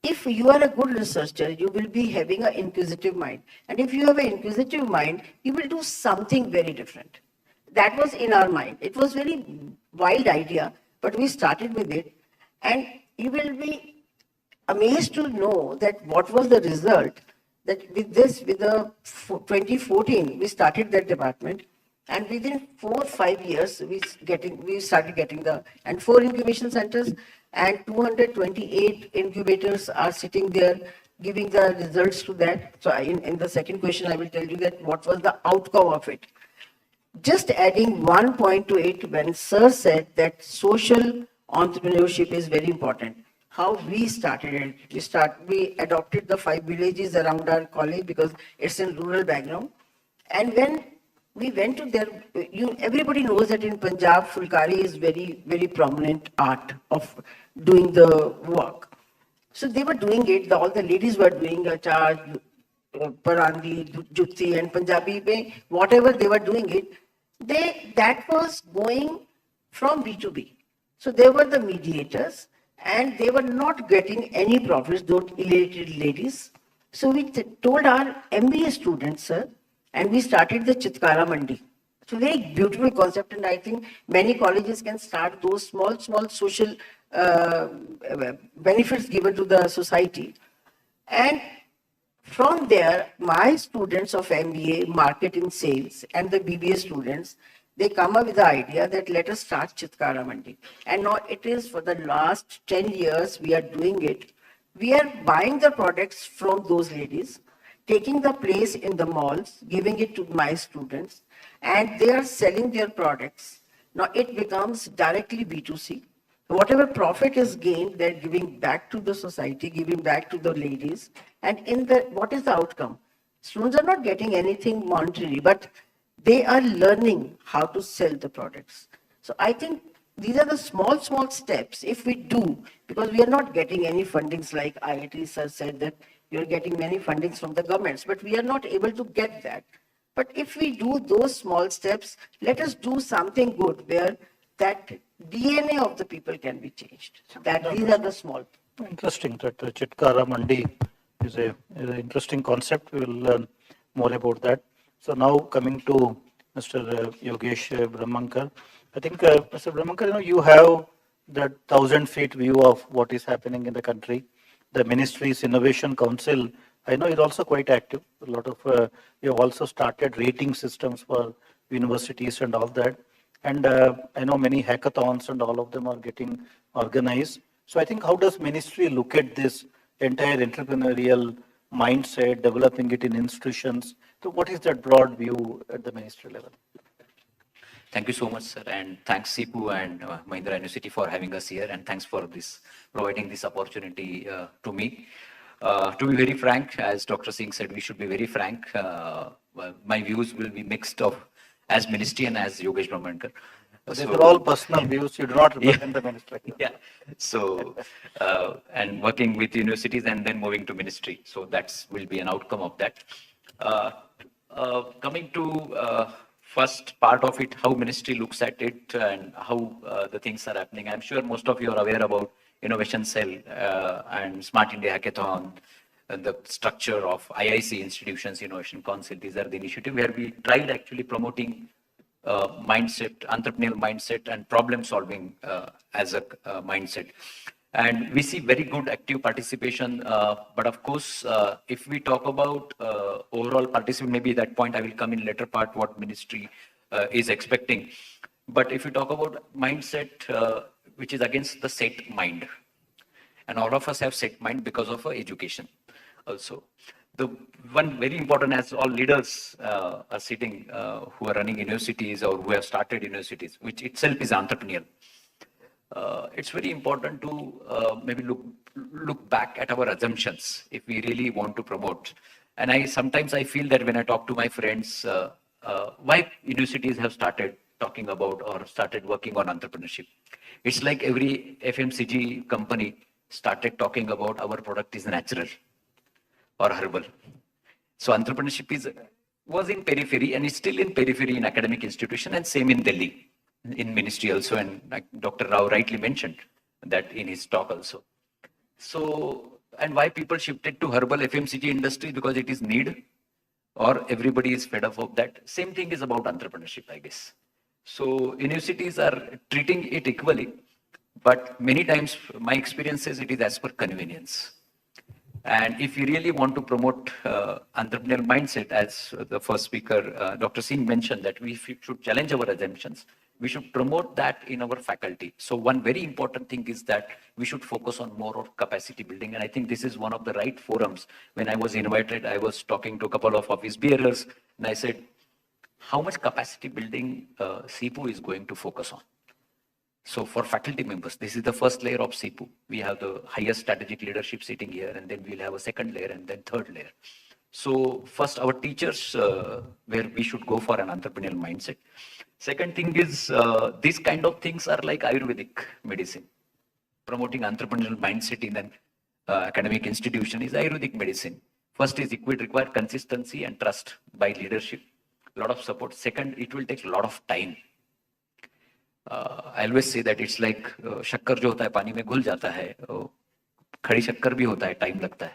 if you are a good researcher, you will be having an inquisitive mind. And if you have an inquisitive mind, you will do something very different. That was in our mind. It was very wild idea, but we started with it. And you will be amazed to know that what was the result, that with the 2014, we started that department. And within 4 or 5 years, we started getting and 4 incubation centers and 228 incubators are sitting there giving the results to that. So in the second question, I will tell you that what was the outcome of it. Just adding one point to it, when Sir said that social entrepreneurship is very important. How we started it. We adopted the 5 villages around our college because it's in rural background. And when we went to there, everybody knows that in Punjab, Fulkari is very, very prominent art of doing the work. So they were doing it, all the ladies were doing Achar, Parandi, Jutti and Punjabi, whatever they were doing it, that was going from B2B. So they were the mediators and they were not getting any profits, those illiterate ladies. So we told our MBA students, sir, and we started the Chitkara Mandi. It's a very beautiful concept, and I think many colleges can start those small social benefits given to the society. And from there, my students of MBA, marketing, sales, and the BBA students, they come up with the idea that let us start Chitkara Mandi. And now it is for the last 10 years we are doing it. We are buying the products from those ladies, taking the place in the malls, giving it to my students, and they are selling their products. Now it becomes directly B2C. Whatever profit is gained, they're giving back to the society, giving back to the ladies. And what is the outcome? Students are not getting anything monetary, but they are learning how to sell the products. So I think these are the small steps if we do, because we are not getting any fundings like IIT sir said that you're getting many fundings from the governments, but we are not able to get that. But if we do those small steps, let us do something good where that DNA of the people can be changed. So these are the small. Interesting that Chitkara Mandi is an interesting concept. We will learn more about that. So now coming to Mr. Yogesh Brahmankar. I think, Mr. Brahmankar, you have that 1,000 feet view of what is happening in the country. The ministry's Innovation Council, I know, is also quite active. A lot of, you have also started rating systems for universities and all that. And I know many hackathons and all of them are getting organized. So I think, how does ministry look at this entire entrepreneurial mindset, developing it in institutions? So what is that broad view at the ministry level? Thank you so much, sir, and thanks CIPU and Mahindra University for having us here, and thanks for providing this opportunity to me. To be very frank, as Dr. Singh said, we should be very frank. My views will be mixed of as ministry and as Yogesh Brahmankar. These are all personal views. You do not represent the ministry. Yeah. So, and working with universities and then moving to ministry. So that will be an outcome of that. Coming to first part of it, how ministry looks at it and how the things are happening. I'm sure most of you are aware about Innovation Cell and Smart India Hackathon, and the structure of IIC Institutions Innovation Council. These are the initiatives where we tried actually promoting mindset, entrepreneurial mindset and problem solving as a mindset. And we see very good active participation. But of course, if we talk about overall participation, maybe that point I will come in later part what ministry is expecting. But if you talk about mindset, which is against the set mind, and all of us have set mind because of our education also. The one very important, as all leaders are sitting who are running universities or who have started universities, which itself is entrepreneurial. It's very important to maybe look back at our assumptions if we really want to promote. And sometimes I feel that when I talk to my friends, why universities have started talking about or started working on entrepreneurship. It's like every FMCG company started talking about our product is natural or herbal. So entrepreneurship was in periphery and is still in periphery in academic institution, and same in Delhi, in ministry also, and like Dr. Rao rightly mentioned that in his talk also. So, and why people shifted to herbal FMCG industry, because it is need or everybody is fed up of that. Same thing is about entrepreneurship, I guess. So universities are treating it equally, but many times my experience is it is as per convenience. And if you really want to promote entrepreneurial mindset, as the first speaker, Dr. Singh mentioned, that we should challenge our assumptions. We should promote that in our faculty. So one very important thing is that we should focus on more of capacity building. And I think this is one of the right forums. When I was invited, I was talking to a couple of office bearers, and I said, how much capacity building CIPU is going to focus on? So for faculty members, this is the first layer of CIPU. We have the highest strategic leadership sitting here, and then we'll have a second layer and then third layer. So first, our teachers, where we should go for an entrepreneurial mindset. Second thing is, these kind of things are like Ayurvedic medicine. Promoting entrepreneurial mindset in an academic institution is Ayurvedic medicine. First is it will require consistency and trust by leadership, a lot of support. Second, it will take a lot of time. I always say that it's like शक्कर जो होता है पानी में घुल जाता है, खड़ी शक्कर भी होता है, time लगता है.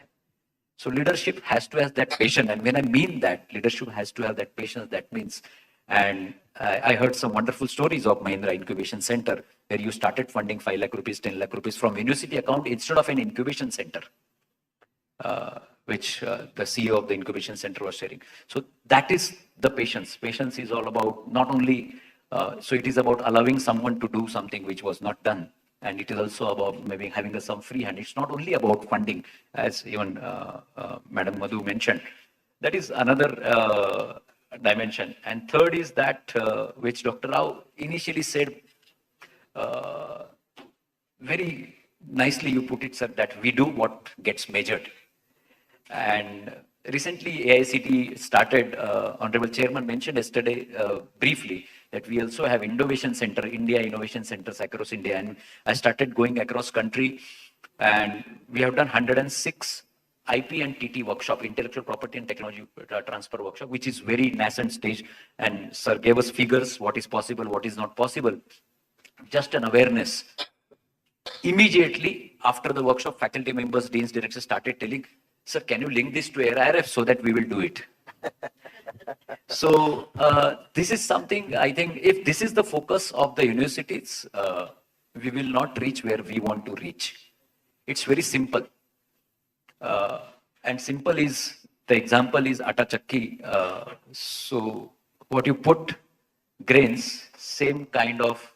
So leadership has to have that patience, and when I mean that, leadership has to have that patience. That means, and I heard some wonderful stories of Mahindra Incubation Center, where you started funding 5 lakh rupees, 10 lakh rupees from university account instead of an incubation center, which the CEO of the incubation center was sharing. So that is the patience. Patience is all about not only so it is about allowing someone to do something which was not done. And it is also about maybe having some free hand. It's not only about funding, as even Madam Madhu mentioned. That is another dimension. And third is that, which Dr. Rao initially said, very nicely you put it, sir, that we do what gets measured. And recently AICT started, Honorable Chairman mentioned yesterday briefly, that we also have Innovation Center, India Innovation Centers across India. And I started going across country, and we have done 106 IP and TT workshop, intellectual property and technology transfer workshop, which is very nascent stage. And sir gave us figures, what is possible, what is not possible. Just an awareness. Immediately after the workshop, faculty members, deans, directors started telling, sir, can you link this to AIRF so that we will do it? So this is something, I think, if this is the focus of the universities, we will not reach where we want to reach. It's very simple. And simple is, the example is atta chakki. So what you put grains, same kind of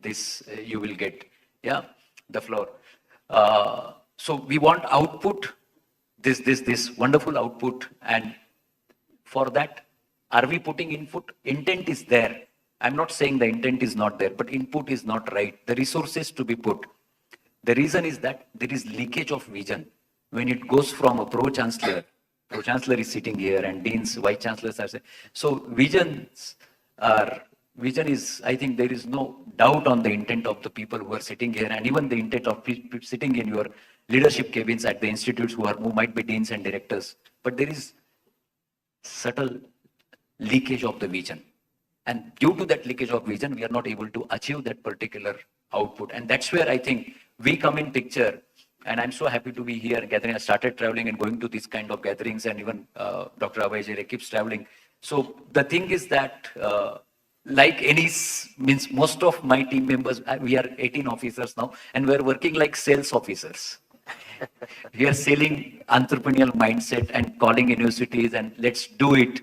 this you will get, yeah, the flour. So we want output, this wonderful output, and for that, are we putting input? Intent is there. I'm not saying the intent is not there, but input is not right. The resources to be put. The reason is that there is leakage of vision. When it goes from a pro-chancellor is sitting here, and deans, vice chancellors are saying, so vision is, I think there is no doubt on the intent of the people who are sitting here, and even the intent of people sitting in your leadership cabins at the institutes who might be deans and directors. But there is subtle leakage of the vision. And due to that leakage of vision, we are not able to achieve that particular output. And that's where I think we come in picture. And I'm so happy to be here gathering. I started traveling and going to these kind of gatherings, and even Dr. Abhay Jere keeps traveling. So the thing is that like any, means most of my team members, we are 18 officers now, and we're working like sales officers. We are selling entrepreneurial mindset and calling universities and let's do it.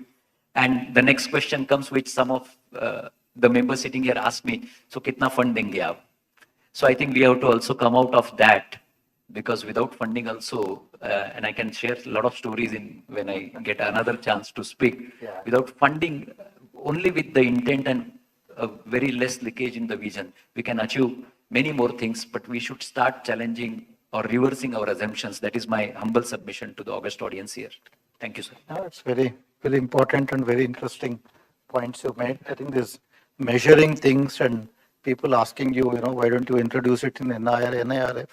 And the next question comes, which some of the members sitting here ask me, so kitna fund denge aap? So I think we have to also come out of that, because without funding also, and I can share a lot of stories in when I get another chance to speak, without funding, only with the intent and a very less leakage in the vision, we can achieve many more things, but we should start challenging or reversing our assumptions. That is my humble submission to the august audience here. Thank you, sir. It's very, very important and very interesting points you made. I think this measuring things and people asking you, why don't you introduce it in NIR, NIRF?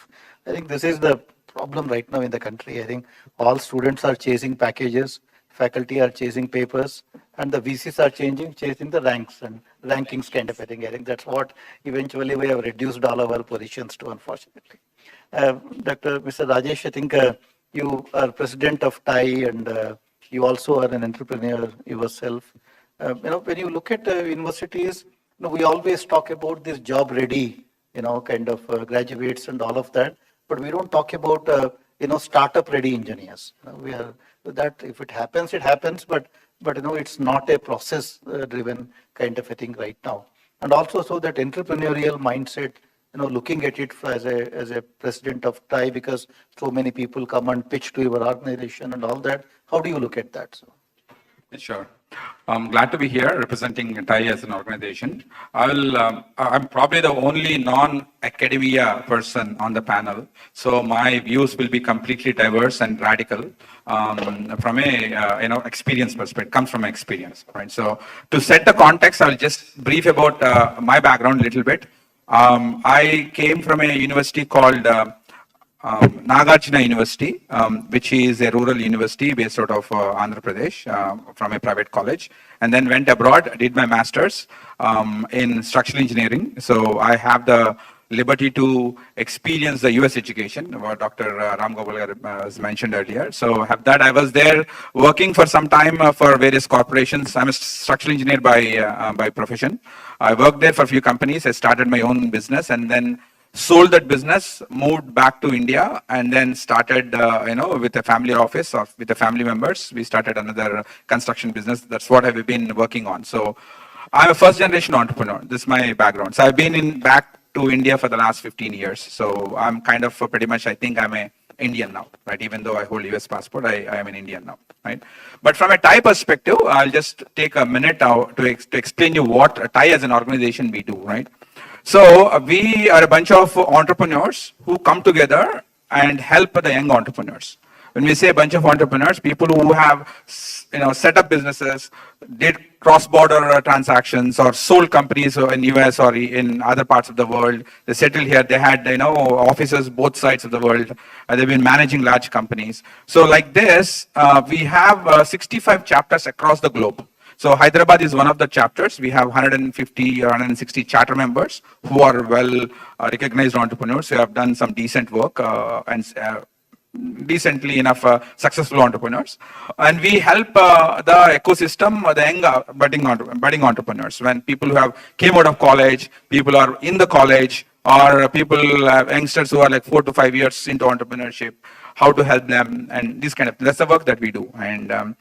I think this is the problem right now in the country. I think all students are chasing packages, faculty are chasing papers, and the VCs are chasing the ranks and rankings kind of a thing. I think that's what eventually we have reduced all our positions to, unfortunately. Mr. Rajesh, I think you are president of TIE, and you also are an entrepreneur yourself. When you look at universities, we always talk about this job ready, kind of graduates and all of that, but we don't talk about, startup ready engineers. We are that if it happens, it happens, but it's not a process driven kind of a thing right now. And also so that entrepreneurial mindset, looking at it as a president of TIE, because so many people come and pitch to your organization and all that. How do you look at that? So? Sure. I'm glad to be here representing TIE as an organization. I'm probably the only non-academia person on the panel, so my views will be completely diverse and radical from a experience perspective. Comes from experience, right? So to set the context, I'll just brief about my background a little bit. I came from a university called Nagarjuna University, which is a rural university based out of Andhra Pradesh, from a private college, and then went abroad, did my master's in structural engineering. So I have the liberty to experience the US education, what Dr. Ram Gopal has mentioned earlier. So have that. I was there working for some time for various corporations. I'm a structural engineer by profession. I worked there for a few companies. I started my own business and then sold that business, moved back to India, and then started, with a family office or with the family members. We started another construction business. That's what I've been working on. So I'm a first generation entrepreneur. This is my background. So I've been back to India for the last 15 years. So I'm kind of pretty much, I think I'm an Indian now, right? Even though I hold US passport, I am an Indian now, right? But from a TIE perspective, I'll just take a minute now to explain you what TIE as an organization we do, right? So we are a bunch of entrepreneurs who come together and help the young entrepreneurs. When we say a bunch of entrepreneurs, people who have, set up businesses, did cross-border transactions or sold companies in US or in other parts of the world. They settled here. They had, offices both sides of the world. They've been managing large companies. So like this, we have 65 chapters across the globe. So Hyderabad is one of the chapters. We have 150 or 160 charter members who are well recognized entrepreneurs who have done some decent work and decently enough successful entrepreneurs. And we help the ecosystem, the young budding entrepreneurs. When people who have came out of college, people are in the college, or people, youngsters who are like 4 to 5 years into entrepreneurship, how to help them, and this kind of, that's the work that we do. And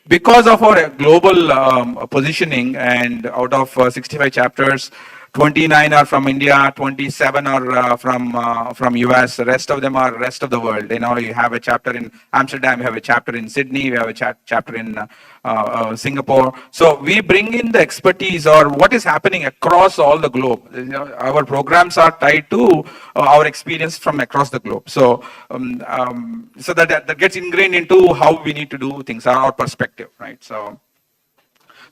because of our global positioning, and out of 65 chapters, 29 are from India, 27 are from US, the rest of them are rest of the world. You have a chapter in Amsterdam, you have a chapter in Sydney, you have a chapter in Singapore. So we bring in the expertise or what is happening across all the globe. Our programs are tied to our experience from across the globe. So so that gets ingrained into how we need to do things, our perspective, right? So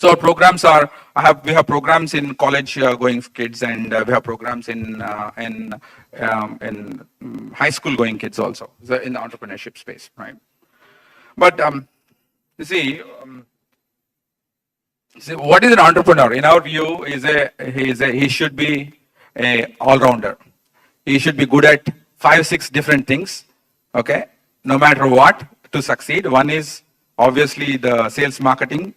our programs are, we have programs in college going kids, and we have programs in high school going kids also, so in the entrepreneurship space, right? But you see, See, what is an entrepreneur? In our view, he should be a all-rounder. He should be good at 5, 6 different things, okay? No matter what, to succeed. One is obviously the sales marketing.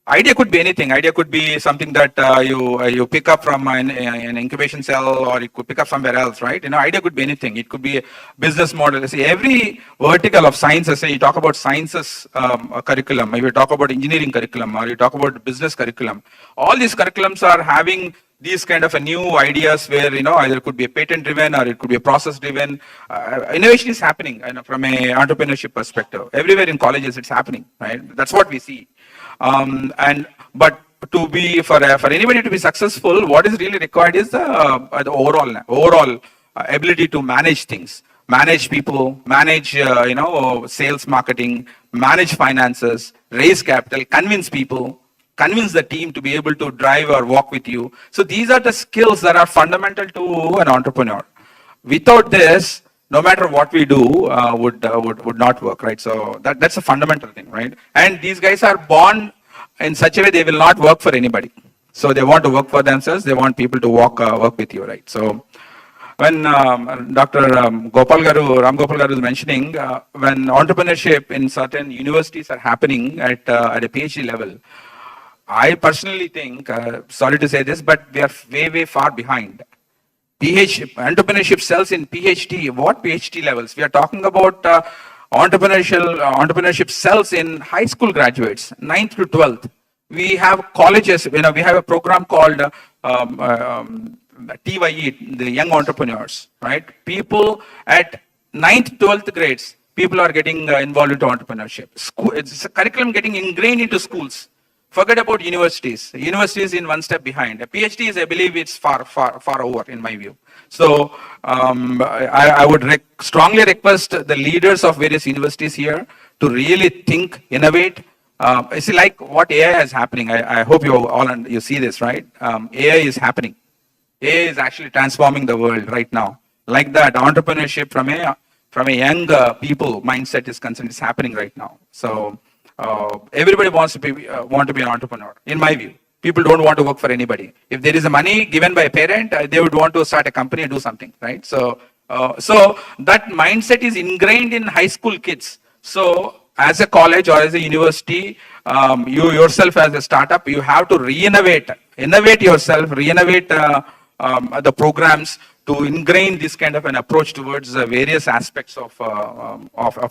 Idea could be anything. Idea could be something that you pick up from an incubation cell, or you could pick up somewhere else, right? Idea could be anything. It could be a business model. See, every vertical of sciences, say you talk about sciences curriculum, maybe you talk about engineering curriculum, or you talk about business curriculum. All these curriculums are having these kind of a new ideas where, either it could be a patent driven or it could be a process driven. Innovation is happening from a entrepreneurship perspective. Everywhere in colleges, it's happening, right? That's what we see. But to be for anybody to be successful, what is really required is the overall ability to manage things, manage people, manage sales, marketing, manage finances, raise capital, convince people, convince the team to be able to drive or walk with you. So these are the skills that are fundamental to an entrepreneur. Without this, no matter what we do, would not work, right? So that's a fundamental thing, right? And these guys are born in such a way they will not work for anybody. So they want to work for themselves. They want people to work with you, right? So when Dr. Ram Gopal Garu is mentioning, when entrepreneurship in certain universities are happening at a PhD level, I personally think, sorry to say this, but we are way far behind. Entrepreneurship cells in PhD. What PhD levels? We are talking about entrepreneurship cells in high school graduates, 9th to 12th. We have colleges, we have a program called TYE, the Young Entrepreneurs, right? People at 9th, 12th grades, people are getting involved into entrepreneurship. It's a curriculum getting ingrained into schools. Forget about universities. Universities in one step behind. A PhD is, I believe, it's far over in my view. So I would strongly request the leaders of various universities here to really think, innovate. See, like what AI is happening. I hope you see this, right? AI is happening. AI is actually transforming the world right now. Like that, entrepreneurship from a young people mindset is concerned is happening right now. So. Everybody wants to be an entrepreneur, in my view. People don't want to work for anybody. If there is a money given by a parent, they would want to start a company and do something, right? So that mindset is ingrained in high school kids. So as a college or as a university, you yourself as a startup, you have to innovate yourself, the programs to ingrain this kind of an approach towards various aspects of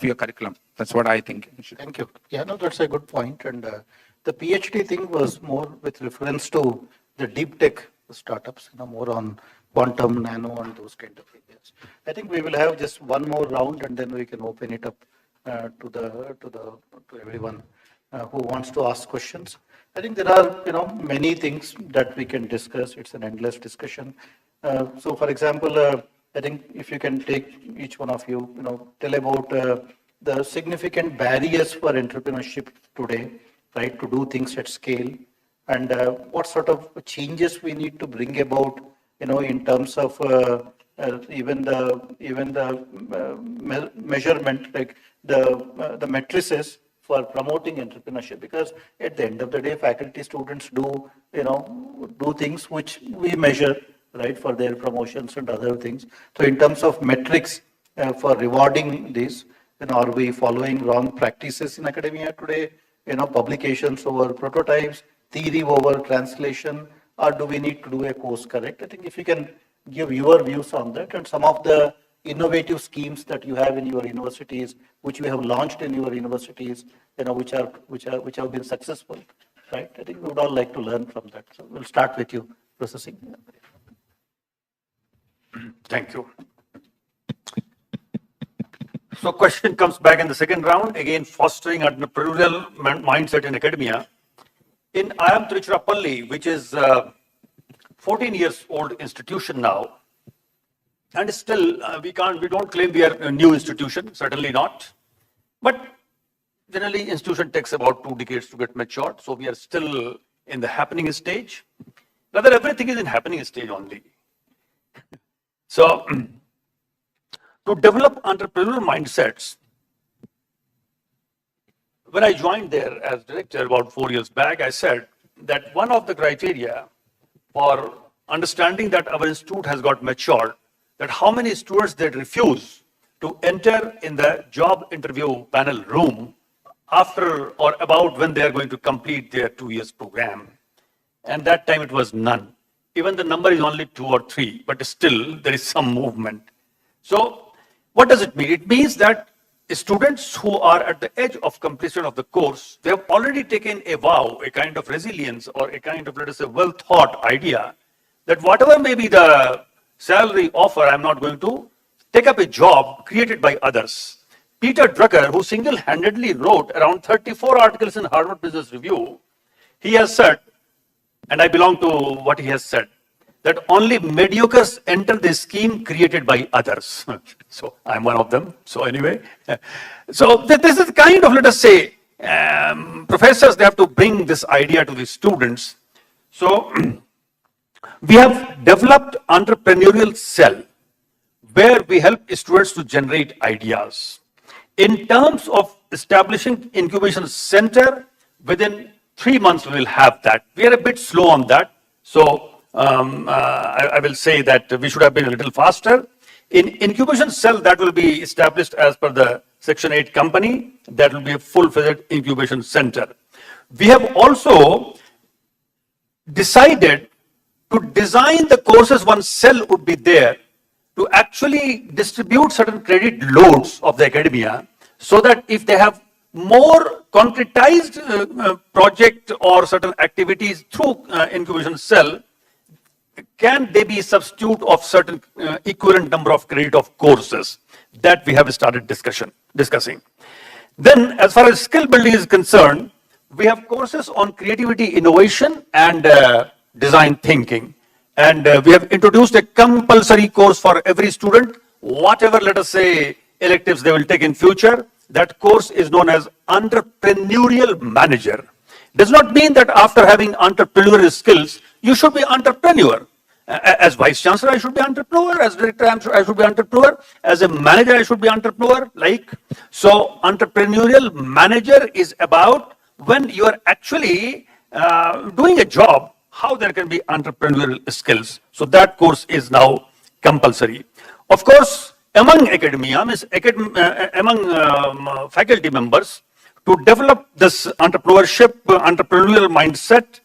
your curriculum. That's what I think. Thank you. Yeah, no, that's a good point. And the PhD thing was more with reference to the deep tech startups, more on quantum, nano, and those kind of areas. I think we will have just one more round, and then we can open it up to everyone who wants to ask questions. I think there are many things that we can discuss. It's an endless discussion. So, for example, I think if you can take each one of you, tell about the significant barriers for entrepreneurship today, right, to do things at scale, and what sort of changes we need to bring about, in terms of even the measurement, like the matrices for promoting entrepreneurship, because at the end of the day, faculty students do things which we measure, right, for their promotions and other things. So in terms of metrics for rewarding this, are we following wrong practices in academia today? Publications over prototypes, theory over translation, or do we need to do a course correct? I think if you can give your views on that and some of the innovative schemes that you have in your universities, which you have launched in your universities, which have been successful, right? I think we would all like to learn from that. So we'll start with you, Professor Singh. Thank you. So question comes back in the second round, again fostering entrepreneurial mindset in academia. In IIM Tiruchirappalli, which is 14 years old institution now, and still we don't claim we are a new institution, certainly not. But generally institution takes about 2 decades to get matured, so we are still in the happening stage. Rather, everything is in happening stage only. So, to develop entrepreneurial mindsets, when I joined there as director about 4 years back, I said, that one of the criteria for understanding that our institute has got matured, that how many students that refuse to enter in the job interview panel room after or about when they are going to complete their 2 years program. And that time it was none. Even the number is only 2 or 3, but still there is some movement. So what does it mean? It means that students who are at the edge of completion of the course, they have already taken a vow, a kind of resilience or a kind of, let us say, well thought idea that whatever may be the salary offer, I'm not going to take up a job created by others. Peter Drucker, who single-handedly wrote around 34 articles in Harvard Business Review, he has said, and I belong to what he has said, that only mediocres enter the scheme created by others. So I'm one of them. So anyway, so this is kind of, let us say, professors, they have to bring this idea to the students. So we have developed entrepreneurial cell where we help students to generate ideas. In terms of establishing incubation center, within 3 months we will have that. We are a bit slow on that. So I will say that we should have been a little faster. In incubation cell that will be established as per the Section 8 company, that will be a full-fledged incubation center. We have also decided to design the courses, one cell would be there to actually distribute certain credit loads of the academia so that if they have more concretized project or certain activities through incubation cell, can they be substitute of certain equivalent number of credit of courses that we have started discussing. Then as far as skill building is concerned, we have courses on creativity, innovation and design thinking. And we have introduced a compulsory course for every student, whatever, let us say, electives they will take in future. That course is known as Entrepreneurial Manager. Does not mean that after having entrepreneurial skills, you should be entrepreneur. As Vice Chancellor, I should be entrepreneur. As Director, I should be entrepreneur. As a manager, I should be entrepreneur. So Entrepreneurial Manager is about when you are actually doing a job, how there can be entrepreneurial skills. So that course is now compulsory. Of course, among academia, among faculty members, to develop this entrepreneurship, entrepreneurial mindset,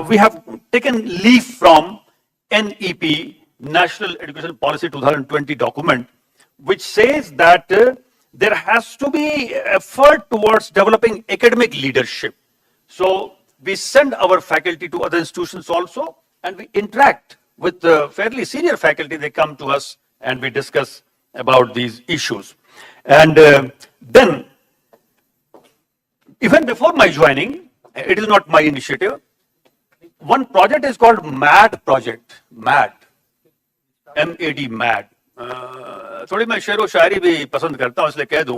we have taken leaf from NEP, National Education Policy 2020 document, which says that there has to be effort towards developing academic leadership. So we send our faculty to other institutions also, and we interact with the fairly senior faculty. They come to us and we discuss about these issues. And then, even before my joining, it is not my initiative, one project is called MAD project, MAD, M-A-D, MAD. थोड़ी मैं शेर व शायरी भी पसंद करता हूँ, इसलिए कह दूं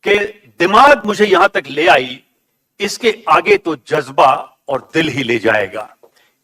कि दिमाग मुझे यहाँ तक ले आई, इसके आगे तो जज्बा और दिल ही ले जाएगा.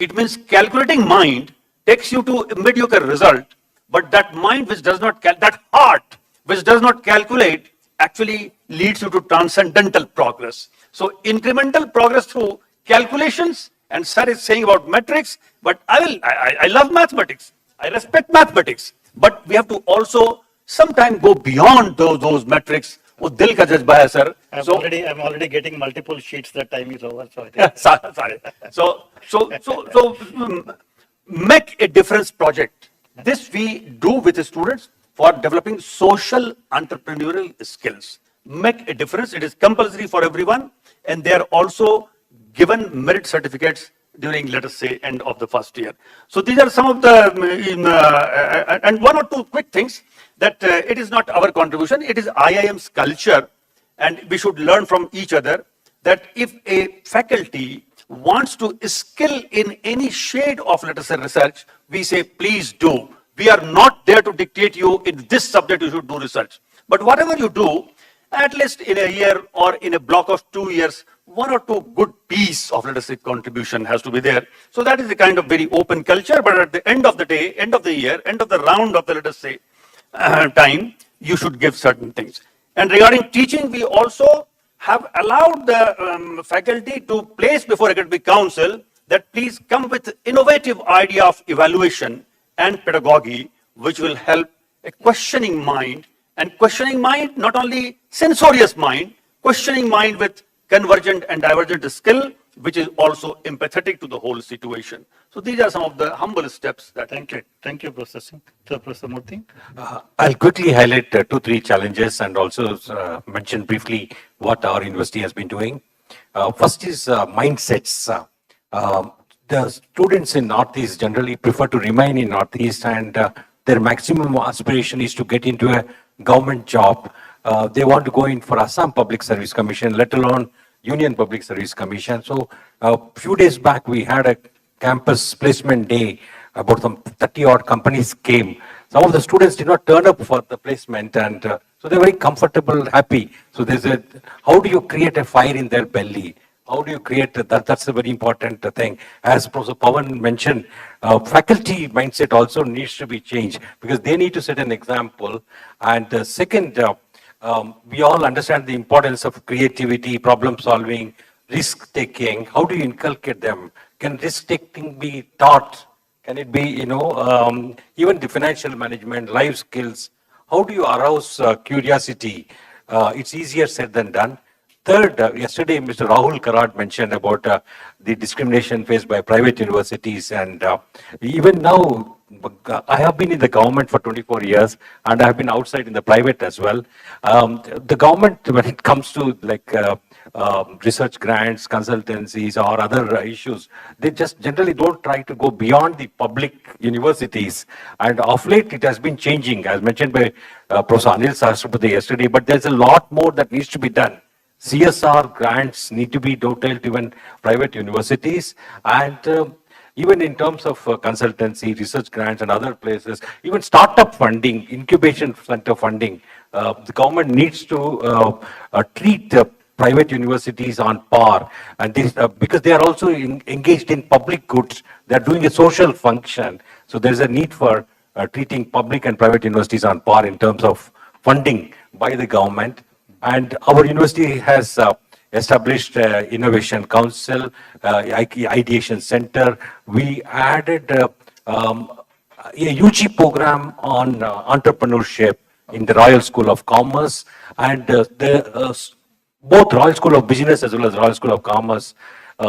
It means calculating mind takes you to a mediocre result, but that mind which does not, that heart which does not calculate actually leads you to transcendental progress. So incremental progress through calculations, and sir is saying about metrics, but I love mathematics. I respect mathematics, but we have to also sometime go beyond those metrics. वो दिल का जज्बा है sir. I'm already getting multiple sheets. That time is over. So I think. So make a difference project. This we do with the students for developing social entrepreneurial skills. Make a difference. It is compulsory for everyone, and they are also given merit certificates during, let us say, end of the first year. So these are some of the, and one or two quick things that it is not our contribution, it is IIM's culture, and we should learn from each other that if a faculty wants to skill in any shade of, let us say, research, we say, please do. We are not there to dictate you in this subject you should do research. But whatever you do, at least in a year or in a block of 2 years, one or two good piece of, let us say, contribution has to be there. So that is a kind of very open culture, but at the end of the day, end of the year, end of the round of the, let us say, time, you should give certain things. And regarding teaching, we also have allowed the faculty to place before academic council that please come with innovative idea of evaluation and pedagogy, which will help a questioning mind, and questioning mind, not only censorious mind, questioning mind with convergent and divergent skill, which is also empathetic to the whole situation. So these are some of the humble steps that. Thank you. Thank you, Professor Singh. Professor Murthy. I'll quickly highlight 2-3 challenges and also mention briefly what our university has been doing. First is mindsets. The students in Northeast generally prefer to remain in Northeast, and their maximum aspiration is to get into a government job. They want to go in for Assam Public Service Commission, let alone Union Public Service Commission. So a few days back, we had a campus placement day. About some 30 odd companies came. Some of the students did not turn up for the placement, and so they're very comfortable, happy. So there's a, how do you create a fire in their belly? How do you create that? That's a very important thing. As Professor Pawan mentioned, faculty mindset also needs to be changed because they need to set an example. And second, we all understand the importance of creativity, problem solving, risk taking. How do you inculcate them? Can risk taking be taught? Can it be, even the financial management, life skills? How do you arouse curiosity? It's easier said than done. Third, yesterday Mr. Rahul Karad mentioned about the discrimination faced by private universities, and even now, I have been in the government for 24 years and I have been outside in the private as well. The government, when it comes to like research grants, consultancies or other issues, they just generally don't try to go beyond the public universities. And of late, it has been changing, as mentioned by Professor Anil Sahasrapati yesterday, but there's a lot more that needs to be done. CSR grants need to be detailed to even private universities, and even in terms of consultancy, research grants and other places, even startup funding, incubation center funding, the government needs to treat private universities on par, and this, because they are also engaged in public goods, they are doing a social function. So there is a need for treating public and private universities on par in terms of funding by the government. And our university has established Innovation Council, Ideation Center. We added a UG program on entrepreneurship in the Royal School of Commerce, and both Royal School of Business as well as Royal School of Commerce,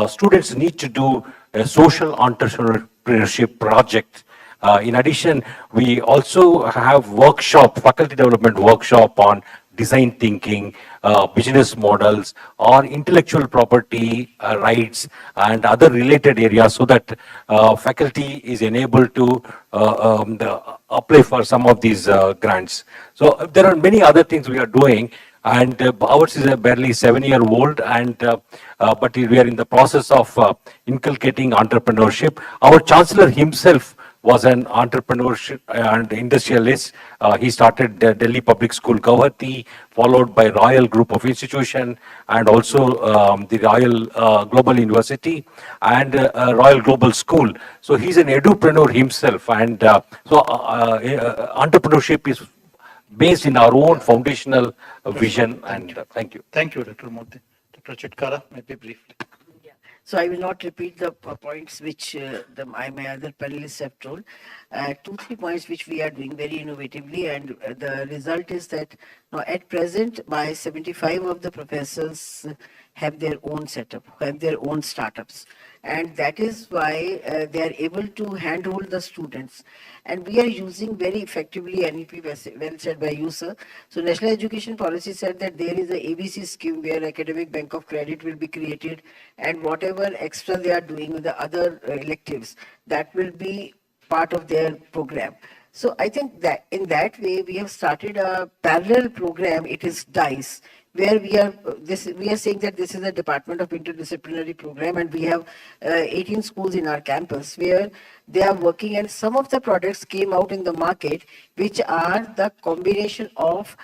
students need to do a social entrepreneurship project. In addition, we also have faculty development workshop on design thinking, business models, or intellectual property rights and other related areas, so that faculty is enabled to apply for some of these grants. So there are many other things we are doing, and ours is a barely 7-year-old, and but we are in the process of inculcating entrepreneurship. Our chancellor himself was an entrepreneurship and industrialist. He started Delhi Public School Guwahati, followed by Royal Group of Institution, and also the Royal Global University and Royal Global School. So he's an edupreneur himself, and so entrepreneurship is based in our own foundational vision. And thank you. Thank you, Dr. Murthy. Dr. Chitkara, maybe briefly. So I will not repeat the points which my other panelists have told. 2-3 points which we are doing very innovatively, and the result is that now at present, by 75 of the professors have their own setup, have their own startups. And that is why they are able to handhold the students. And we are using very effectively NEP, well said by you, sir. So National Education Policy said that there is a ABC scheme where Academic Bank of Credit will be created, and whatever extra they are doing with the other electives, that will be part of their program. So I think that in that way, we have started a parallel program. It is DICE, where we are saying that this is a Department of Interdisciplinary Program, and we have 18 schools in our campus where they are working, and some of the products came out in the market, which are the combination of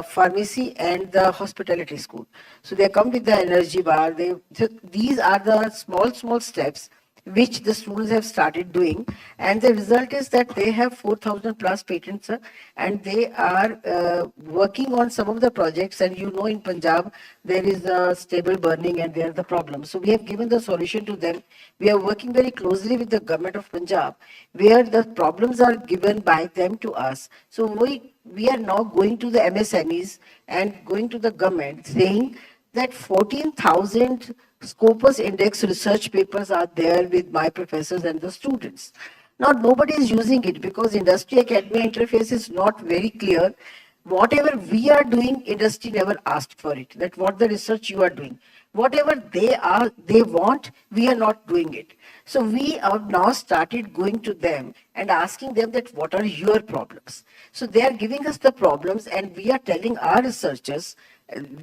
pharmacy and the hospitality school. So they come with the energy bar. So these are the small steps which the students have started doing. And the result is that they have 4,000 plus patents, and they are working on some of the projects. And you know, in Punjab, there is a stable burning and there are the problems. So we have given the solution to them. We are working very closely with the government of Punjab, where the problems are given by them to us. So we are now going to the MSMEs and going to the government saying that 14,000 Scopus Index research papers are there with my professors and the students. Now, nobody is using it because industry-academia interface is not very clear. Whatever we are doing, industry never asked for it, that what the research you are doing. Whatever they want, we are not doing it. So we have now started going to them and asking them that what are your problems. So they are giving us the problems and we are telling our researchers,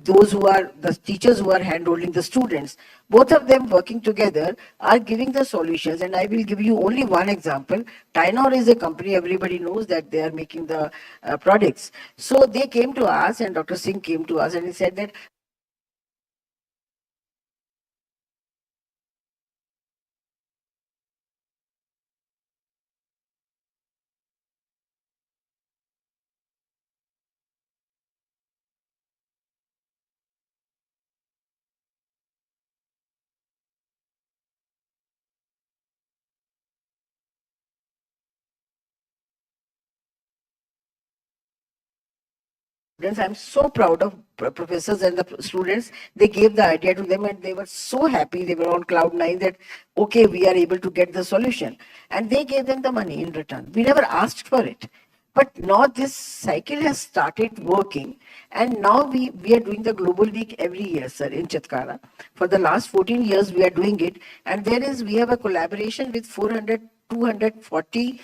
those who are the teachers who are handholding the students, both of them working together are giving the solutions. And I will give you only one example. Tynor is a company, everybody knows that they are making the products. So they came to us and Dr. Singh came to us and he said that I'm so proud of professors and the students. They gave the idea to them and they were so happy. They were on cloud nine that, okay, we are able to get the solution. And they gave them the money in return. We never asked for it. But now this cycle has started working. And now we are doing the Global Week every year, sir, in Chatkara. For the last 14 years, we are doing it. And we have a collaboration with 240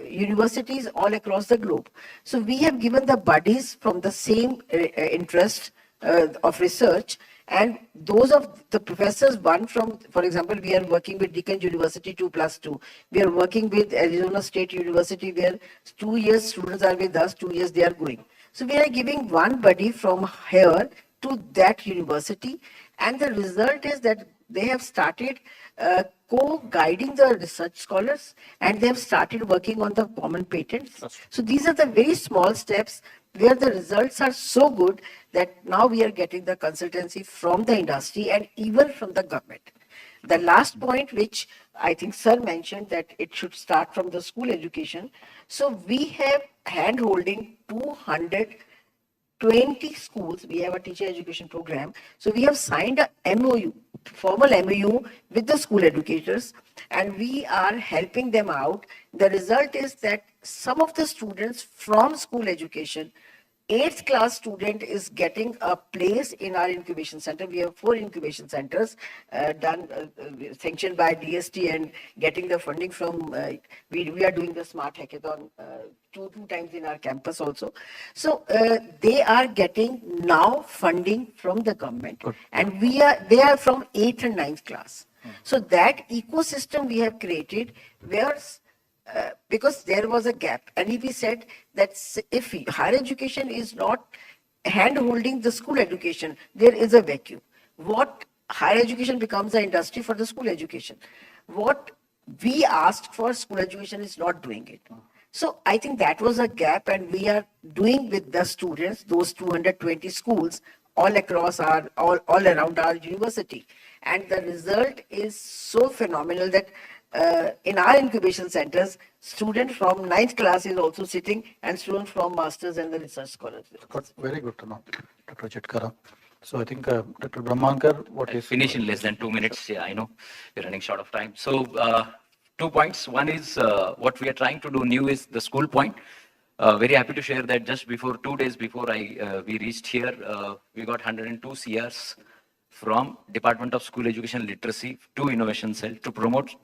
universities all across the globe. So we have given the buddies from the same interest of research, and those of the professors, one from, for example, we are working with Deakin University 2+2. We are working with Arizona State University where 2 years students are with us, 2 years they are going. So we are giving one buddy from here to that university, and the result is that they have started co-guiding the research scholars and they have started working on the common patents. So these are the very small steps where the results are so good that now we are getting the consultancy from the industry and even from the government. The last point, which I think sir mentioned, that it should start from the school education. So we have hand-holding 220 schools. We have a teacher education program. So we have signed a MOU, formal MOU with the school educators, and we are helping them out. The result is that some of the students from school education, 8th class student is getting a place in our incubation center. We have 4 incubation centers sanctioned by DST and getting the funding from, we are doing the Smart Hackathon two times in our campus also. So they are getting now funding from the government. Good. And they are from 8th and 9th class. So that ecosystem we have created where because there was a gap. And we said that if higher education is not hand-holding the school education, there is a vacuum. What higher education becomes the industry for the school education. What we asked for, school education is not doing it. So I think that was a gap, and we are doing with the students, those 220 schools all across all around our university. And the result is so phenomenal that in our incubation centers, students from 9th class is also sitting and students from masters and the research scholars. Very good to know, Dr. Chatkara. So I think Dr. Brahmankar, what is... Finish in less than 2 minutes. Yeah, I know we're running short of time. So 2 points. One is what we are trying to do new is the school point. Very happy to share that just before 2 days before we reached here, we got 102 CRs from Department of School Education Literacy to Innovation Cell to promote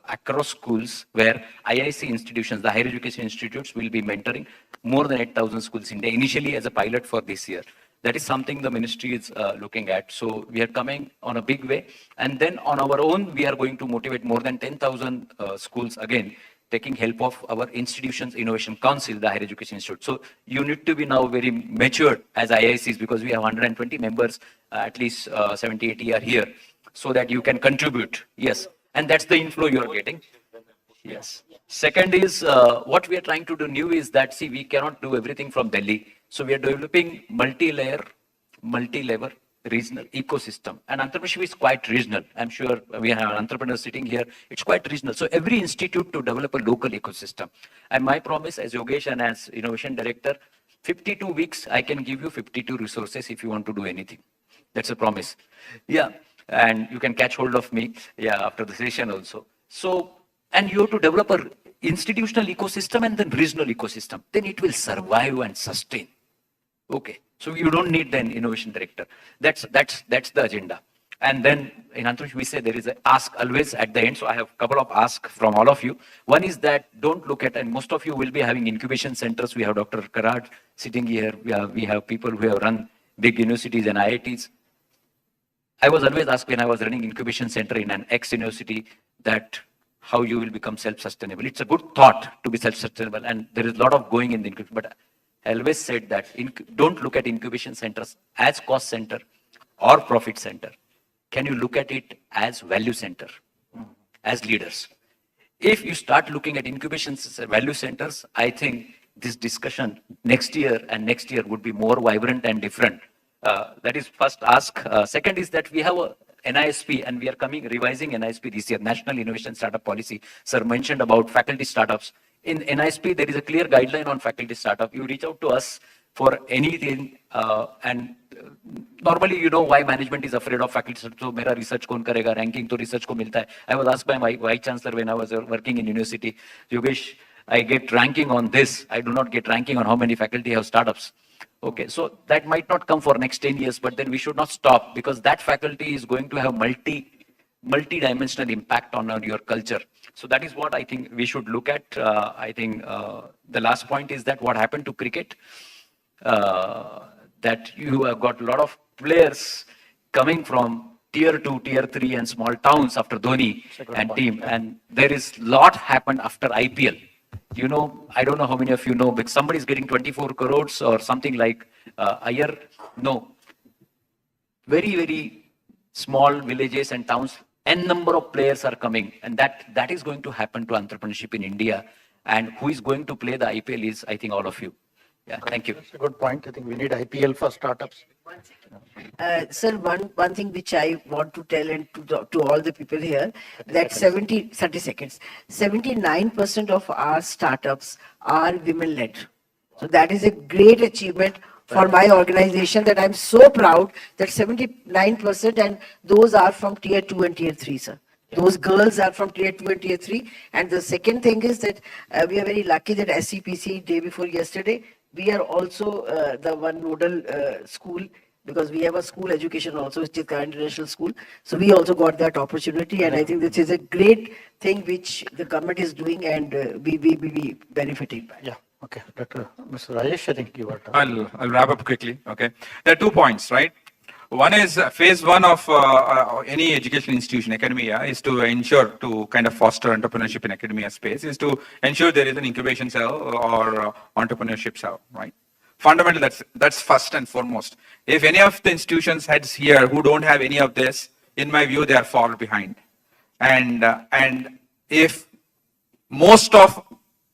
across schools where IIC institutions, the higher education institutes, will be mentoring more than 8,000 schools in India, initially as a pilot for this year. That is something the ministry is looking at. So we are coming on a big way. And then on our own, we are going to motivate more than 10,000 schools again, taking help of our institutions, Innovation Council, the Higher Education Institute. So you need to be now very matured as IICs because we have 120 members, at least 70, 80 are here, so that you can contribute. Yes, And that's the inflow you are getting. Yes. Second is what we are trying to do new is that, see, we cannot do everything from Delhi. So we are developing multi-layer, multi-level regional ecosystem. And entrepreneurship is quite regional. I'm sure we have entrepreneurs sitting here. It's quite regional. So every institute to develop a local ecosystem. And my promise as Yogesh and as Innovation Director, 52 weeks, I can give you 52 resources if you want to do anything. That's a promise. Yeah. And you can catch hold of me, yeah, after the session also. So, and you have to develop a institutional ecosystem and then regional ecosystem. Then it will survive and sustain. Okay. So you don't need an innovation director. That's the agenda. And then in Entrepreneurship, we say there is an ask always at the end. So I have a couple of asks from all of you. One is that don't look at, and most of you will be having incubation centers. We have Dr. Karad sitting here. We have people who have run big universities and IITs. I was always asked when I was running incubation center in an ex-university that how you will become self-sustainable. It's a good thought to be self-sustainable, and there is a lot of going in the incubation. But I always said that don't look at incubation centers as cost center or profit center. Can you look at it as value center, as leaders? If you start looking at incubation value centers, I think this discussion next year and next year would be more vibrant and different. That is first ask. Second is that we have a NISP and we are revising NISP this year, National Innovation Startup Policy. Sir mentioned about faculty startups. In NISP, there is a clear guideline on faculty startup. You reach out to us for anything and normally you know why management is afraid of faculty startup. So mera research kaun karega, ranking to research ko milta hai. I was asked by my vice chancellor when I was working in university, Yogesh, I get ranking on this. I do not get ranking on how many faculty have startups. Okay, so that might not come for next 10 years, but then we should not stop because that faculty is going to have multi-dimensional impact on your culture. So that is what I think we should look at. I think the last point is that what happened to cricket, that you have got a lot of players coming from tier 2, tier 3 and small towns after Dhoni and team. And there is lot happened after IPL. You know, I don't know how many of you know, but somebody is getting 24 crores or something like a year. No. Very, very small villages and towns, n number of players are coming. And that is going to happen to entrepreneurship in India. And who is going to play the IPL is, I think, all of you. Yeah, thank you. That's a good point. I think we need IPL for startups. Sir, one thing which I want to tell and to all the people here, that 30 seconds, 79% of our startups are women-led. So that is a great achievement for my organization that I'm so proud that 79% and those are from tier 2 and tier 3, sir. Those girls are from tier 2 and tier 3. And the second thing is that we are very lucky that SCPC day before yesterday, we are also the one nodal school because we have a school education also, which is the international school. So we also got that opportunity, and I think this is a great thing which the government is doing, and we be benefiting by. Yeah. Okay, Mr. Rajesh, I think you are. I'll wrap up quickly. Okay, there are 2 points, right? One is phase 1 of any education institution, academia, is to ensure to kind of foster entrepreneurship in academia space, is to ensure there is an incubation cell or entrepreneurship cell, right? Fundamentally, that's first and foremost. If any of the institutions heads here who don't have any of this, in my view, they are far behind. And if most of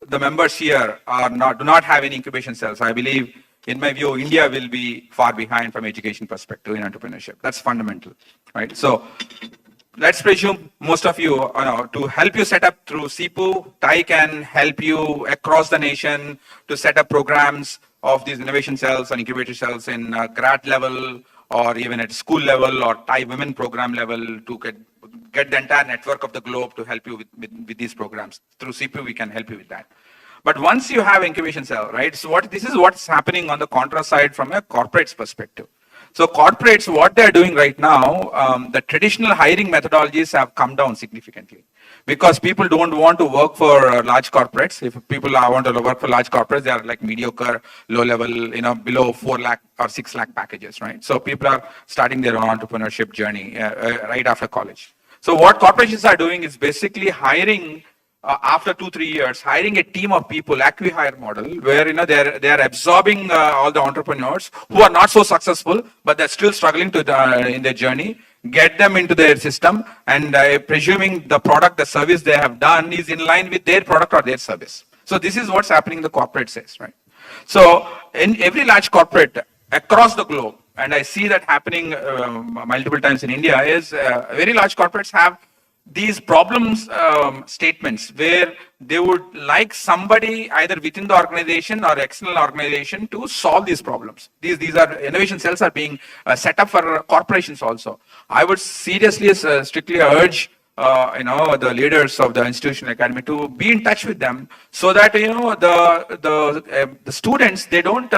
the members here do not have any incubation cells, I believe, in my view, India will be far behind from education perspective in entrepreneurship. That's fundamental, right? So let's presume most of you, to help you set up through CIPU, TIE can help you across the nation to set up programs of these innovation cells and incubator cells in grad level or even at school level or TIE women program level to get the entire network of the globe to help you with these programs. Through CIPU, we can help you with that. But once you have incubation cell, right? So this is what's happening on the contra side from a corporate's perspective. So corporates, what they're doing right now, the traditional hiring methodologies have come down significantly because people don't want to work for large corporates. If people want to work for large corporates, they are like mediocre, low level, below 4 lakh or 6 lakh packages, right? So people are starting their own entrepreneurship journey right after college. So what corporations are doing is basically hiring after 2-3 years, hiring a team of people, acqui-hire model, where they are absorbing all the entrepreneurs who are not so successful, but they're still struggling to in their journey, get them into their system, and presuming the product, the service they have done is in line with their product or their service. So this is what's happening in the corporate space, right? So in every large corporate across the globe, and I see that happening multiple times in India, is very large corporates have these problems statements where they would like somebody either within the organization or external organization to solve these problems. These are innovation cells are being set up for corporations also. I would seriously, strictly urge the leaders of the institutional academy to be in touch with them, so that the students, they don't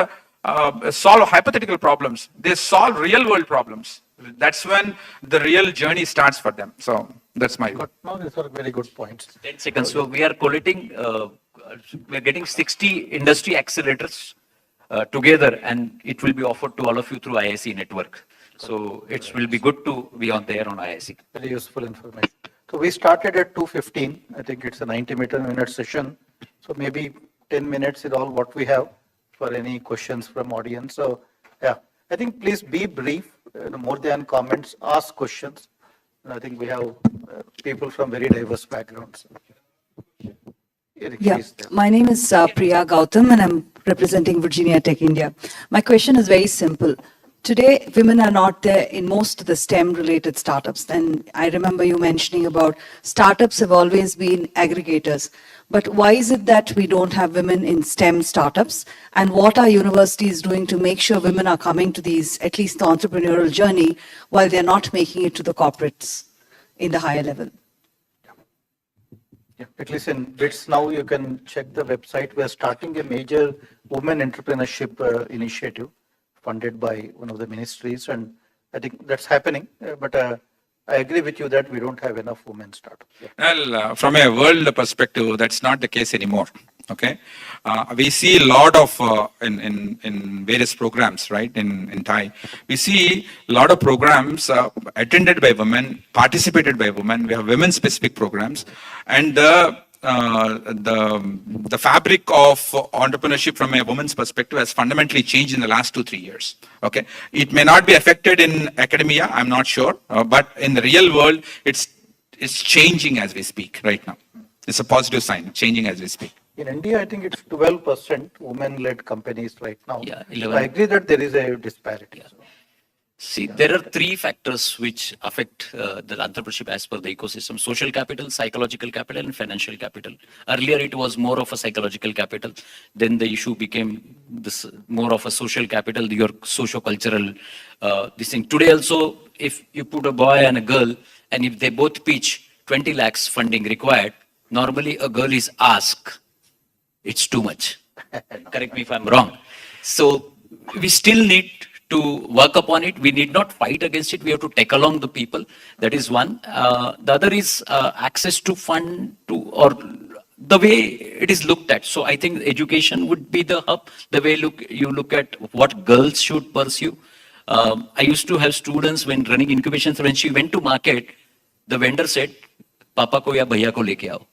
solve hypothetical problems, they solve real world problems. That's when the real journey starts for them. So that's my view. No, these are very good points. 10 seconds. So we are collating, we are getting 60 industry accelerators together, and it will be offered to all of you through IIC network. So it will be good to be on there on IIC. Very useful information. So we started at 2:15. I think it's a 90-minute session. So maybe 10 minutes is all what we have for any questions from audience. So yeah, I think please be brief, more than comments, ask questions. And I think we have people from very diverse backgrounds. Eric, Yeah, please. my name is Priya Gautam and I'm representing Virginia Tech India. My question is very simple. Today, women are not there in most of the STEM-related startups. And I remember you mentioning about startups have always been aggregators. But why is it that we don't have women in STEM startups? And what are universities doing to make sure women are coming to these, at least the entrepreneurial journey, while they're not making it to the corporates in the higher level? Yeah, at least in BITS now, you can check the website. We are starting a major women entrepreneurship initiative funded by one of the ministries, and I think that's happening. But I agree with you that we don't have enough women startups. Yeah. Well, from a world perspective, that's not the case anymore. Okay, we see a lot of in various programs, right? In Thai, we see a lot of programs attended by women, participated by women. We have women-specific programs, and the fabric of entrepreneurship from a woman's perspective has fundamentally changed in the last 2-3 years. Okay, it may not be affected in academia, I'm not sure, but in the real world, it's changing as we speak right now. It's a positive sign, changing as we speak. In India, I think it's 12% women-led companies right now. Yeah, So 11. I agree that there is a disparity. Yeah. See, there are 3 factors which affect the entrepreneurship as per the ecosystem: social capital, psychological capital, and financial capital. Earlier, it was more of a psychological capital. Then the issue became this more of a social capital, your socio-cultural this thing. Today also, if you put a boy and a girl, and if they both pitch 20 lakhs funding required, normally a girl is asked, it's too much. Correct me if I'm wrong. So we still need to work upon it. We need not fight against it. We have to take along the people. That is one. The other is access to fund to, or the way it is looked at. So I think education would be the hub. The way you look at what girls should pursue. I used to have students when running incubations. When she went to market, the vendor said, "Papa ko ya bhaiya ko leke aao."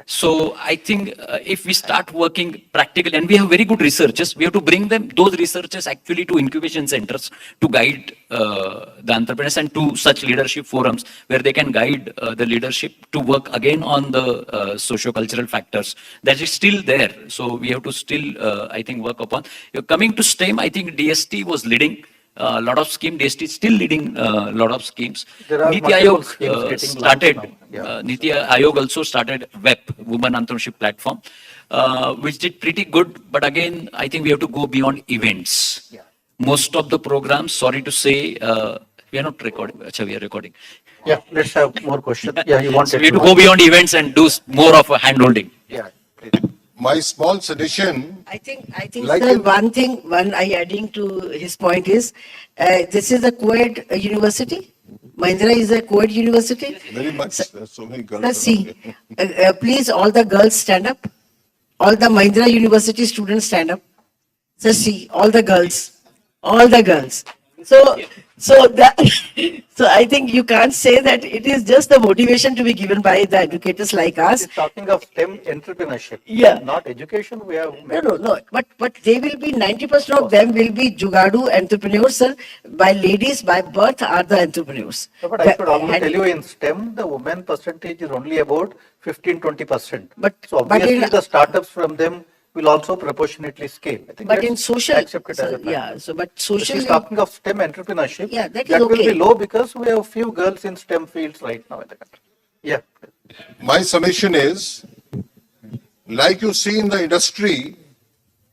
So I think if we start working practically, and we have very good researchers, we have to bring them, those researchers actually to incubation centers to guide the entrepreneurs, and to such leadership forums where they can guide the leadership to work again on the socio-cultural factors. That is still there. So we have to still, I think, work upon. Coming to STEM, I think DST was leading a lot of schemes. DST is still leading a lot of schemes. There are Niti multiple Ayog schemes getting started, launched now. Yeah. Niti Ayog also started WEP, Women Entrepreneurship Platform, which did pretty good. But again, I think we have to go beyond events. Yeah. Most of the programs, sorry to say, we are not recording. Achha, we are recording. Yeah, let's have more questions. Yeah, you wanted So we have to to go beyond events and do more of a hand holding. Yeah. My small suggestion. I think, Like sir, in- one I adding to his point is, this is a co-ed university. Mahindra is a co-ed university. Very much. There's so many girls. Let's see, please, all the girls stand up. All the Mahindra University students stand up. Sir, see, all the girls, So that, so I think you can't say that it is just the motivation to be given by the educators like us. He's talking of STEM entrepreneurship. Yeah. Not education. We have. No. But they will be 90% of them will be Jugadu entrepreneurs, sir. By ladies by birth are the entrepreneurs. No, but I should also tell you in STEM, the women percentage is only about 15-20%. So obviously the startups from them will also proportionately scale. I think But in social, accepted as a fact. yeah. So but But social. she's talking of STEM entrepreneurship. Yeah, that is That will okay. be low because we have few girls in STEM fields right now in the country. Yeah. My summation is, like you see in the industry,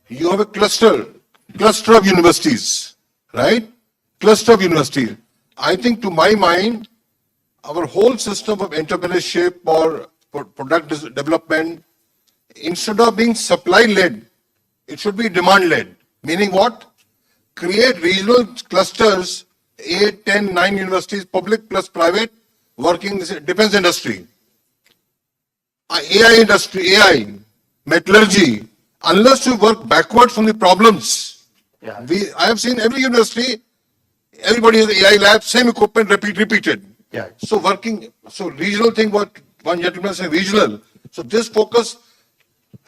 you have a cluster of universities, right? Cluster of universities. I think to my mind, our whole system of entrepreneurship or product development, instead of being supply-led, it should be demand-led. Meaning what? Create regional clusters, 8, 10, 9 universities, public plus private, working in the defense industry, AI industry, AI, metallurgy. Unless you work backward from the problems, I have seen every university, everybody has AI lab, same equipment repeated. Yeah. So regional thing, what one gentleman said, regional. So this focus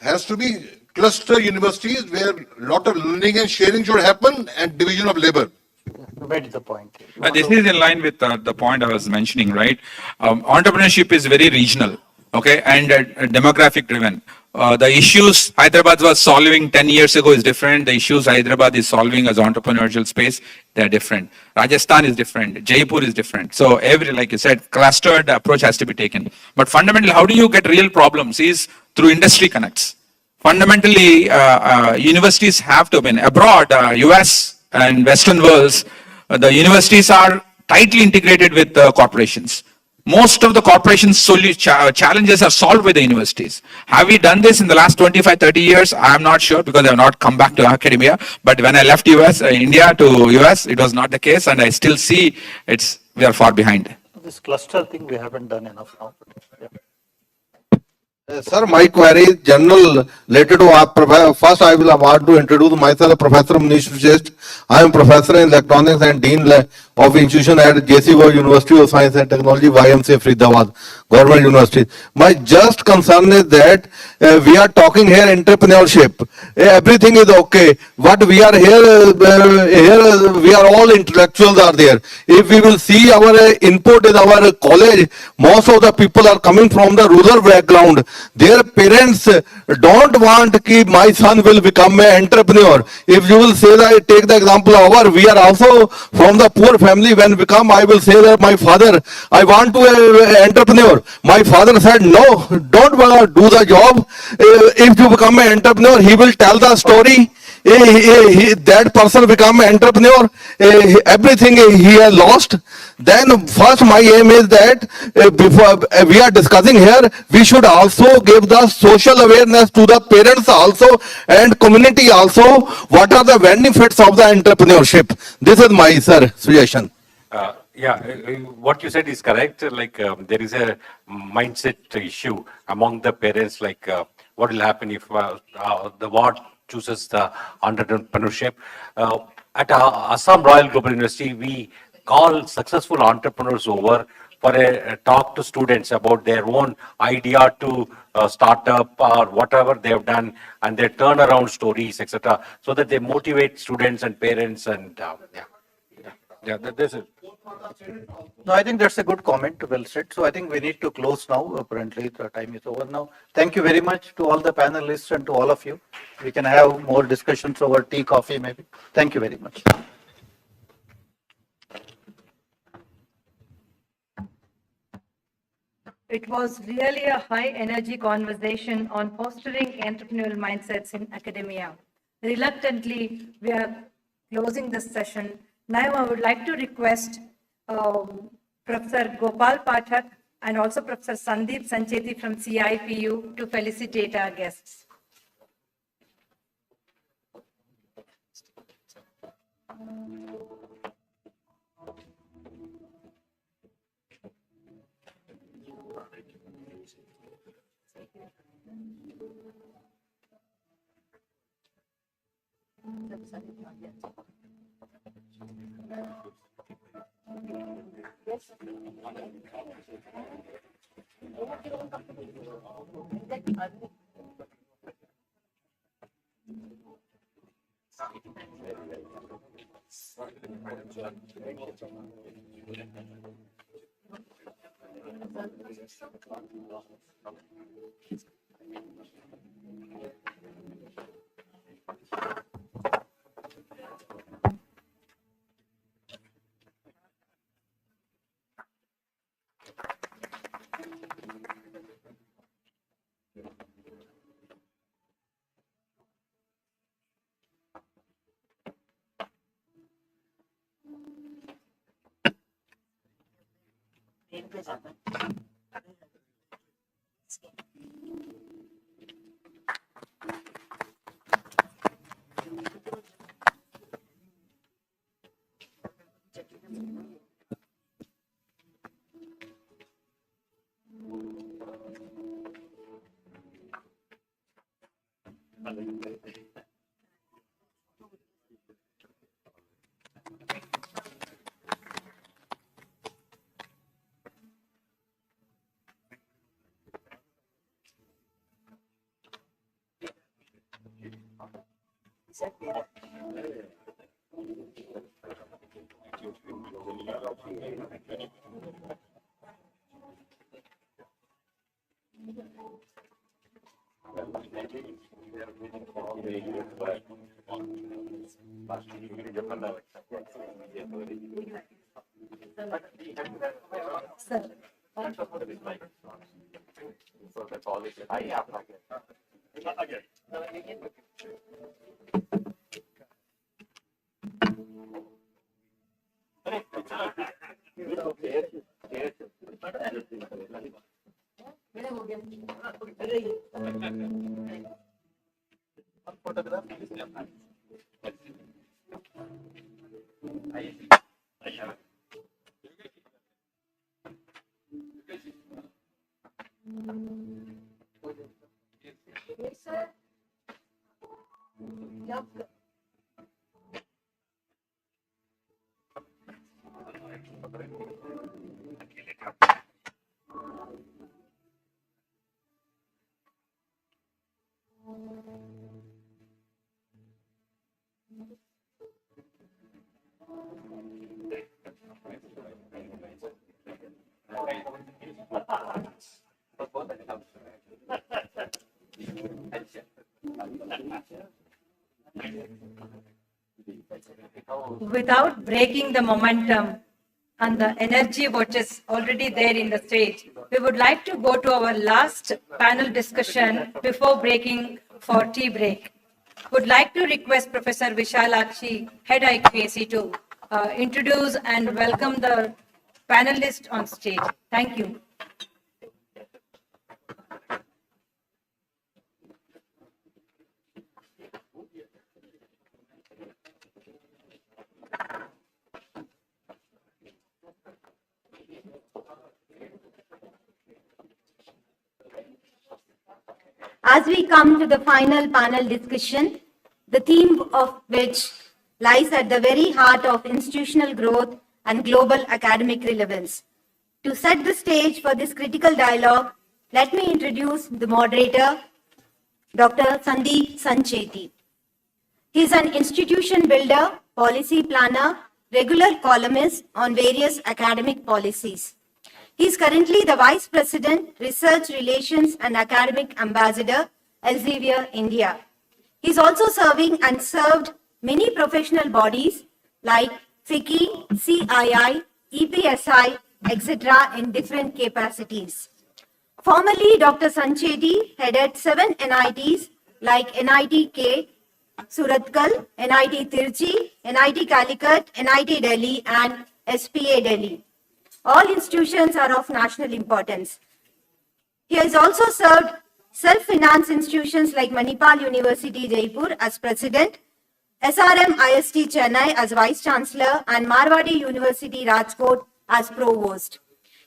has to be cluster universities where a lot of learning and sharing should happen and division of labor. You made the point. This is in line with the point I was mentioning, right? Entrepreneurship is very regional, okay, and demographic driven. The issues Hyderabad was solving 10 years ago is different. The issues Hyderabad is solving as entrepreneurial space, they're different. Rajasthan is different. Jaipur is different. So every, like you said, clustered approach has to be taken. But fundamentally, how do you get real problems is through industry connects. Fundamentally, universities have to win. Abroad, US and Western worlds, the universities are tightly integrated with corporations. Most of the corporations' challenges are solved by the universities. Have we done this in the last 25, 30 years? I'm not sure because I have not come back to academia. But when I left India to US, it was not the case. And I still see we are far behind. This cluster thing we haven't done enough now. Yeah. Sir, my query is general related to first I will want to introduce myself, Professor Manish Vishesht. I am Professor in Electronics and Dean of Institution at JCO University of Science and Technology, YMCA Faridabad, Government University. My just concern is that we are talking here entrepreneurship. Everything is okay. What we are here we are all intellectuals are there. If we will see our input in our college, most of the people are coming from the rural background. Their parents don't want that my son will become an entrepreneur. If you will say that, take the example of we are also from the poor family. When we come, I will say that my father, I want to be an entrepreneur. My father said, no, don't do the job. If you become an entrepreneur, he will tell the story. That person become an entrepreneur, everything he has lost. Then first my aim is that before we are discussing here, we should also give the social awareness to the parents also and community also. What are the benefits of the entrepreneurship? This is my suggestion. What you said is correct. Like there is a mindset issue among the parents. Like what will happen if the ward chooses the entrepreneurship? At Assam Royal Global University, we call successful entrepreneurs over for a talk to students about their own idea to start up or whatever they have done and their turnaround stories, etc., so that they motivate students and parents and this is. No, I think that's a good comment, well said. So I think we need to close now. Apparently, the time is over now. Thank you very much to all the panelists and to all of you. We can have more discussions over tea, coffee, maybe. Thank you very much. It was really a high energy conversation on fostering entrepreneurial mindsets in academia. Reluctantly, we are closing this session. Now I would like to request Professor Gopal Pathak and also Professor Sandeep Sancheti from CIPU to felicitate our guests. Without breaking the momentum and the energy which is already there in the stage, we would like to go to our last panel discussion before breaking for tea break. Would like to request Professor Vishalakshi, Head IQAC, to introduce and welcome the panelists on stage. Thank you. As we come to the final panel discussion, the theme of which lies at the very heart of institutional growth and global academic relevance. To set the stage for this critical dialogue, let me introduce the moderator, Dr. Sandeep Sancheti. He is an institution builder, policy planner, regular columnist on various academic policies. He is currently the Vice President, Research Relations and Academic Ambassador, Elsevier, India. He is also serving and served many professional bodies like FICCI, CII, EPSI, etc. in different capacities. Formerly, Dr. Sancheti headed 7 NITs like NIT K, Surathkal, NIT Tirchi, NIT Calicut, NIT Delhi and SPA Delhi. All institutions are of national importance. He has also served self-financed institutions like Manipal University, Jaipur as President, SRM IST Chennai as Vice Chancellor and Marwadi University, Rajkot as Provost.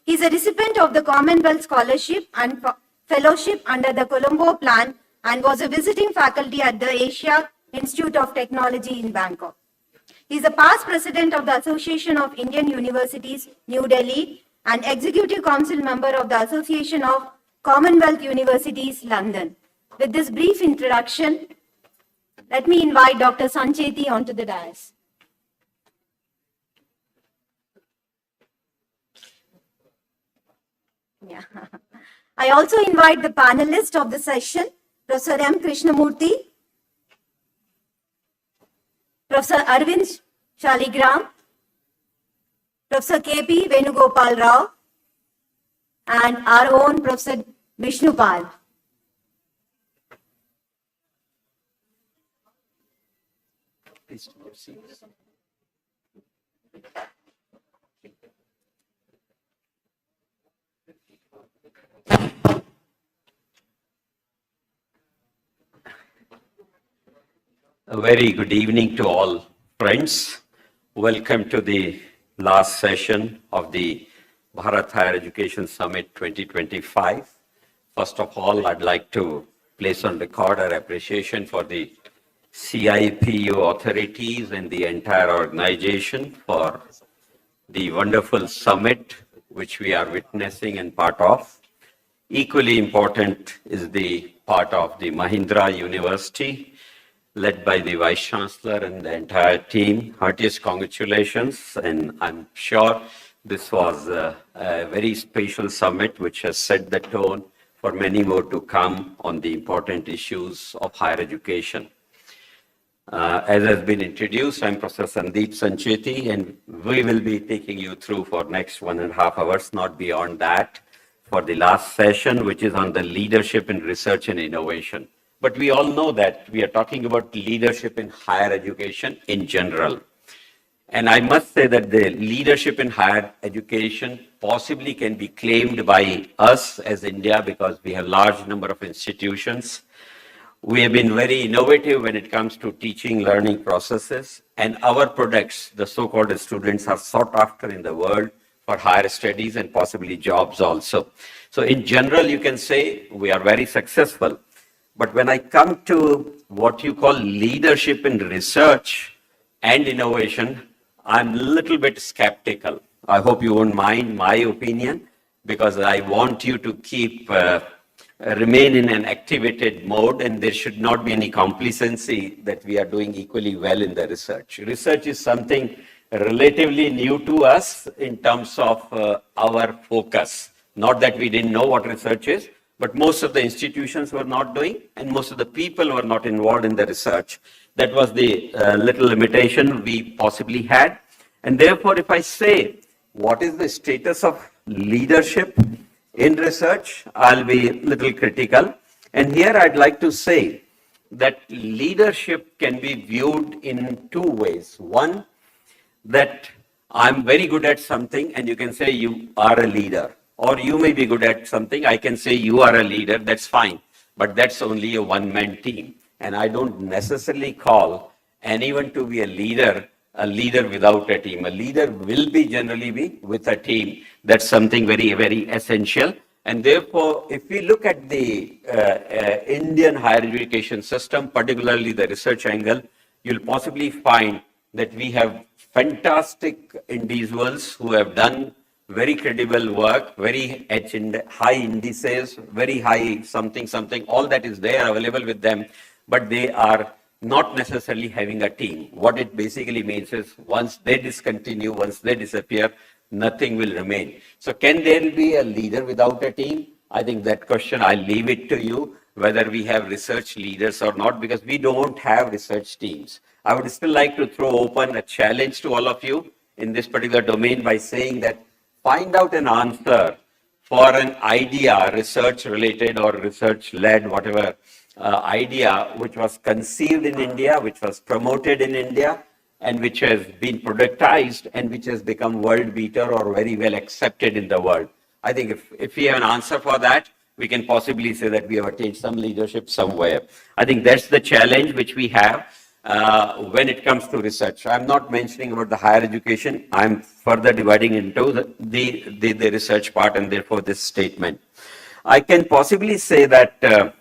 He is a recipient of the Commonwealth Scholarship and Fellowship under the Colombo Plan and was a visiting faculty at the Asia Institute of Technology in Bangkok. He is a past president of the Association of Indian Universities, New Delhi, and executive council member of the Association of Commonwealth Universities, London. With this brief introduction, let me invite Dr. Sancheti onto the dais. Yeah. I also invite the panelists of the session, Professor M. Krishnamurthy, Professor Arvind Shaligram, Professor K.P. Venugopal Rao, and our own Professor Vishnupal. Please take your seats. A very good evening to all friends. Welcome to the last session of the Bharat Higher Education Summit 2025. First of all, I'd like to place on record our appreciation for the CIPU authorities and the entire organization for the wonderful summit which we are witnessing and part of. Equally important is the part of the Mahindra University, led by the Vice Chancellor and the entire team. Heartiest congratulations, and I'm sure this was a very special summit which has set the tone for many more to come on the important issues of higher education. As has been introduced, I'm Professor Sandeep Sancheti, and we will be taking you through for next 1.5 hours, not beyond that, for the last session, which is on the leadership in research and innovation. But we all know that we are talking about leadership in higher education in general. And I must say that the leadership in higher education possibly can be claimed by us as India because we have large number of institutions. We have been very innovative when it comes to teaching, learning processes, and our products, the so-called students, are sought after in the world for higher studies and possibly jobs also. So in general, you can say we are very successful. But when I come to what you call leadership in research and innovation, I'm a little bit skeptical. I hope you won't mind my opinion, because I want you to keep remain in an activated mode, and there should not be any complacency that we are doing equally well in the research. Research is something relatively new to us in terms of our focus. Not that we didn't know what research is, but most of the institutions were not doing, and most of the people were not involved in the research. That was the little limitation we possibly had. And therefore, if I say, what is the status of leadership in research, I'll be a little critical. And here I'd like to say that leadership can be viewed in two ways. One, that I'm very good at something, and you can say you are a leader. Or you may be good at something, I can say you are a leader, that's fine. But that's only a one-man team. And I don't necessarily call anyone to be a leader without a team. A leader will be generally be with a team. That's something very, very essential. And therefore, if we look at the Indian higher education system, particularly the research angle, you'll possibly find that we have fantastic individuals who have done very credible work, very high indices, very high something, all that is there available with them, but they are not necessarily having a team. What it basically means is once they discontinue, once they disappear, nothing will remain. So can there be a leader without a team? I think that question, I'll leave it to you, whether we have research leaders or not, because we don't have research teams. I would still like to throw open a challenge to all of you in this particular domain by saying that find out an answer for an idea, research related or research led, whatever idea, which was conceived in India, which was promoted in India, and which has been productized and which has become world beater or very well accepted in the world. I think if we have an answer for that, we can possibly say that we have attained some leadership somewhere. I think that's the challenge which we have when it comes to research. I'm not mentioning about the higher education. I'm further dividing into the research part, and therefore this statement. I can possibly say that the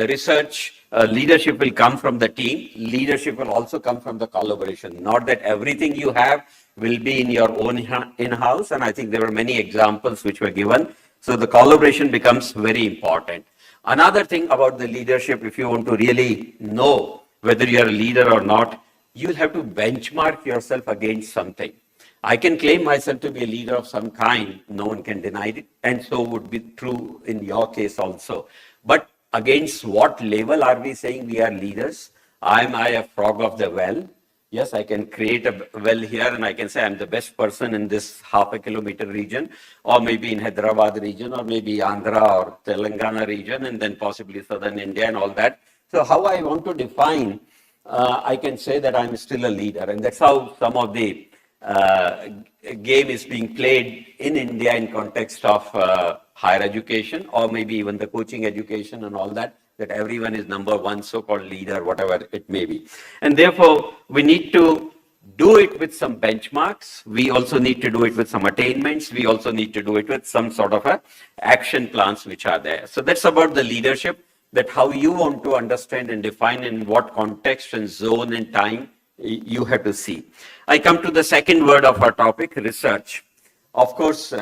research Leadership will come from the team. Leadership will also come from the collaboration. Not that everything you have will be in your own in-house. And I think there were many examples which were given. So the collaboration becomes very important. Another thing about the leadership, if you want to really know whether you're a leader or not, you'll have to benchmark yourself against something. I can claim myself to be a leader of some kind. No one can deny it. And so would be true in your case also. But against what level are we saying we are leaders? Am I a frog of the well? Yes, I can create a well here and I can say I'm the best person in this half a kilometer region, or maybe in Hyderabad region, or maybe Andhra or Telangana region, and then possibly southern India and all that. So how I want to define, I can say that I'm still a leader. And that's how some of the game is being played in India in context of higher education, or maybe even the coaching education and all that, that everyone is number one so-called leader, whatever it may be. And therefore, we need to do it with some benchmarks. We also need to do it with some attainments. We also need to do it with some sort of a action plans which are there. So that's about the leadership, that how you want to understand and define in what context and zone and time you have to see. I come to the second word of our topic, research. Of course,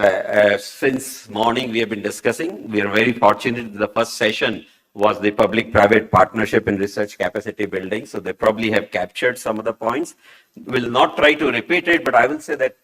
since morning we have been discussing, we are very fortunate that the first session was the public-private partnership in research capacity building. So they probably have captured some of the points. Will not try to repeat it, but I will say that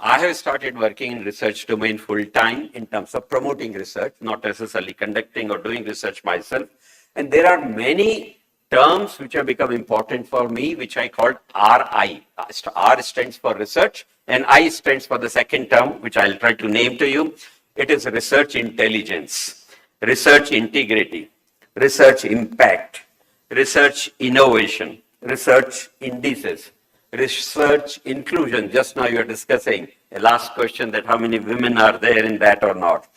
I have started working in research domain full-time in terms of promoting research, not necessarily conducting or doing research myself. And there are many terms which have become important for me, which I called RI. R stands for research, and I stands for the second term, which I'll try to name to you. It is research intelligence, research integrity, research impact, research innovation, research indices, research inclusion. Just now you are discussing a last question that how many women are there in that or not.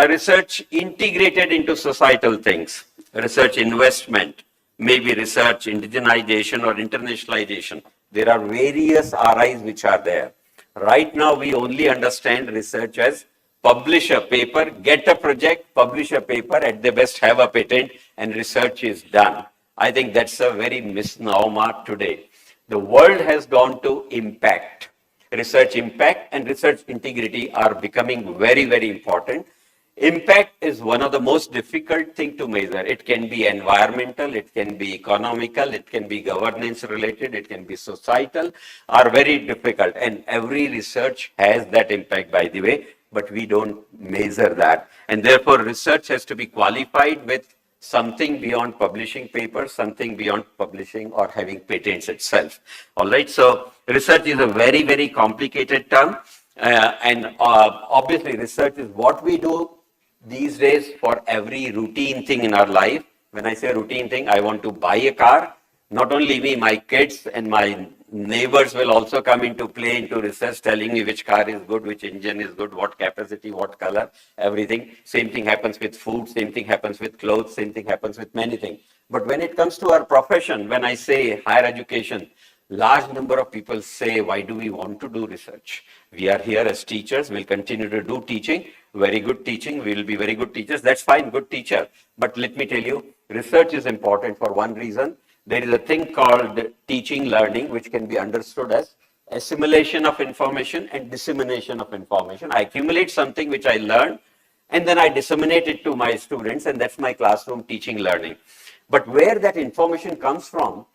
Research integrated into societal things, research investment, maybe research indigenization or internationalization. There are various RIs which are there. Right now we only understand research as publish a paper, get a project, publish a paper, at the best have a patent, and research is done. I think that's a very misnomer today. The world has gone to impact. Research impact and research integrity are becoming very, very important. Impact is one of the most difficult thing to measure. It can be environmental, it can be economical, it can be governance related, it can be societal, are very difficult. And every research has that impact, by the way, but we don't measure that. And therefore, research has to be qualified with something beyond publishing papers, something beyond publishing or having patents itself. All right, so research is a very, very complicated term. Obviously, research is what we do these days for every routine thing in our life. When I say routine thing, I want to buy a car. Not only me, my kids and my neighbors will also come into play into research, telling me which car is good, which engine is good, what capacity, what color, everything. Same thing happens with food, same thing happens with clothes, same thing happens with many things. But when it comes to our profession, when I say higher education, large number of people say, why do we want to do research? We are here as teachers, we'll continue to do teaching, very good teaching, we will be very good teachers. That's fine, good teacher. But let me tell you, research is important for one reason. There is a thing called teaching learning, which can be understood as assimilation of information and dissemination of information. I accumulate something which I learned, and then I disseminate it to my students, and that's my classroom teaching learning. But where that information comes from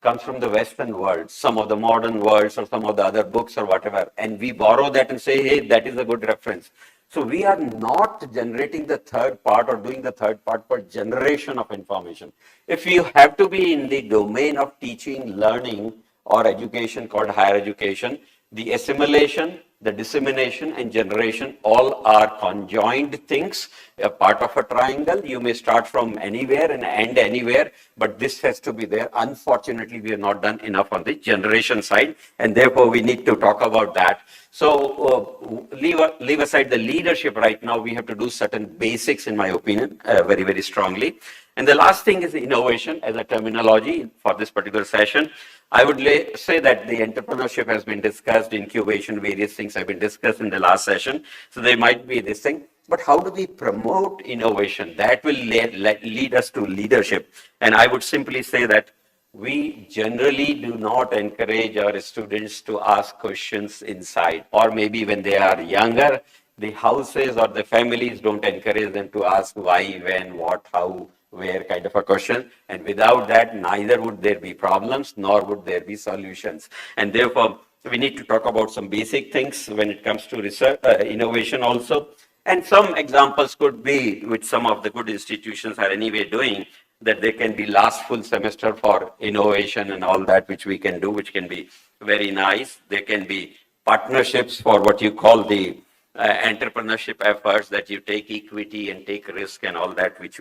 the Western world, some of the modern worlds or some of the other books or whatever, and we borrow that and say, hey, that is a good reference. So we are not generating the third part or doing the third part for generation of information. If you have to be in the domain of teaching, learning, or education called higher education, the assimilation, the dissemination and generation all are conjoined things, a part of a triangle. You may start from anywhere and end anywhere, but this has to be there. Unfortunately, we have not done enough on the generation side, and therefore we need to talk about that. So leave aside the leadership right now. We have to do certain basics, in my opinion, very, very strongly. And the last thing is innovation as a terminology for this particular session. I would say that the entrepreneurship has been discussed, incubation, various things have been discussed in the last session. So there might be this thing. but how do we promote innovation? That will lead us to leadership. And I would simply say that we generally do not encourage our students to ask questions inside, or maybe when they are younger, the houses or the families don't encourage them to ask why, when, what, how, where kind of a question. And without that, neither would there be problems, nor would there be solutions. And therefore, we need to talk about some basic things when it comes to research, innovation also. And some examples could be, which some of the good institutions are anyway doing, that there can be last full semester for innovation and all that, which we can do, which can be very nice. There can be partnerships for what you call the entrepreneurship efforts, that you take equity and take risk and all that, which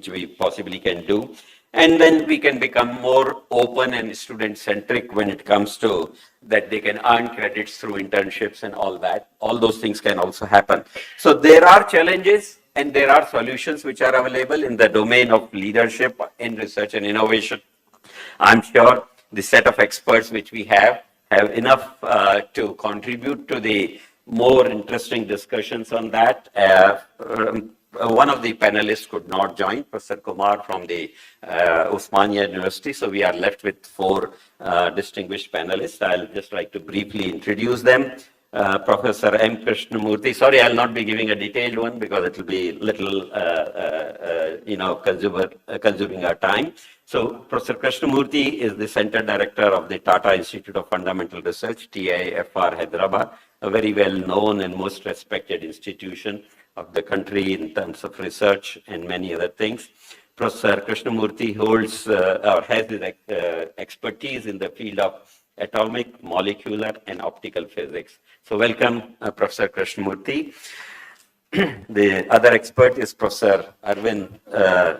we possibly can do. And then we can become more open and student-centric when it comes to that they can earn credits through internships and all that. All those things can also happen. So there are challenges and there are solutions which are available in the domain of leadership in research and innovation. I'm sure the set of experts which we have enough to contribute to the more interesting discussions on that. One of the panelists could not join, Professor Kumar from the Osmania University. So we are left with 4 distinguished panelists. I'll just like to briefly introduce them. Professor M. Krishnamurthy. Sorry, I'll not be giving a detailed one because it will be little, consuming our time. So Professor Krishnamurthy is the Center Director of the Tata Institute of Fundamental Research, TIFR Hyderabad, a very well-known and most respected institution of the country in terms of research and many other things. Professor Krishnamurthy holds or has his expertise in the field of atomic, molecular, and optical physics. So welcome, Professor Krishnamurthy. The other expert is Professor Arvind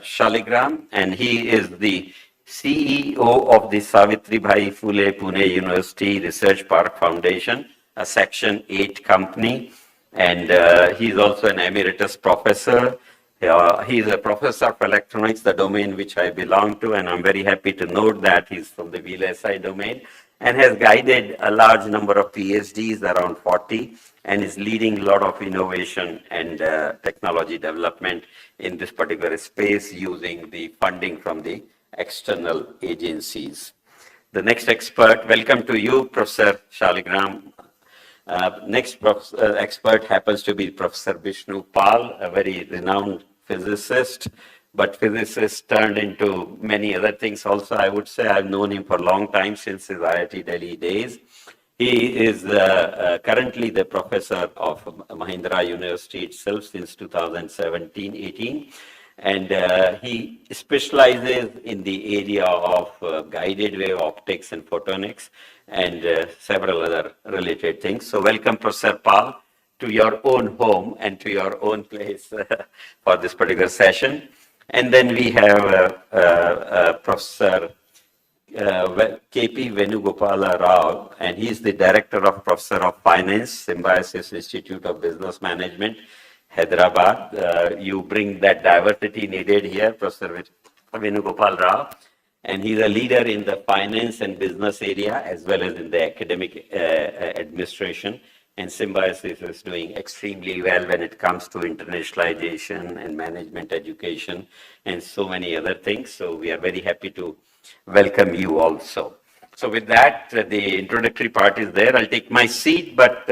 Shaligram, and he is the CEO of the Savitribai Phule Pune University Research Park Foundation, a Section 8 company. And he's also an emeritus professor. He's a professor of electronics, the domain which I belong to, and I'm very happy to note that he's from the VLSI domain and has guided a large number of PhDs, around 40, and is leading a lot of innovation and technology development in this particular space using the funding from the external agencies. The next expert, welcome to you, Professor Shaligram. Next expert happens to be Professor Vishnu Pal, a very renowned physicist, but physicist turned into many other things also. I would say I've known him for a long time, since his IIT Delhi days. He is currently the professor of Mahindra University itself since 2017-18. And he specializes in the area of guided wave optics and photonics and several other related things. So welcome, Professor Pal, to your own home and to your own place for this particular session. And then we have Professor K.P. Venugopala Rao, and he's the Director of Professor of Finance, Symbiosis Institute of Business Management, Hyderabad. You bring that diversity needed here, Professor Venugopal Rao. And he's a leader in the finance and business area as well as in the academic administration. And Symbiosis is doing extremely well when it comes to internationalization and management education and so many other things. So we are very happy to welcome you also. So with that, the introductory part is there. I'll take my seat, but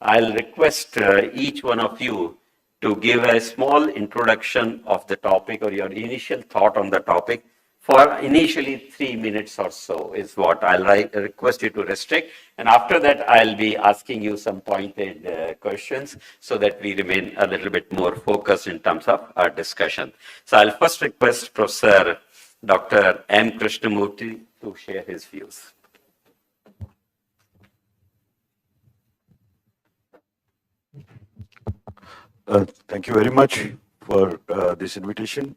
I'll request each one of you to give a small introduction of the topic or your initial thought on the topic. For initially 3 minutes or so is what I'll request you to restrict. And after that, I'll be asking you some pointed questions so that we remain a little bit more focused in terms of our discussion. So I'll first request Professor Dr. M. Krishnamurthy to share his views. Thank you very much for this invitation.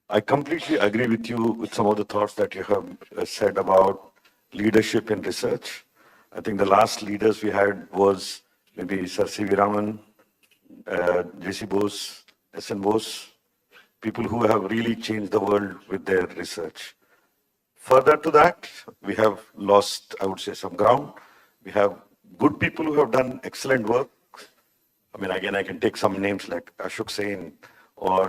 I completely agree with you with some of the thoughts that you have said about leadership in research. I think the last leaders we had was maybe Sir C.V. Raman, J.C. Bose, S.N. Bose, people who have really changed the world with their research. Further to that, we have lost, I would say, some ground. We have good people who have done excellent work, I mean, again, I can take some names like Ashok Sen or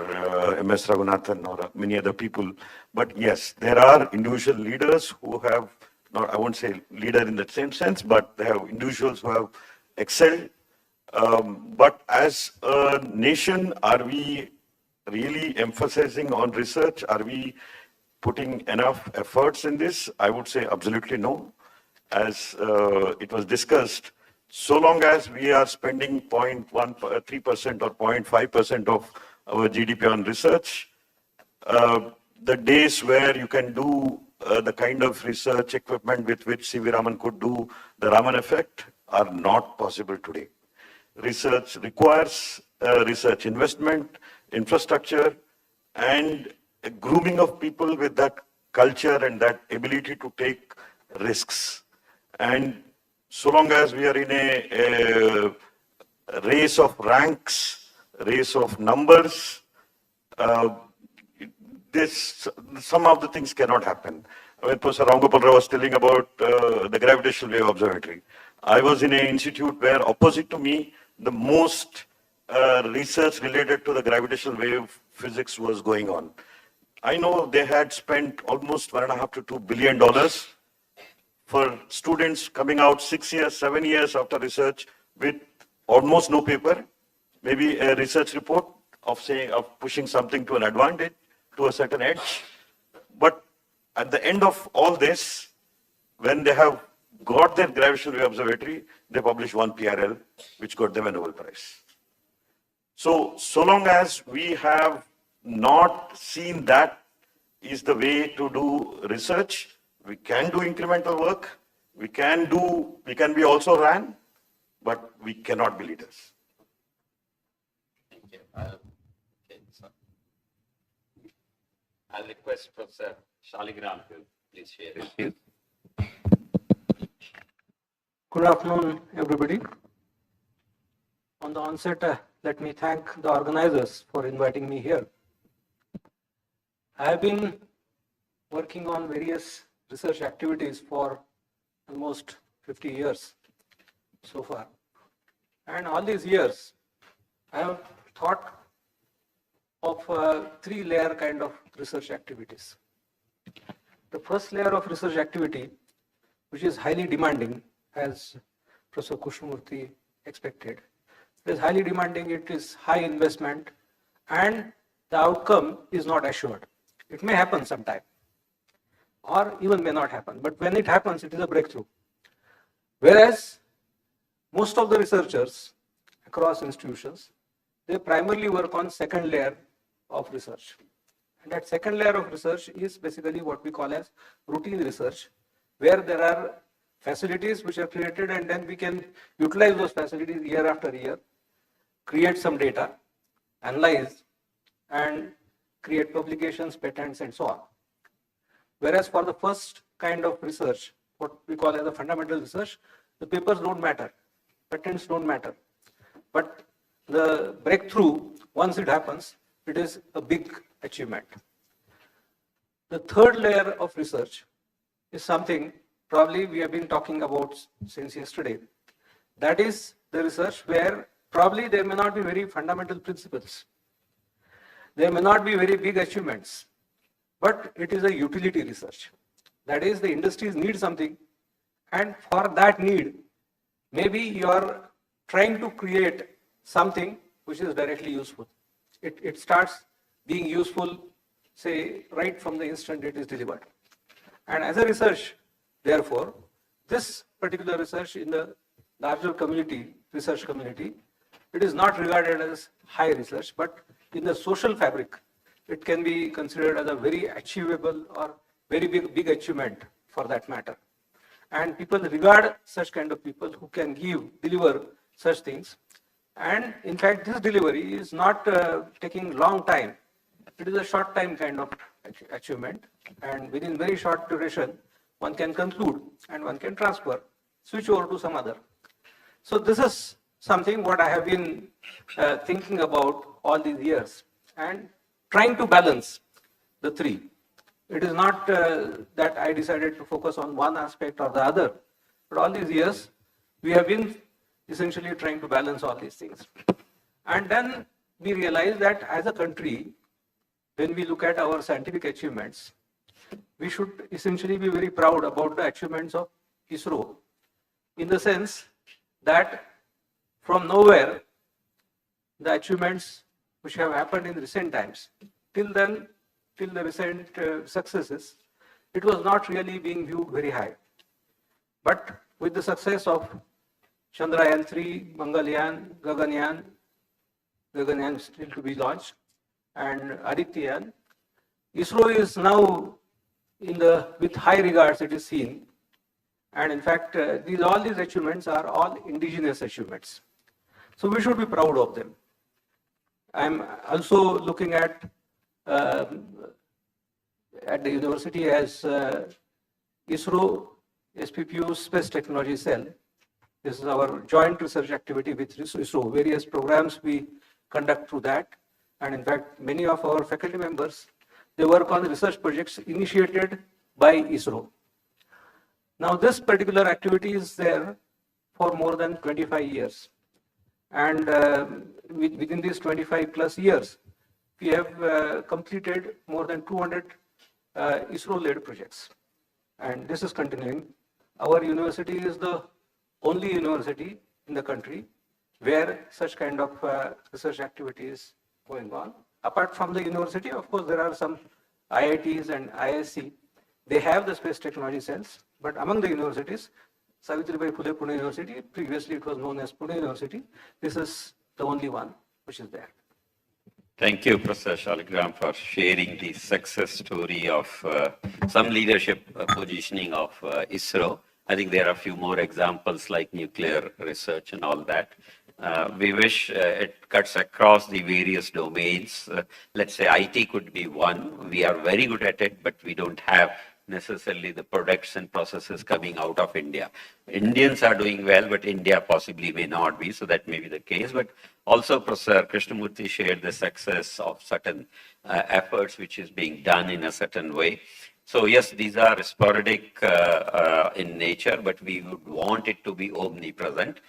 MS Raghunathan or many other people. But yes, there are individual leaders who have, not, I won't say leader in the same sense, but they have individuals who have excelled. But as a nation, are we really emphasizing on research? Are we putting enough efforts in this? I would say absolutely no. As it was discussed, so long as we are spending 0.13% or 0.5% of our GDP on research, the days where you can do the kind of research equipment with which C.V. Raman could do the Raman effect are not possible today. Research requires research investment, infrastructure, and a grooming of people with that culture and that ability to take risks. And so long as we are in a race of ranks, race of numbers, some of the things cannot happen. When Professor Ramgopal Rao was telling about the gravitational wave observatory, I was in an institute where opposite to me, the most research related to the gravitational wave physics was going on. I know they had spent almost $1.5 to $2 billion for students coming out 6 years, 7 years after research with almost no paper, maybe a research report of pushing something to an advantage, to a certain edge. But at the end of all this, when they have got their gravitational wave observatory, they publish one PRL, which got them a Nobel Prize. So long as we have not seen that is the way to do research, we can do incremental work, we can be also ran, but we cannot be leaders. Thank you. I'll request Professor Shaligram to please share his views. Good afternoon, everybody. On the onset, let me thank the organizers for inviting me here. I have been working on various research activities for almost 50 years so far. And all these years, I have thought of a three-layer kind of research activities. The first layer of research activity, which is highly demanding, as Professor Krishnamurthy expected. It is highly demanding, it is high investment, and the outcome is not assured. It may happen sometime, or even may not happen, but when it happens, it is a breakthrough. Whereas most of the researchers across institutions, they primarily work on second layer of research. And that second layer of research is basically what we call as routine research, where there are facilities which are created and then we can utilize those facilities year after year, create some data, analyze, and create publications, patents, and so on. Whereas for the first kind of research, what we call as a fundamental research, the papers don't matter, patents don't matter. But the breakthrough, once it happens, it is a big achievement. The third layer of research is something probably we have been talking about since yesterday. That is the research where probably there may not be very fundamental principles. There may not be very big achievements, but it is a utility research. That is, the industries need something, and for that need, maybe you are trying to create something which is directly useful. It starts being useful, say, right from the instant it is delivered. And as a research, therefore, this particular research in the larger community, research community, it is not regarded as high research, but in the social fabric, it can be considered as a very achievable or very big achievement for that matter. And people regard such kind of people who can deliver such things. And in fact, this delivery is not taking long time. It is a short time kind of achievement. And within very short duration, one can conclude and one can transfer, switch over to some other. So this is something what I have been thinking about all these years and trying to balance the three. It is not that I decided to focus on one aspect or the other, but all these years we have been essentially trying to balance all these things. And then we realized that as a country, when we look at our scientific achievements, we should essentially be very proud about the achievements of ISRO, in the sense that from nowhere, the achievements which have happened in recent times, till then, till the recent successes, it was not really being viewed very high. But with the success of Chandrayaan-3, Mangalyaan, Gaganyaan still to be launched, and Adityayan, ISRO is now with high regards it is seen. And in fact, all these achievements are all indigenous achievements. So we should be proud of them. I'm also looking at the university as ISRO, SPPU Space Technology Cell. This is our joint research activity with ISRO. Various programs we conduct through that. And in fact, many of our faculty members, they work on research projects initiated by ISRO. Now, this particular activity is there for more than 25 years. And within these 25 plus years, we have completed more than 200 ISRO-led projects. And this is continuing. Our university is the only university in the country where such kind of research activity is going on. Apart from the university, of course, there are some IITs and ISC. They have the space technology cells, but among the universities, Savitribai Phule Pune University, previously it was known as Pune University, this is the only one which is there. Thank you, Professor Shaligram, for sharing the success story of some leadership positioning of ISRO. I think there are a few more examples like nuclear research and all that. We wish it cuts across the various domains. Let's say IT could be one. We are very good at it, but we don't have necessarily the products and processes coming out of India. Indians are doing well, but India possibly may not be, so that may be the case. But also Professor Krishnamurthy shared the success of certain efforts which is being done in a certain way. So yes, these are sporadic in nature, but we would want it to be omnipresent.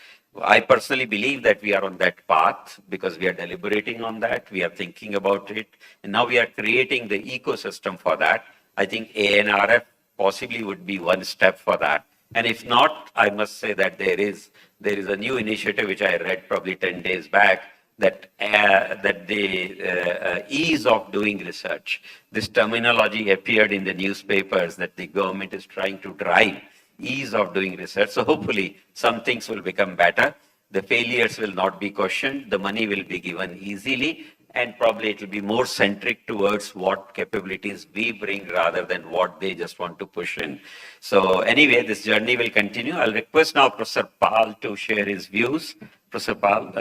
I personally believe that we are on that path because we are deliberating on that, we are thinking about it, and now we are creating the ecosystem for that. I think ANRF possibly would be one step for that. And if not, I must say that there is a new initiative which I read probably 10 days back, that the ease of doing research. This terminology appeared in the newspapers that the government is trying to drive ease of doing research. So hopefully some things will become better. The failures will not be questioned. The money will be given easily. And probably it will be more centric towards what capabilities we bring rather than what they just want to push in. So anyway, this journey will continue. I'll request now Professor Pal to share his views. Professor Pal,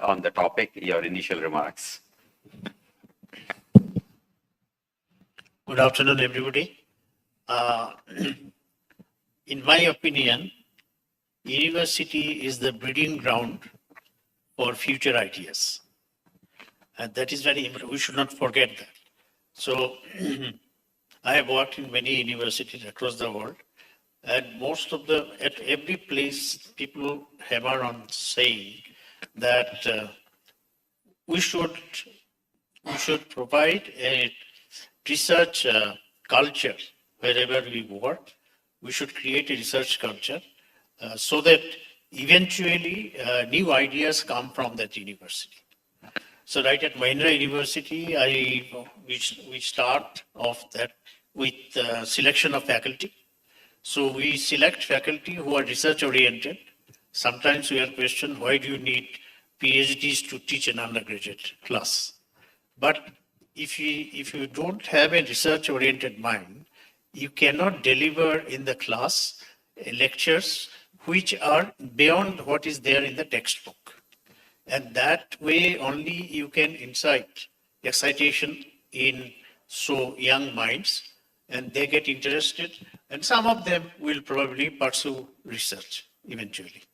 on the topic, your initial remarks. Good afternoon, everybody. In my opinion, university is the breeding ground for future ideas. And that is very important. We should not forget that. So I have worked in many universities across the world, and at every place, people hammer on saying that we should provide a research culture wherever we work. We should create a research culture so that eventually new ideas come from that university. So right at Mahindra University, we start off that with selection of faculty. So we select faculty who are research oriented. Sometimes we are questioned, why do you need PhDs to teach an undergraduate class? But if you don't have a research oriented mind, you cannot deliver in the class lectures which are beyond what is there in the textbook. And that way only you can incite excitation in so young minds, and they get interested, and some of them will probably pursue research eventually.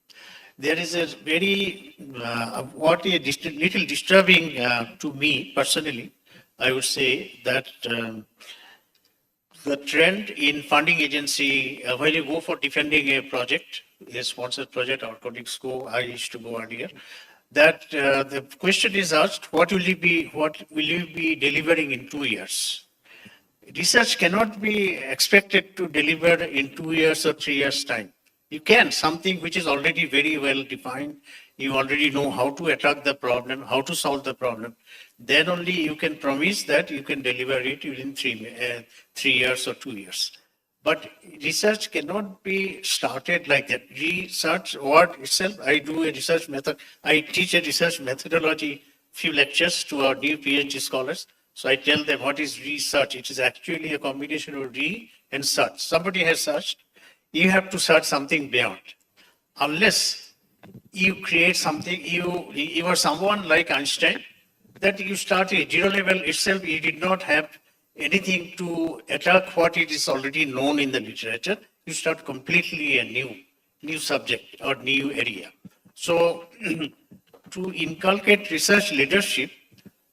There is a very, little disturbing to me personally, I would say that the trend in funding agency, when you go for defending a project, a sponsored project, our colleagues go, I used to go earlier, that the question is asked, what will you be delivering in 2 years? Research cannot be expected to deliver in 2 years or 3 years' time. You can, something which is already very well defined, you already know how to attack the problem, how to solve the problem, then only you can promise that you can deliver it within 3 years or 2 years. But research cannot be started like that. Research word itself, I do a research method, I teach a research methodology, few lectures to our new PhD scholars. So I tell them what is research. It is actually a combination of re and search. Somebody has searched, you have to search something beyond. Unless you create something, you are someone like Einstein, that you start at zero level itself, you did not have anything to attack what it is already known in the literature. You start completely a new subject or new area. So to inculcate research leadership,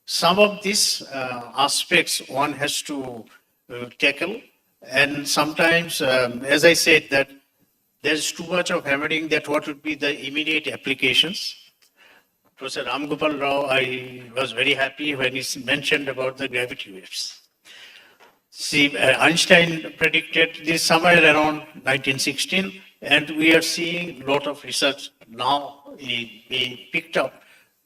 some of these aspects one has to tackle, and sometimes, as I said, that there's too much of hammering that what would be the immediate applications. Professor Ram Gopal Rao, I was very happy when he mentioned about the gravity waves. See, Einstein predicted this somewhere around 1916, and we are seeing a lot of research now being picked up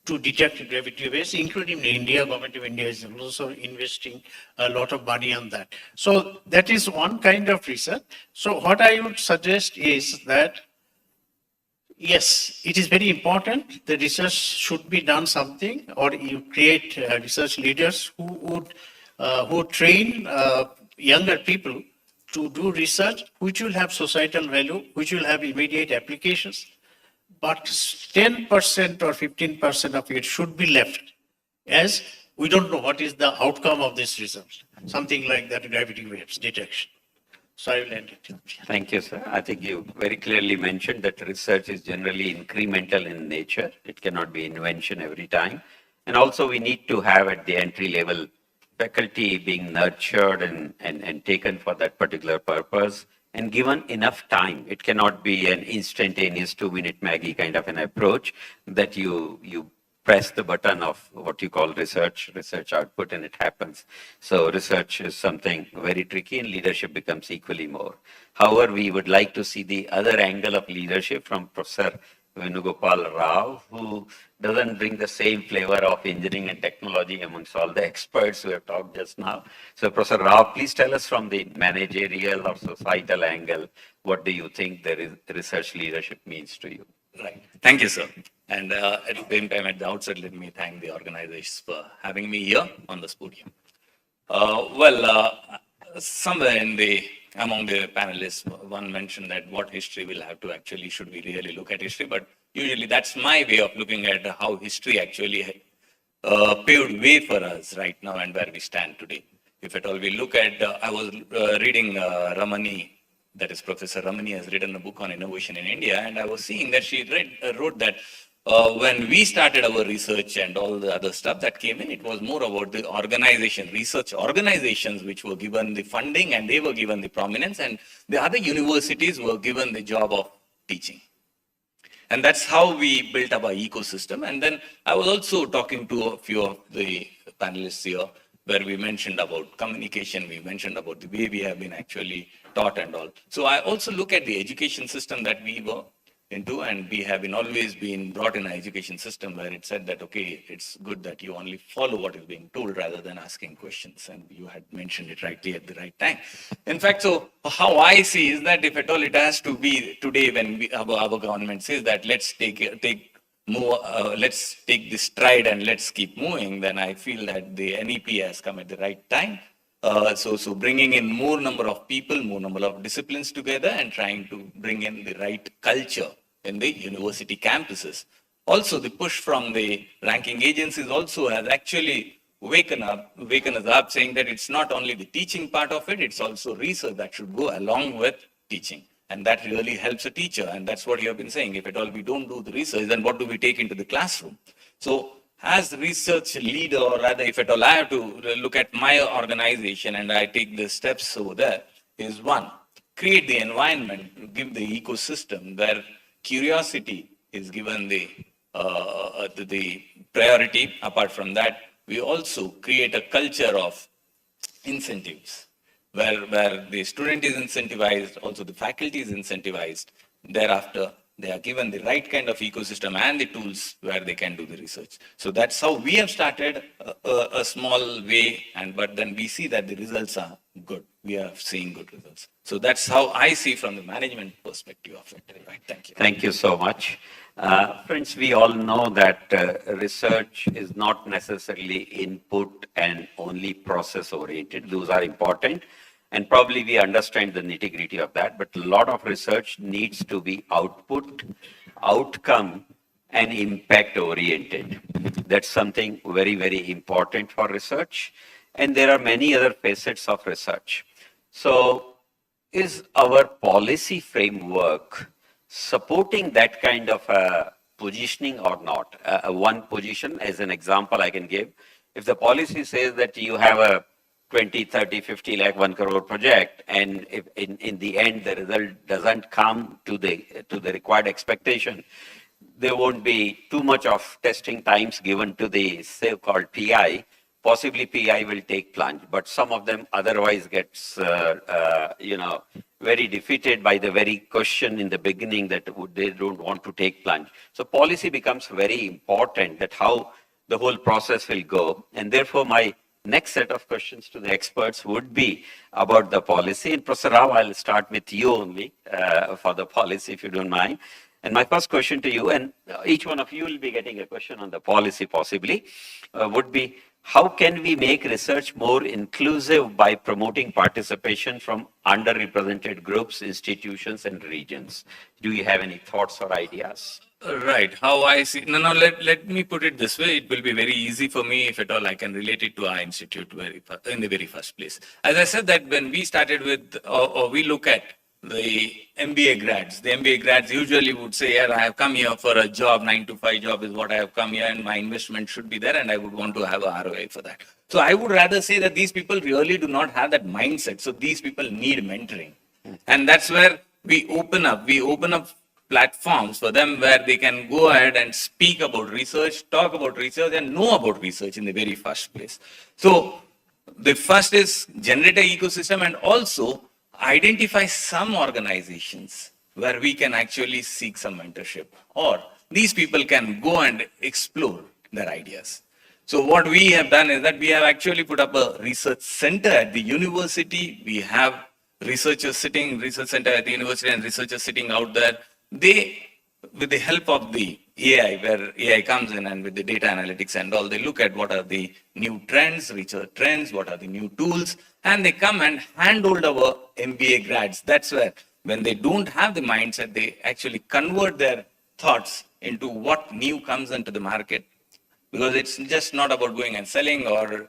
to detect gravity waves, including India. Government of India is also investing a lot of money on that. So that is one kind of research. So what I would suggest is that, yes, it is very important. The research should be done something, or you create research leaders who train younger people to do research, which will have societal value, which will have immediate applications. But 10% or 15% of it should be left, as we don't know what is the outcome of this research. Something like that, gravity waves detection. So I will end it. Thank you, sir. I think you very clearly mentioned that research is generally incremental in nature. It cannot be invention every time. And also we need to have at the entry level faculty being nurtured and taken for that particular purpose and given enough time. It cannot be an instantaneous 2-minute Maggie kind of an approach that you press the button of what you call research output and it happens. So research is something very tricky and leadership becomes equally more. However, we would like to see the other angle of leadership from Professor Venugopal Rao, who doesn't bring the same flavor of engineering and technology amongst all the experts who have talked just now. So Professor Rao, please tell us from the managerial or societal angle, what do you think the research leadership means to you? Right. Thank you, sir. And at the same time, at the outset, let me thank the organizers for having me here on this podium. Somewhere among the panelists, one mentioned that what history will have to actually, should we really look at history? But usually that's my way of looking at how history actually paved way for us right now and where we stand today. If at all we look at, I was reading Ramani, that is Professor Ramani has written a book on innovation in India, and I was seeing that she wrote that when we started our research and all the other stuff that came in, it was more about the organization, research organizations which were given the funding and they were given the prominence, and the other universities were given the job of teaching. And that's how we built up our ecosystem. And then I was also talking to a few of the panelists here, where we mentioned about communication, we mentioned about the way we have been actually taught and all. So I also look at the education system that we were into, and we have always been brought in an education system where it said that, okay, it's good that you only follow what is being told rather than asking questions. And you had mentioned it rightly at the right time. In fact, so how I see is that if at all it has to be today when our government says that let's take this stride and let's keep moving, then I feel that the NEP has come at the right time. So bringing in more number of people, more number of disciplines together and trying to bring in the right culture in the university campuses. Also, the push from the ranking agencies also has actually waken us up saying that it's not only the teaching part of it, it's also research that should go along with teaching. And that really helps a teacher. And that's what you have been saying. If at all we don't do the research, then what do we take into the classroom? So as research leader, or rather if at all I have to look at my organization and I take the steps over there, is one, create the environment, give the ecosystem where curiosity is given the priority. Apart from that, we also create a culture of incentives where the student is incentivized, also the faculty is incentivized. Thereafter, they are given the right kind of ecosystem and the tools where they can do the research. So that's how we have started a small way, but then we see that the results are good. We are seeing good results. So that's how I see from the management perspective of it. Right. Thank you. Thank you so much. Friends, we all know that research is not necessarily input and only process oriented. Those are important. And probably we understand the nitty-gritty of that, but a lot of research needs to be output, outcome, and impact oriented. That's something very, very important for research. And there are many other facets of research. So is our policy framework supporting that kind of positioning or not? One position, as an example I can give, if the policy says that you have a 20, 30, 50 lakh, 1 crore project, and if in the end the result doesn't come to the required expectation, there won't be too much of testing times given to the so-called PI. Possibly PI will take plunge, but some of them otherwise gets, very defeated by the very question in the beginning that they don't want to take plunge. So policy becomes very important, that how the whole process will go. And therefore, my next set of questions to the experts would be about the policy. And Professor Rao, I'll start with you only for the policy, if you don't mind. And my first question to you, and each one of you will be getting a question on the policy possibly, would be, how can we make research more inclusive by promoting participation from underrepresented groups, institutions, and regions? Do you have any thoughts or ideas? Right. How I see. No, let me put it this way. It will be very easy for me, if at all I can relate it to our institute in the very first place. As I said, that when we started with, or we look at the MBA grads usually would say, yeah, I have come here for a job, 9-to-5 job is what I have come here, and my investment should be there, and I would want to have a ROI for that. So I would rather say that these people really do not have that mindset. So these people need mentoring. And that's where we open up platforms for them where they can go ahead and speak about research, talk about research, and know about research in the very first place. So the first is generate an ecosystem, and also identify some organizations where we can actually seek some mentorship, or these people can go and explore their ideas. So what we have done is that we have actually put up a research center at the university. We have research center at the university, and researchers sitting out there. They, with the help of the AI, where AI comes in and with the data analytics and all, they look at what are the new trends, research trends, what are the new tools, and they come and handhold our MBA grads. That's where, when they don't have the mindset, they actually convert their thoughts into what new comes into the market. Because it's just not about going and selling or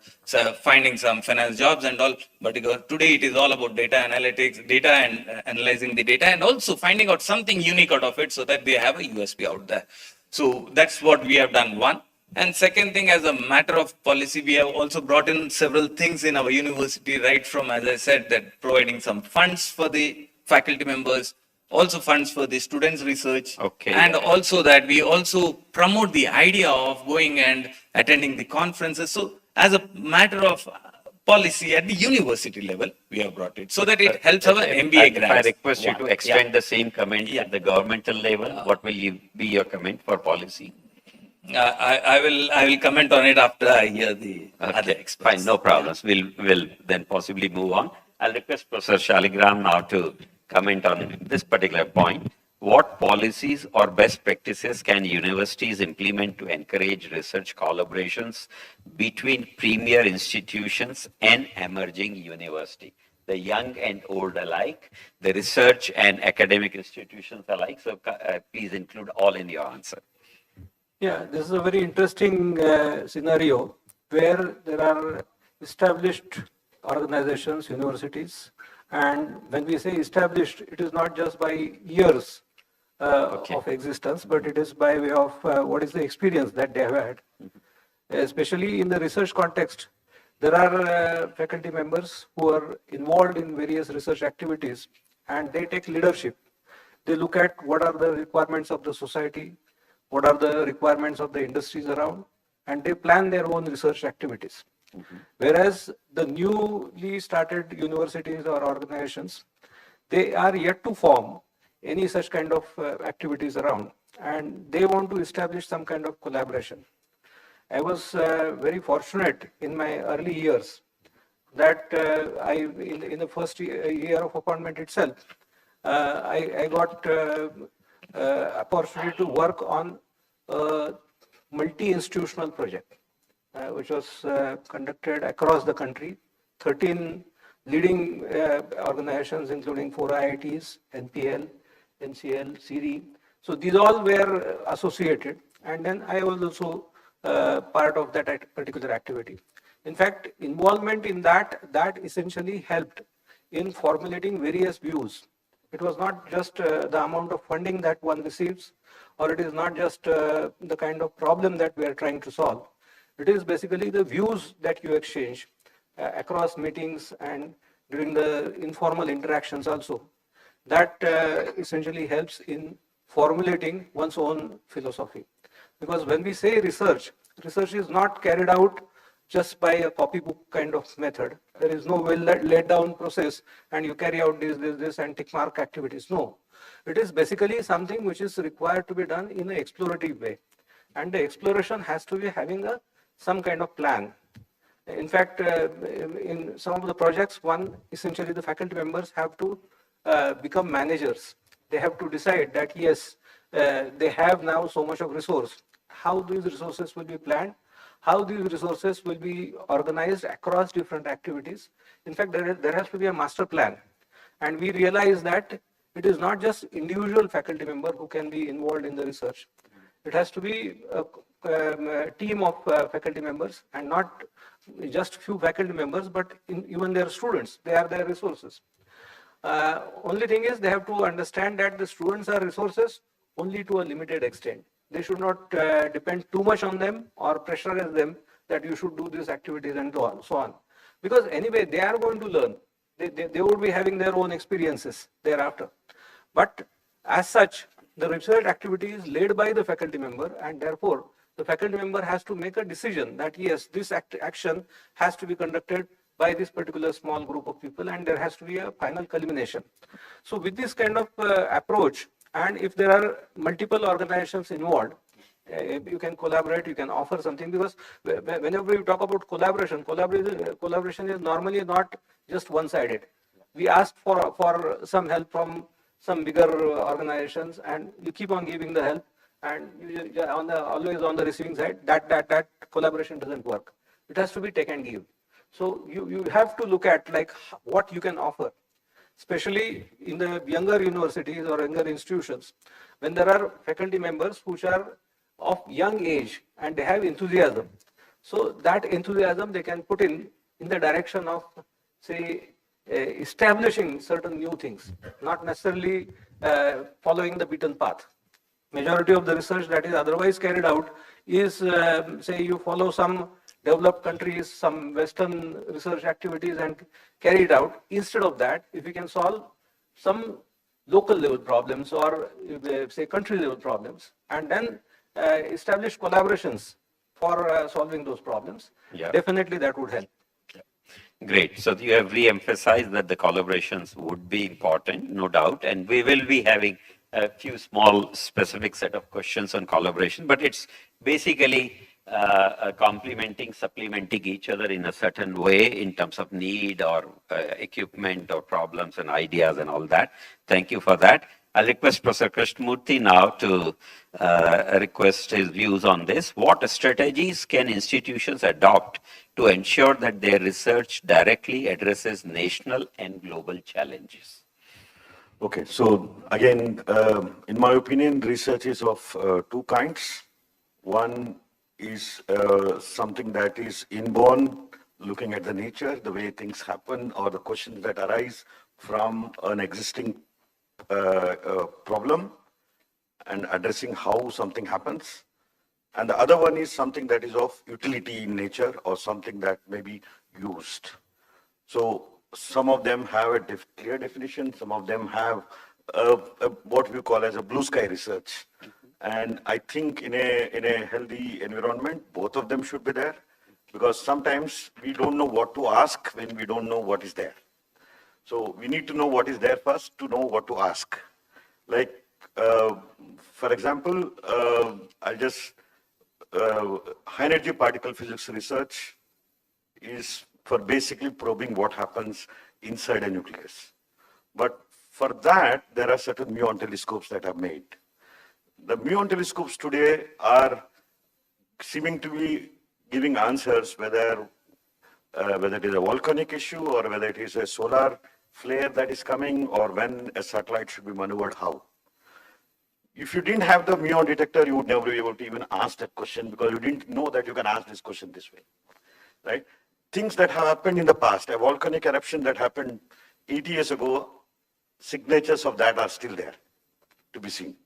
finding some finance jobs and all, but today it is all about data analytics, data and analyzing the data, and also finding out something unique out of it so that they have a USP out there. So that's what we have done, one. And second thing, as a matter of policy, we have also brought in several things in our university, right from, as I said, that providing some funds for the faculty members, also funds for the students' research, and also that we also promote the idea of going and attending the conferences. So as a matter of policy at the university level, we have brought it so that it helps our MBA grads. I request you to extend the same comment at the governmental level. What will be your comment for policy? I will comment on it after I hear the other experts. Fine, no problems. We'll then possibly move on. I'll request Professor Shaligram now to comment on this particular point. What policies or best practices can universities implement to encourage research collaborations between premier institutions and emerging university, the young and old alike, the research and academic institutions alike? So please include all in your answer. Yeah, this is a very interesting scenario where there are established organizations, universities, and when we say established, it is not just by years of existence, but it is by way of what is the experience that they have had. Especially in the research context, there are faculty members who are involved in various research activities, and they take leadership. They look at what are the requirements of the society, what are the requirements of the industries around, and they plan their own research activities. Whereas the newly started universities or organizations, they are yet to form any such kind of activities around, and they want to establish some kind of collaboration. I was very fortunate in my early years that in the first year of appointment itself, I got opportunity to work on a multi-institutional project, which was conducted across the country. 13 leading organizations, including 4 IITs, NPL, NCL, CIRI. So these all were associated, and then I was also part of that particular activity. In fact, involvement in that essentially helped in formulating various views. It was not just the amount of funding that one receives, or it is not just the kind of problem that we are trying to solve. It is basically the views that you exchange across meetings and during the informal interactions also. That essentially helps in formulating one's own philosophy. Because when we say research is not carried out just by a copybook kind of method. There is no well laid down process and you carry out this and tick mark activities. No, it is basically something which is required to be done in an explorative way. And the exploration has to be having some kind of plan. In fact, in some of the projects, essentially the faculty members have to become managers. They have to decide that yes, they have now so much of resource. How these resources will be planned, how these resources will be organized across different activities. In fact, there has to be a master plan. And we realize that it is not just individual faculty member who can be involved in the research. It has to be a team of faculty members, and not just few faculty members, but even their students. They are their resources. Only thing is they have to understand that the students are resources only to a limited extent. They should not depend too much on them or pressurize them that you should do these activities and so on. Because anyway, they are going to learn. They would be having their own experiences thereafter. But as such, the research activity is led by the faculty member, and therefore the faculty member has to make a decision that yes, this action has to be conducted by this particular small group of people, and there has to be a final culmination. So with this kind of approach, and if there are multiple organizations involved, you can collaborate, you can offer something, because whenever we talk about collaboration is normally not just one-sided. We ask for some help from some bigger organizations, and you keep on giving the help, and you're always on the receiving side. That collaboration doesn't work. It has to be take and give. So you have to look at like what you can offer, especially in the younger universities or younger institutions, when there are faculty members which are of young age and they have enthusiasm. So that enthusiasm they can put in the direction of, say, establishing certain new things, not necessarily following the beaten path. Majority of the research that is otherwise carried out is, say, you follow some developed countries, some Western research activities and carry it out. Instead of that, if we can solve some local level problems or say country level problems, and then establish collaborations for solving those problems, definitely that would help. Great. So you have re-emphasized that the collaborations would be important, no doubt, and we will be having a few small specific set of questions on collaboration, but it's basically complementing, supplementing each other in a certain way in terms of need or equipment or problems and ideas and all that. Thank you for that. I'll request Professor Krishnamurthy now to request his views on this. What strategies can institutions adopt to ensure that their research directly addresses national and global challenges? Okay, so again, in my opinion, research is of two kinds. One is something that is inborn, looking at the nature, the way things happen, or the questions that arise from an existing problem and addressing how something happens. And the other one is something that is of utility in nature or something that may be used. So some of them have a clear definition, some of them have what we call as a blue sky research. And I think in a healthy environment, both of them should be there, because sometimes we don't know what to ask when we don't know what is there. So we need to know what is there first to know what to ask. Like, for example, I'll just, high energy particle physics research is for basically probing what happens inside a nucleus. But for that, there are certain muon telescopes that are made. The muon telescopes today are seeming to be giving answers whether it is a volcanic issue or whether it is a solar flare that is coming or when a satellite should be maneuvered how. If you didn't have the muon detector, you would never be able to even ask that question because you didn't know that you can ask this question this way, right? Things that have happened in the past, a volcanic eruption that happened 80 years ago, signatures of that are still there to be seen.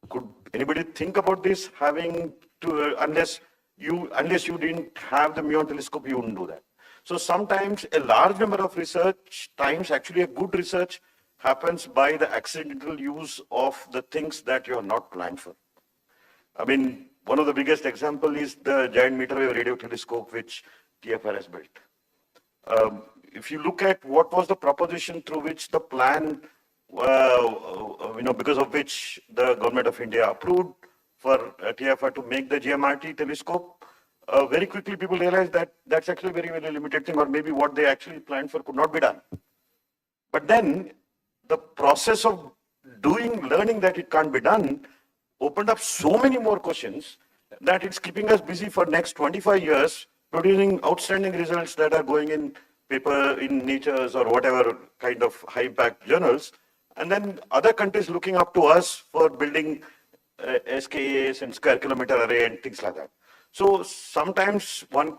Could anybody think about this having to, unless you didn't have the muon telescope, you wouldn't do that. So sometimes a large number of research times, actually a good research happens by the accidental use of the things that you are not planned for. I mean, one of the biggest example is the Giant Meter Wave Radio Telescope, which TFR has built. If you look at what was the proposition through which the plan, because of which the government of India approved for TFR to make the GMRT telescope, very quickly people realized that that's actually a very, very limited thing, or maybe what they actually planned for could not be done. But then the process of learning that it can't be done opened up so many more questions that it's keeping us busy for next 25 years, producing outstanding results that are going in paper in Nature's or whatever kind of high impact journals. And then other countries looking up to us for building SKAs and square kilometer array and things like that. So sometimes one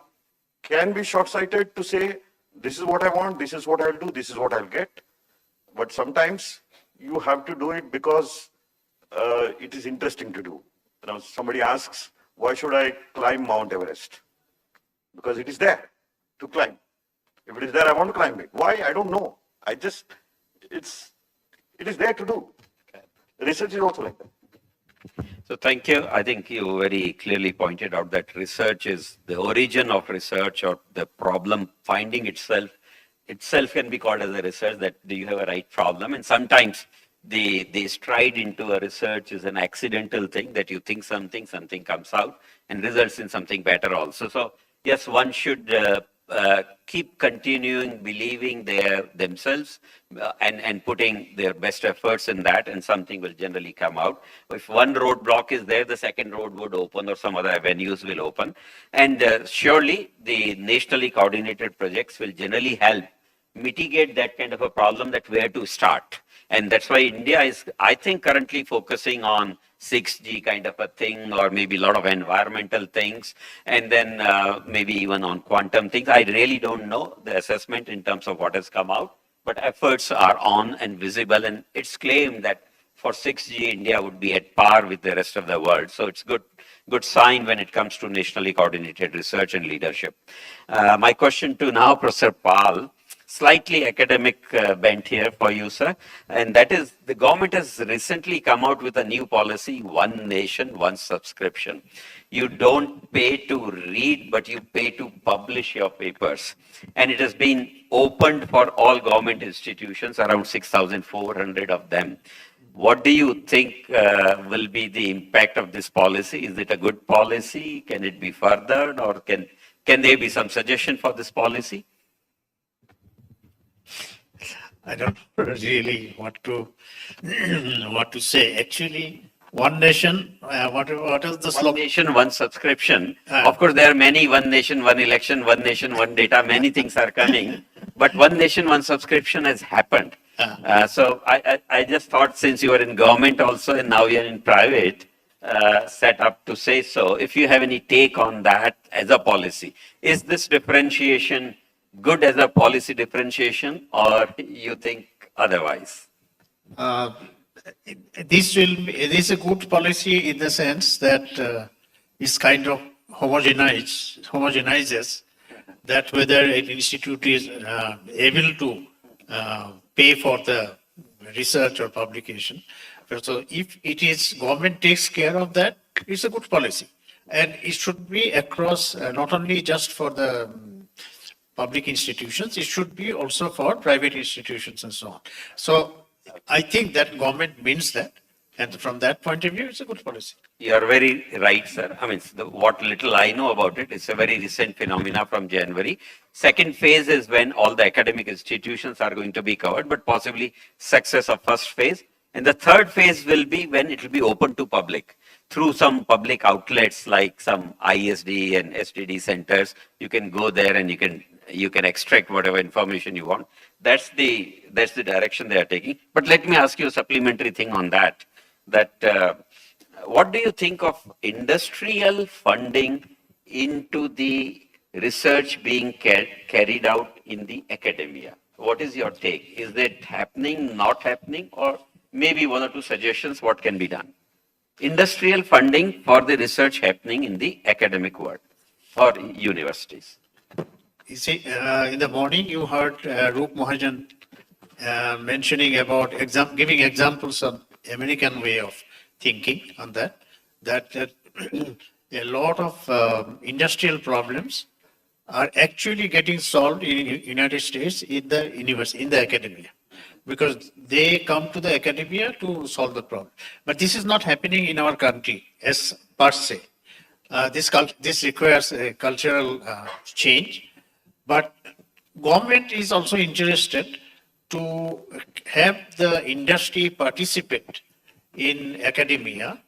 can be short-sighted to say, this is what I want, this is what I'll do, this is what I'll get. But sometimes you have to do it because it is interesting to do. Somebody asks, why should I climb Mount Everest? Because it is there to climb. If it is there, I want to climb it. Why? I don't know. It is there to do. Research is also like that. So thank you. I think you very clearly pointed out that research is the origin of research, or the problem finding itself can be called as a research, that do you have a right problem? And sometimes the stride into a research is an accidental thing, that you think something comes out and results in something better also. So yes, one should keep continuing believing themselves and putting their best efforts in that, and something will generally come out. If one roadblock is there, the second road would open or some other avenues will open. And surely the nationally coordinated projects will generally help mitigate that kind of a problem, that where to start. And that's why India is, I think, currently focusing on 6G kind of a thing, or maybe a lot of environmental things, and then maybe even on quantum things. I really don't know the assessment in terms of what has come out, but efforts are on and visible, and it's claimed that for 6G, India would be at par with the rest of the world. So it's good sign when it comes to nationally coordinated research and leadership. My question to now Professor Pal, slightly academic bent here for you, sir. And that is, the government has recently come out with a new policy, one nation, one subscription. You don't pay to read, but you pay to publish your papers. And it has been opened for all government institutions, around 6,400 of them. What do you think will be the impact of this policy? Is it a good policy? Can it be furthered, or can there be some suggestion for this policy? I don't really want to say. Actually, one nation, what is the slogan? One nation, one subscription. Of course, there are many, one nation, one election, one nation, one data, many things are coming. But one nation, one subscription has happened. So I just thought, since you are in government also and now you are in private, set up to say so. If you have any take on that as a policy, is this differentiation good as a policy differentiation, or you think otherwise? This is a good policy in the sense that it's kind of homogenizes that whether an institute is able to pay for the research or publication. So if it is government takes care of that, it's a good policy. And it should be across, not only just for the public institutions, it should be also for private institutions and so on. So I think that government means that. And from that point of view, it's a good policy. You are very right, sir. I mean, what little I know about it, it's a very recent phenomena from January. Second phase is when all the academic institutions are going to be covered, but possibly success of first phase. And the third phase will be when it will be open to public through some public outlets like some ISD and STD centers. You can go there and you can extract whatever information you want. That's the direction they are taking. But let me ask you a supplementary thing on that. What do you think of industrial funding into the research being carried out in the academia? What is your take? Is that happening, not happening, or maybe one or two suggestions what can be done? Industrial funding for the research happening in the academic world or universities. You see, in the morning you heard Roop Mahajan mentioning about giving examples of American way of thinking on that a lot of industrial problems are actually getting solved in United States in the university, in the academia, because they come to the academia to solve the problem. But this is not happening in our country as per se. This requires a cultural change, but government is also interested to have the industry participate in academia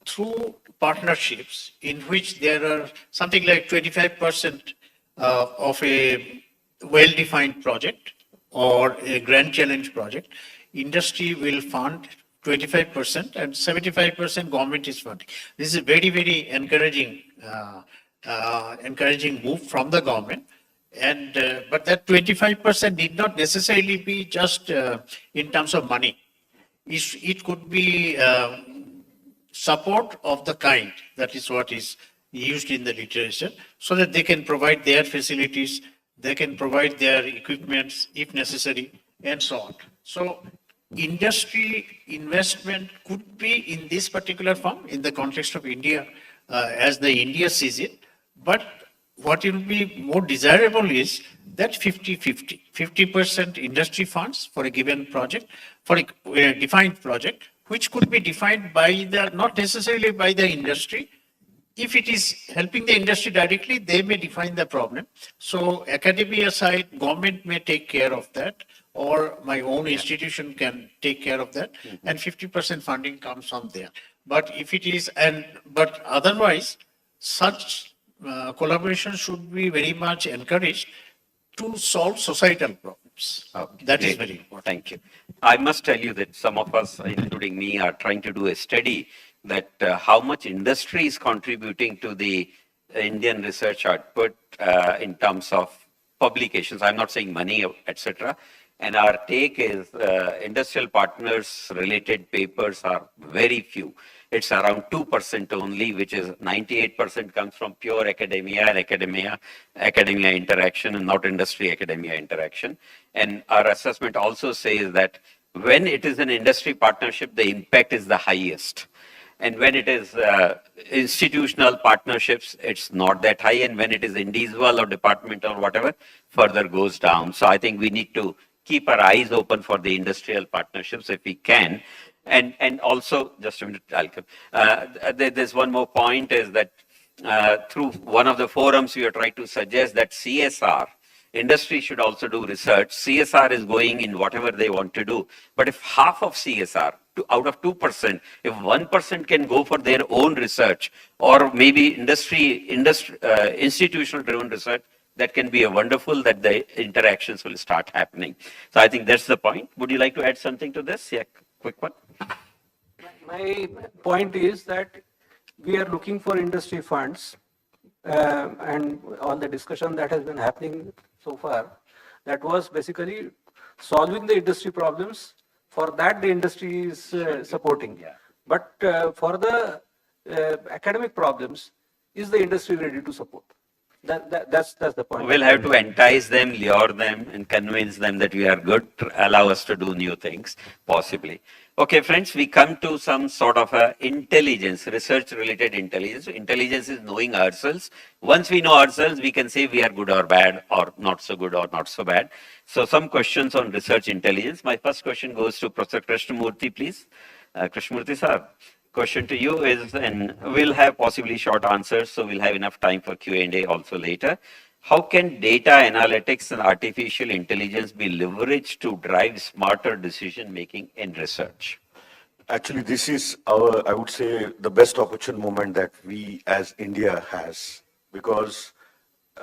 through partnerships in which there are something like 25% of a well-defined project or a grand challenge project. Industry will fund 25% and 75% government is funding. This is a very, very encouraging move from the government. And but that 25% need not necessarily be just in terms of money. It could be support of the kind, that is what is used in the literature, so that they can provide their facilities, they can provide their equipments if necessary, and so on. So industry investment could be in this particular form in the context of India as the India sees it, but what will be more desirable is that 50-50. 50% industry funds for a given project, for a defined project, which could be defined by not necessarily by the industry. If it is helping the industry directly, they may define the problem. So academia side, government may take care of that, or my own institution can take care of that, and 50% funding comes from there. But if it is, but otherwise, such collaboration should be very much encouraged to solve societal problems. That is very important. Thank you. I must tell you that some of us, including me, are trying to do a study that how much industry is contributing to the Indian research output in terms of publications. I'm not saying money, etc. And our take is industrial partners related papers are very few. It's around 2% only, which is 98% comes from pure academia and academia interaction, and not industry academia interaction. And our assessment also says that when it is an industry partnership, the impact is the highest. And when it is institutional partnerships, it's not that high. And when it is individual or department or whatever, further goes down. So I think we need to keep our eyes open for the industrial partnerships if we can. And also, just a minute, I'll come. There's one more point is that through one of the forums, we are trying to suggest that CSR, industry should also do research. CSR is going in whatever they want to do. But if half of CSR, out of 2%, if 1% can go for their own research, or maybe institutional driven research, that can be a wonderful that the interactions will start happening. So I think that's the point. Would you like to add something to this? Yeah, quick one. My point is that we are looking for industry funds, and all the discussion that has been happening so far, that was basically solving the industry problems. For that, the industry is supporting. But for the academic problems, is the industry ready to support? That's the point. We'll have to entice them, lure them, and convince them that we are good, allow us to do new things, possibly. Okay, friends, we come to some sort of intelligence, research-related intelligence. So intelligence is knowing ourselves. Once we know ourselves, we can say we are good or bad, or not so good or not so bad. So some questions on research intelligence. My first question goes to Professor Krishnamurthy, please. Krishnamurthy sir. Question to you is, and we'll have possibly short answers, so we'll have enough time for Q&A also later. How can data analytics and artificial intelligence be leveraged to drive smarter decision making in research? Actually, this is our, I would say, the best opportune moment that we as India has, because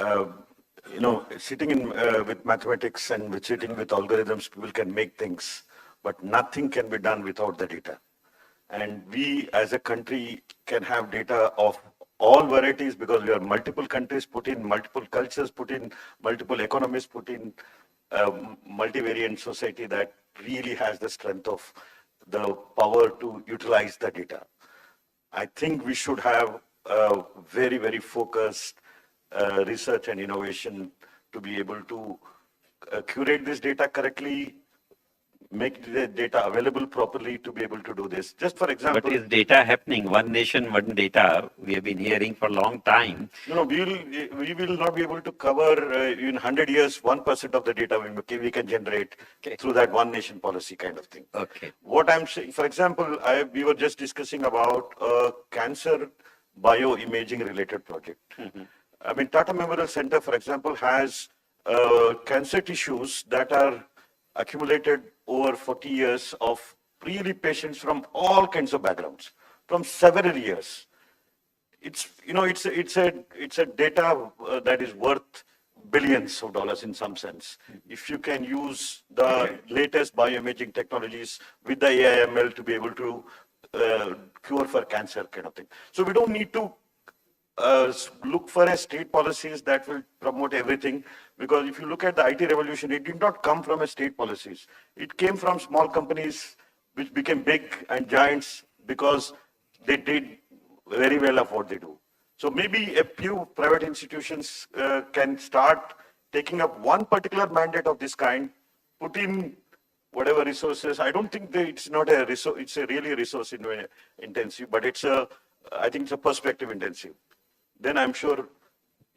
you know, sitting in with mathematics and sitting with algorithms, people can make things, but nothing can be done without the data. And we as a country can have data of all varieties because we are multiple countries put in, multiple cultures put in, multiple economies put in, multivariant society that really has the strength of the power to utilize the data. I think we should have a very, very focused research and innovation to be able to curate this data correctly, make the data available properly to be able to do this. Just for example. But is data happening? One nation, one data. We have been hearing for a long time. No, we will not be able to cover in 100 years 1% of the data we can generate through that one nation policy kind of thing. Okay. What I'm saying, for example, we were just discussing about a cancer bioimaging related project. I mean, Tata Memorial Center, for example, has cancer tissues that are accumulated over 40 years of really patients from all kinds of backgrounds, from several years. It's, you know, it's a data that is worth billions of dollars in some sense. If you can use the latest bioimaging technologies with the AI/ML to be able to cure for cancer kind of thing. So we don't need to look for a state policies that will promote everything, because if you look at the IT revolution, it did not come from a state policies. It came from small companies which became big and giants because they did very well of what they do. So maybe a few private institutions can start taking up one particular mandate of this kind, put in whatever resources. I don't think that it's not a resource, it's a really resource intensive, but it's a, I think it's a perspective intensive. Then I'm sure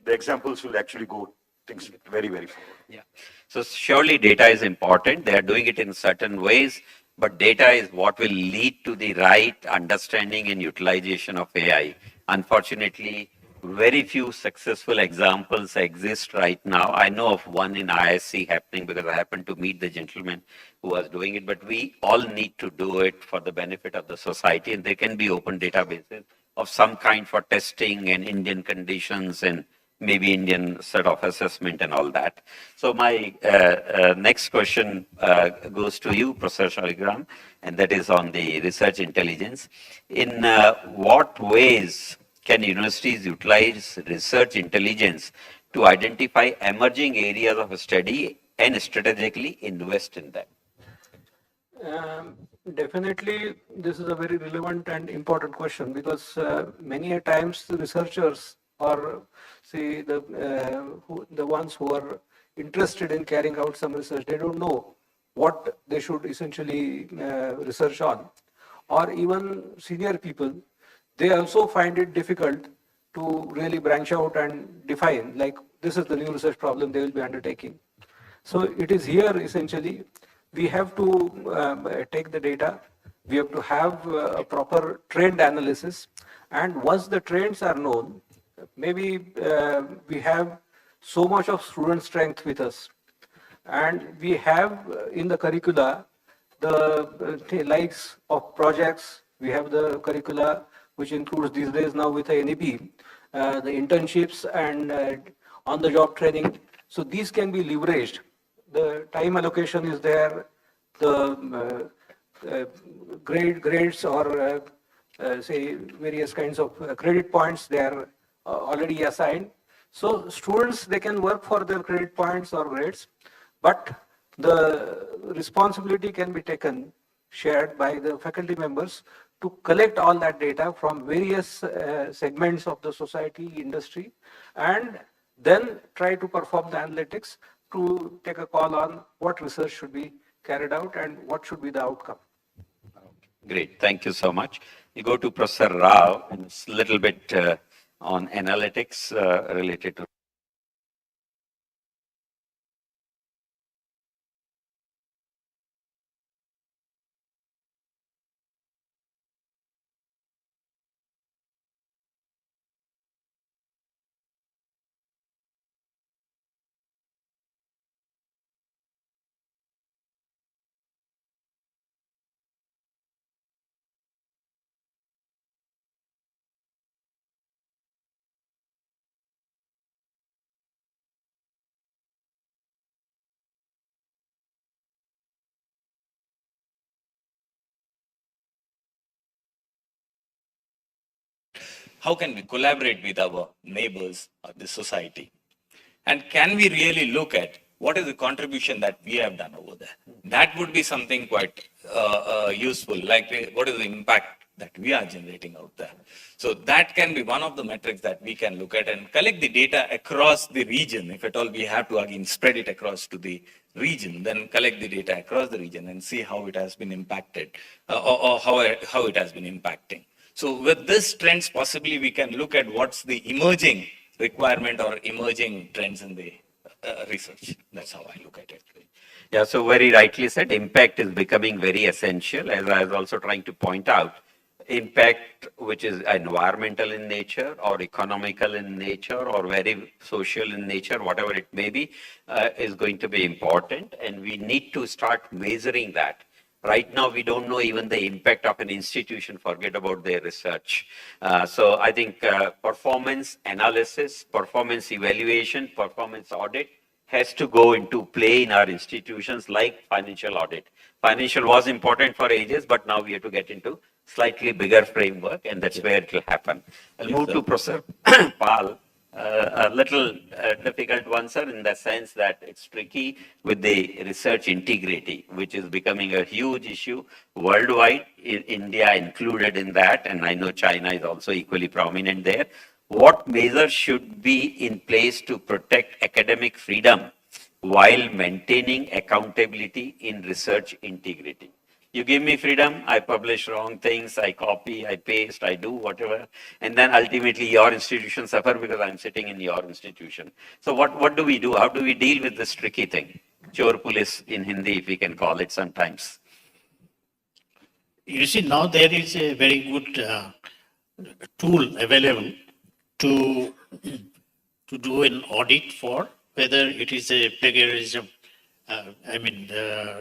the examples will actually go things very, very forward. Yeah. So surely data is important. They are doing it in certain ways, but data is what will lead to the right understanding and utilization of AI. Unfortunately, very few successful examples exist right now. I know of one in ISC happening because I happened to meet the gentleman who was doing it, but we all need to do it for the benefit of the society, and there can be open databases of some kind for testing and Indian conditions and maybe Indian set of assessment and all that. So my next question goes to you, Professor Shaligram, and that is on the research intelligence. In what ways can universities utilize research intelligence to identify emerging areas of study and strategically invest in them? Definitely, this is a very relevant and important question, because many a times the researchers or say the ones who are interested in carrying out some research, they don't know what they should essentially research on. Or even senior people, they also find it difficult to really branch out and define, like, this is the new research problem they will be undertaking. So it is here essentially we have to take the data, we have to have a proper trend analysis, and once the trends are known, maybe we have so much of student strength with us, and we have in the curricula the likes of projects, we have the curricula which includes these days now with the NEP, the internships and on-the-job training. So these can be leveraged. The time allocation is there, the grades or say various kinds of credit points, they are already assigned. So students, they can work for their credit points or grades, but the responsibility can be taken, shared by the faculty members to collect all that data from various segments of the society, industry, and then try to perform the analytics to take a call on what research should be carried out and what should be the outcome. Great, thank you so much. You go to Professor Rao, and it's a little bit on analytics related to. How can we collaborate with our neighbors or the society? And can we really look at what is the contribution that we have done over there? That would be something quite useful, like what is the impact that we are generating out there. So that can be one of the metrics that we can look at and collect the data across the region. If at all we have to again spread it across to the region, then collect the data across the region and see how it has been impacted or how it has been impacting. So with this trends, possibly we can look at what's the emerging requirement or emerging trends in the research. That's how I look at it. Yeah, so very rightly said, impact is becoming very essential, as I was also trying to point out. Impact which is environmental in nature or economical in nature or very social in nature, whatever it may be, is going to be important, and we need to start measuring that. Right now, we don't know even the impact of an institution, forget about their research. So I think performance analysis, performance evaluation, performance audit has to go into play in our institutions like financial audit. Financial was important for ages, but now we have to get into slightly bigger framework, and that's where it will happen. I'll move to Professor Pal. A little difficult one, sir, in the sense that it's tricky with the research integrity, which is becoming a huge issue worldwide, India included in that, and I know China is also equally prominent there. What measures should be in place to protect academic freedom while maintaining accountability in research integrity? You give me freedom, I publish wrong things, I copy, I paste, I do whatever, and then ultimately your institution suffer because I'm sitting in your institution. So what do we do? How do we deal with this tricky thing? Chor police in Hindi, if we can call it sometimes. You see, now there is a very good tool available to do an audit for whether it is a plagiarism.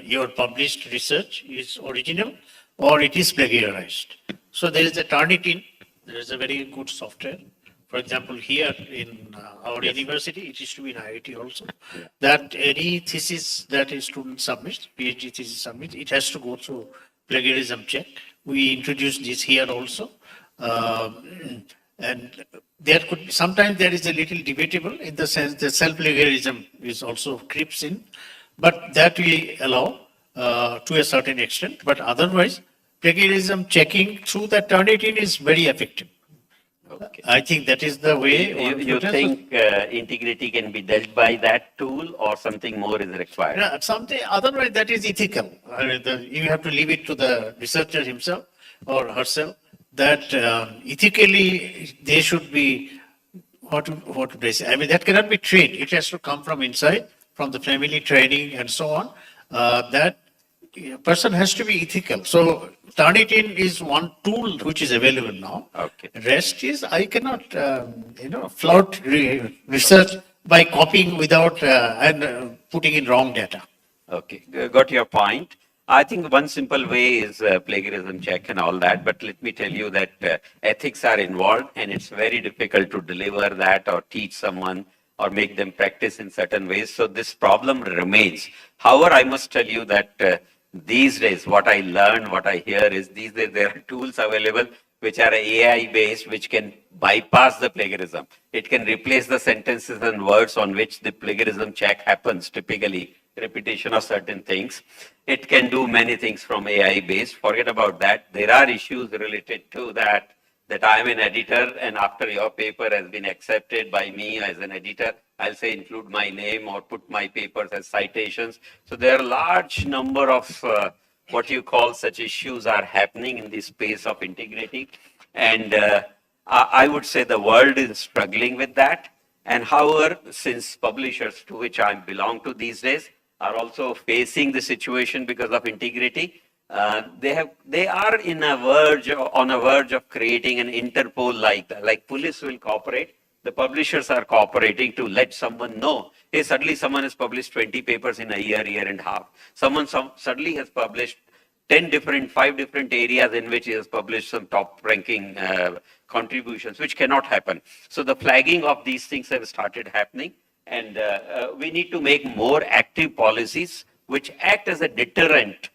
Your published research is original or it is plagiarized. So there is a Turnitin, there is a very good software. For example, here in our university, it is to be in IIT also, that any thesis that a student submits, PhD thesis submits, it has to go through plagiarism check. We introduced this here also. And there could be, sometimes there is a little debatable in the sense that self-plagiarism is also creeps in. But that we allow to a certain extent. But otherwise, plagiarism checking through the Turnitin is very effective. Okay. I think that is the way. You think integrity can be dealt by that tool, or something more is required? Yeah, something otherwise that is ethical. You have to leave it to the researcher himself or herself. That ethically they should be what do they say? That cannot be trained. It has to come from inside, from the family training and so on, that person has to be ethical. So Turnitin is one tool which is available now. Okay. Rest is, I cannot, flout research by copying without and putting in wrong data. Okay, got your point. I think one simple way is plagiarism check and all that, but let me tell you that ethics are involved, and it's very difficult to deliver that or teach someone or make them practice in certain ways. So this problem remains. However, I must tell you that these days, what I learn, what I hear is these days there are tools available which are AI based, which can bypass the plagiarism. It can replace the sentences and words on which the plagiarism check happens, typically repetition of certain things. It can do many things from AI based. Forget about that. There are issues related to that that I am an editor, and after your paper has been accepted by me as an editor, I'll say include my name or put my papers as citations. So there are a large number of what you call such issues are happening in the space of integrity. And I would say the world is struggling with that. And however, since publishers to which I belong to these days are also facing the situation because of integrity, they are on a verge of creating an Interpol like police will cooperate. The publishers are cooperating to let someone know, hey, suddenly someone has published 20 papers in a year and a half. Someone suddenly has published 5 different areas in which he has published some top ranking contributions, which cannot happen. So the flagging of these things have started happening, and we need to make more active policies which act as a deterrent.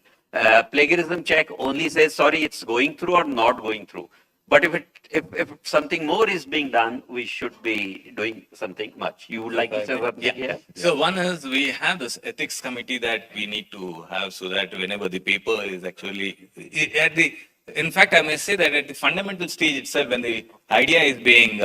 Plagiarism check only says, sorry, it's going through or not going through. But if something more is being done, we should be doing something much. You would like to say something here? So one is we have this ethics committee that we need to have so that whenever the paper is actually in fact, I may say that at the fundamental stage itself, when the idea is being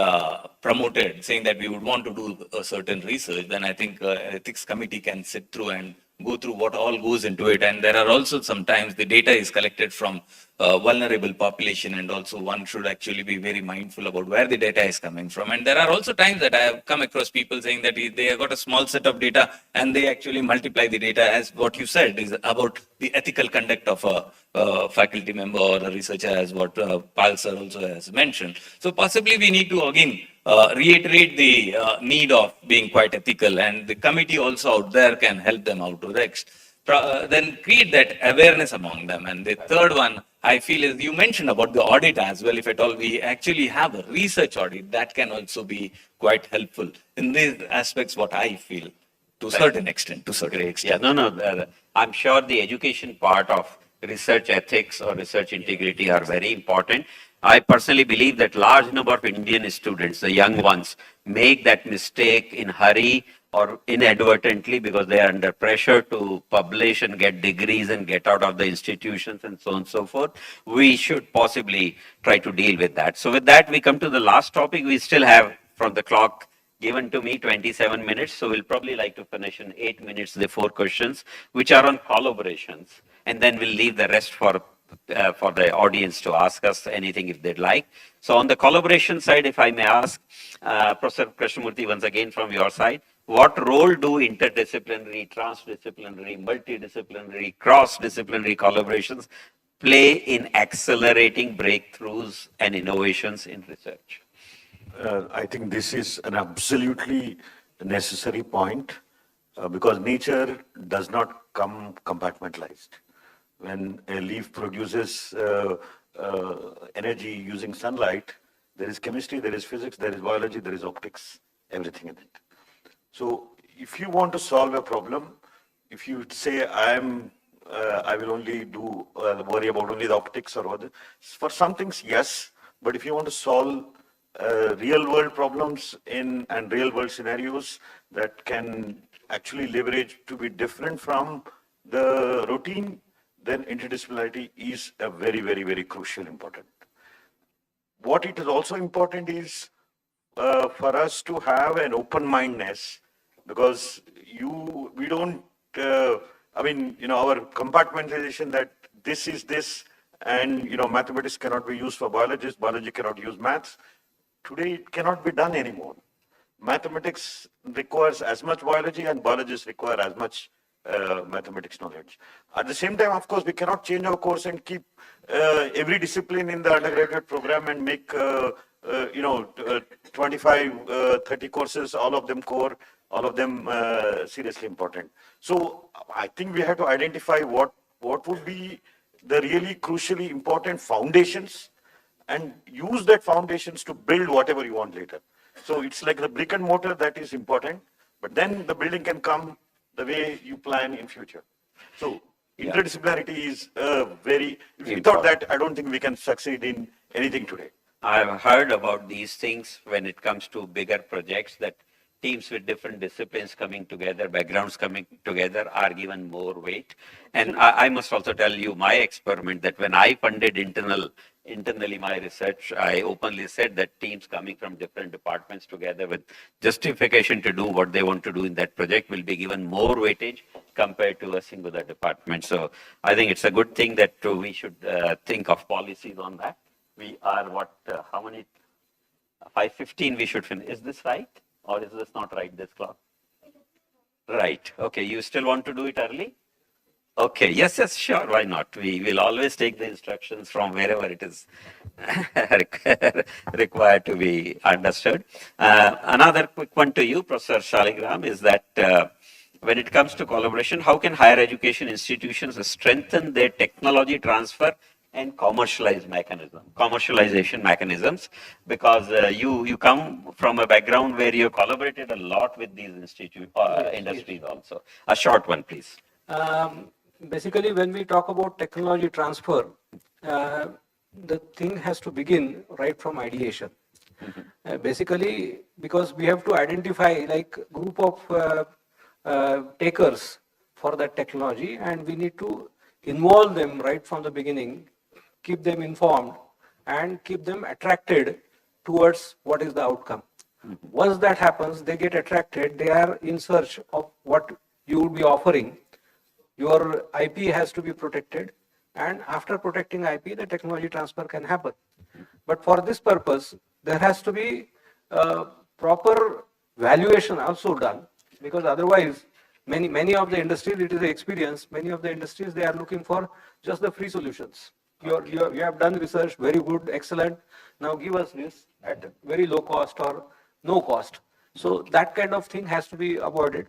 promoted, saying that we would want to do a certain research, then I think ethics committee can sit through and go through what all goes into it. And there are also sometimes the data is collected from vulnerable population, and also one should actually be very mindful about where the data is coming from. And there are also times that I have come across people saying that they have got a small set of data and they actually multiply the data, as what you said is about the ethical conduct of a faculty member or a researcher, as what Pal sir also has mentioned. So possibly we need to again reiterate the need of being quite ethical, and the committee also out there can help them out to next. Then create that awareness among them. And the third one, I feel, is you mentioned about the audit as well. If at all we actually have a research audit, that can also be quite helpful in these aspects, what I feel, to a certain extent, Yeah, no, I'm sure the education part of research ethics or research integrity are very important. I personally believe that large number of Indian students, the young ones, make that mistake in hurry or inadvertently because they are under pressure to publish and get degrees and get out of the institutions and so on and so forth. We should possibly try to deal with that. So with that, we come to the last topic. We still have, from the clock given to me, 27 minutes. So we'll probably like to finish in 8 minutes the 4 questions, which are on collaborations. And then we'll leave the rest for the audience to ask us anything if they'd like. So on the collaboration side, if I may ask, Professor Krishnamurthy, once again from your side, what role do interdisciplinary, transdisciplinary, multidisciplinary, cross-disciplinary collaborations play in accelerating breakthroughs and innovations in research? I think this is an absolutely necessary point because nature does not come compartmentalized. When a leaf produces energy using sunlight, there is chemistry, there is physics, there is biology, there is optics, everything in it. So if you want to solve a problem, if you say I will only worry about only the optics or other, for some things, yes, but if you want to solve real world problems and real world scenarios that can actually leverage to be different from the routine, then interdisciplinarity is a very, very, very crucial important. What it is also important is for us to have an open-mindedness, because we don't, our compartmentalization that this is this, and mathematics cannot be used for biologists, biology cannot use maths. Today it cannot be done anymore. Mathematics requires as much biology and biologists require as much mathematics knowledge. At the same time, of course, we cannot change our course and keep every discipline in the undergraduate program and make 25, 30 courses, all of them core, all of them seriously important. So I think we have to identify what would be the really crucially important foundations and use that foundations to build whatever you want later. So it's like the brick and mortar that is important, but then the building can come the way you plan in future. So interdisciplinarity is without that, I don't think we can succeed in anything today. I've heard about these things when it comes to bigger projects, that teams with different disciplines coming together, backgrounds coming together are given more weight. And I must also tell you my experiment that when I funded internal internally my research, I openly said that teams coming from different departments together with justification to do what they want to do in that project will be given more weightage compared to a singular department. So I think it's a good thing that we should think of policies on that. We are what, how many? 5:15 we should finish. Is this right? Or is this not right, this clock? Right. Okay. You still want to do it early? Okay. Yes, sure. Why not? We will always take the instructions from wherever it is required to be understood. Another quick one to you, Professor Shaligram, is that when it comes to collaboration, how can higher education institutions strengthen their technology transfer and commercialization mechanisms? Because you come from a background where you collaborated a lot with these industries also. A short one, please. Basically, when we talk about technology transfer, the thing has to begin right from ideation. Basically, because we have to identify like group of takers for that technology, and we need to involve them right from the beginning, keep them informed, and keep them attracted towards what is the outcome. Once that happens, they get attracted, they are in search of what you will be offering. Your IP has to be protected, and after protecting IP, the technology transfer can happen. But for this purpose, there has to be proper valuation also done, because otherwise, many of the industries, it is the experience, many of the industries, they are looking for just the free solutions. You have done research, very good, excellent. Now give us this at very low cost or no cost. So that kind of thing has to be avoided.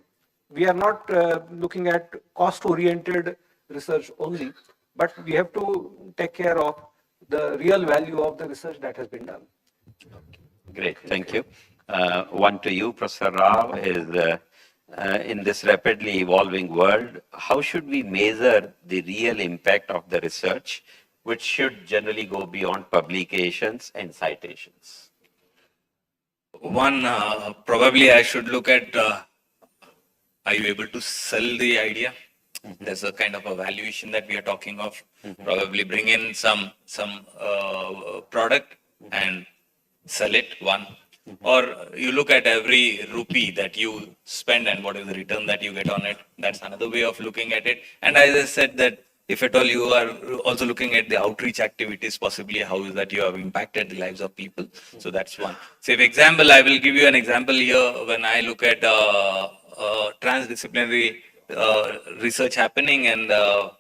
We are not looking at cost-oriented research only, but we have to take care of the real value of the research that has been done. Great, thank you. One to you, Professor Rao, is in this rapidly evolving world, how should we measure the real impact of the research, which should generally go beyond publications and citations? One, probably I should look at, are you able to sell the idea? There's a kind of a valuation that we are talking of. Probably bring in some product and sell it, one. Or you look at every rupee that you spend and what is the return that you get on it. That's another way of looking at it. And as I said that if at all you are also looking at the outreach activities, possibly how is that you have impacted the lives of people. So that's one. So for example, I will give you an example here when I look at transdisciplinary research happening, and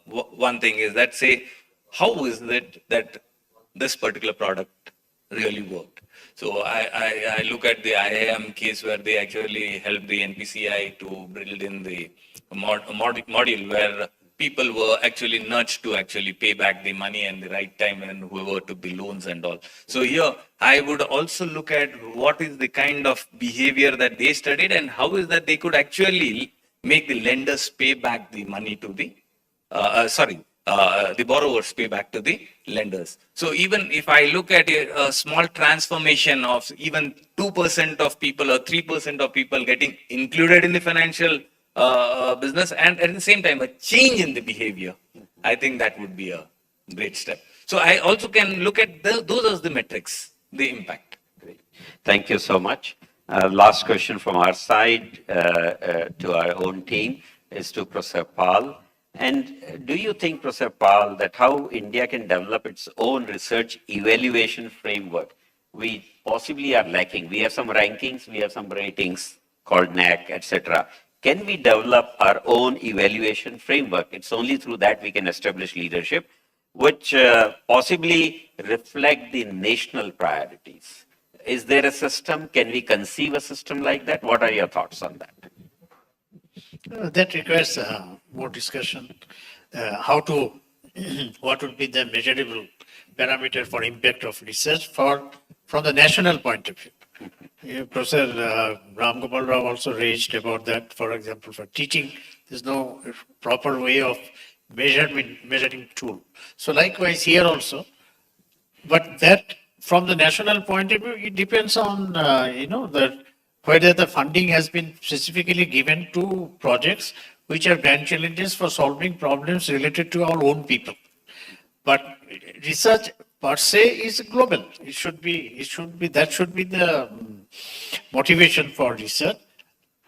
one thing is that, say, how is it that this particular product really worked? So I look at the IIM case where they actually helped the NPCI to build in the module where people were actually nudged to actually pay back the money and the right time, and whoever took the loans and all. So here I would also look at what is the kind of behavior that they studied and how is that they could actually make the lenders pay back the money to the, the borrowers pay back to the lenders. So even if I look at a small transformation of even 2% of people or 3% of people getting included in the financial business, and at the same time a change in the behavior, I think that would be a great step. So I also can look at those as the metrics, the impact. Great. Thank you so much. Last question from our side to our own team is to Professor Pal. And do you think, Professor Pal, that how India can develop its own research evaluation framework? We possibly are lacking. We have some rankings, we have some ratings called NAC, etc. Can we develop our own evaluation framework? It's only through that we can establish leadership, which possibly reflect the national priorities. Is there a system? Can we conceive a system like that? What are your thoughts on that? That requires more discussion. What would be the measurable parameter for impact of research from the national point of view? Professor Ram Gopal Rao also raised about that. For example, for teaching, there's no proper way of measuring tool. So likewise here also, but that from the national point of view, it depends on whether the funding has been specifically given to projects which are grand challenges for solving problems related to our own people. But research per se is global. That should be the motivation for research.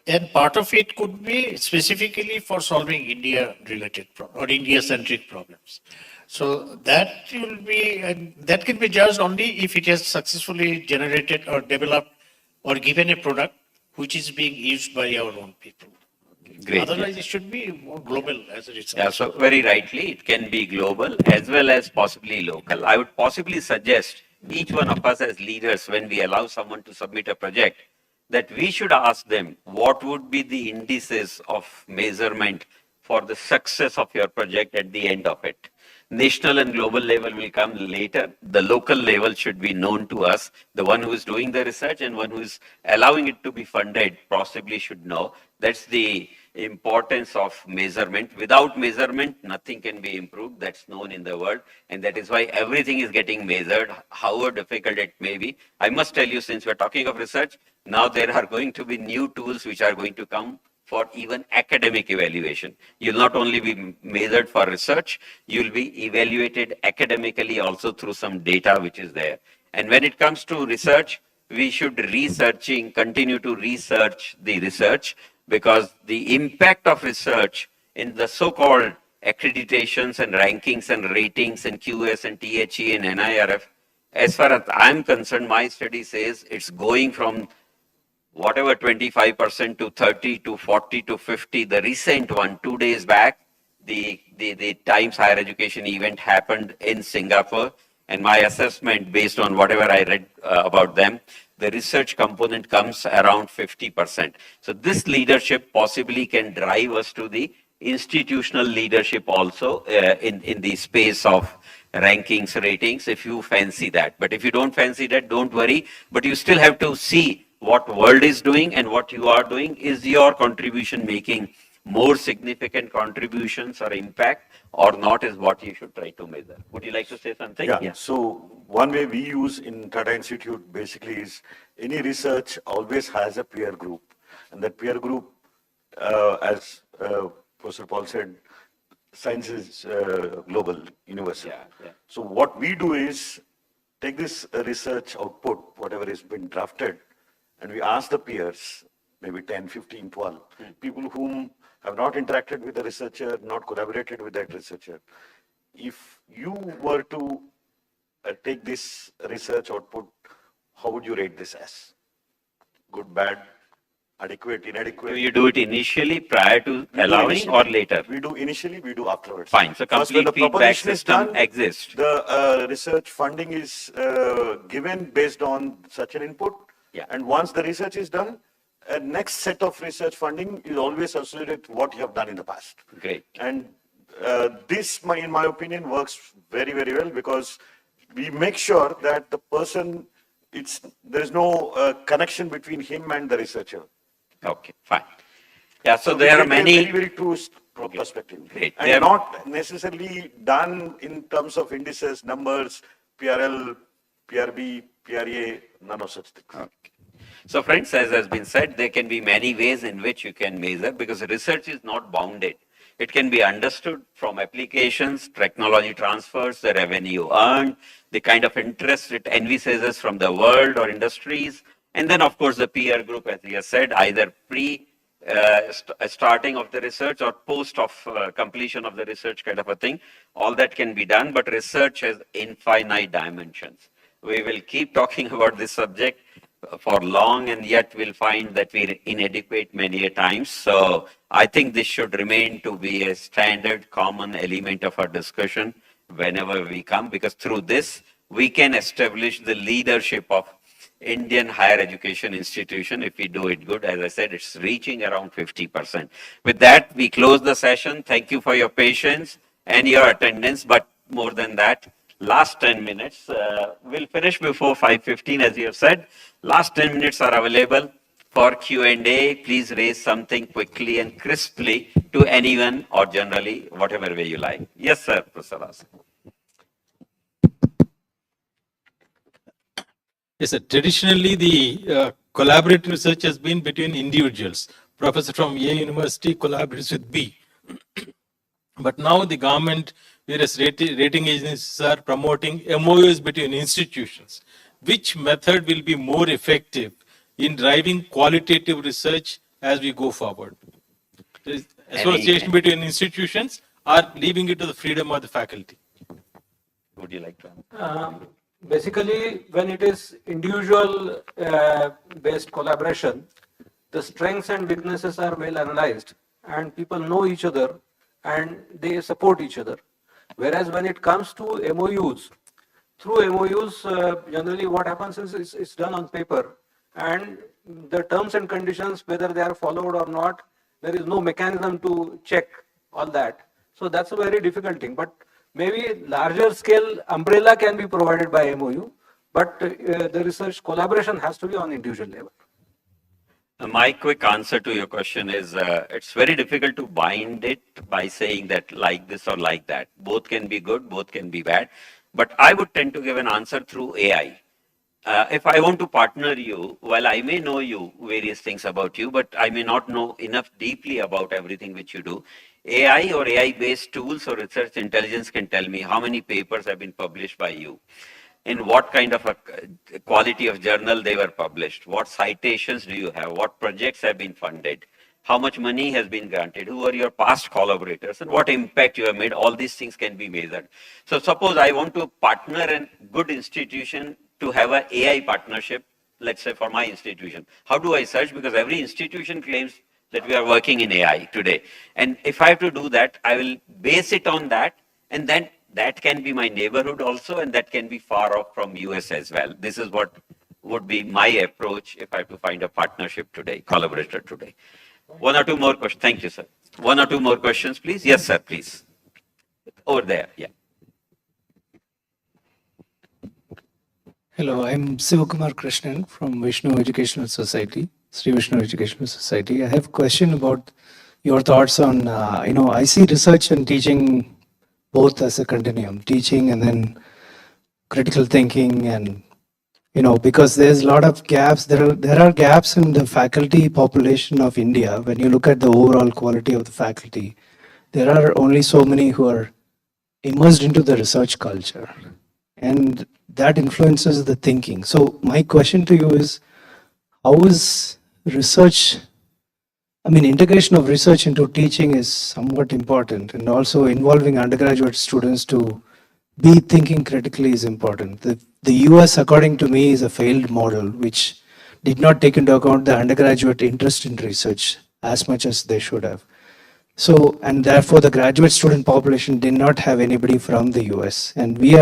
And part of it could be specifically for solving India-related or India-centric problems. So that will be, and that can be judged only if it has successfully generated or developed or given a product which is being used by our own people. Great. Otherwise, it should be more global as a research. Yeah, so very rightly, it can be global as well as possibly local. I would possibly suggest each one of us as leaders, when we allow someone to submit a project, that we should ask them what would be the indices of measurement for the success of your project at the end of it. National and global level will come later. The local level should be known to us. The one who is doing the research and one who is allowing it to be funded possibly should know. That's the importance of measurement. Without measurement, nothing can be improved. That's known in the world. And that is why everything is getting measured, however difficult it may be. I must tell you, since we're talking of research, now there are going to be new tools which are going to come for even academic evaluation. You'll not only be measured for research, you'll be evaluated academically also through some data which is there. And when it comes to research, we should continue to research the research, because the impact of research in the so-called accreditations and rankings and ratings and QS and THE and NIRF, as far as I'm concerned, my study says it's going from whatever 25% to 30 to 40 to 50. The recent one, 2 days back, the Times Higher Education event happened in Singapore, and my assessment based on whatever I read about them, the research component comes around 50%. So this leadership possibly can drive us to the institutional leadership also in the space of rankings, ratings, if you fancy that. But if you don't fancy that, don't worry. But you still have to see what world is doing and what you are doing. Is your contribution making more significant contributions or impact or not, is what you should try to measure. Would you like to say something? Yeah. So one way we use in Tata Institute basically is any research always has a peer group. And that peer group, as Professor Paul said, science is global, universal. So what we do is take this research output, whatever has been drafted, and we ask the peers, maybe 10, 15, 12, people whom have not interacted with the researcher, not collaborated with that researcher. If you were to take this research output, how would you rate this as? Good, bad, adequate, inadequate? Do you do it initially prior to allowing or later? We do initially, we do afterwards. Fine. So complete feedback system exists. The research funding is given based on such an input. Yeah. And once the research is done, a next set of research funding is always associated with what you have done in the past. Great. And this, in my opinion, works very, very well, because we make sure that the person, there is no connection between him and the researcher. Okay, fine. Yeah, so there are many. Very, very true perspective. Great. And not necessarily done in terms of indices, numbers, PRL, PRB, PRA, none of such things. Okay. So friends, as has been said, there can be many ways in which you can measure, because research is not bounded. It can be understood from applications, technology transfers, the revenue earned, the kind of interest it envisages from the world or industries, and then of course the peer group, as he has said, either starting of the research or post of completion of the research kind of a thing. All that can be done, but research has infinite dimensions. We will keep talking about this subject for long, and yet we'll find that we're inadequate many a times. So I think this should remain to be a standard common element of our discussion whenever we come, because through this we can establish the leadership of Indian higher education institution if we do it good. As I said, it's reaching around 50%. With that, we close the session. Thank you for your patience and your attendance, but more than that, last 10 minutes, we'll finish before 5:15, as you have said. Last 10 minutes are available for Q&A. Please raise something quickly and crisply to anyone, or generally, whatever way you like. Yes, sir, Professor Rasa. Yes, sir. Traditionally, the collaborative research has been between individuals. Professor from A University collaborates with B. But now the government, various rating agencies are promoting MOUs between institutions. Which method will be more effective in driving qualitative research as we go forward? Association between institutions or leaving it to the freedom of the faculty? Would you like to answer? Basically, when it is individual based collaboration, the strengths and weaknesses are well analyzed and people know each other and they support each other. Whereas when it comes to MOUs, through MOUs, generally what happens is it's done on paper and the terms and conditions, whether they are followed or not, there is no mechanism to check all that. So that's a very difficult thing. But maybe larger scale umbrella can be provided by MOU, but the research collaboration has to be on individual level. My quick answer to your question is it's very difficult to bind it by saying that like this or like that. Both can be good, both can be bad. But I would tend to give an answer through AI. If I want to partner you, well, I may know you, various things about you, but I may not know enough deeply about everything which you do. AI or AI-based tools or research intelligence can tell me how many papers have been published by you, in what kind of a quality of journal they were published, what citations do you have, what projects have been funded, how much money has been granted, who are your past collaborators, and what impact you have made. All these things can be measured. So suppose I want to partner a good institution to have an AI partnership, let's say for my institution. How do I search? Because every institution claims that we are working in AI today. And if I have to do that, I will base it on that, and then that can be my neighborhood also, and that can be far off from US as well. This is what would be my approach if I have to find a partnership today, collaborator today. One or two more questions. Thank you, sir. One or two more questions, please. Yes, sir, please. Over there, yeah. Hello, I'm Sivakumar Krishnan from Vishnu Educational Society, Sri Vishnu Educational Society. I have a question about your thoughts on, I see research and teaching both as a continuum, teaching and then critical thinking, and because there's a lot of gaps, there are gaps in the faculty population of India. When you look at the overall quality of the faculty, there are only so many who are immersed into the research culture, and that influences the thinking. So my question to you is, how is research, integration of research into teaching is somewhat important, and also involving undergraduate students to be thinking critically is important. The US, according to me, is a failed model which did not take into account the undergraduate interest in research as much as they should have. So, and therefore the graduate student population did not have anybody from the US, and we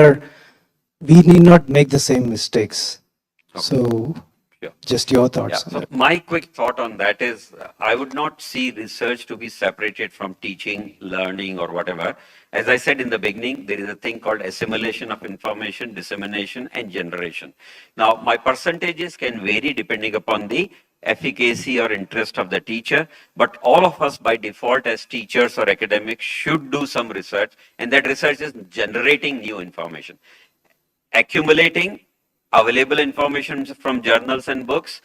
need not make the same mistakes. Okay. So, just your thoughts. Yeah. So my quick thought on that is, I would not see research to be separated from teaching, learning, or whatever. As I said in the beginning, there is a thing called assimilation of information, dissemination, and generation. Now, my percentages can vary depending upon the efficacy or interest of the teacher, but all of us by default as teachers or academics should do some research, and that research is generating new information, accumulating available information from journals and books,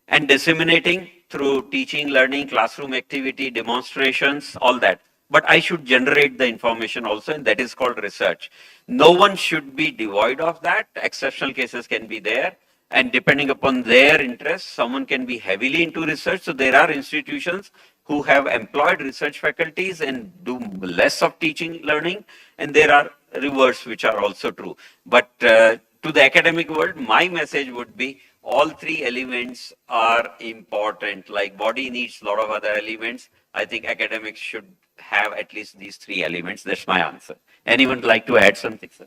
and disseminating through teaching, learning, classroom activity, demonstrations, all that. But I should generate the information also, and that is called research. No one should be devoid of that. Exceptional cases can be there, and depending upon their interests, someone can be heavily into research. So there are institutions who have employed research faculties and do less of teaching, learning, and there are reverse, which are also true. But to the academic world, my message would be all three elements are important. Like body needs a lot of other elements. I think academics should have at least these three elements. That's my answer. Anyone like to add something, sir?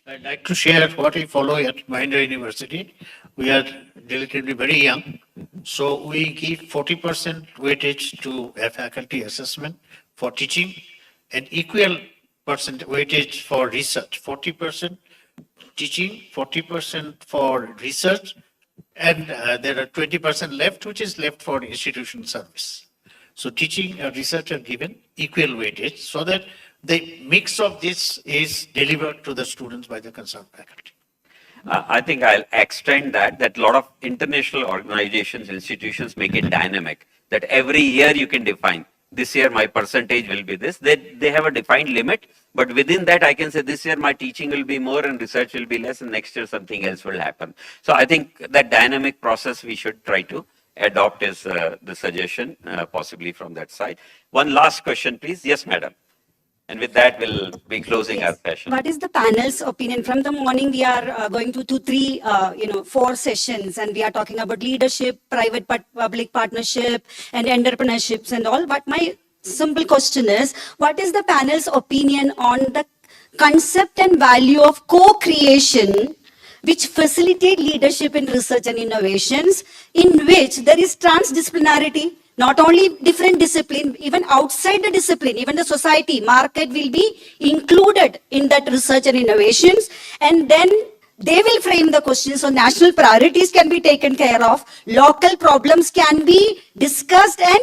I'd like to share what we follow at Mahindra University. We are relatively very young, so we give 40% weightage to a faculty assessment for teaching and equal percent weightage for research, 40% teaching, 40% for research, and there are 20% left, which is left for institution service. So teaching and research are given equal weightage so that the mix of this is delivered to the students by the concerned faculty. I think I'll extend that a lot of international organizations, institutions make it dynamic, that every year you can define this year my percentage will be this. They have a defined limit, but within that I can say this year my teaching will be more and research will be less, and next year something else will happen. So I think that dynamic process we should try to adopt is the suggestion, possibly from that side. One last question, please. Yes, madam. And with that, we'll be closing our session. What is the panel's opinion? From the morning, we are going to 4 sessions, and we are talking about leadership, private public partnership, and entrepreneurships and all. But my simple question is, what is the panel's opinion on the concept and value of co-creation, which facilitate leadership in research and innovations, in which there is transdisciplinarity? Not only different discipline, even outside the discipline, even the society, market will be included in that research and innovations. And then they will frame the questions, so national priorities can be taken care of, local problems can be discussed, and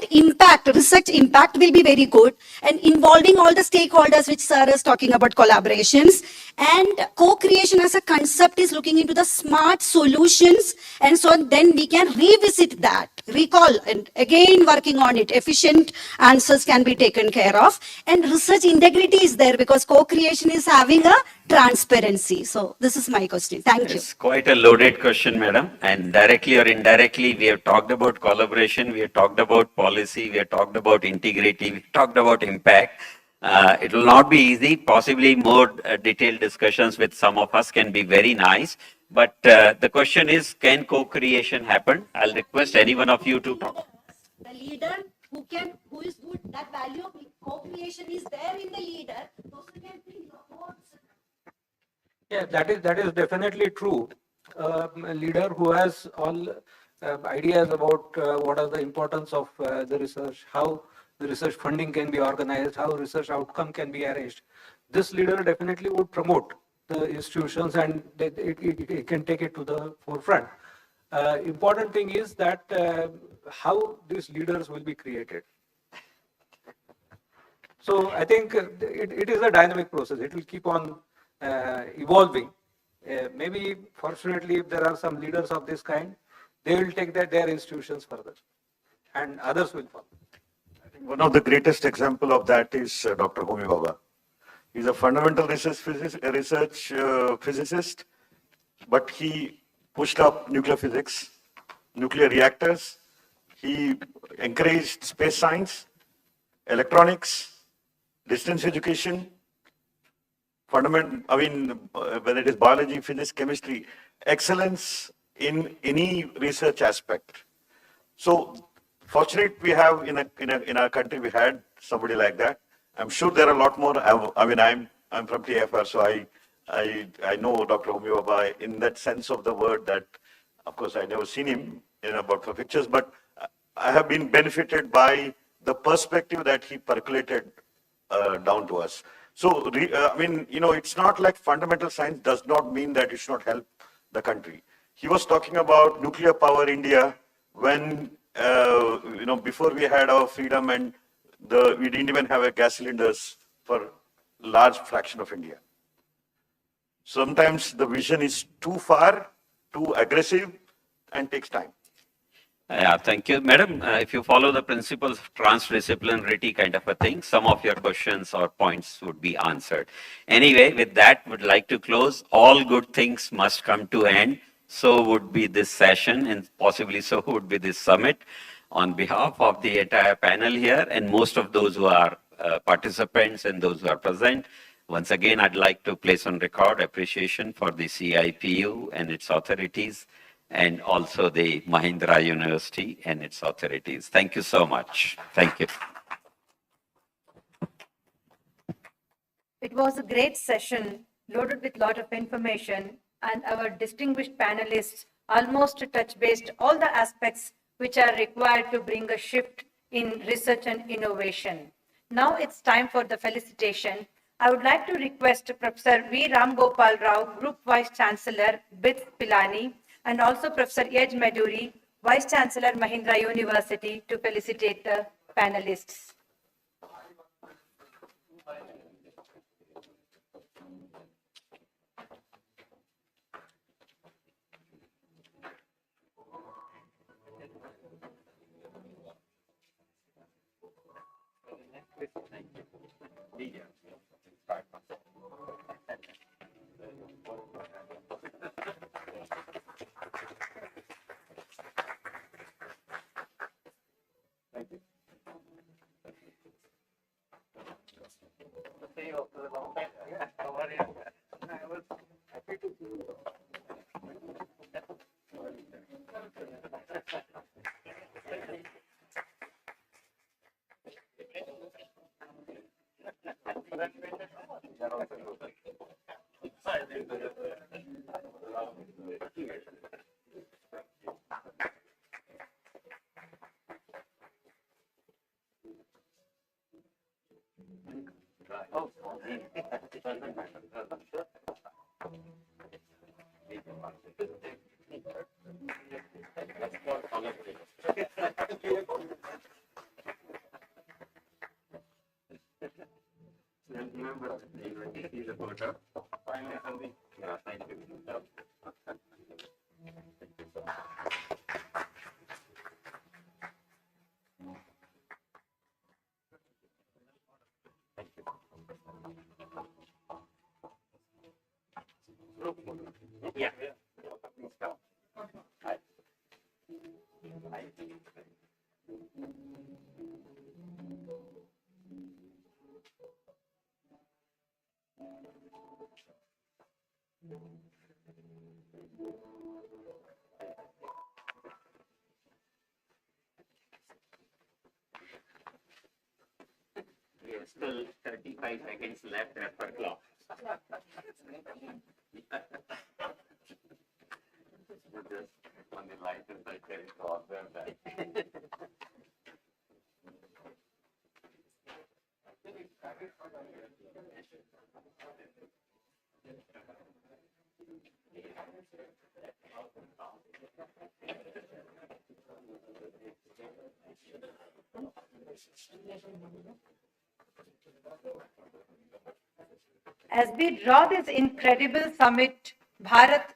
research impact will be very good, and involving all the stakeholders, which sir is talking about collaborations. And co-creation as a concept is looking into the smart solutions, and so then we can revisit that, recall, and again working on it. Efficient answers can be taken care of, and research integrity is there because co-creation is having a transparency. So this is my question. Thank you. It's quite a loaded question, madam. And directly or indirectly, we have talked about collaboration, we have talked about policy, we have talked about integrity, we talked about impact. It will not be easy. Possibly more detailed discussions with some of us can be very nice. But the question is, can co-creation happen? I'll request any one of you to talk. The leader who is good, that value of co-creation is there in the leader. Those who can bring reports. Yeah, that is definitely true. A leader who has all ideas about what are the importance of the research, how the research funding can be organized, how research outcome can be arranged. This leader definitely would promote the institutions, and it can take it to the forefront. Important thing is that how these leaders will be created. So I think it is a dynamic process. It will keep on evolving. Maybe fortunately, if there are some leaders of this kind, they will take their institutions further, and others will follow. One of the greatest example of that is Dr. Homi Bhabha. He's a fundamental research physicist, but he pushed up nuclear physics, nuclear reactors. He encouraged space science, electronics, distance education, whether it is biology, physics, chemistry, excellence in any research aspect. So fortunate we have in our country, we had somebody like that. I'm sure there are a lot more. I'm from TFR, so I know Dr. Homi Bhabha in that sense of the word. That, of course, I never seen him about for pictures, but I have been benefited by the perspective that he percolated down to us. So, it's not like fundamental science does not mean that it should not help the country. He was talking about nuclear power India when, before we had our freedom and we didn't even have a gas cylinders for large fraction of India. Sometimes the vision is too far, too aggressive, and takes time. Yeah, thank you. Madam, if you follow the principles of transdisciplinarity kind of a thing, some of your questions or points would be answered. Anyway, with that, would like to close. All good things must come to end. So would be this session, and possibly so would be this summit. On behalf of the entire panel here, and most of those who are participants and those who are present, once again, I'd like to place on record appreciation for the CIPU and its authorities, and also the Mahindra University and its authorities. Thank you so much. Thank you. It was a great session loaded with a lot of information, and our distinguished panelists almost touch-based all the aspects which are required to bring a shift in research and innovation. Now it's time for the felicitation. I would like to request Professor V. Ram Gopal Rao, Group Vice Chancellor, BITS Pilani, and also Professor Yej Maduri, Vice Chancellor, Mahindra University, to felicitate the panelists. We have still 35 seconds left as per clock. Just on the license, I tell you to observe that. As we draw this incredible summit, Bharat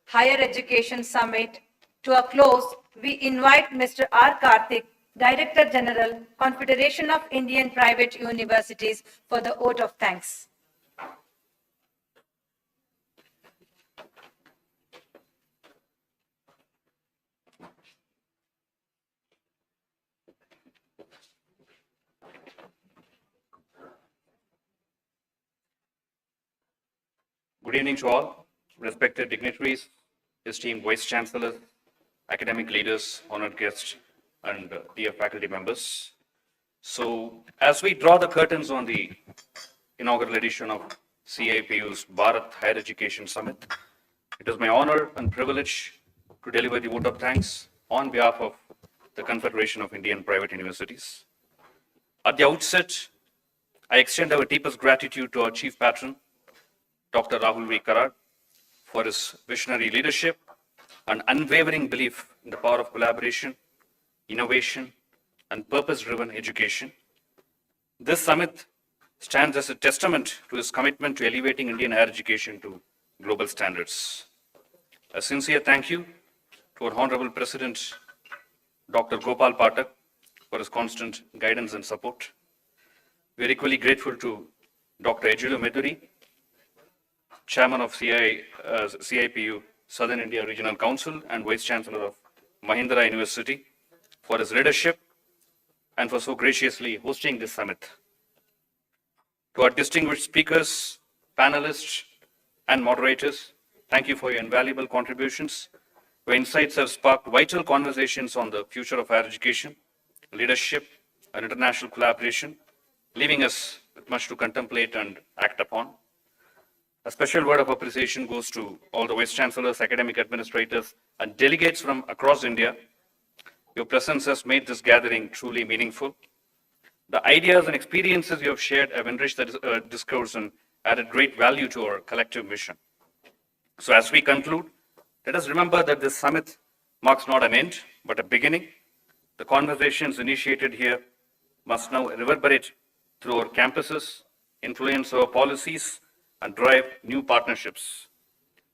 Higher Education Summit, to a close, we invite Mr. R. Karthik, Director General, Confederation of Indian Private Universities, for the vote of thanks. Good evening to all, respected dignitaries, esteemed Vice Chancellors, academic leaders, honored guests, and dear faculty members. So, as we draw the curtains on the inaugural edition of CIPU's Bharat Higher Education Summit, it is my honor and privilege to deliver the vote of thanks on behalf of the Confederation of Indian Private Universities. At the outset, I extend our deepest gratitude to our Chief Patron, Dr. Rahul V. Karad, for his visionary leadership and unwavering belief in the power of collaboration, innovation, and purpose-driven education. This summit stands as a testament to his commitment to elevating Indian higher education to global standards. A sincere thank you to our Honorable President, Dr. Gopal Pathak, for his constant guidance and support. We are equally grateful to Dr. Ejulu Meduri, Chairman of CIPU Southern India Regional Council and Vice Chancellor of Mahindra University, for his leadership and for so graciously hosting this summit. To our distinguished speakers, panelists, and moderators, thank you for your invaluable contributions. Your insights have sparked vital conversations on the future of higher education, leadership, and international collaboration, leaving us with much to contemplate and act upon. A special word of appreciation goes to all the Vice Chancellors, academic administrators, and delegates from across India. Your presence has made this gathering truly meaningful. The ideas and experiences you have shared have enriched the discourse and added great value to our collective mission. So as we conclude, let us remember that this summit marks not an end, but a beginning. The conversations initiated here must now reverberate through our campuses, influence our policies, and drive new partnerships.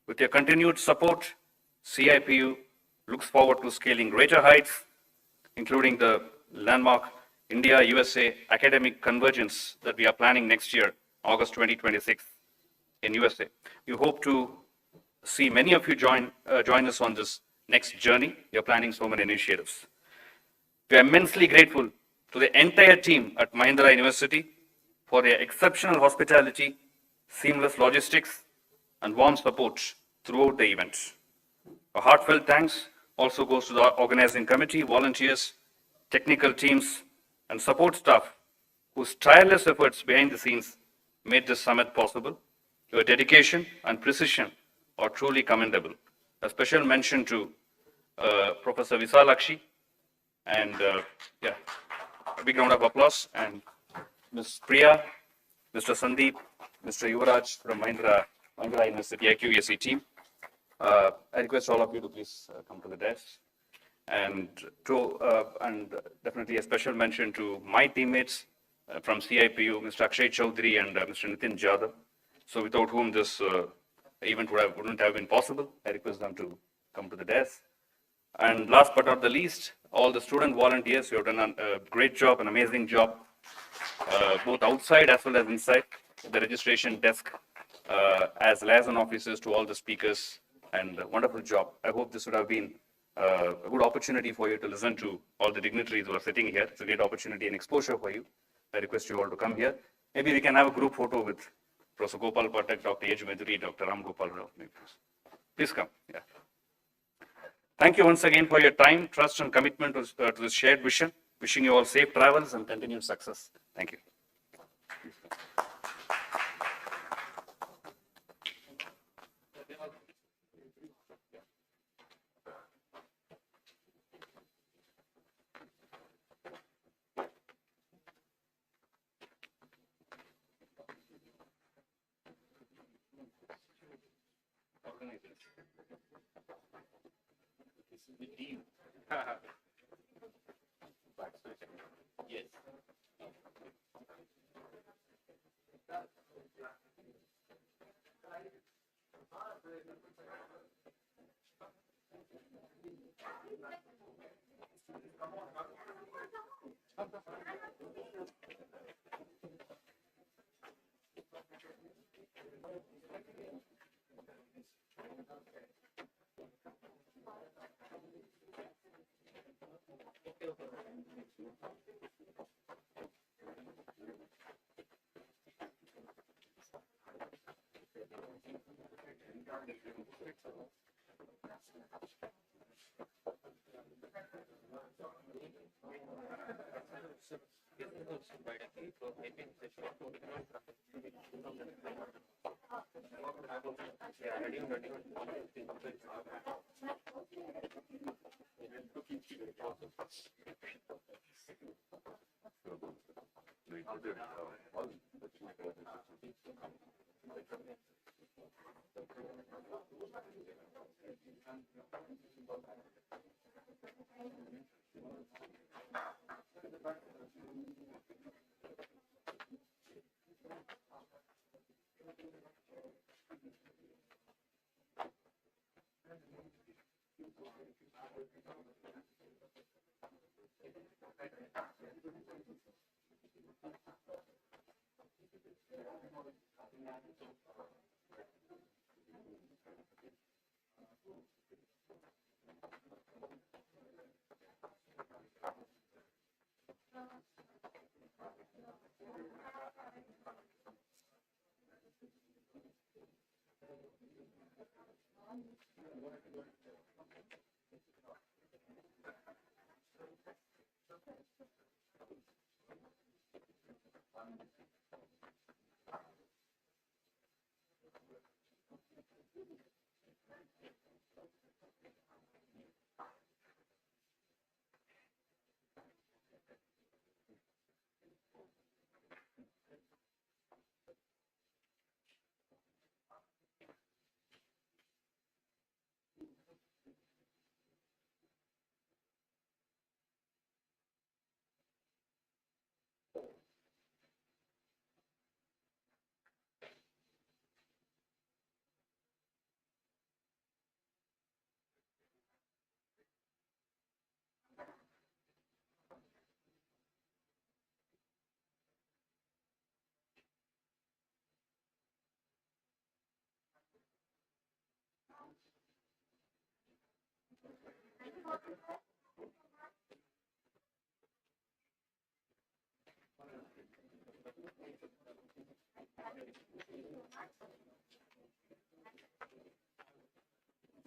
With your continued support, CIPU looks forward to scaling greater heights, including the landmark India-USA academic convergence that we are planning next year, August 2026 in USA. We hope to see many of you join us on this next journey. We are planning so many initiatives. We are immensely grateful to the entire team at Mahindra University for their exceptional hospitality, seamless logistics, and warm support throughout the event. A heartfelt thanks also goes to the organizing committee, volunteers, technical teams, and support staff whose tireless efforts behind the scenes made this summit possible. Your dedication and precision are truly commendable. A special mention to Professor Visalakshi and yeah, a big round of applause, and Ms. Priya, Mr. Sandeep, Mr. Yuvraj from Mahindra University IQAC team. I request all of you to please come to the desk. And definitely a special mention to my teammates from CIPU, Mr. Akshay Chaudhary and Mr. Nitin Jadhav. So without whom this event wouldn't have been possible. I request them to come to the desk. And last but not the least, all the student volunteers who have done a great job, an amazing job, both outside as well as inside the registration desk, as liaison officers to all the speakers, and a wonderful job. I hope this would have been a good opportunity for you to listen to all the dignitaries who are sitting here. It's a great opportunity and exposure for you. I request you all to come here. Maybe we can have a group photo with Professor Gopal Patak, Dr. H. Meduri, Dr. Ram Gopal Rao. Please come. Yeah. Thank you once again for your time, trust, and commitment to this shared vision. Wishing you all safe travels and continued success. Thank you. Yes.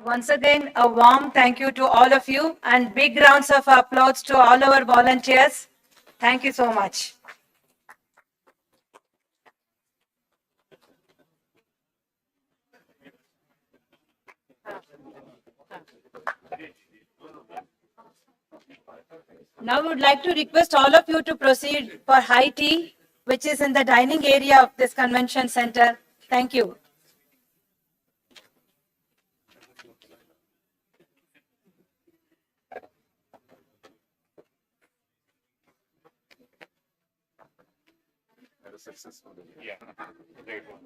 Once again, a warm thank you to all of you and big rounds of applause to all our volunteers. Thank you so much. Now we would like to request all of you to proceed for high tea, which is in the dining area of this convention center. Thank you. Yeah, great one.